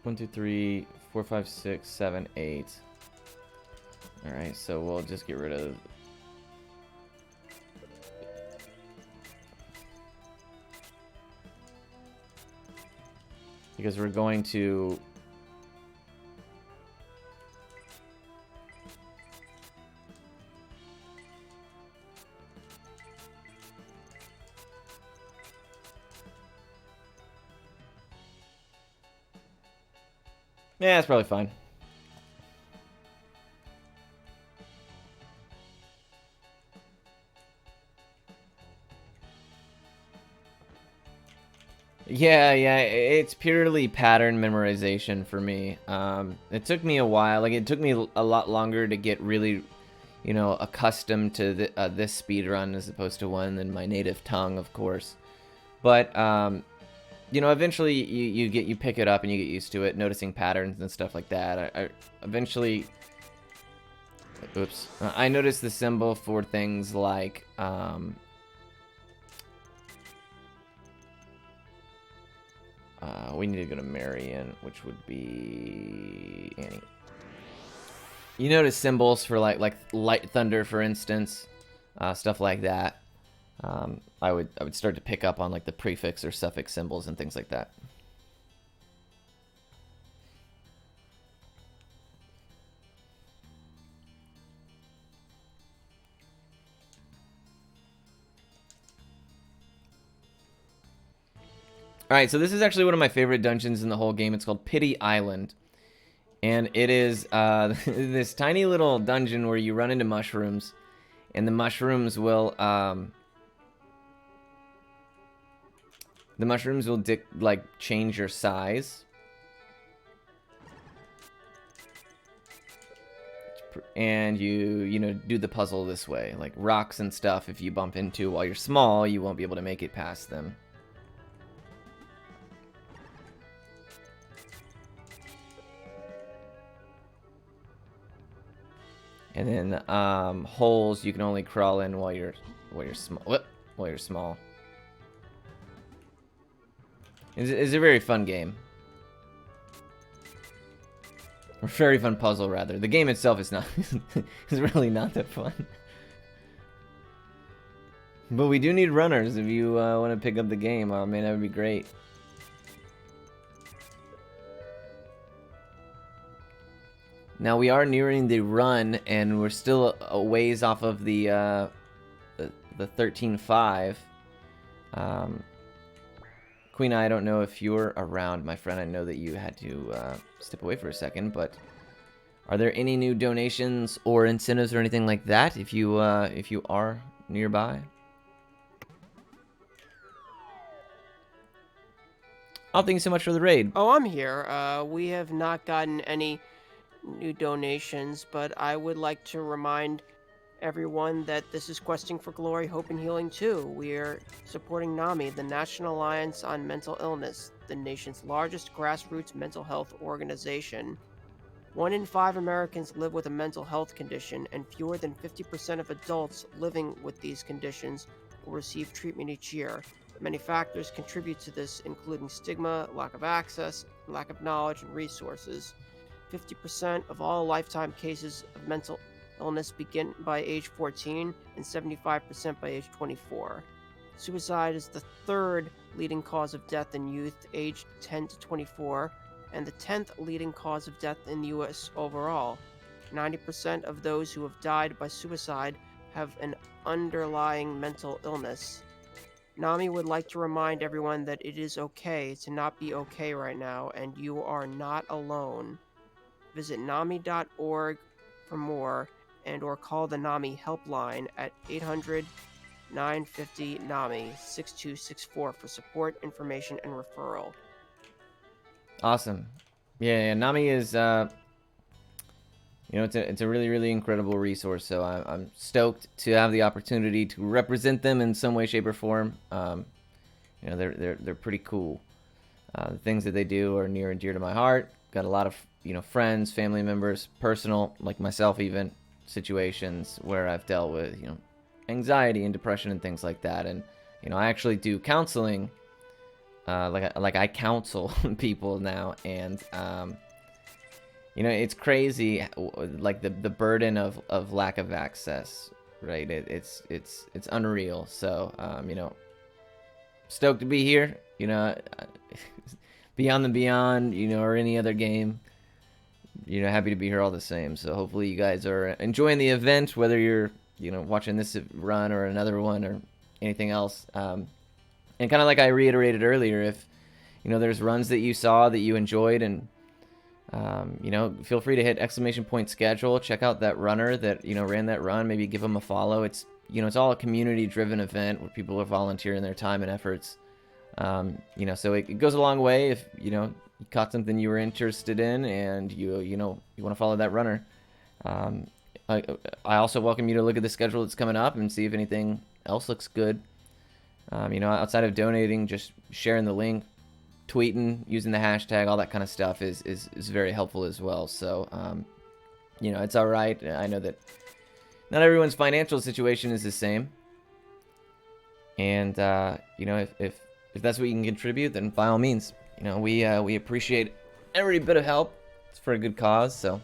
One, two, three, 4, 5, 6, 7, 8. Alright, so we'll just get rid of... Because we're going to Yeah, it's probably fine. Yeah, it's purely pattern memorization for me. It took me a while. Like, it took me a lot longer to get really, accustomed to this speed run as opposed to one in my native tongue, of course. But, eventually you pick it up and you get used to it, noticing patterns and stuff like that. I eventually, oops, I noticed the symbol for things like, we need to go to Marion, which would be Annie. You notice symbols for like light thunder, for instance, stuff like that. I would start to pick up on like the prefix or suffix symbols and things like that. Alright, so this is actually one of my favorite dungeons in the whole game. It's called Pity Island. And it is this tiny little dungeon where you run into mushrooms. And the mushrooms will change your size. And you do the puzzle this way. Like rocks and stuff, if you bump into while you're small, you won't be able to make it past them. And then holes you can only crawl in while you're small. While you're small. It's a very fun game. Or very fun puzzle, rather. The game itself is not is really not that fun. But we do need runners if you want to pick up the game. I mean, that would be great. Now we are nearing the run, and we're still a ways off of the 13.5. Queen, I don't know if you're around, my friend. I know that you had to step away for a second, but are there any new donations or incentives or anything like that if you are nearby? Oh, thank you so much for the raid. Oh, I'm here. We have not gotten any new donations, but I would like to remind everyone that this is Questing for Glory, Hope, and Healing too. We're supporting NAMI, the National Alliance on Mental Illness, the nation's largest grassroots mental health organization. 1 in 5 Americans live with a mental health condition, and fewer than 50% of adults living with these conditions will receive treatment each year. Many factors contribute to this, including stigma, lack of access, lack of knowledge, and resources. 50% of all lifetime cases of mental illness begin by age 14 and 75% by age 24. Suicide is the 3rd leading cause of death in youth aged 10 to 24 and the 10th leading cause of death in the U.S. overall. 90% of those who have died by suicide have an underlying mental illness. NAMI would like to remind everyone that it is okay to not be okay right now, and you are not alone. Visit NAMI.org for more, and or call the NAMI helpline at 800-950-NAMI 6264 for support, information, and referral. Awesome. Yeah, NAMI is it's a really, really incredible resource, so I'm stoked to have the opportunity to represent them in some way, shape, or form. They're pretty cool. The things that they do are near and dear to my heart. Got a lot of friends, family members, personal, like myself even, situations where I've dealt with anxiety and depression and things like that. And I actually do counseling. Like I counsel people now, and it's crazy, like the burden of lack of access, right? It's unreal. So stoked to be here. Beyond the Beyond, or any other game. Happy to be here all the same. So hopefully you guys are enjoying the event, whether you're watching this run or another one or anything else. And kind of like I reiterated earlier, if there's runs that you saw that you enjoyed and You know, feel free to hit !schedule. Check out that runner that, you know, ran that run. Maybe give them a follow. It's, you know, it's all a community-driven event where people are volunteering their time and efforts. You know, so it goes a long way if, you know, you caught something you were interested in and you know, you want to follow that runner. I also welcome you to look at the schedule that's coming up and see if anything else looks good. You know, outside of donating, just sharing the link, tweeting, using the hashtag, all that kind of stuff is very helpful as well. So, you know, it's all right. I know that not everyone's financial situation is the same. And, you know, if that's what you can contribute, then by all means, you know, we appreciate every bit of help. It's for a good cause, so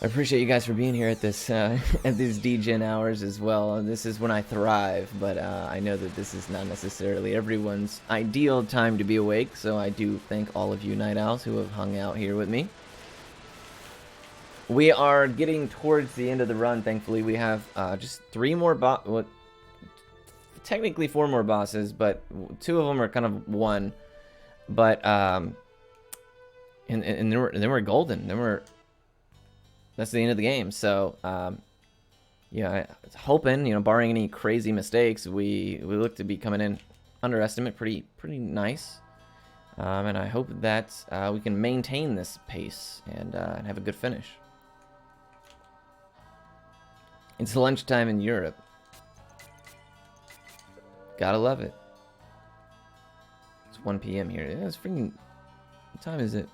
I appreciate you guys for being here at this at these DGen hours as well. This is when I thrive, but I know that this is not necessarily everyone's ideal time to be awake, so I do thank all of you night owls who have hung out here with me. We are getting towards the end of the run, thankfully. We have just 3 more technically 4 more bosses, but 2 of them are kind of one. But and then we're golden. That's the end of the game. So yeah, I was hoping, you know, barring any crazy mistakes, we look to be coming in under estimate pretty nice. And I hope that we can maintain this pace and have a good finish. It's lunchtime in Europe. Gotta love it. It's 1 p.m. here. Yeah, it's freaking... What time is it?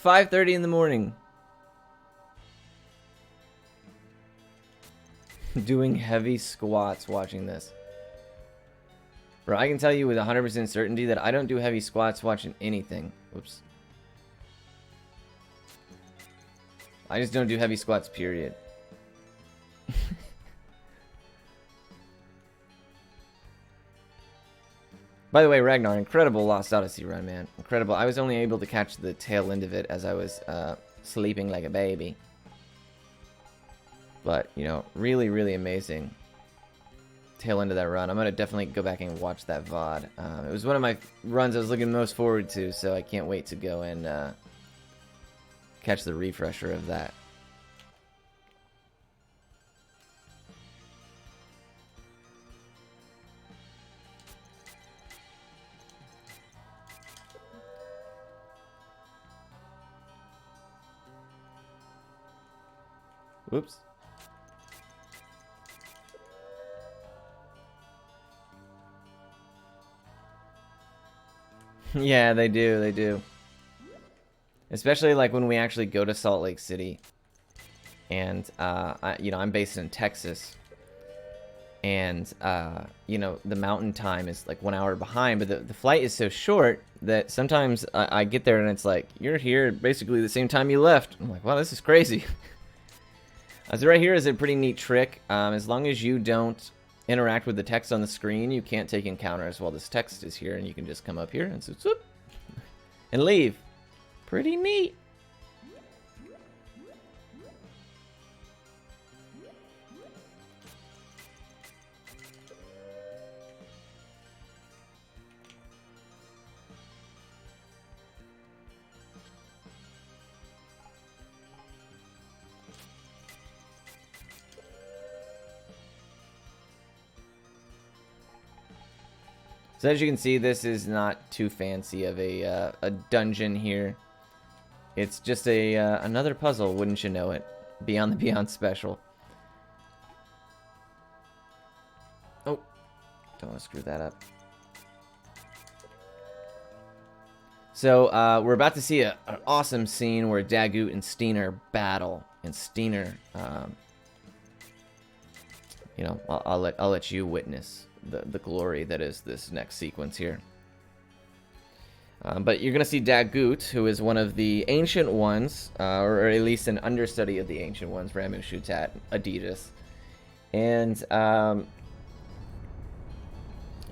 5:30 in the morning. Doing heavy squats watching this. Bro, I can tell you with 100% certainty that I don't do heavy squats watching anything. Whoops. I just don't do heavy squats, period. By the way, Ragnar, incredible Lost Odyssey run, man. Incredible. I was only able to catch the tail end of it as I was sleeping like a baby. But, you know, really, really amazing tail end of that run. I'm going to definitely go back and watch that VOD. It was one of my runs I was looking most forward to, so I can't wait to go and catch the refresher of that. Whoops. Yeah, they do. Especially like when we actually go to Salt Lake City. And, you know, I'm based in Texas. And, you know, the mountain time is like 1 hour behind. But the flight is so short that sometimes I get there and it's like, you're here basically the same time you left. I'm like, wow, this is crazy. So right here is a pretty neat trick. As long as you don't interact with the text on the screen, you can't take encounters while this text is here, and you can just come up here and swoop and leave. Pretty neat. So as you can see, this is not too fancy of a dungeon here. It's just another puzzle, wouldn't you know it? Beyond the Beyond special. Oh, don't want to screw that up. So we're about to see an awesome scene where Daggett and Steiner battle, and Steiner, you know, I'll let you witness the glory that is this next sequence here. But you're going to see Daggett, who is one of the Ancient Ones, or at least an understudy of the Ancient Ones, Ramu Shutat, Adidas. And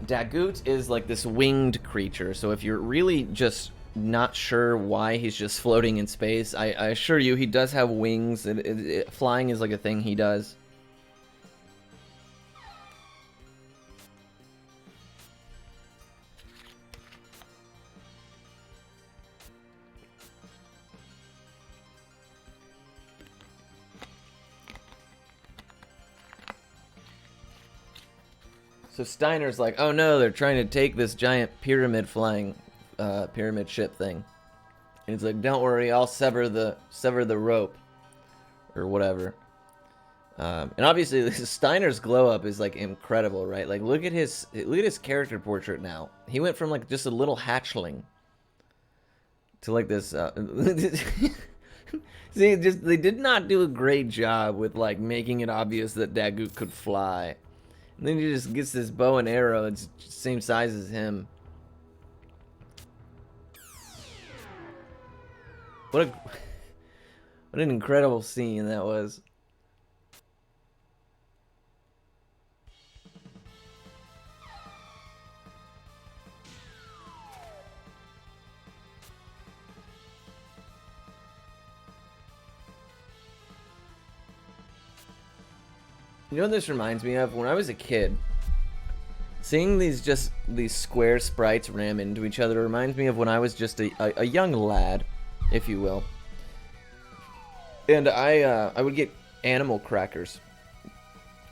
Daggett is like this winged creature, so if you're really just not sure why he's just floating in space, I assure you he does have wings. Flying is like a thing he does. So Steiner's like, oh no, they're trying to take this giant pyramid flying pyramid ship thing. And he's like, don't worry, I'll sever the rope or whatever. And obviously Steiner's glow up is like incredible, right? Like look at his character portrait now. He went from like just a little hatchling to like this see, just they did not do a great job with like making it obvious that Daggett could fly. And then he just gets this bow and arrow. It's the same size as him. What an incredible scene that was. You know what this reminds me of? When I was a kid, seeing these square sprites ram into each other reminds me of when I was just a young lad, if you will. And I would get animal crackers,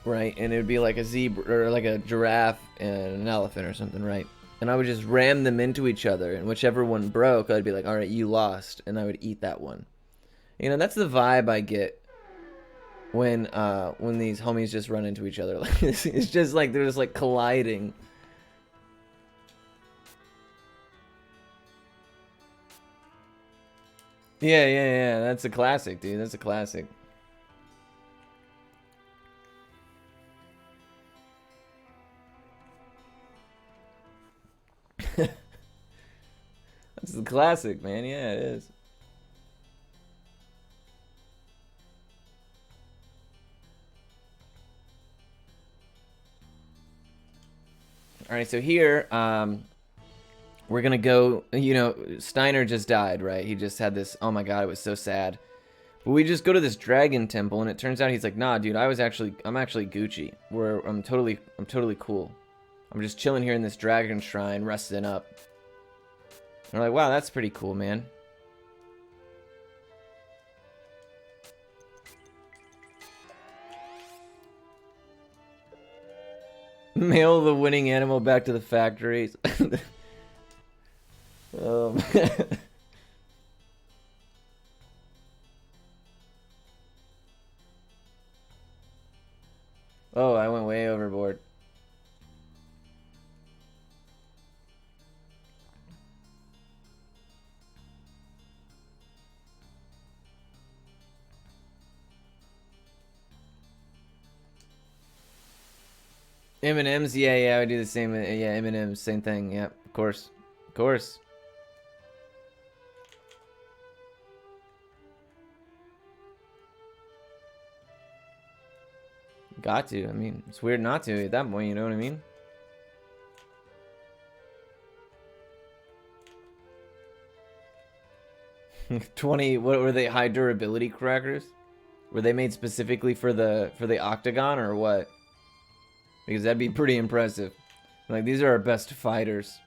right? And it would be like a zebra or like a giraffe and an elephant or something, right? And I would just ram them into each other, and whichever one broke, I'd be like, all right, you lost, and I would eat that one. You know, that's the vibe I get when these homies just run into each other. Like it's just like they're just like colliding. Yeah. That's a classic, dude. That's a classic. That's the classic, man. Yeah, it is. All right, so here, we're gonna go. You know, Steiner just died, right? He just had this. Oh my god, it was so sad. But we just go to this dragon temple, and it turns out he's like, nah, dude, I'm actually Gucci. I'm totally cool. I'm just chilling here in this dragon shrine, resting up. And we're like, wow, that's pretty cool, man. Mail the winning animal back to the factories. Oh, I went way overboard. M&M's, yeah, I would do the same. Yeah, M&M's, same thing. Yeah, of course. Got to. I mean, it's weird not to at that point, you know what I mean? $20, what were they, high durability crackers? Were they made specifically for the octagon or what? Because that'd be pretty impressive. Like, these are our best fighters.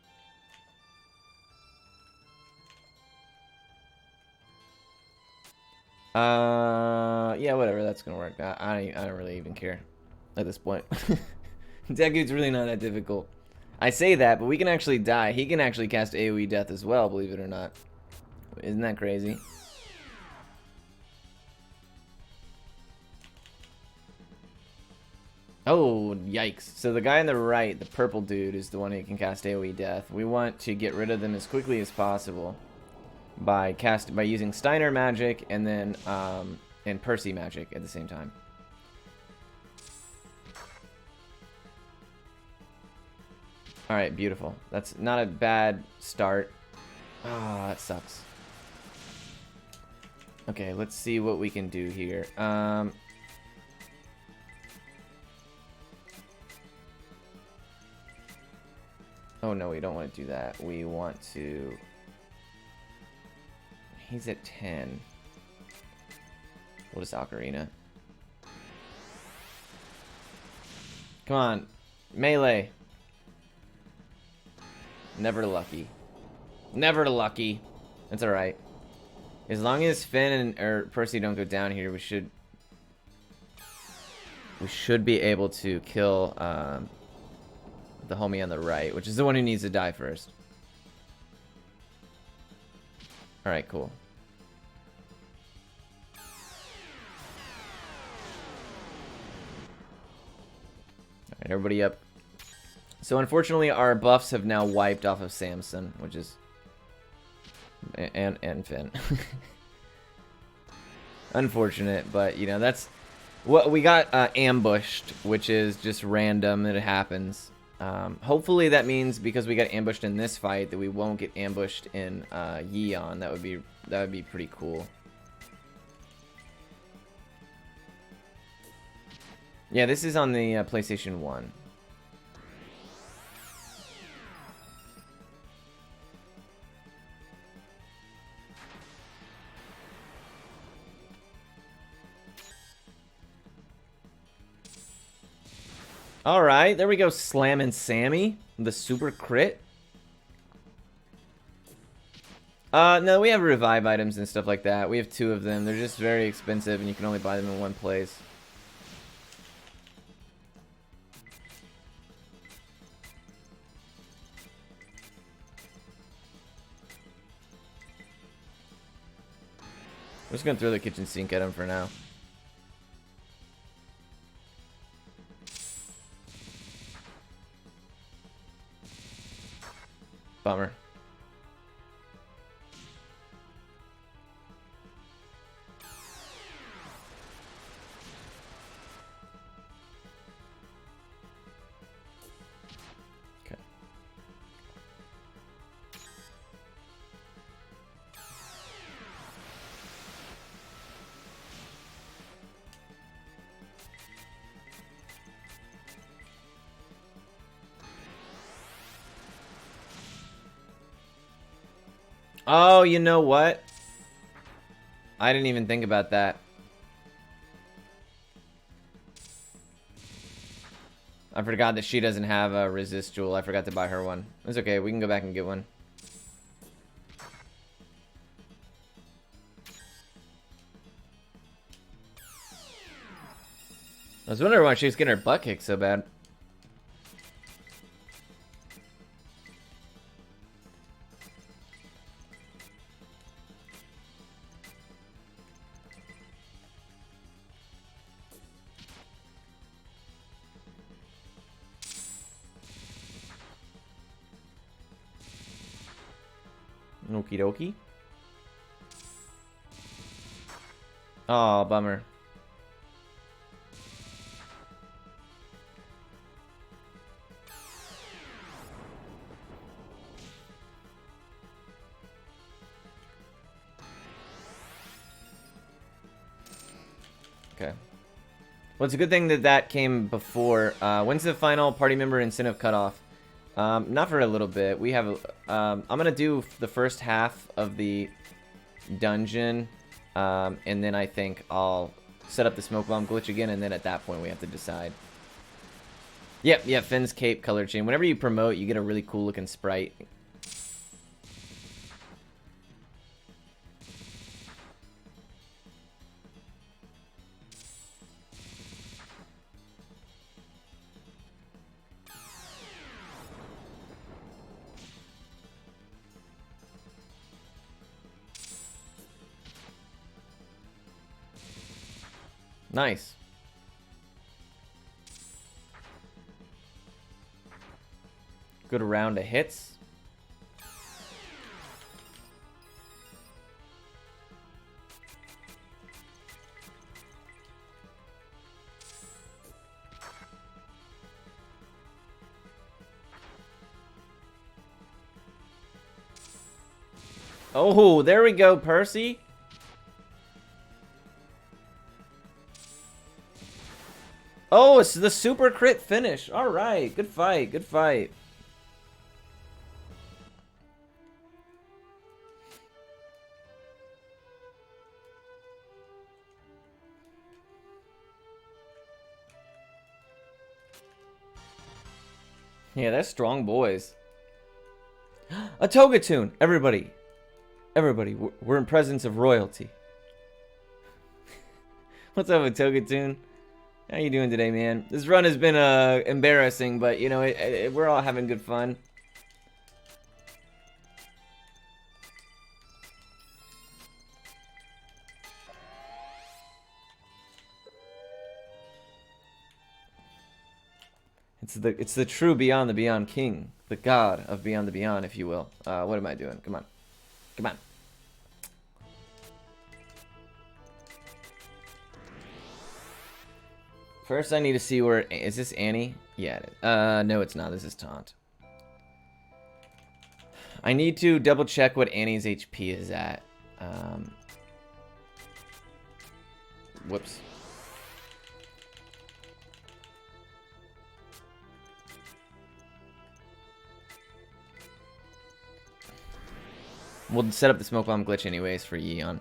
Yeah, whatever, that's gonna work. I don't really even care at this point. Deku's really not that difficult. I say that, but we can actually die. He can actually cast AoE death as well, believe it or not. Isn't that crazy? Oh, yikes. So the guy on the right, the purple dude, is the one who can cast AoE death. We want to get rid of them as quickly as possible by using Steiner magic and then and Percy magic at the same time. All right, beautiful. That's not a bad start. Ah, that sucks. Okay, let's see what we can do here. Oh no, we don't want to do that. We want to... He's at 10. We'll just Ocarina. Come on. Melee. Never lucky. Never lucky. That's alright. As long as Finn or Percy don't go down here, we should be able to kill the homie on the right, which is the one who needs to die first. Alright, cool. Alright, everybody up. So unfortunately, our buffs have now wiped off of Samson, which is... And Finn. Unfortunate, but, you know, that's... What we got ambushed, which is just random, that it happens. Hopefully that means because we got ambushed in this fight that we won't get ambushed in Yeon. That would be pretty cool. Yeah, this is on the PlayStation 1. Alright, there we go, slamming Sammy. The super crit. No, we have revive items and stuff like that. We have 2 of them. They're just very expensive and you can only buy them in one place. I'm just gonna throw the kitchen sink at him for now. Bummer. Okay. Oh, you know what? I didn't even think about that. I forgot that she doesn't have a resist jewel. I forgot to buy her one. It's okay. We can go back and get one. I was wondering why she was getting her butt kicked so bad. Okie dokie. Oh, bummer. Okay. Well, it's a good thing that that came before. When's the final party member incentive cutoff? Not for a little bit. We have, I'm gonna do the first half of the dungeon, and then I think I'll set up the smoke bomb glitch again, and then at that point we have to decide. Yep, yeah, Finn's cape color change. Whenever you promote, you get a really cool looking sprite. Nice. Good round of hits. Oh, there we go, Percy. Oh, it's the super crit finish. All right, good fight, good fight. Yeah, that's strong boys. A toga tune, everybody. Everybody, we're in presence of royalty. What's up, a toga tune? How you doing today, man? This run has been embarrassing, but you know, we're all having good fun. It's the true Beyond the Beyond King, the god of Beyond the Beyond, if you will. What am I doing? Come on, come on. First, I need to see where... Is this Annie? Yeah, it is. No, it's not. This is Taunt. I need to double check what Annie's HP is at. Whoops. We'll set up the smoke bomb glitch anyways for Yeon.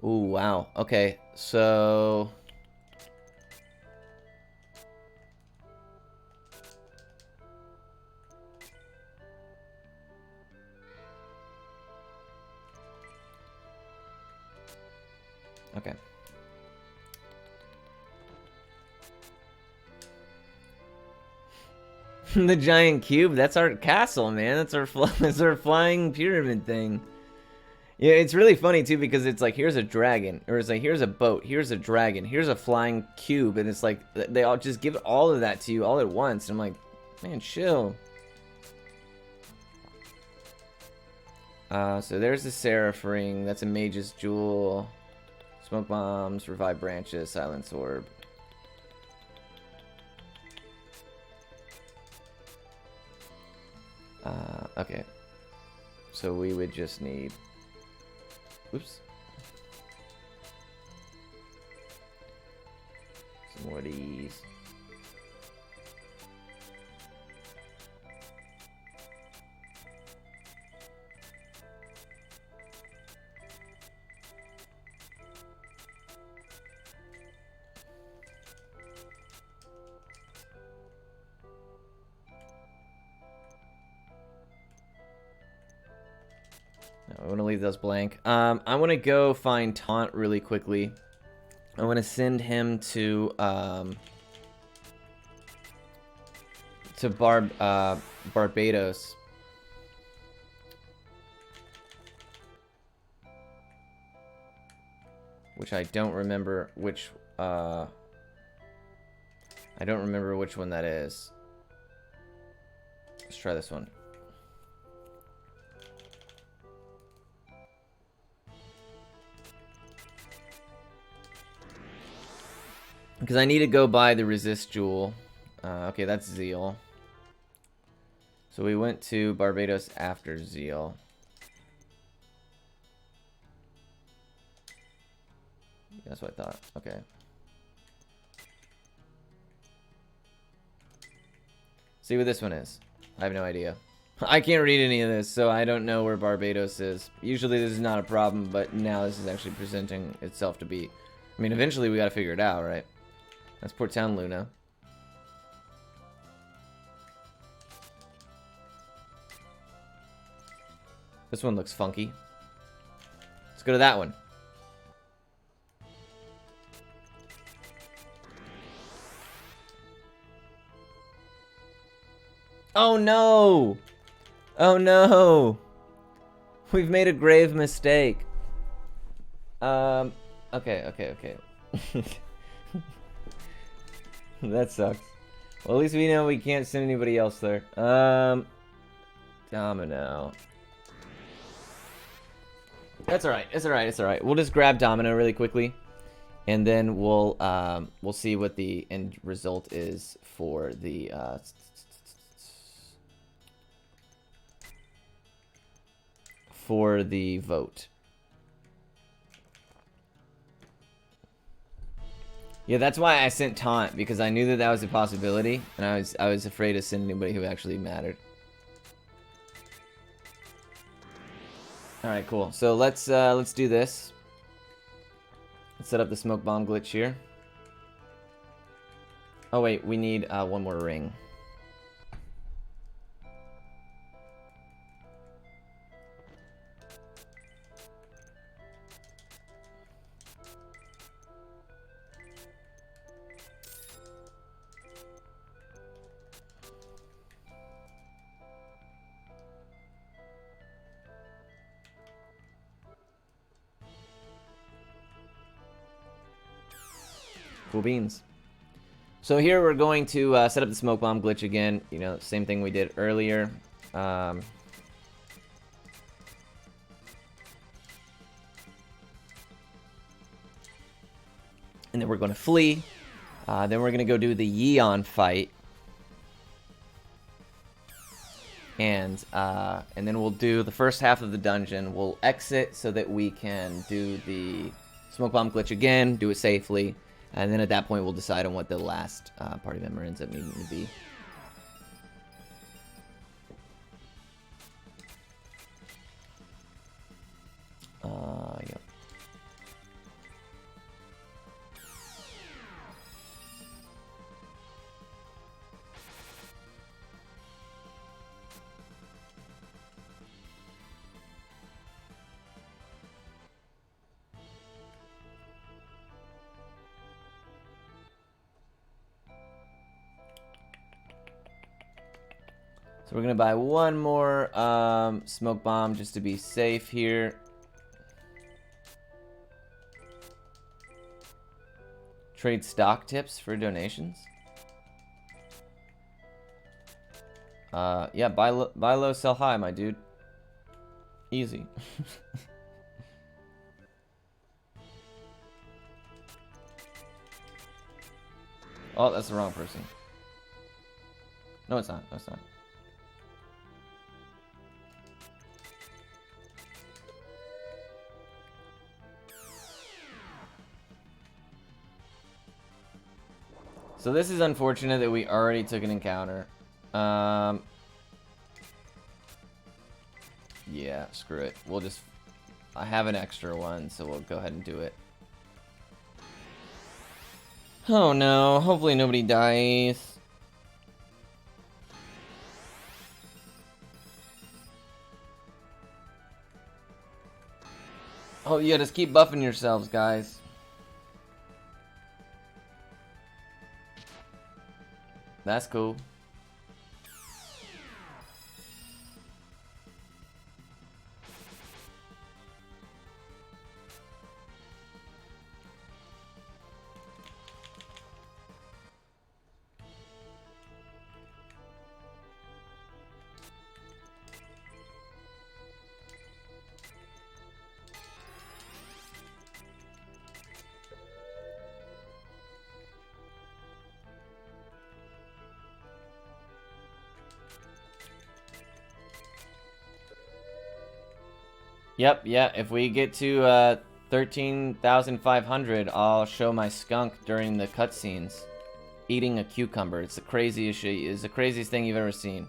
Ooh, wow. Okay, so... Okay. The giant cube, that's our castle, man. That's our flying pyramid thing. Yeah, it's really funny too because it's like here's a dragon, or it's like here's a boat, here's a dragon, here's a flying cube, and it's like they all just give all of that to you all at once. And I'm like, man, chill. So there's the Seraph Ring. That's a Mage's Jewel. Smoke bombs, revive branches, silence orb. Okay. So we would just need... Oops. Some more of these. I want to leave those blank. I want to go find Taunt really quickly. I want to send him to Barbados. Which I don't remember which I don't remember which one that is. Let's try this one. Because I need to go buy the resist jewel. Okay, that's Zeal. So we went to Barbados after Zeal. That's what I thought. Okay. See what this one is. I have no idea. I can't read any of this, so I don't know where Barbados is. Usually this is not a problem, but now this is actually presenting itself to be. I mean, eventually we gotta figure it out, right? That's Port Town, Luna. This one looks funky. Let's go to that one. Oh no! Oh no! We've made a grave mistake. Okay. That sucks. Well, at least we know we can't send anybody else there. Domino. That's alright. It's alright. We'll just grab Domino really quickly, and then we'll see what the end result is for the vote. Yeah, that's why I sent Taunt, because I knew that that was a possibility, and I was afraid to send anybody who actually mattered. All right, cool. So let's do this. Let's set up the smoke bomb glitch here. Oh wait, we need one more ring. Cool beans. So here we're going to set up the smoke bomb glitch again. You know, same thing we did earlier. And then we're going to flee. Then we're going to go do the Yeon fight. And then we'll do the first half of the dungeon. We'll exit so that we can do the smoke bomb glitch again, do it safely. And then at that point, we'll decide on what the last party member ends up needing to be. Yep. So we're going to buy one more smoke bomb just to be safe here. Trade stock tips for donations. Yeah, buy low, sell high, my dude. Easy. Oh, that's the wrong person. No, it's not. No, it's not. So this is unfortunate that we already took an encounter. Yeah, screw it. We'll just... I have an extra one, so we'll go ahead and do it. Oh no, hopefully nobody dies. Oh yeah, just keep buffing yourselves, guys. That's cool. Yep, yeah, if we get to 13,500, I'll show my skunk during the cutscenes eating a cucumber. It's the craziest shit. It's the craziest thing you've ever seen.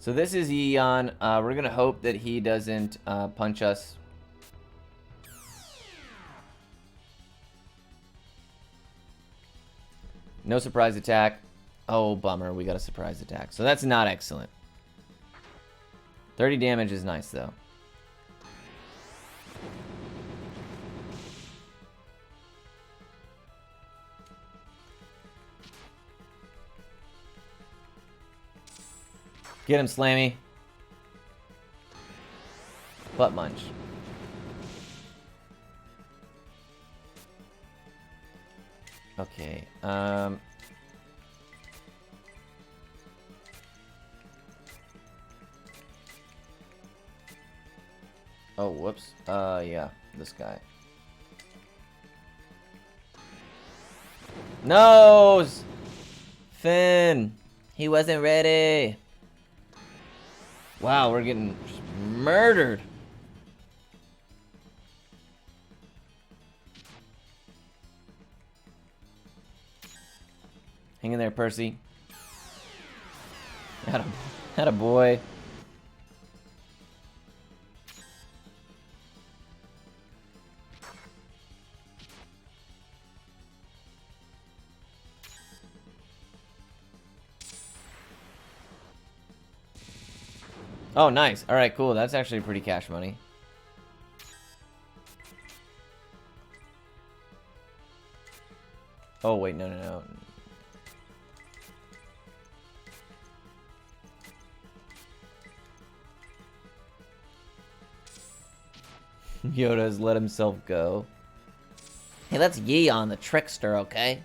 So this is Yeon. We're gonna hope that he doesn't punch us. No surprise attack. Oh, bummer. We got a surprise attack. So that's not excellent. 30 damage is nice, though. Get him, Slammy. Butt munch. Okay. Oh, whoops. Yeah, this guy. No! Finn! He wasn't ready! Wow, we're getting murdered. Hang in there, Percy. Had a boy. Oh, nice. All right, cool. That's actually pretty cash money. Oh, wait, no. Yoda has let himself go. Hey, that's Yeon the trickster, okay?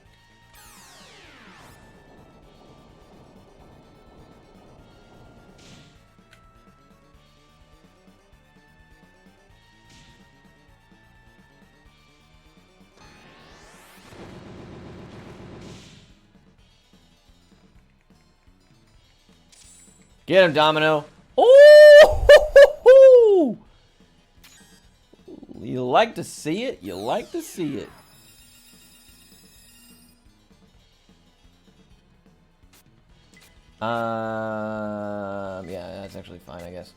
Get him, Domino. Oh! You like to see it? You like to see it. Yeah, that's actually fine, I guess.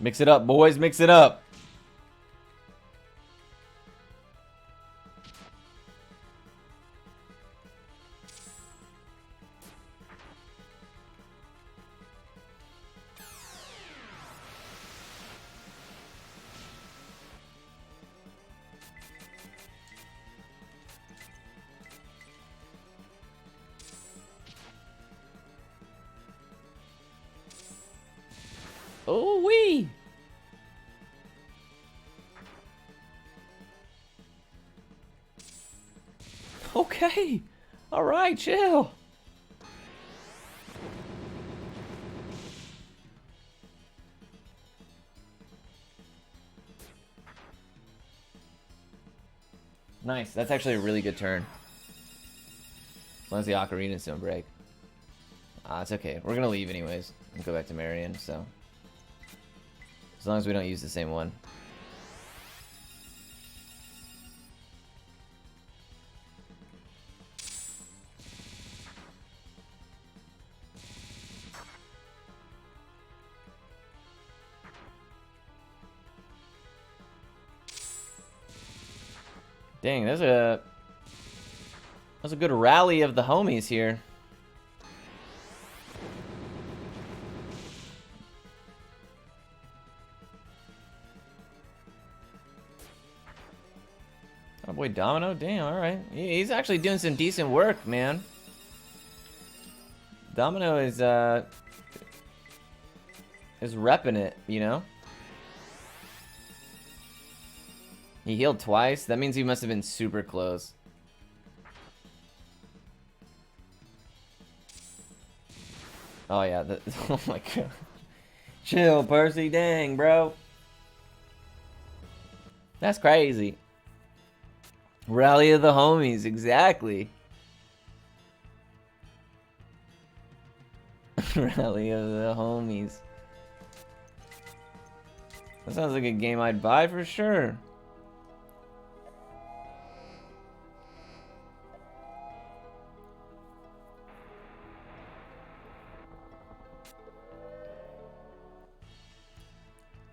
Mix it up, boys. Mix it up. Oh, wee. Okay. All right, chill. Nice. That's actually a really good turn. As long as the ocarinas don't break. It's okay. We're gonna leave anyways and go back to Marion, so. As long as we don't use the same one. Dang, that's a good rally of the homies here. Oh boy, Domino, damn, all right. He's actually doing some decent work, man. Domino is repping it, you know. He healed twice. That means he must have been super close. Oh yeah, oh my god. Chill, Percy, dang, bro. That's crazy. Rally of the homies, exactly. Rally of the homies. That sounds like a game I'd buy for sure.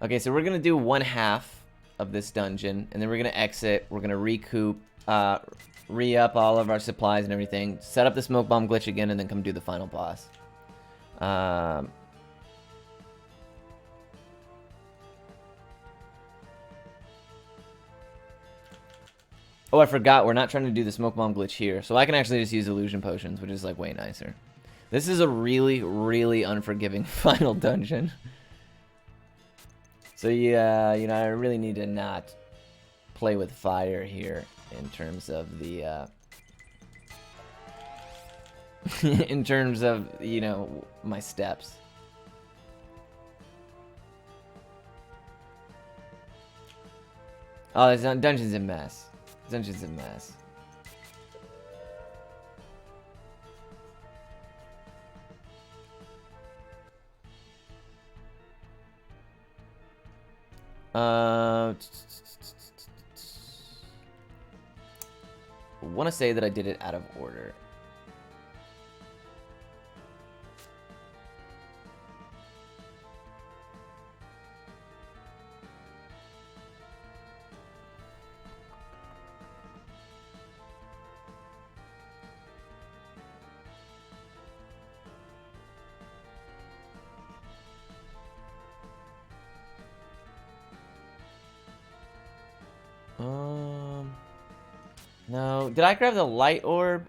Okay, so we're gonna do one half of this dungeon, and then we're gonna exit. We're gonna recoup, re-up all of our supplies and everything, set up the smoke bomb glitch again, and then come do the final boss. Oh, I forgot. We're not trying to do the smoke bomb glitch here, so I can actually just use illusion potions, which is like way nicer. This is a really, really unforgiving final dungeon. So yeah, you know, I really need to not play with fire here in terms of the in terms of, you know, my steps. Oh, it's not, dungeon's a mess. Dungeon's a mess. I want to say that I did it out of order. No. Did I grab the light orb?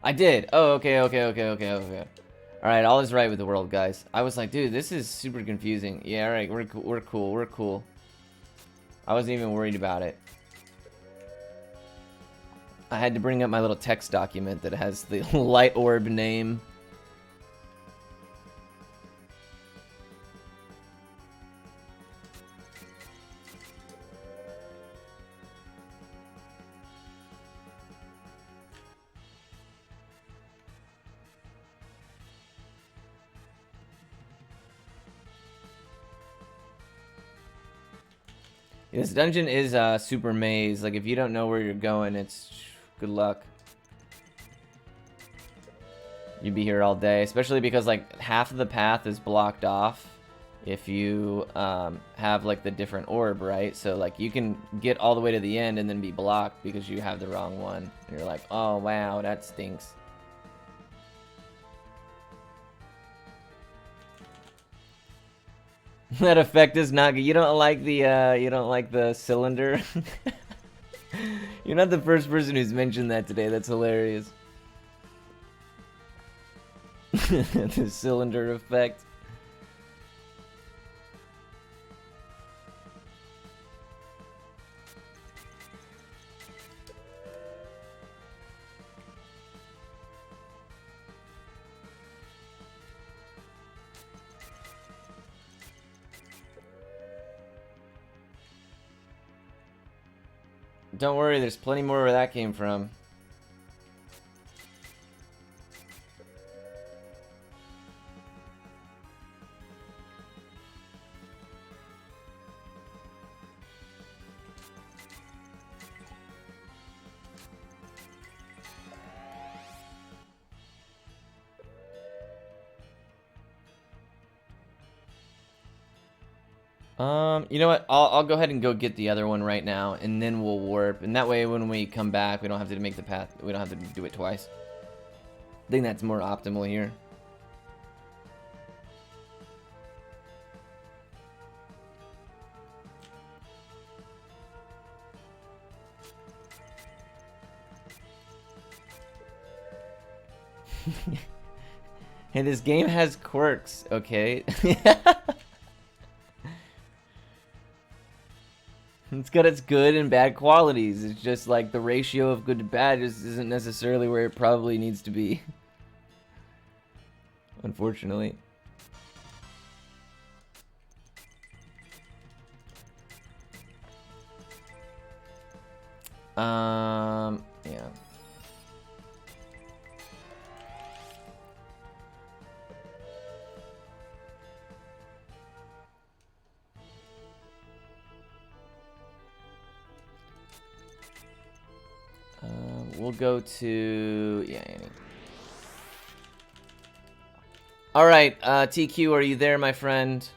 I did. Oh, okay. Alright, all is right with the world, guys. I was like, dude, this is super confusing. Yeah, alright, we're cool. I wasn't even worried about it. I had to bring up my little text document that has the light orb name. This dungeon is super maze. Like, if you don't know where you're going, it's good luck. You'd be here all day, especially because like half of the path is blocked off if you have like the different orb, right? So like you can get all the way to the end and then be blocked because you have the wrong one. And you're like, oh wow, that stinks. That effect is not good. You don't like the cylinder? You're not the first person who's mentioned that today. That's hilarious. The cylinder effect. Don't worry, there's plenty more where that came from. You know what? I'll go ahead and go get the other one right now, and then we'll warp. And that way, when we come back, we don't have to make the path. We don't have to do it twice. I think that's more optimal here. Hey, this game has quirks, okay? It's got its good and bad qualities. It's just like the ratio of good to bad just isn't necessarily where it probably needs to be. Unfortunately. Yeah. We'll go to... Yeah, Annie. Alright, TQ, are you there, my friend?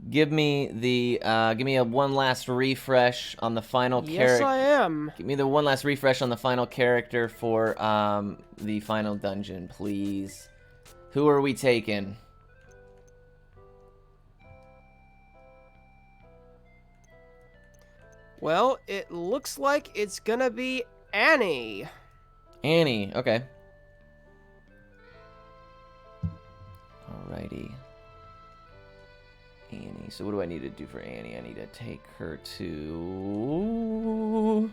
Give me a one last refresh on the final character. Yes, I am. Give me the one last refresh on the final character for the final dungeon, please. Who are we taking? Well, it looks like it's gonna be Annie. Annie, okay. Alrighty. Annie. So what do I need to do for Annie? I need to take her to...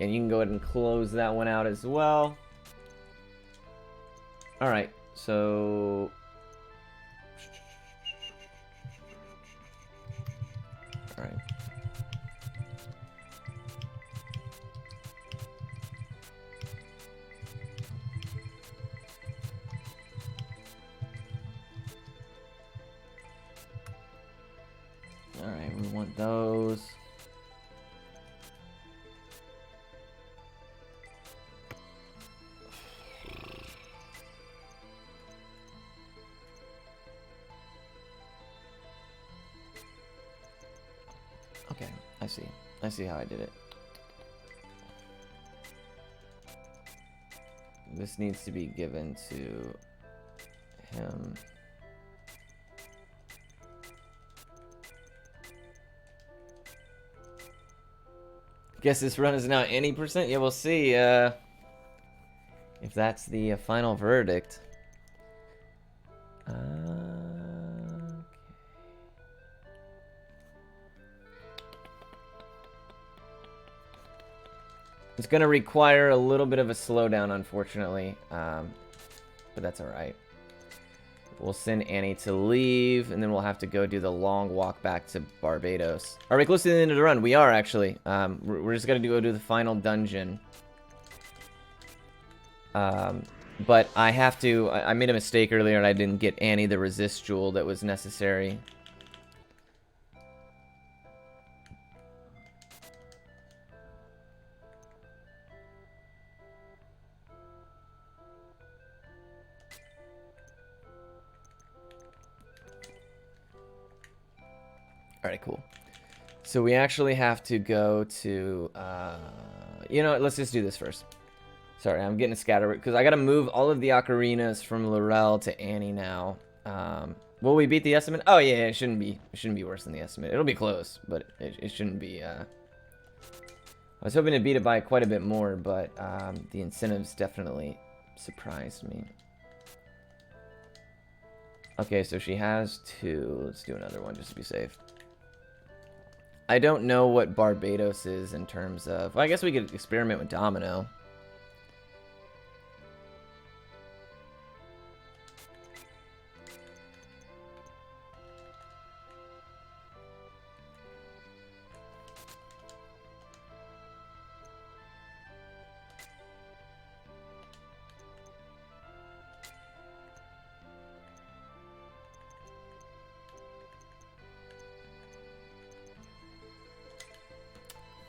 And you can go ahead and close that one out as well. All right, so... All right. All right, we want those. Okay, I see. I see how I did it. This needs to be given to him. Guess this run is now any percent. Yeah, we'll see if that's the final verdict. It's going to require a little bit of a slowdown, unfortunately, but that's all right. We'll send Annie to leave, and then we'll have to go do the long walk back to Barbados. Are we close to the end of the run? We are, actually. We're just going to go do the final dungeon. But I have to... I made a mistake earlier, and I didn't get Annie the resist jewel that was necessary. Alright, cool. So we actually have to go to... you know what? Let's just do this first. Sorry, I'm getting a scatter because I got to move all of the ocarinas from Laurel to Annie now. Will we beat the estimate? Oh yeah, it shouldn't be. It shouldn't be worse than the estimate. It'll be close, but it shouldn't be. I was hoping to beat it by quite a bit more, but the incentives definitely surprised me. Okay, so she has 2. Let's do another one just to be safe. I don't know what Barbados is in terms of... Well, I guess we could experiment with Domino.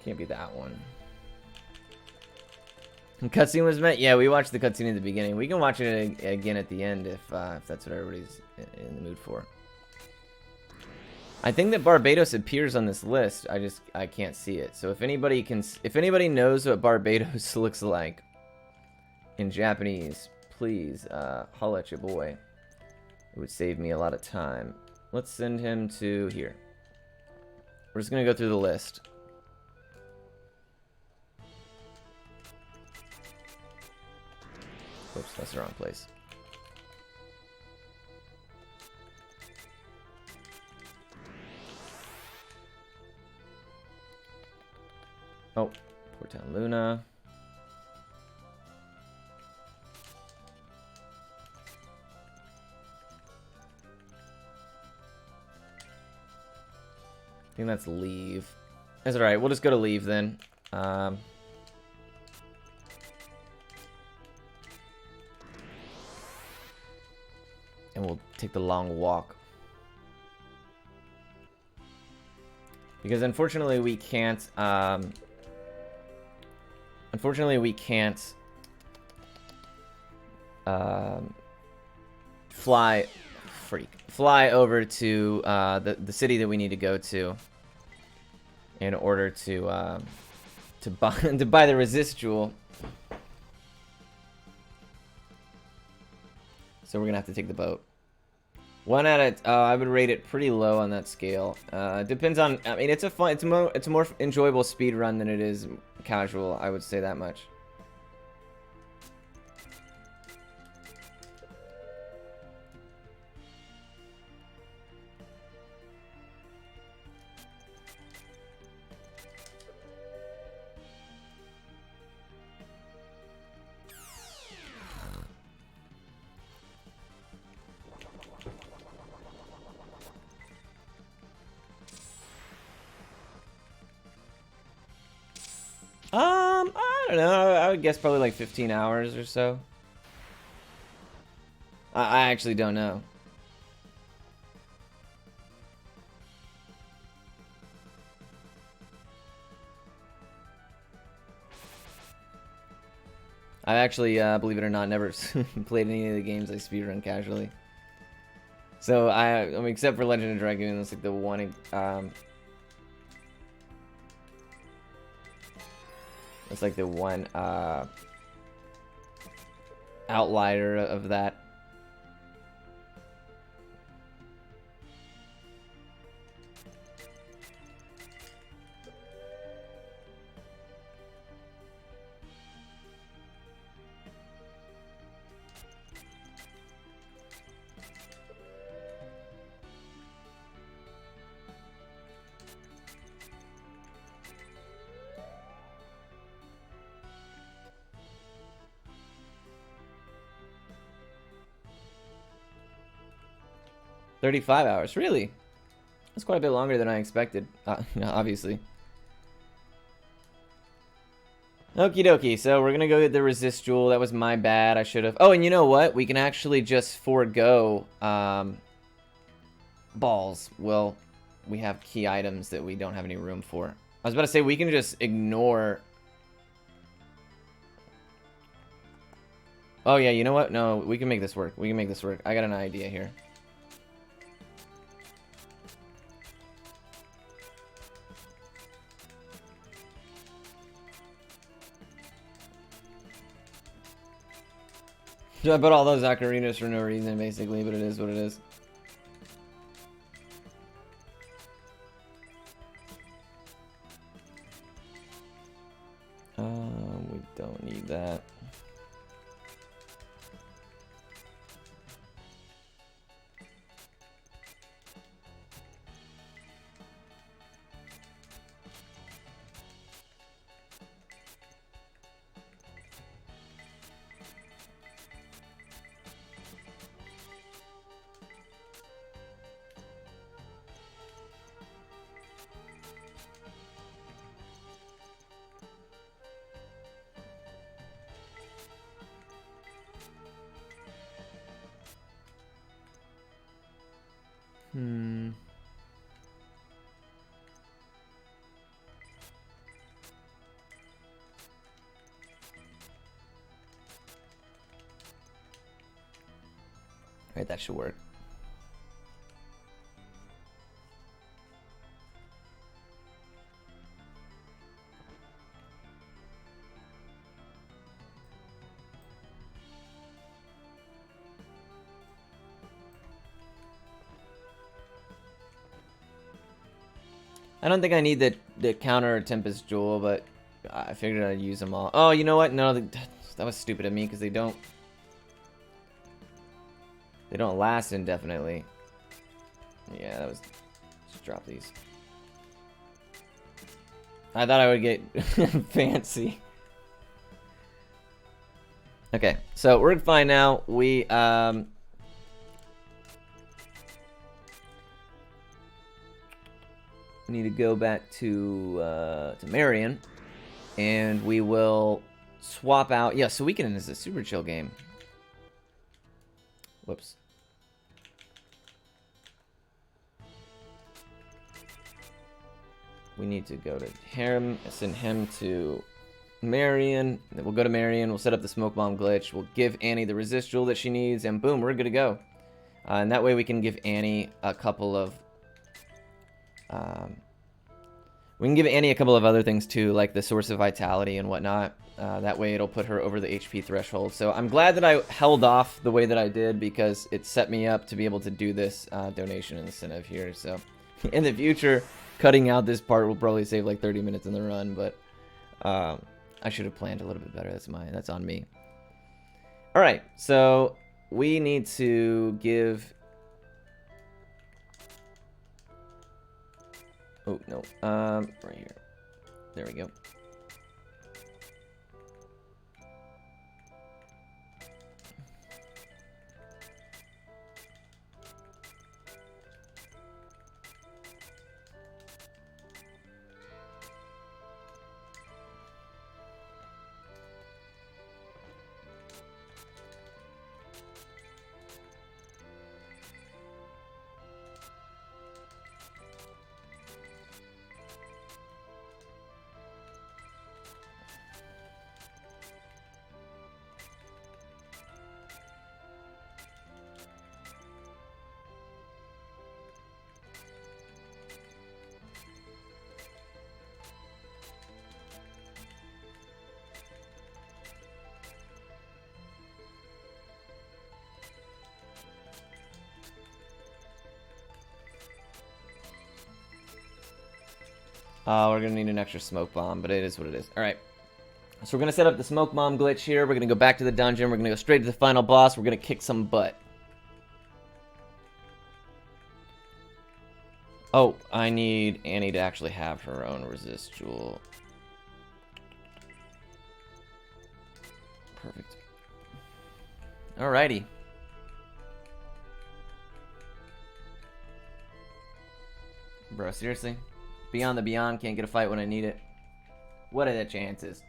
Can't be that one. Cutscene was met? Yeah, we watched the cutscene at the beginning. We can watch it again at the end if that's what everybody's in the mood for. I think that Barbados appears on this list. I can't see it. So if anybody knows what Barbados looks like in Japanese, please holla at your boy. It would save me a lot of time. Let's send him to here. We're just gonna go through the list. Oops, that's the wrong place. Oh, Port Town Luna. I think that's leave. That's alright, we'll just go to leave then. And we'll take the long walk. Because unfortunately we can't, fly over to the city that we need to go to in order to buy the resist jewel. So we're gonna have to take the boat. 1 out of I would rate it pretty low on that scale. Depends on. I mean, it's a more enjoyable speed run than it is casual. I would say that much. I don't know. I would guess probably like 15 hours or so. I actually don't know. I've actually, believe it or not, never played any of the games I speedrun casually. So I mean, except for Legend of Dragoon, it's like the one. It's like the one outlier of that. $35 hours, really? That's quite a bit longer than I expected, obviously. Okie dokie, so we're gonna go get the resist jewel. That was my bad, I should have. Oh, and you know what? We can actually just forego balls. Well, we have key items that we don't have any room for. I was about to say, we can just ignore... Oh yeah, you know what? No, we can make this work. We can make this work. I got an idea here. So I put all those ocarinas for no reason, basically, but it is what it is. We don't need that. Alright, that should work. I don't think I need the counter Tempest Jewel, but I figured I'd use them all. Oh, you know what? No, that was stupid of me because they don't last indefinitely. Yeah, that was... Just drop these. I thought I would get fancy. Okay, so we're fine now. We need to go back to Marion, and we will swap out. Yeah, so Weekend is a super chill game. Whoops. We need to go to him, send him to Marion. Then we'll go to Marion. We'll set up the smoke bomb glitch. We'll give Annie the resist jewel that she needs, and boom, we're good to go. And that way we can give Annie a couple of other things too, like the source of vitality and whatnot. That way it'll put her over the HP threshold. So I'm glad that I held off the way that I did, because it set me up to be able to do this donation incentive here. So in the future, cutting out this part will probably save like 30 minutes in the run, but I should have planned a little bit better. That's on me. All right, so we need to give... Oh, no. Right here. There we go. We're gonna need an extra smoke bomb, but it is what it is. Alright. So we're gonna set up the smoke bomb glitch here. We're gonna go back to the dungeon. We're gonna go straight to the final boss. We're gonna kick some butt. Oh, I need Annie to actually have her own resist jewel. Perfect. Alrighty. Bro, seriously? Beyond the Beyond can't get a fight when I need it. What are the chances?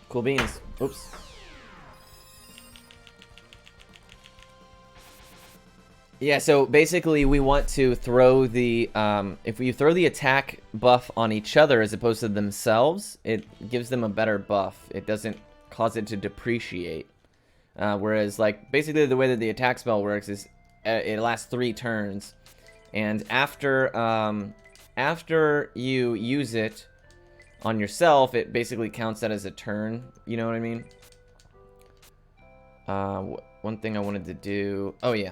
Cool beans. Oops. Yeah, so basically we want to throw the, if we throw the attack buff on each other as opposed to themselves, it gives them a better buff. It doesn't cause it to depreciate. Whereas, like, basically the way that the attack spell works is it lasts 3 turns. And after you use it on yourself, it basically counts that as a turn. You know what I mean? One thing I wanted to do... Oh, yeah.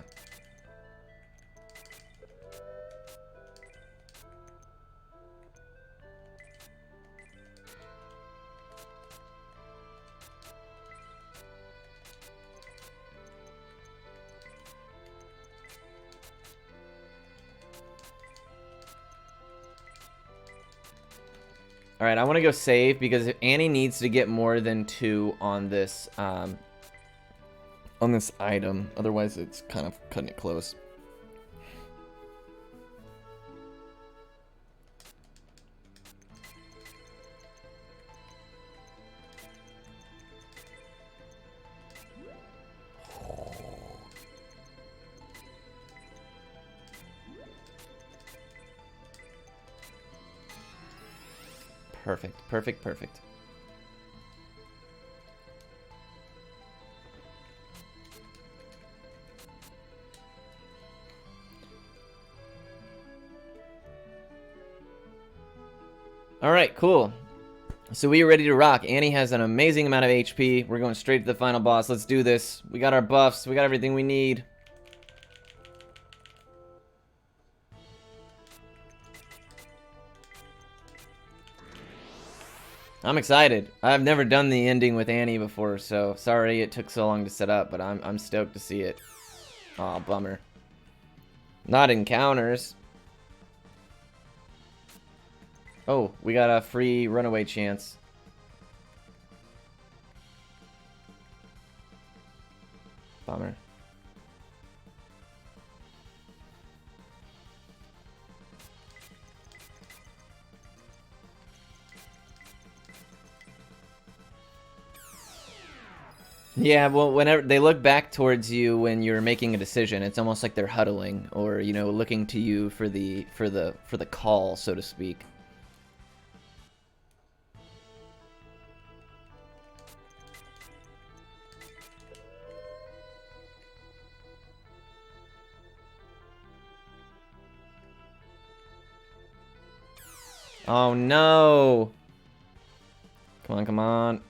Alright, I want to go save because Annie needs to get more than 2 on this item. Otherwise, it's kind of cutting it close. Perfect, perfect, perfect. Alright, cool. So we are ready to rock. Annie has an amazing amount of HP. We're going straight to the final boss. Let's do this. We got our buffs. We got everything we need. I'm excited. I've never done the ending with Annie before, so sorry it took so long to set up, but I'm stoked to see it. Aw, bummer. Not encounters. Oh, we got a free runaway chance. Bummer. Yeah, well, whenever they look back towards you when you're making a decision, it's almost like they're huddling or, you know, looking to you for the call, so to speak. Oh no. Come on, come on.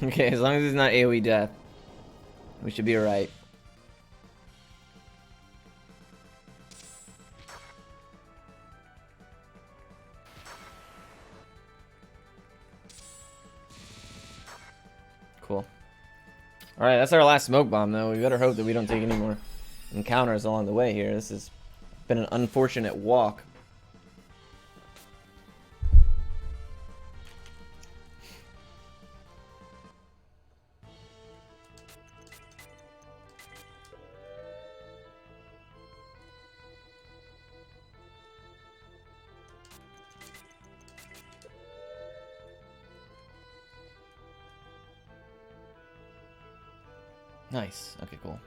Okay, as long as it's not AoE death, we should be alright. Cool. Alright, that's our last smoke bomb, though. We better hope that we don't take any more. encounters along the way here. This has been an unfortunate walk. Nice. Okay, cool.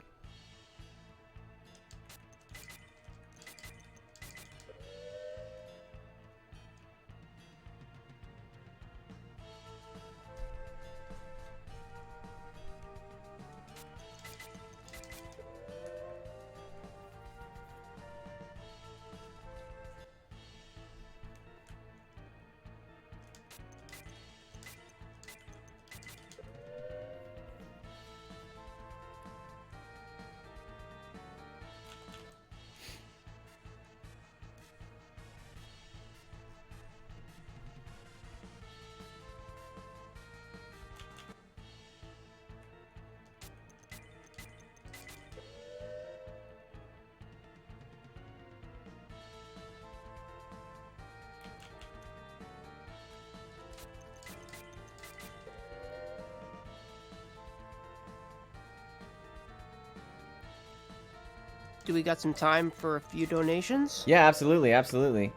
Do we got some time for a few donations? Yeah, absolutely, absolutely.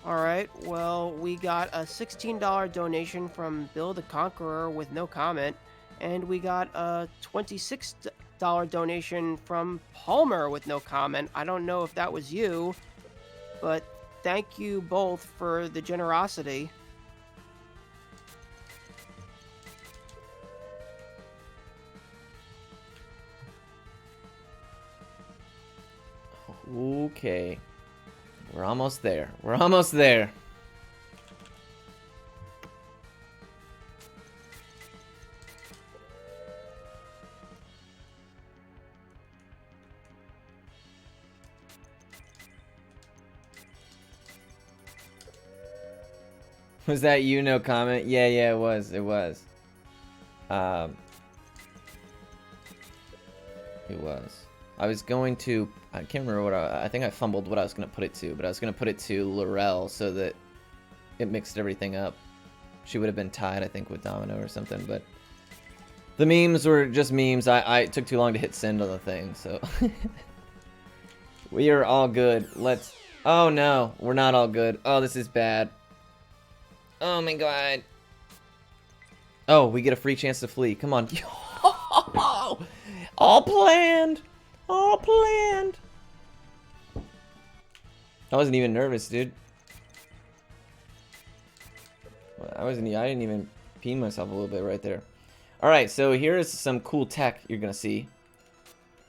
Alright, well, we got a $16 donation from Bill the Conqueror with no comment, and we got a $26 donation from Palmer with no comment. I don't know if that was you, but thank you both for the generosity. Okay. We're almost there. We're almost there. Was that you? No comment? Yeah, yeah, it was. It was. It was. I was going to... I can't remember what I think I fumbled what I was going to put it to, but I was going to put it to Laurel so that it mixed everything up. She would have been tied, I think, with Domino or something, but... The memes were just memes. It took too long to hit send on the thing, so... We are all good. Let's... Oh, no. We're not all good. Oh, this is bad. Oh, my God. Oh, we get a free chance to flee. Come on. All planned. All planned. I wasn't even nervous, dude. I didn't even pee myself a little bit right there. Alright, so here's some cool tech you're gonna see.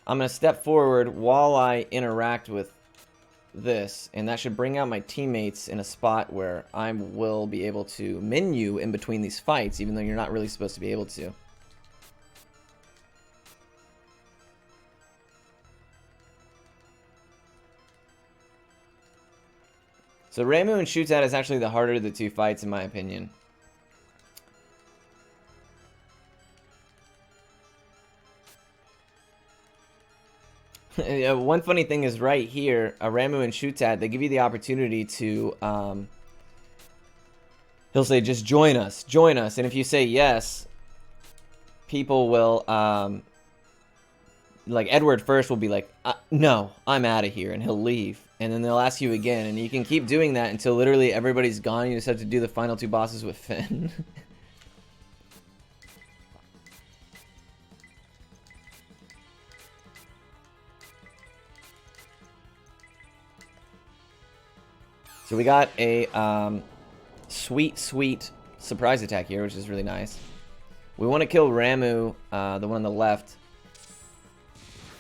I'm gonna step forward while I interact with this, and that should bring out my teammates in a spot where I will be able to menu in between these fights, even though you're not really supposed to be able to. So Ramu and Shootout is actually the harder of the two fights, in my opinion. One funny thing is right here, Ramu and Shootout, they give you the opportunity to, he'll say, just join us, and if you say yes, people will, like Edward first will be like, no, I'm out of here, and he'll leave. And then they'll ask you again, and you can keep doing that until literally everybody's gone. You just have to do the final two bosses with Finn. So we got a sweet surprise attack here, which is really nice. We want to kill Ramu, the one on the left,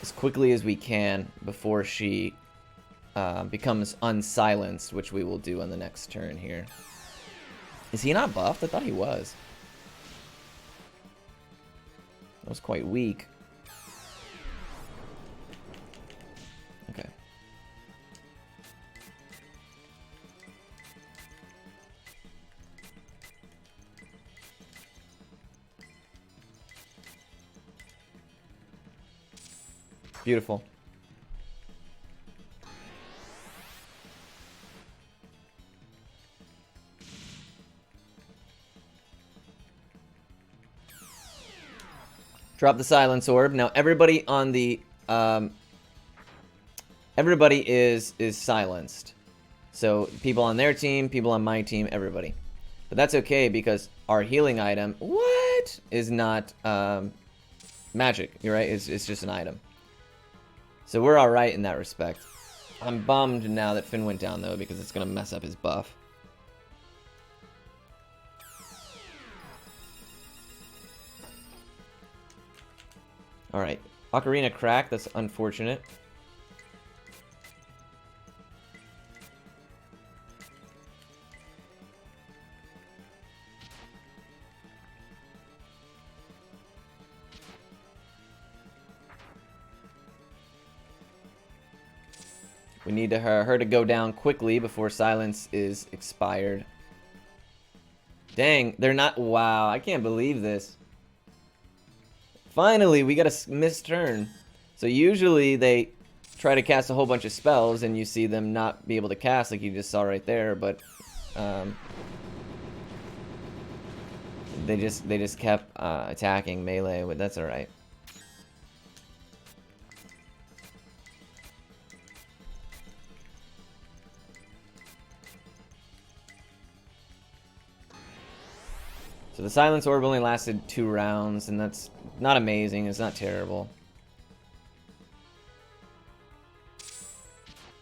as quickly as we can before she becomes unsilenced, which we will do on the next turn here. Is he not buffed? I thought he was. That was quite weak. Okay. Beautiful. Drop the silence orb. Now everybody on the everybody is silenced. So people on their team, people on my team, everybody. But that's okay because our healing item, what? Is not magic. You're right. It's just an item. So we're all right in that respect. I'm bummed now that Finn went down though because it's gonna mess up his buff. Alright, Ocarina crack, that's unfortunate. We need her to go down quickly before silence is expired. Dang, they're not... Wow, I can't believe this. Finally, we got a missed turn. So usually they try to cast a whole bunch of spells and you see them not be able to cast like you just saw right there, but they just kept attacking melee, but that's alright. So the silence orb only lasted 2 rounds, and that's not amazing. It's not terrible.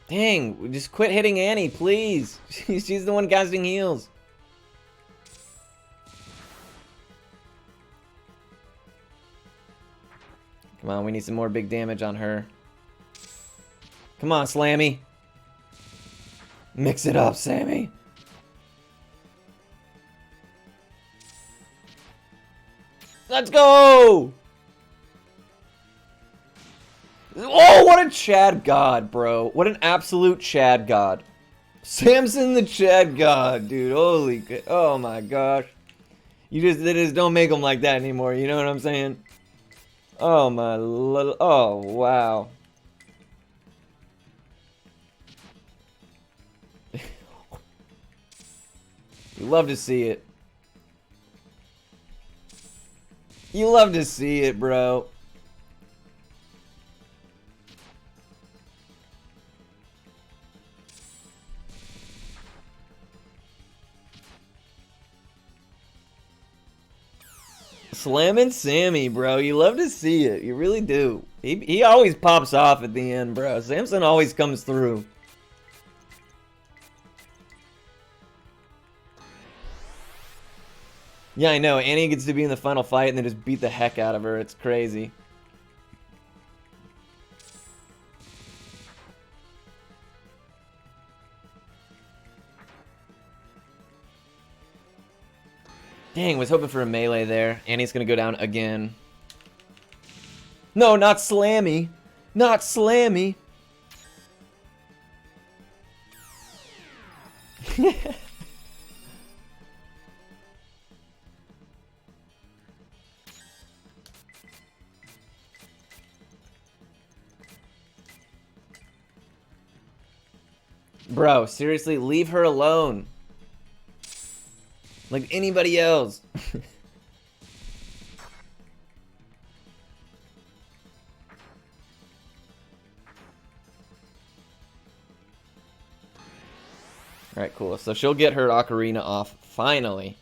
Dang, just quit hitting Annie, please. She's the one casting heals. Come on, we need some more big damage on her. Come on, Slammy. Mix it up, Sammy. Let's go! Oh, what a Chad God, bro. What an absolute Chad God. Samson the Chad God, dude. Holy... Oh, my gosh. They just don't make them like that anymore. You know what I'm saying? Oh, my... Oh, wow. You love to see it. You love to see it, bro. Slammin' Sammy, bro. You love to see it. You really do. He always pops off at the end, bro. Samson always comes through. Yeah, I know. Annie gets to be in the final fight and then just beat the heck out of her. It's crazy. Dang, was hoping for a melee there. Annie's gonna go down again. No, not Slammy. Not Slammy. Bro, seriously, leave her alone. Like anybody else. Alright, cool. So she'll get her ocarina off finally.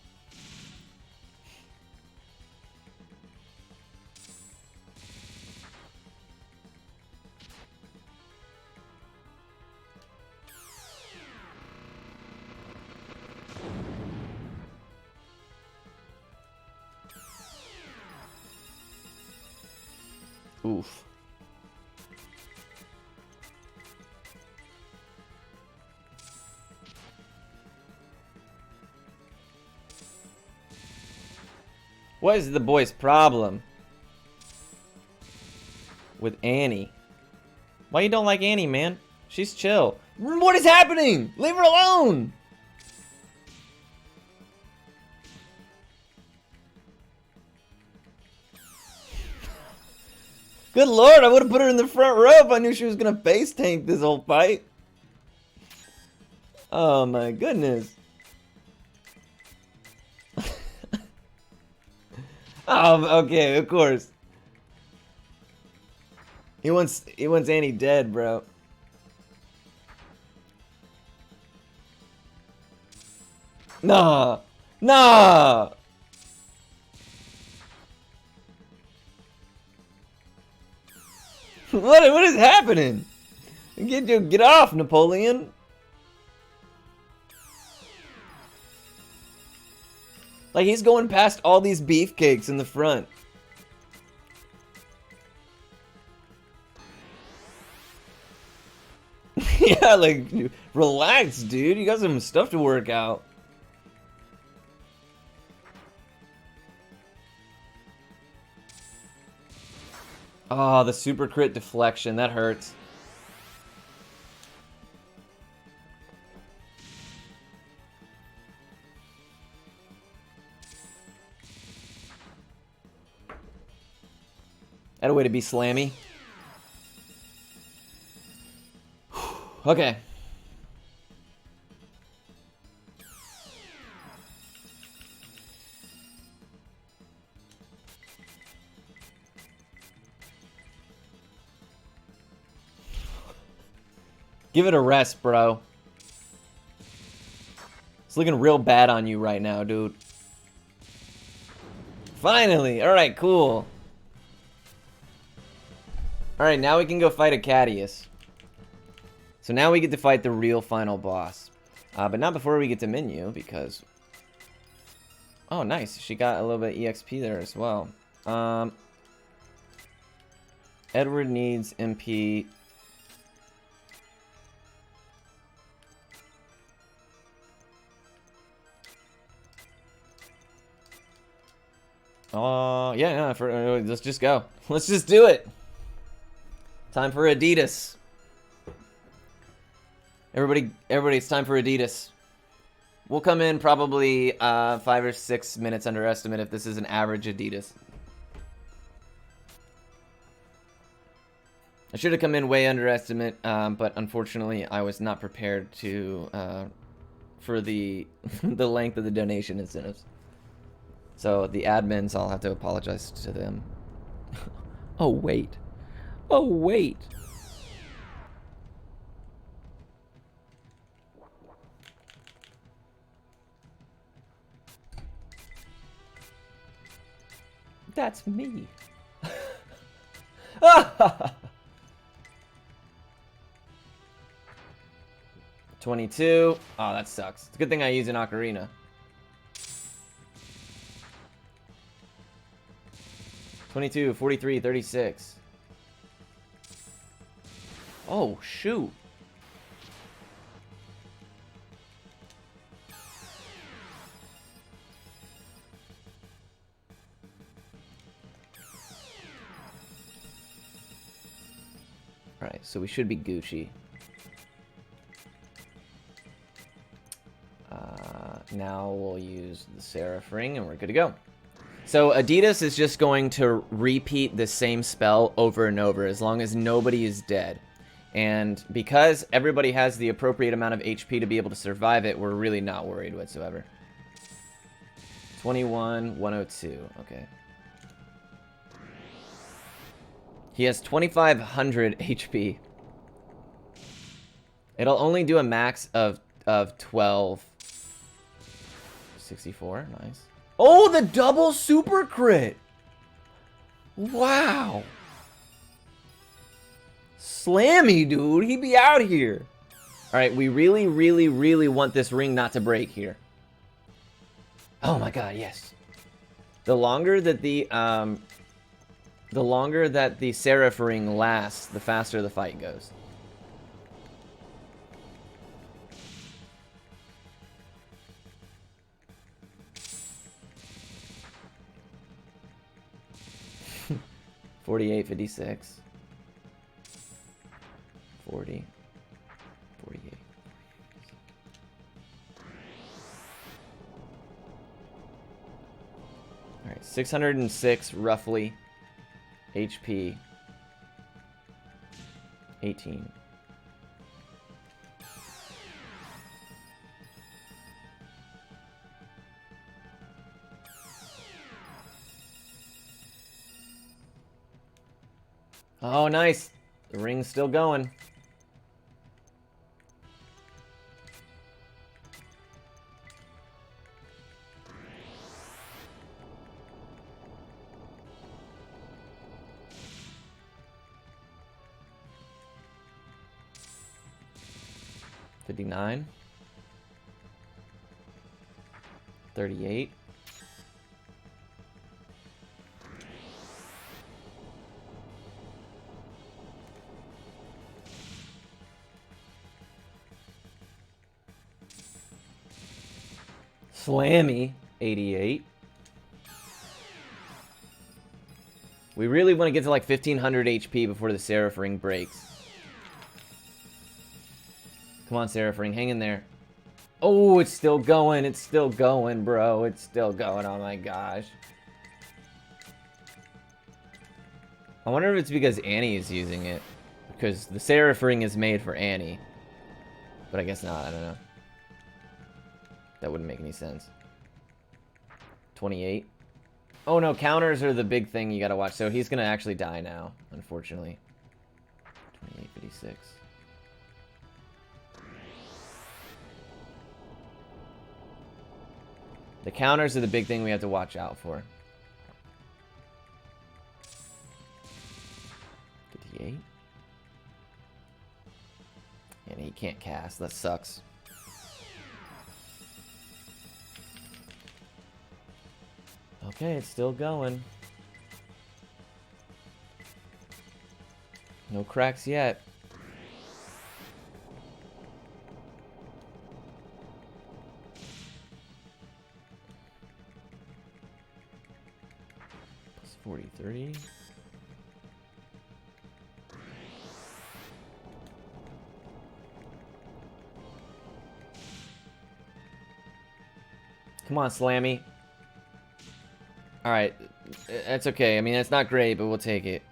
Oof. What is the boy's problem with Annie? Why you don't like Annie, man? She's chill. What is happening? Leave her alone! Good lord, I would have put her in the front row if I knew she was gonna base tank this whole fight. Oh my goodness. Oh, okay, of course. He wants Annie dead, bro. Nah. Nah. What is happening? Get off, Napoleon. Like, he's going past all these beefcakes in the front. Yeah, like, relax, dude. You got some stuff to work out. Oh, the super crit deflection. That hurts. That a way to be slammy. Okay. Give it a rest, bro. It's looking real bad on you right now, dude. Finally! Alright, cool. Alright, now we can go fight Acadius. So now we get to fight the real final boss. But not before we get to menu, because... Oh, nice. She got a little bit of EXP there as well. Edward needs MP... yeah, let's just go. Let's just do it. Time for Adidas. Everybody, it's time for Adidas. We'll come in probably 5 or 6 minutes under estimate if this is an average Adidas. I should have come in way under estimate, but unfortunately I was not prepared to for the the length of the donation incentives. So the admins, I'll have to apologize to them. Oh wait. Oh wait. That's me. 22. Oh, that sucks. It's a good thing I use an ocarina. 22, 43, 36. Oh, shoot. Alright, so we should be Gucci. Now we'll use the Seraph Ring and we're good to go. So Adidas is just going to repeat the same spell over and over as long as nobody is dead. And because everybody has the appropriate amount of HP to be able to survive it, we're really not worried whatsoever. 21, 102. Okay. He has 2,500 HP. It'll only do a max of 12. 64, nice. Oh, the double super crit! Wow! Slammy, dude. He be out here. Alright, we really, really, really want this ring not to break here. Oh my god, yes. The longer that the Seraph Ring lasts, the faster the fight goes. $48, $56. 40. 48. Alright, 606 roughly HP. 18. Oh, nice. The ring's still going. $59. $38. Slammy, 88. We really want to get to like 1500 HP before the Seraph Ring breaks. Come on, Seraph Ring, hang in there. Oh, it's still going. It's still going, bro. It's still going. Oh my gosh. I wonder if it's because Annie is using it. Because the Seraph Ring is made for Annie. But I guess not. I don't know. That wouldn't make any sense. 28. Oh no, counters are the big thing you gotta watch. So he's gonna actually die now, unfortunately. 28.56. The counters are the big thing we have to watch out for. 58. And he can't cast. That sucks. Okay, it's still going. No cracks yet. Plus 40, 30. Come on, Slammy. Alright, that's okay. I mean, that's not great, but we'll take it.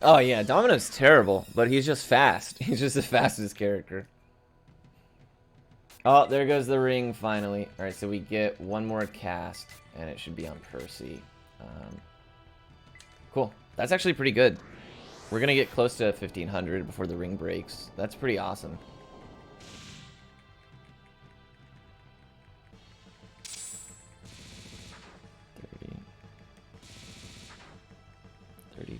Oh yeah, Domino's terrible, but he's just fast. He's just the fastest character. Oh, there goes the ring finally. Alright, so we get one more cast, and it should be on Percy. Cool. That's actually pretty good. We're gonna get close to 1500 before the ring breaks. That's pretty awesome. $30, $29.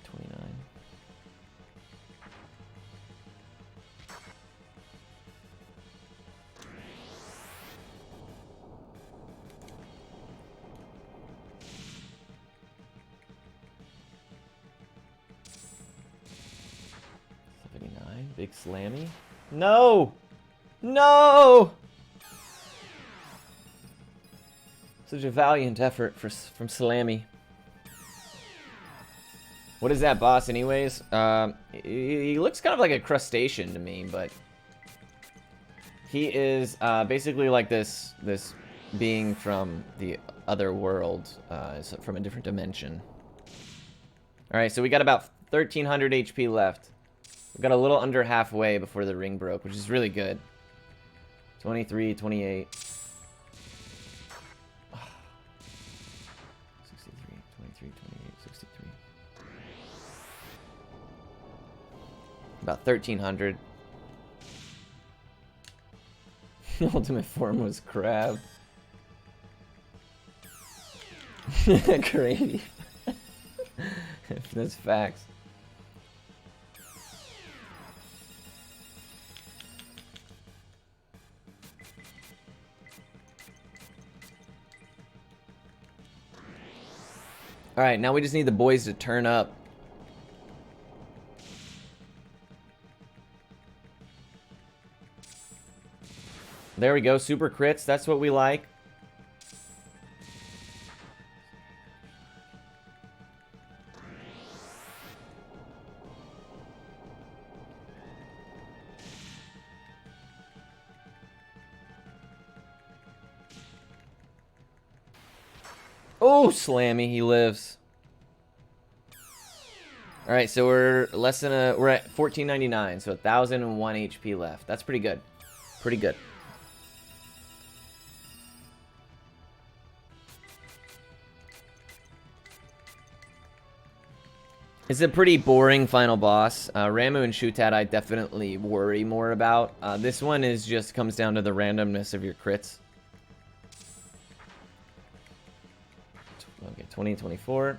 Big Slammy. No! No! Such a valiant effort from Slammy. What is that boss anyways? He looks kind of like a crustacean to me, but he is basically like this being from the other world, from a different dimension. Alright, so we got about 1300 HP left. We got a little under halfway before the ring broke, which is really good. 23, 28. 63, 23, 28, 63. About 1300. Ultimate form was crab. Crazy. That's facts. Alright, now we just need the boys to turn up. There we go, super crits, that's what we like. Oh, Slammy, he lives. All right, so we're less than we're at 1499, so 1001 HP left. That's pretty good. Pretty good. It's a pretty boring final boss. Ramu and Shutat I definitely worry more about. This one is just comes down to the randomness of your crits. Okay, 20, 24.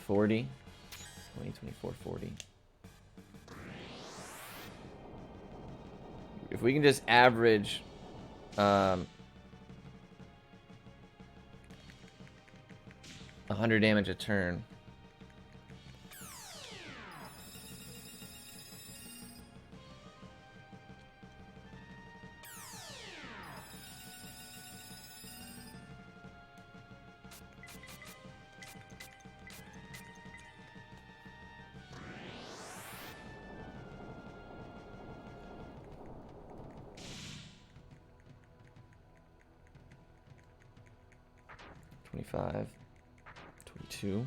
40. 20, 24, 40. If we can just average 100 damage a turn. $25, $22.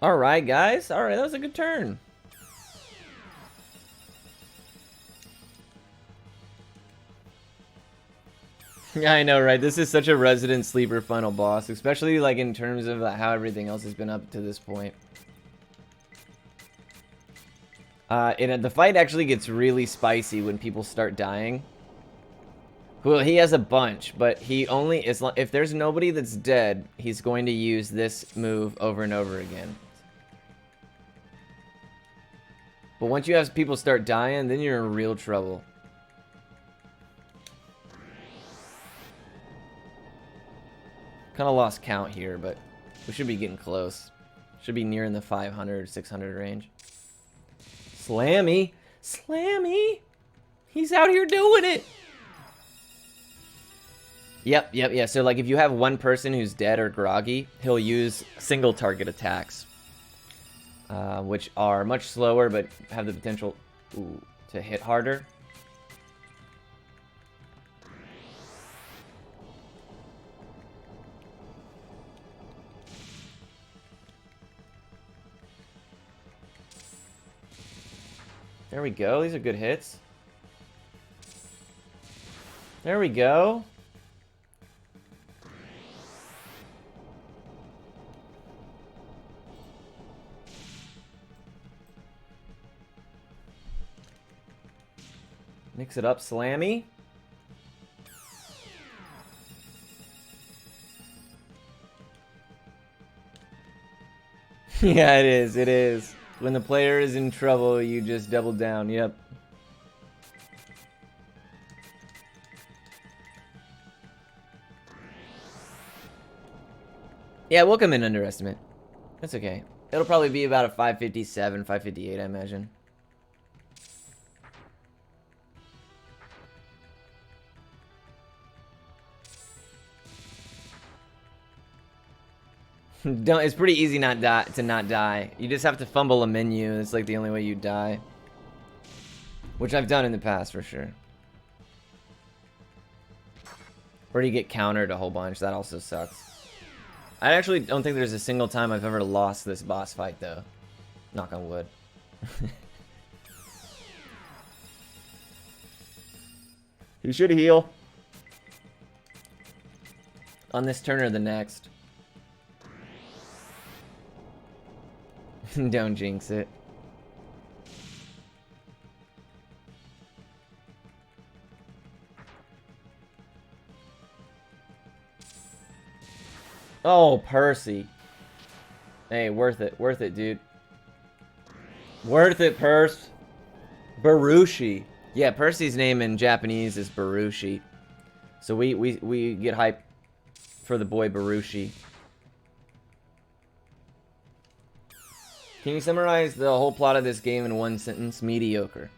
All right, guys. All right, that was a good turn. Yeah, I know, right? This is such a resident sleeper final boss, especially like in terms of how everything else has been up to this point. The fight actually gets really spicy when people start dying. Well, he has a bunch, but he only is if there's nobody that's dead, he's going to use this move over and over again. But once you have people start dying, then you're in real trouble. Kind of lost count here, but we should be getting close. Should be near in the 500, 600 range. Slammy! Slammy! He's out here doing it! Yep. So, like, if you have one person who's dead or groggy, he'll use single target attacks. Which are much slower, but have the potential to hit harder. There we go. These are good hits. There we go. Mix it up, Slammy. Yeah, it is. It is. When the player is in trouble, you just double down. Yep. Yeah, we'll come in underestimate. That's okay. It'll probably be about a 557, 558, I imagine. It's pretty easy to not die. You just have to fumble a menu. It's like the only way you die. Which I've done in the past for sure. Or you get countered a whole bunch. That also sucks. I actually don't think there's a single time I've ever lost this boss fight though. Knock on wood. You should heal. On this turn or the next. Don't jinx it. Oh, Percy. Hey, worth it. Worth it, dude. Worth it, Purse. Barushi. Yeah, Percy's name in Japanese is Barushi. So we get hype for the boy Barushi. Can you summarize the whole plot of this game in one sentence? Mediocre.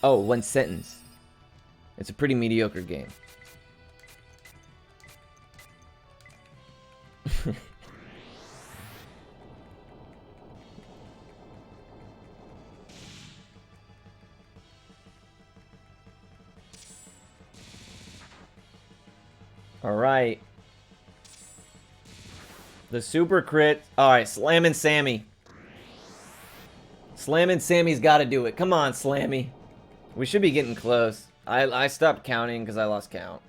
Oh, one sentence. It's a pretty mediocre game. Alright. The super crit. Alright, Slammin' Sammy. Slammin' Sammy's got to do it. Come on, Slammy. We should be getting close. I stopped counting because I lost count.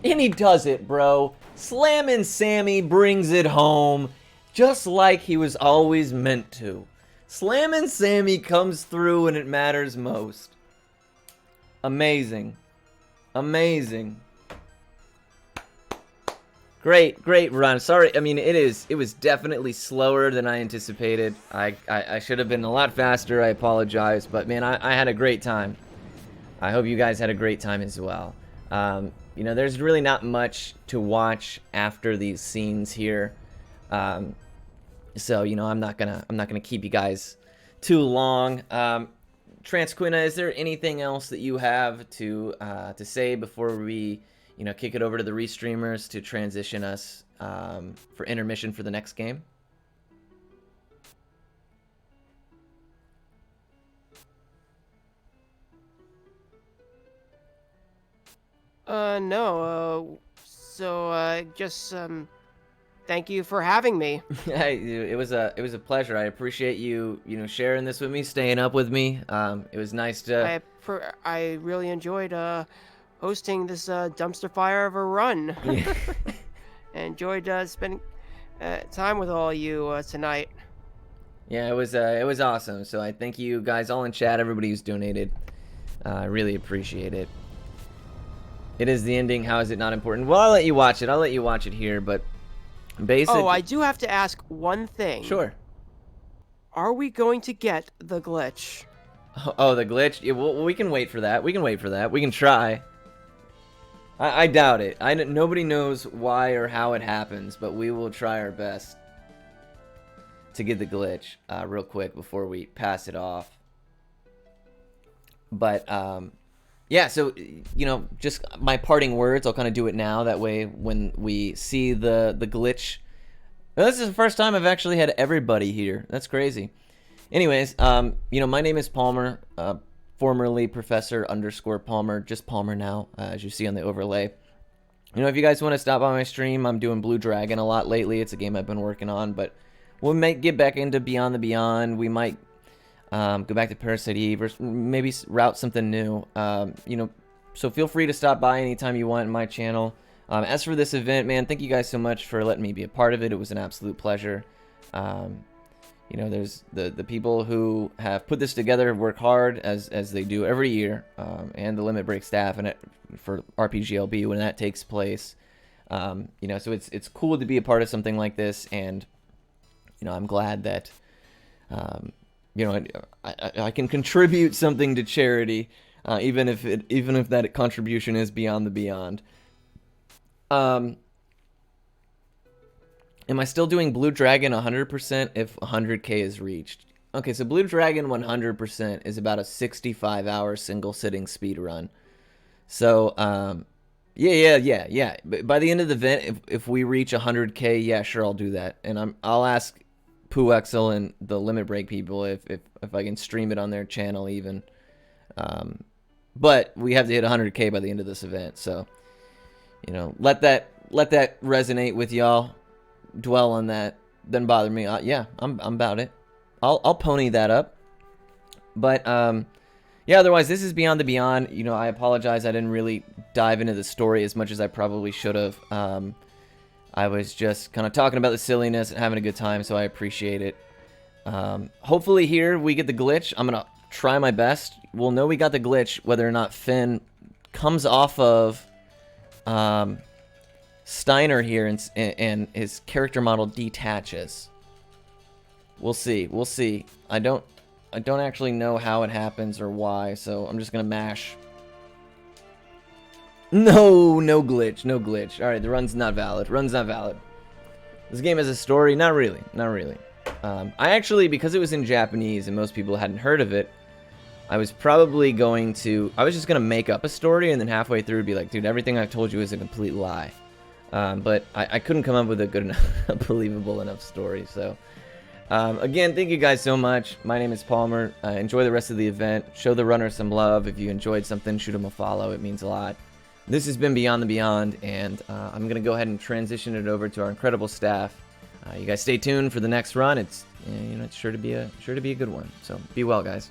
And he does it, bro. Slammin' Sammy brings it home just like he was always meant to. Slammin' Sammy comes through when it matters most. Amazing. Amazing. Great run. Sorry, I mean, it was definitely slower than I anticipated. I should have been a lot faster. I apologize, but man, I had a great time. I hope you guys had a great time as well. You know, there's really not much to watch after these scenes here. So, you know, I'm not gonna keep you guys too long. Transquina, is there anything else that you have to say before we, you know, kick it over to the restreamers to transition us for intermission for the next game? No. So, just, thank you for having me. It was a pleasure. I appreciate you, you know, sharing this with me, staying up with me. It was nice to... I really enjoyed, hosting this, dumpster fire of a run. Yeah. I enjoyed, spending, time with all you, tonight. Yeah, it was awesome. So I thank you guys all in chat, everybody who's donated. I really appreciate it. It is the ending. How is it not important? Well, I'll let you watch it. I'll let you watch it here, but basically... Oh, I do have to ask one thing. Sure. Are we going to get the glitch? Oh, the glitch? Yeah, well, we can wait for that. We can wait for that. We can try. I doubt it. Nobody knows why or how it happens, but we will try our best to get the glitch real quick before we pass it off. But, yeah, so, you know, just my parting words, I'll kind of do it now. That way, when we see the glitch... Well, this is the first time I've actually had everybody here. That's crazy. Anyways, you know, my name is Palmer, formerly Professor _ Palmer, just Palmer now, as you see on the overlay. You know, if you guys want to stop by my stream, I'm doing Blue Dragon a lot lately. It's a game I've been working on, but we might get back into Beyond the Beyond. We might go back to Parasite Eve, or maybe route something new. You know, so feel free to stop by anytime you want in my channel. As for this event, man, thank you guys so much for letting me be a part of it. It was an absolute pleasure. You know, there's the people who have put this together work hard as they do every year, and the Limit Break staff and for RPGLB when that takes place. You know, so it's cool to be a part of something like this, and you know, I'm glad that you know, I can contribute something to charity, even if that contribution is beyond the beyond. Am I still doing Blue Dragon 100% if 100k is reached? Okay, so Blue Dragon 100% is about a 65-hour single-sitting speed run. So, yeah. By the end of the event, if we reach 100k, yeah, sure, I'll do that. And I'll ask Pooexel and the Limit Break people if I can stream it on their channel even. But we have to hit 100k by the end of this event, so you know, let that resonate with y'all. Dwell on that. Doesn't bother me. Yeah, I'm about it. I'll pony that up. But yeah, otherwise this is Beyond the Beyond. You know, I apologize I didn't really dive into the story as much as I probably should have. I was just kind of talking about the silliness and having a good time, so I appreciate it. Hopefully here we get the glitch. I'm gonna try my best. We'll know we got the glitch whether or not Finn comes off of Steiner here and his character model detaches. We'll see. I don't actually know how it happens or why, so I'm just gonna mash. No glitch. Alright, the run's not valid. This game has a story? Not really. I actually, because it was in Japanese and most people hadn't heard of it, I was probably going to, I was just going to make up a story and then halfway through be like, dude, everything I've told you is a complete lie. But I couldn't come up with a good enough, a believable enough story. So, again, thank you guys so much. My name is Palmer. Enjoy the rest of the event. Show the runners some love. If you enjoyed something, shoot them a follow. It means a lot. This has been Beyond the Beyond, and I'm going to go ahead and transition it over to our incredible staff. You guys stay tuned for the next run. It's, it's sure to be a good one. So be well, guys.